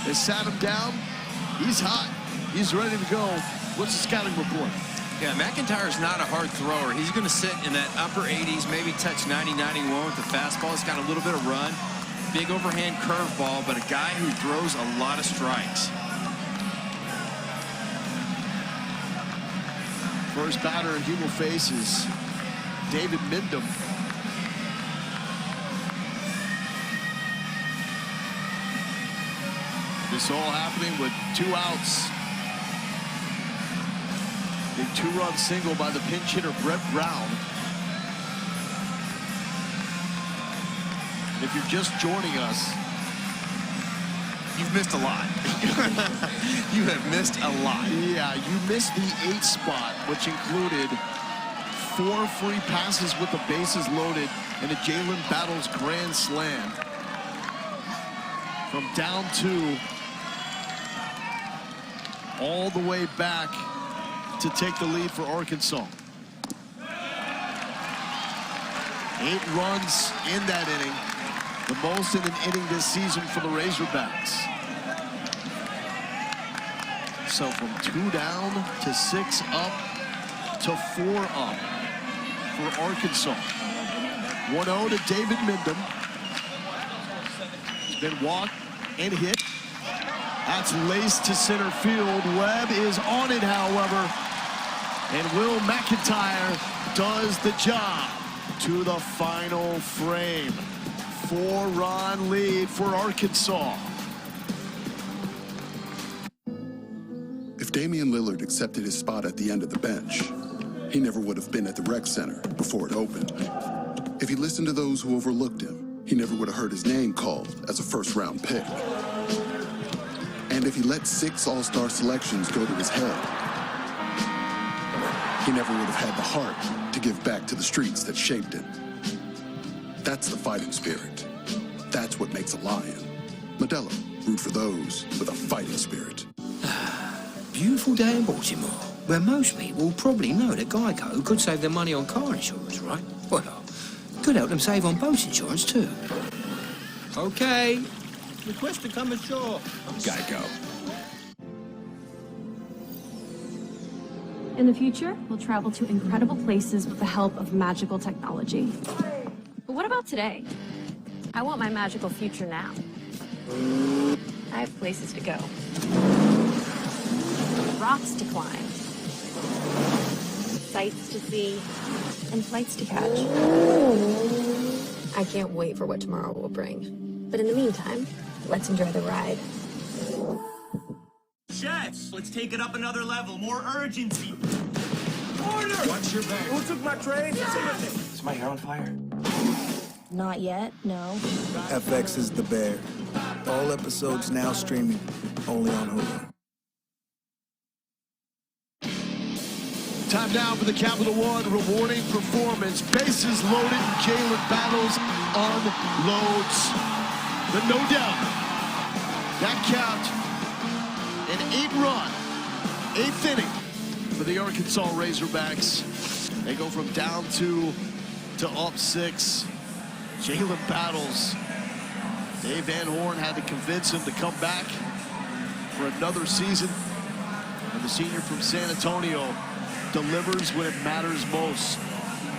They sat him down. He's hot. He's ready to go. What's the scouting report? Yeah, McIntyre's not a hard thrower. He's going to sit in that upper 80s, maybe touch 90, 91 with the fastball. He's got a little bit of run, big overhand curveball, but a guy who throws a lot of strikes. First batter he will face is David Mindham. This all happening with 2 outs. Big 2-run single by the pinch hitter Brett Brown. And if you're just joining us, you've missed a lot. You have missed a lot. Yeah, you missed the 8 spot, which included 4 free passes with the bases loaded and a Jalen Battles grand slam. From down 2 all the way back to take the lead for Arkansas. 8 runs in that inning, the most in an inning this season for the Razorbacks. So from 2 down to 6 up to 4 up for Arkansas. 1-0 to David Mindham. He's been walked and hit. That's laced to center field. Webb is on it, however. And Will McIntyre does the job to the final frame. 4-run lead for Arkansas. If Damian Lillard accepted his spot at the end of the bench, he never would have been at the rec center before it opened. If he listened to those who overlooked him, he never would have heard his name called as a first-round pick. And if he let 6 all-star selections go to his head, he never would have had the heart to give back to the streets that shaped him. That's the fighting spirit. That's what makes a lion. Modelo, root for those with a fighting spirit. Beautiful day in Baltimore, where most people probably know that Geico could save their money on car insurance, right? Well, could help them save on boat insurance, too. Okay. Request to come ashore. Geico. In the future, we'll travel to incredible places with the help of magical technology. But what about today? I want my magical future now. I have places to go. Rocks to climb. Sights to see. And flights to catch. I can't wait for what tomorrow will bring. But in the meantime, let's enjoy the ride. Chefs, let's take it up another level. More urgency. Order! Watch your back. Who took my tray? Is my hair on fire? Not yet, no. FX is the bear. All episodes now streaming, only on Hulu. Time now for the Capital One rewarding performance. Bases loaded, Jalen Battles unloads. But no doubt, that count, an 8-run, 8th inning for the Arkansas Razorbacks. They go from down 2 to up 6. Jalen Battles. Dave Van Horn had to convince him to come back for another season. And the senior from San Antonio delivers when it matters most.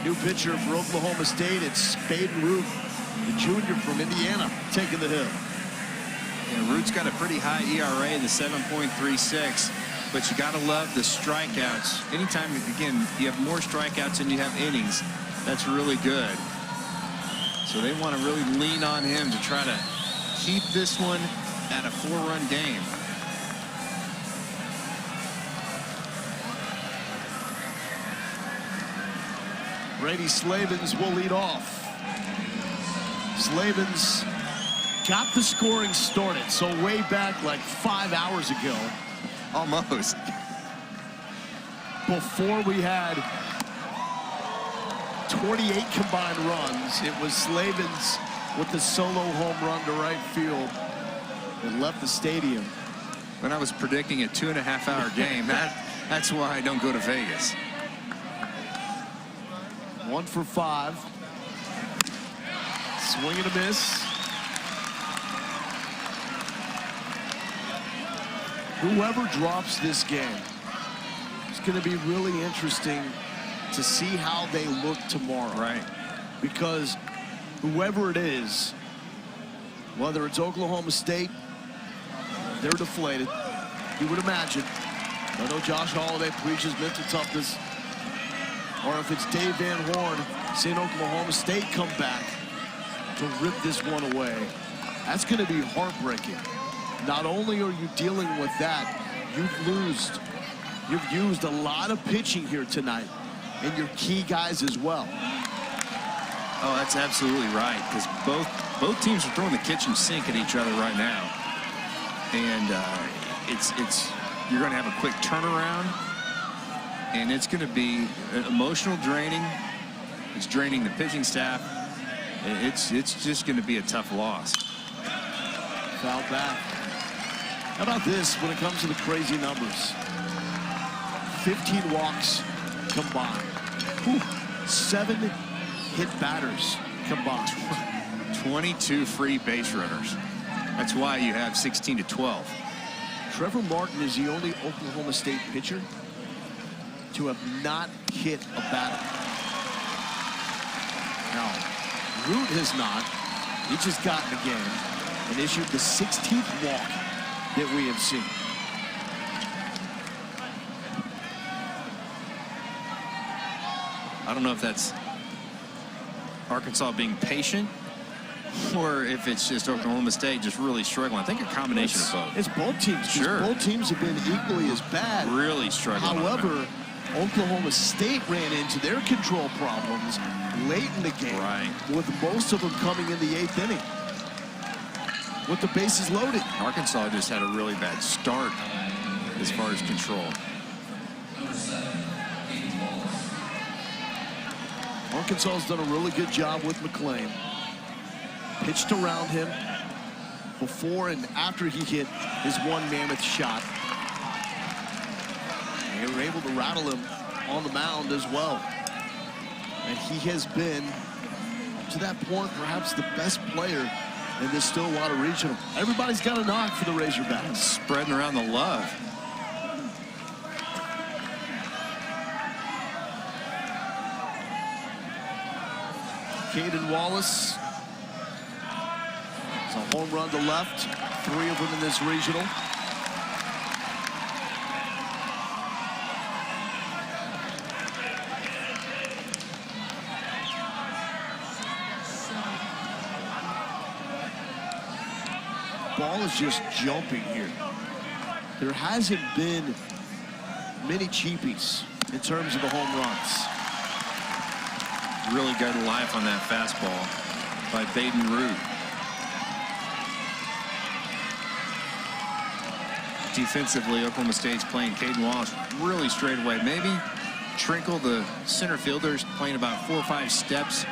New pitcher for Oklahoma State, it's Spaden Root, the junior from Indiana, taking the hill. Yeah, Root's got a pretty high ERA, the 7.36, but you got to love the strikeouts. Anytime, again, you have more strikeouts than you have innings, that's really good. So they want to really lean on him to try to keep this one at a 4-run game. Brady Slavens will lead off. Slavens got the scoring started, so way back like 5 hours ago. Almost. Before we had 28 combined runs, it was Slavens with the solo home run to right field that left the stadium. When I was predicting a 2.5-hour game, that's why I don't go to Vegas. 1 for 5. Swing and a miss. Whoever drops this game, it's going to be really interesting to see how they look tomorrow. Right. Because whoever it is, whether it's Oklahoma State, they're deflated. You would imagine. I know Josh Holliday preaches mental toughness. Or if it's Dave Van Horn, seeing Oklahoma State come back to rip this one away, that's going to be heartbreaking. Not only are you dealing with that, you've used a lot of pitching here tonight, and your key guys as well. Oh, that's absolutely right, because both teams are throwing the kitchen sink at each other right now, and you're going to have a quick turnaround. And it's going to be emotional draining. It's draining the pitching staff. It's just going to be a tough loss. Foul back. How about this when it comes to the crazy numbers? 15 walks combined. 7 hit batters combined. 22 free base runners. That's why you have 16 to 12. Trevor Martin is the only Oklahoma State pitcher to have not hit a batter. Now, Root has not. He just got in the game and issued the 16th walk that we have seen. I don't know if that's Arkansas being patient or if it's just Oklahoma State just really struggling. I think a combination of both. It's both teams. Sure. Both teams have been equally as bad. Really struggling. However, Oklahoma State ran into their control problems late in the game, with most of them coming in the 8th inning with the bases loaded. Arkansas just had a really bad start as far as control. Arkansas has done a really good job with McClain. Pitched around him before and after he hit his one mammoth shot. They were able to rattle him on the mound as well. And he has been, to that point, perhaps the best player in this Stillwater Regional. Everybody's got a knock for the Razorbacks. Spreading around the love. Caden Wallace. It's a home run to left. 3 of them in this regional. Ball is just jumping here. There hasn't been many cheapies in terms of the home runs. Really got life on that fastball by Baden Root. Defensively, Oklahoma State's playing Caden Wallace really straight away. Maybe Trinkle, the center fielder, is playing about 4 or 5 steps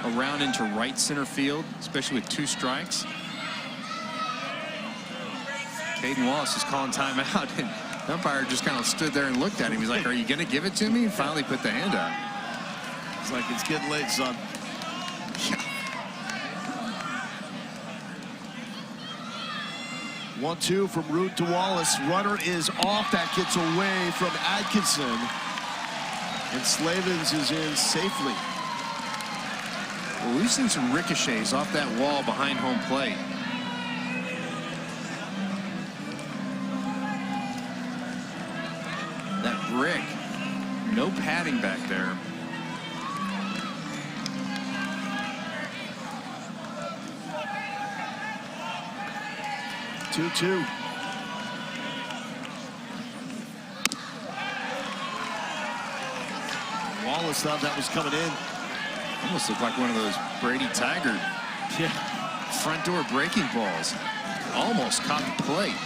around into right center field, especially with 2 strikes. Caden Wallace is calling timeout, and the umpire just kind of stood there and looked at him. He's like, "Are you going to give it to me?" And finally put the hand up. It's like, it's getting late, son. Yeah. 1-2 from Root to Wallace. Runner is off. That gets away from Atkinson. And Slavens is in safely. Well, we've seen some ricochets off that wall behind home plate. That brick, no padding back there. Two. Wallace thought that was coming in. Almost looked like one of those Brady Tiger front door breaking balls. Almost caught the plate.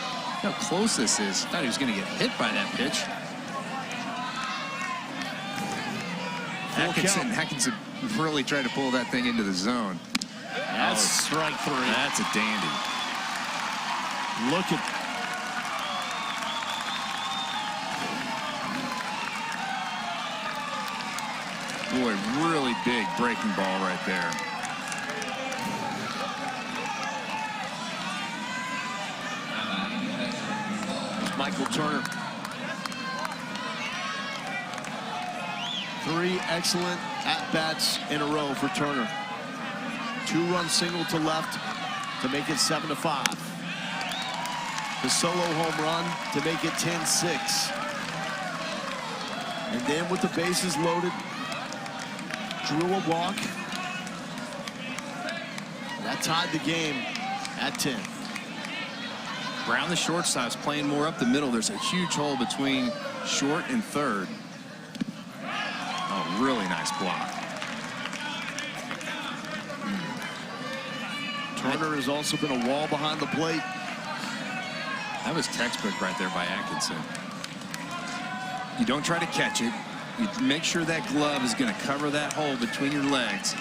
Look how close this is. Thought he was going to get hit by that pitch. Atkinson really tried to pull that thing into the zone. That's strike 3. That's a dandy. Look at boy, really big breaking ball right there. Michael Turner. 3 excellent at-bats in a row for Turner. 2-run single to left to make it 7-5. The solo home run to make it 10-6. And then with the bases loaded, drew a walk. That tied the game at 10. Brown, the shortstop's playing more up the middle. There's a huge hole between short and third. Oh, really nice block. Turner has also been a wall behind the plate. That was textbook right there by Atkinson. You don't try to catch it. You make sure that glove is going to cover that hole between your legs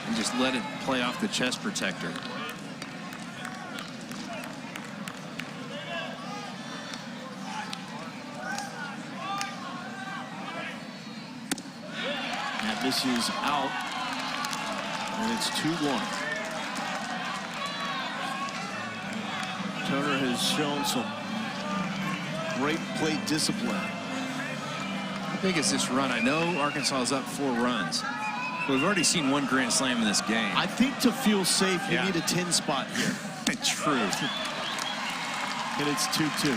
and just let it play off the chest protector. That misses out, and it's 2-1. Turner has shown some great plate discipline. How big is this run? I know Arkansas is up 4 runs, but we've already seen 1 grand slam in this game. I think to feel safe, you need a 10 spot here. True. And it's 2-2.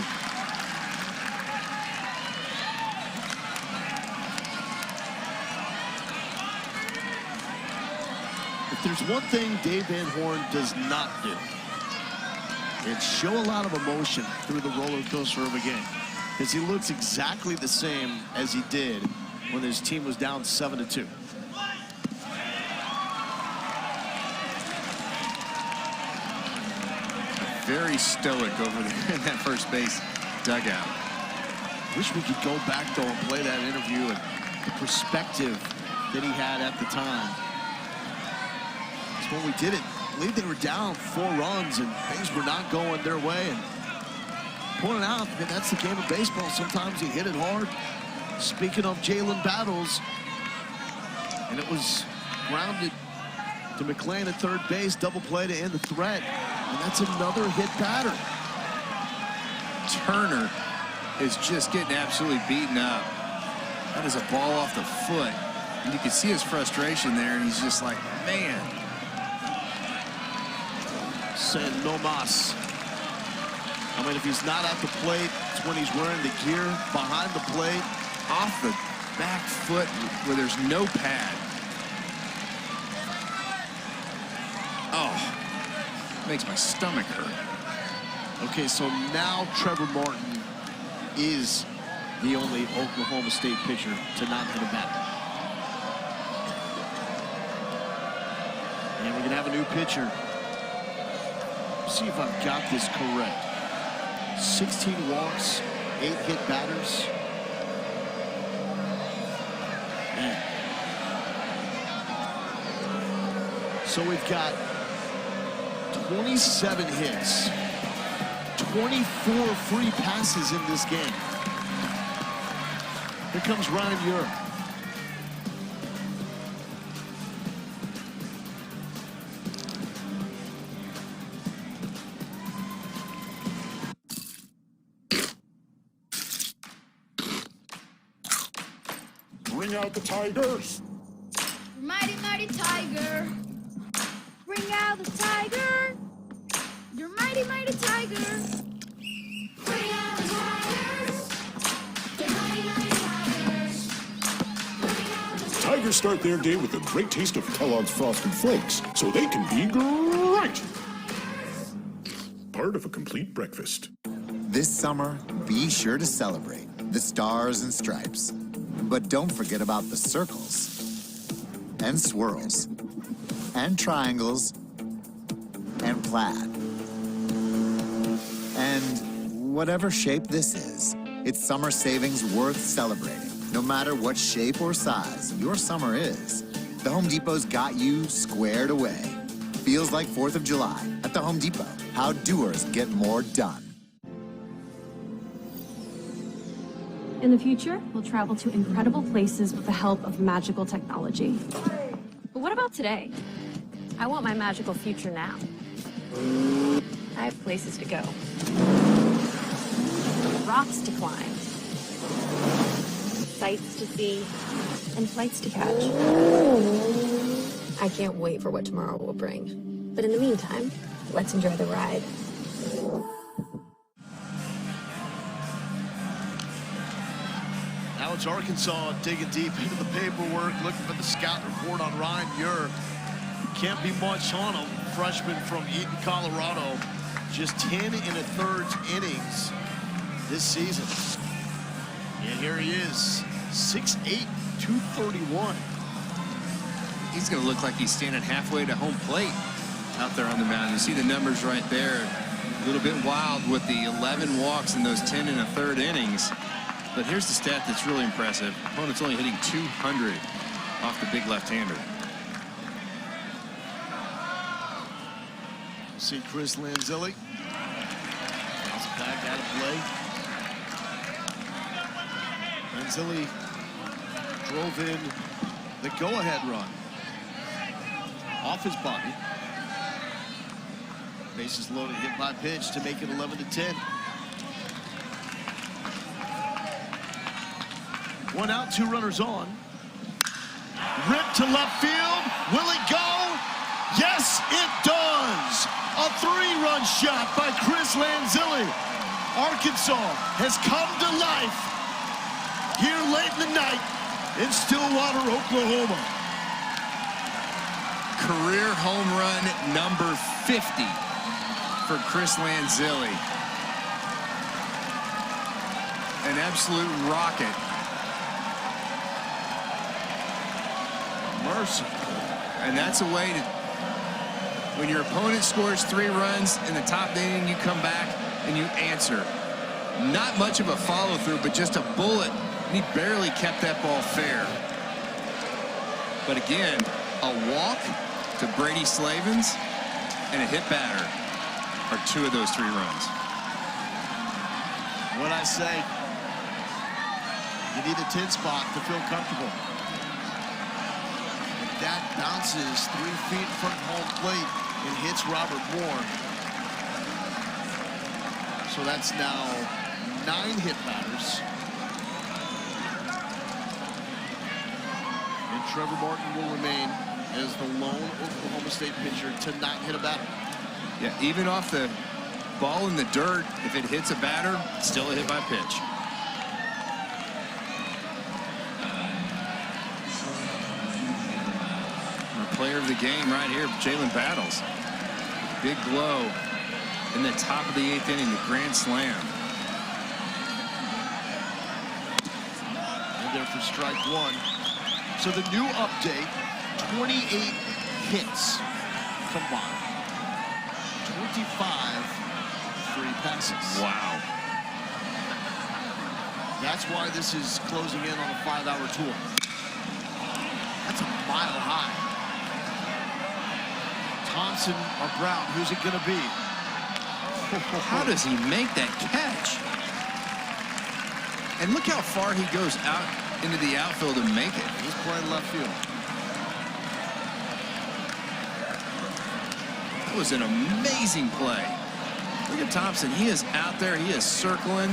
If there's one thing Dave Van Horn does not do, it's show a lot of emotion through the roller coaster of a game. because he looks exactly the same as he did when his team was down 7-2. Very stoic over there in that first base dugout. Wish we could go back, though, and play that interview and the perspective that he had at the time. That's when we did it. I believe they were down 4 runs and things were not going their way. And pointing out that that's the game of baseball. Sometimes you hit it hard. Speaking of Jalen Battles, and it was grounded to McClain at third base, double play to end the threat. And that's another hit batter. Turner is just getting absolutely beaten up. That is a ball off the foot. And you can see his frustration there, and he's just like, man. Saying no mas. I mean, if he's not at the plate, it's when he's wearing the gear behind the plate. Off the back foot where there's no pad. Oh. Makes my stomach hurt. Okay, so now Trevor Martin is the only Oklahoma State pitcher to not hit a batter. And we're going to have a new pitcher. See if I've got this correct. 16 walks, 8 hit batters. Man. So we've got 27 hits, 24 free passes in this game. Here comes Ryan Ure. Bring out the Tigers. Mighty, mighty tiger. Bring out the tiger. You're mighty, mighty tiger. Bring out the tigers. You're mighty, mighty tigers. Bring out the Tigers start their day with a great taste of Kellogg's Frosted Flakes, so they can be great. Part of a complete breakfast. This summer, be sure to celebrate the stars and stripes. But don't forget about the circles and swirls and triangles and plaid. And whatever shape this is, it's summer savings worth celebrating. No matter what shape or size your summer is, the Home Depot's got you squared away. Feels like 4th of July at the Home Depot. How doers get more done. In the future, we'll travel to incredible places with the help of magical technology. But what about today? I want my magical future now. I have places to go. Rocks to climb. Sights to see. And flights to catch. I can't wait for what tomorrow will bring. But in the meantime, let's enjoy the ride. Now it's Arkansas digging deep into the paperwork, looking for the scout report on Ryan Ure. Can't be much on him. Freshman from Eaton, Colorado. Just 10 1/3 innings this season. And here he is, 6'8", 231. He's going to look like he's standing halfway to home plate out there on the mound. You see the numbers right there. A little bit wild with the 11 walks in those 10 1/3 innings. But here's the stat that's really impressive. Opponent's only hitting 200 off the big left-hander. See Chris Lanzilli. Bounce it back out of play. Lanzilli drove in the go-ahead run off his body. Bases loaded, hit by pitch to make it 11-10. 1 out, 2 runners on. Ripped to left field. Will it go? Yes, it does. A 3-run shot by Chris Lanzilli. Arkansas has come to life here late in the night in Stillwater, Oklahoma. Career home run number 50 for Chris Lanzilli. And an absolute rocket. Mercy. And that's a way to, when your opponent scores 3 runs in the top of the inning, you come back and you answer. Not much of a follow-through, but just a bullet. And he barely kept that ball fair. But again, a walk to Brady Slavens and a hit batter are 2 of those 3 runs. What I say, you need a 10 spot to feel comfortable. That bounces 3 feet in front of home plate and hits Robert Moore. So that's now 9 hit batters. And Trevor Martin will remain as the lone Oklahoma State pitcher to not hit a batter. Yeah, even off the ball in the dirt, if it hits a batter, it's still a hit by pitch. Player of the game right here, Jalen Battles. Big blow in the top of the 8th inning, the grand slam. And there for strike 1. So the new update, 28 hits combined. 25 free passes. Wow. That's why this is closing in on a 5-hour tour. That's a mile high. Thompson or Brown, who's it going to be? How does he make that catch? And look how far he goes out into the outfield to make it. He's playing left field. That was an amazing play. Look at Thompson. He is out there. He is circling.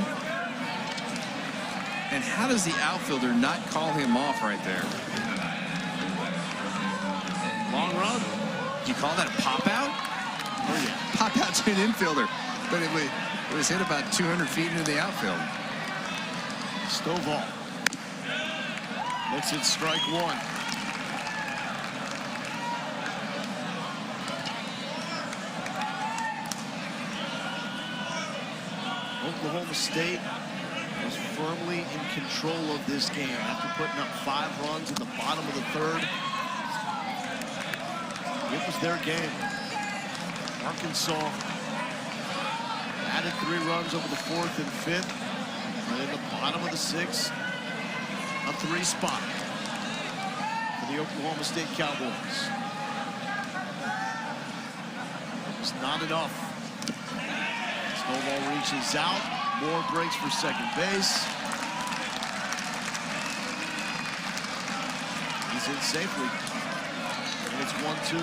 And how does the outfielder not call him off right there? Long run. Do you call that a pop out? Oh, yeah. Pop out to an infielder. But it was hit about 200 feet into the outfield. Stovall looks at strike 1. Oklahoma State was firmly in control of this game after putting up 5 runs in the bottom of the 3rd. It was their game. Arkansas added 3 runs over the 4th and 5th. And in the bottom of the 6th, a 3 spot for the Oklahoma State Cowboys. It was not enough. Snowball reaches out. Moore breaks for second base. He's in safely. And it's 1-2.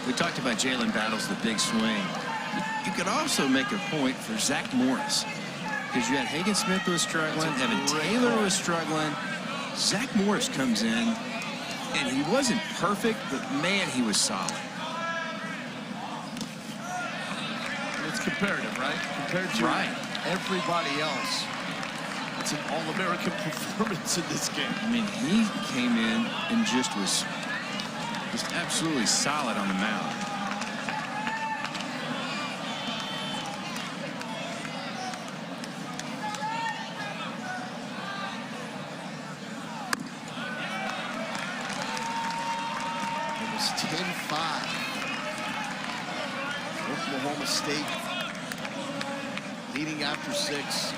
We talked about Jalen Battles, the big swing. You could also make a point for Zach Morris, because you had Hagen Smith who was struggling, Evan Taylor was struggling. Zach Morris comes in, and he wasn't perfect, but man, he was solid. It's comparative, right? Compared to everybody else. It's an all-American performance in this game. I mean, he came in and just was absolutely solid on the mound. It was 10-5. Oklahoma State leading after 6.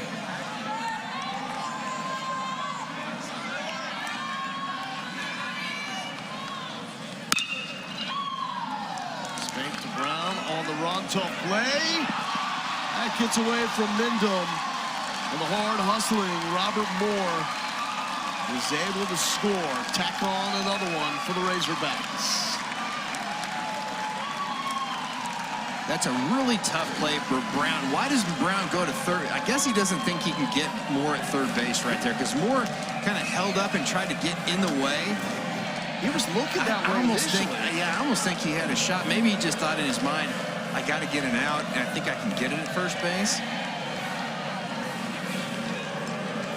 Spank to Brown on the run, tough play. That gets away from Mendham. And the hard hustling Robert Moore is able to score. Tack on another one for the Razorbacks. That's a really tough play for Brown. Why does Brown go to third? I guess he doesn't think he can get Moore at third base right there, because Moore kind of held up and tried to get in the way. He was looking that way. I almost think he had a shot. Maybe he just thought in his mind, I got to get an out, and I think I can get it at first base.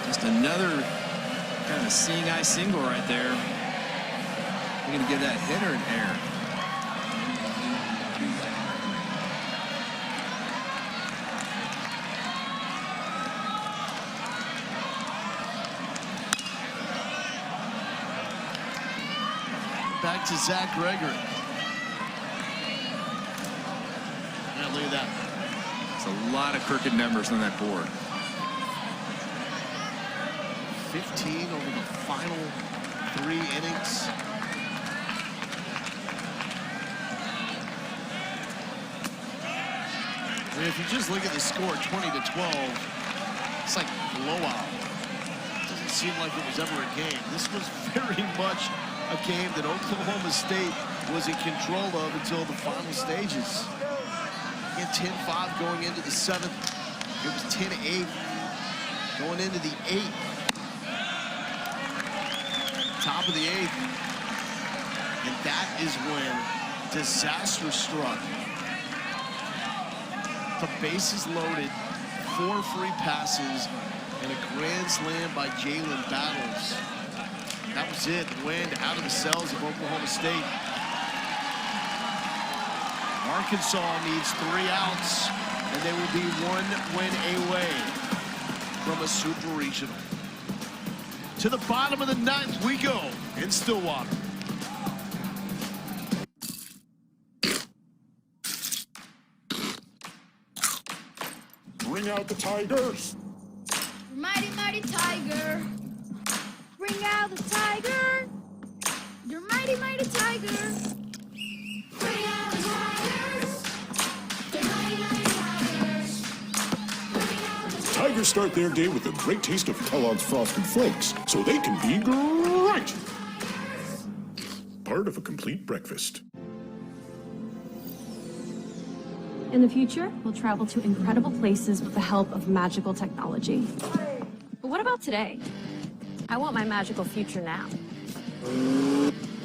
Just another kind of seeing eye single right there. We're going to give that hitter an error. to Zach Gregory. Yeah, look at that. It's a lot of crooked numbers on that board. 15 over the final 3 innings. I mean, if you just look at the score, 20-12, it's like blowout. Doesn't seem like it was ever a game. This was very much a game that Oklahoma State was in control of until the final stages. Again, 10-5 going into the 7th. It was 10-8 going into the 8th. Top of the 8th. And that is when disaster struck. The bases loaded, 4 free passes, and a grand slam by Jalen Battles. That was it. Wind out of the cells of Oklahoma State. Arkansas needs 3 outs, and they will be 1 win away from a super regional. To the bottom of the 9th we go in Stillwater. Bring out the Tigers. Mighty, mighty tiger. Bring out the tiger. You're mighty, mighty tiger. Bring out the tigers. You're mighty, mighty tigers. Bring out the Tigers start their day with a great taste of Kellogg's Frosted Flakes, so they can be great. Part of a complete breakfast. In the future, we'll travel to incredible places with the help of magical technology. But what about today? I want my magical future now.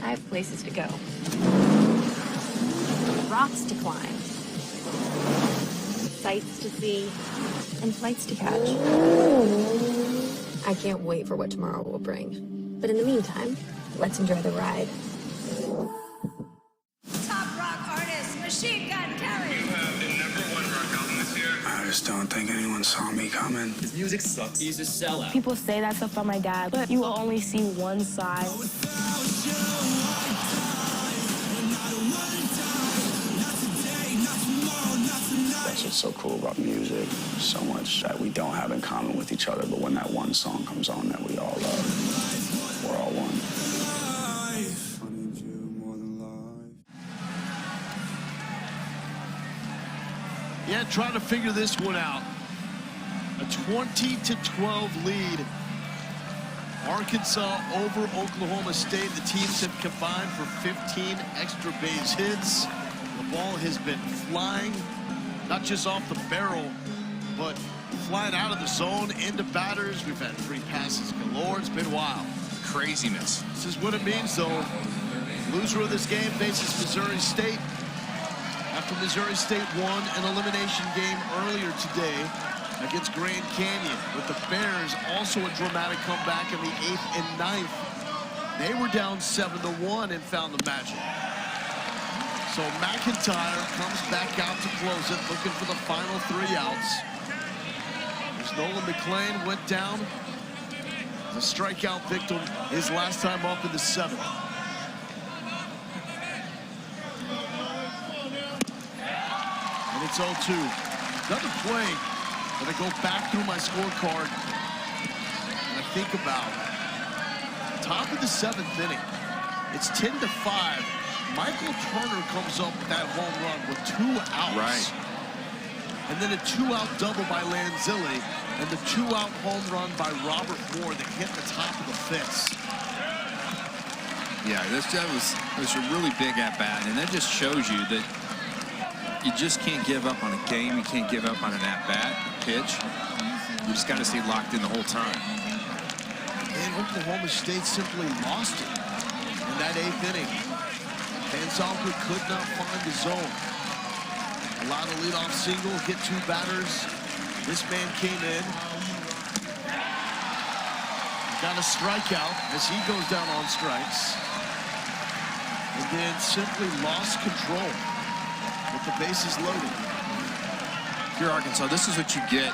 I have places to go. Rocks to climb. Sights to see. And flights to catch. I can't wait for what tomorrow will bring. But in the meantime, let's enjoy the ride. top rock artist, Machine Gun Kelly. You have the #1 rock album this year. I just don't think anyone saw me coming. His music sucks. He's a sellout. People say that stuff about my dad, but you will only see one side. That's what's so cool about music. So much that we don't have in common with each other, but when that one song comes on that we all love, we're all one. Yeah, trying to figure this one out. A 20-12 lead. Arkansas over Oklahoma State. The teams have combined for 15 extra base hits. The ball has been flying, not just off the barrel, but flying out of the zone into batters. We've had free passes galore. It's been wild. Craziness. This is what it means, though. Loser of this game faces Missouri State. After Missouri State won an elimination game earlier today against Grand Canyon, with the Bears also a dramatic comeback in the 8th and 9th. They were down 7-1 and found the magic. So McIntyre comes back out to close it, looking for the final 3 outs. As Nolan McClain went down, the strikeout victim his last time up in the 7th. And it's 0-2. Another play that I go back through my scorecard and I think about. Top of the 7th inning. It's 10-5. Michael Turner comes up with that home run with 2 outs. Right. And then a 2-out double by Lanzilli and the 2-out home run by Robert Moore that hit the top of the 5th. Yeah, that was a really big at-bat, and that just shows you that you just can't give up on a game. You can't give up on an at-bat pitch. You just got to stay locked in the whole time. And Oklahoma State simply lost it in that 8th inning. Van Zalker could not find the zone. Allowed a leadoff single, hit 2 batters. This man came in. Got a strikeout as he goes down on strikes. And then simply lost control with the bases loaded. If you're Arkansas, this is what you get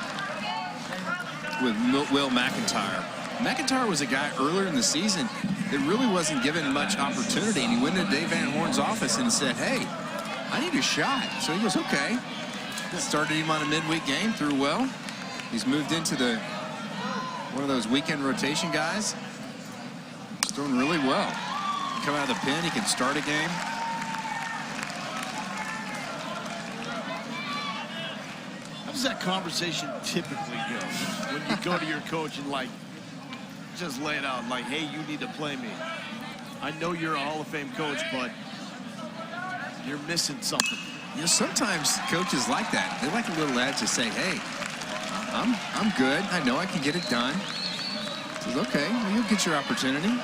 with Will McIntyre. McIntyre was a guy earlier in the season it really wasn't given much opportunity. And he went into Dave Van Horn's office and said, hey, I need a shot. So he goes, okay. Started him on a midweek game, threw well. He's moved into one of those weekend rotation guys. He's throwing really well. Come out of the pen, he can start a game. How does that conversation typically go when you go to your coach and like just lay it out like, hey, you need to play me? I know you're a Hall of Fame coach, but you're missing something. You know, sometimes coaches like that. They like a little lad to say, hey, I'm good. I know I can get it done. Says, okay, well, you'll get your opportunity.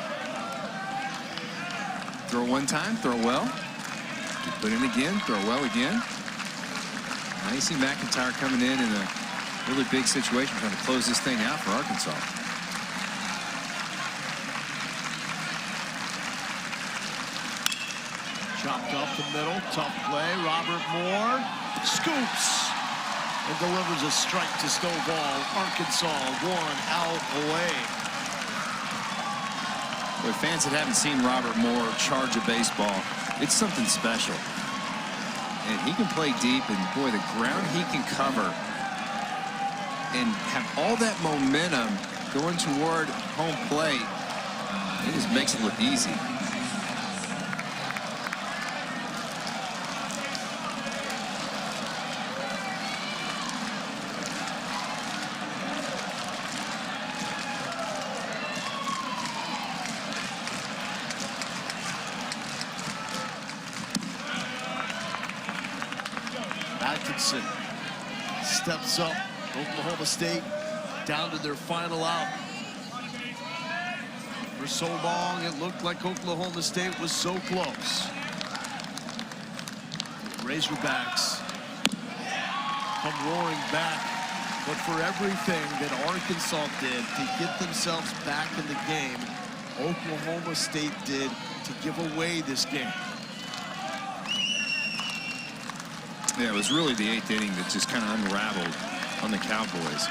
Throw one time, throw well. You put in again, throw well again. Now you see McIntyre coming in a really big situation, trying to close this thing out for Arkansas. Chopped up the middle, tough play. Robert Moore scoops and delivers a strike to Stovall. Arkansas 1 out away. Boy, fans that haven't seen Robert Moore charge a baseball, it's something special. And he can play deep, and boy, the ground he can cover and have all that momentum going toward home plate, it just makes it look easy. Atkinson steps up. Oklahoma State down to their final out. For so long, it looked like Oklahoma State was so close. Razorbacks come roaring back. But for everything that Arkansas did to get themselves back in the game, Oklahoma State did to give away this game. Yeah, it was really the 8th inning that just kind of unraveled on the Cowboys.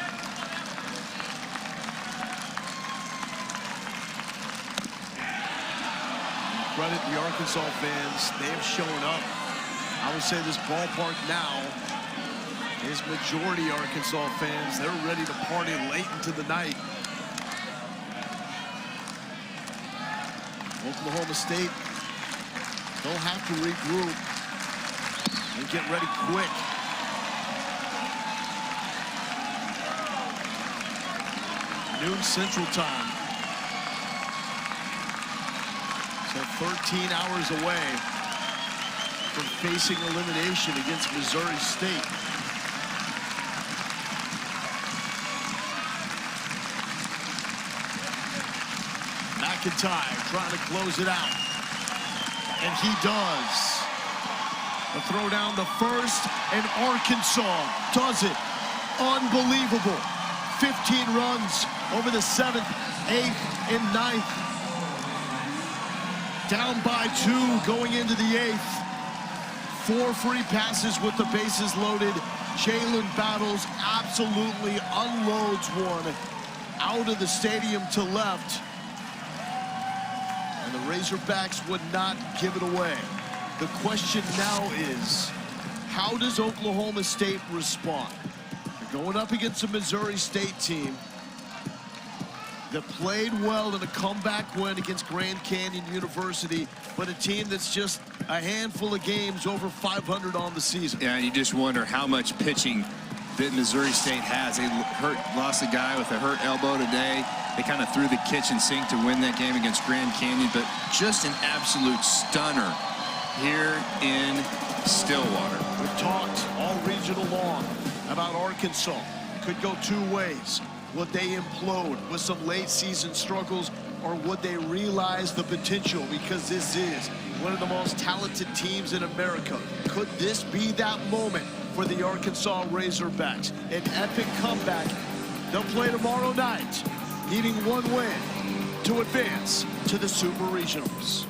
Credit the Arkansas fans. They have shown up. I would say this ballpark now is majority Arkansas fans. They're ready to party late into the night. Oklahoma State, they'll have to regroup and get ready quick. Noon Central Time. So 13 hours away from facing elimination against Missouri State. McIntyre trying to close it out. And he does. A throw down the first, and Arkansas does it. Unbelievable. 15 runs over the 7th, 8th, and 9th. Down by 2 going into the 8th. 4 free passes with the bases loaded. Jalen Battles absolutely unloads one out of the stadium to left. And the Razorbacks would not give it away. The question now is, how does Oklahoma State respond? They're going up against a Missouri State team that played well in a comeback win against Grand Canyon University, but a team that's just a handful of games over 500 on the season. Yeah, and you just wonder how much pitching that Missouri State has. They lost a guy with a hurt elbow today. They kind of threw the kitchen sink to win that game against Grand Canyon, but just an absolute stunner here in Stillwater. We've talked all regional long about Arkansas. It could go 2 ways. Would they implode with some late season struggles, or would they realize the potential? Because this is one of the most talented teams in America. Could this be that moment for the Arkansas Razorbacks? An epic comeback. They'll play tomorrow night, needing 1 win to advance to the Super Regionals.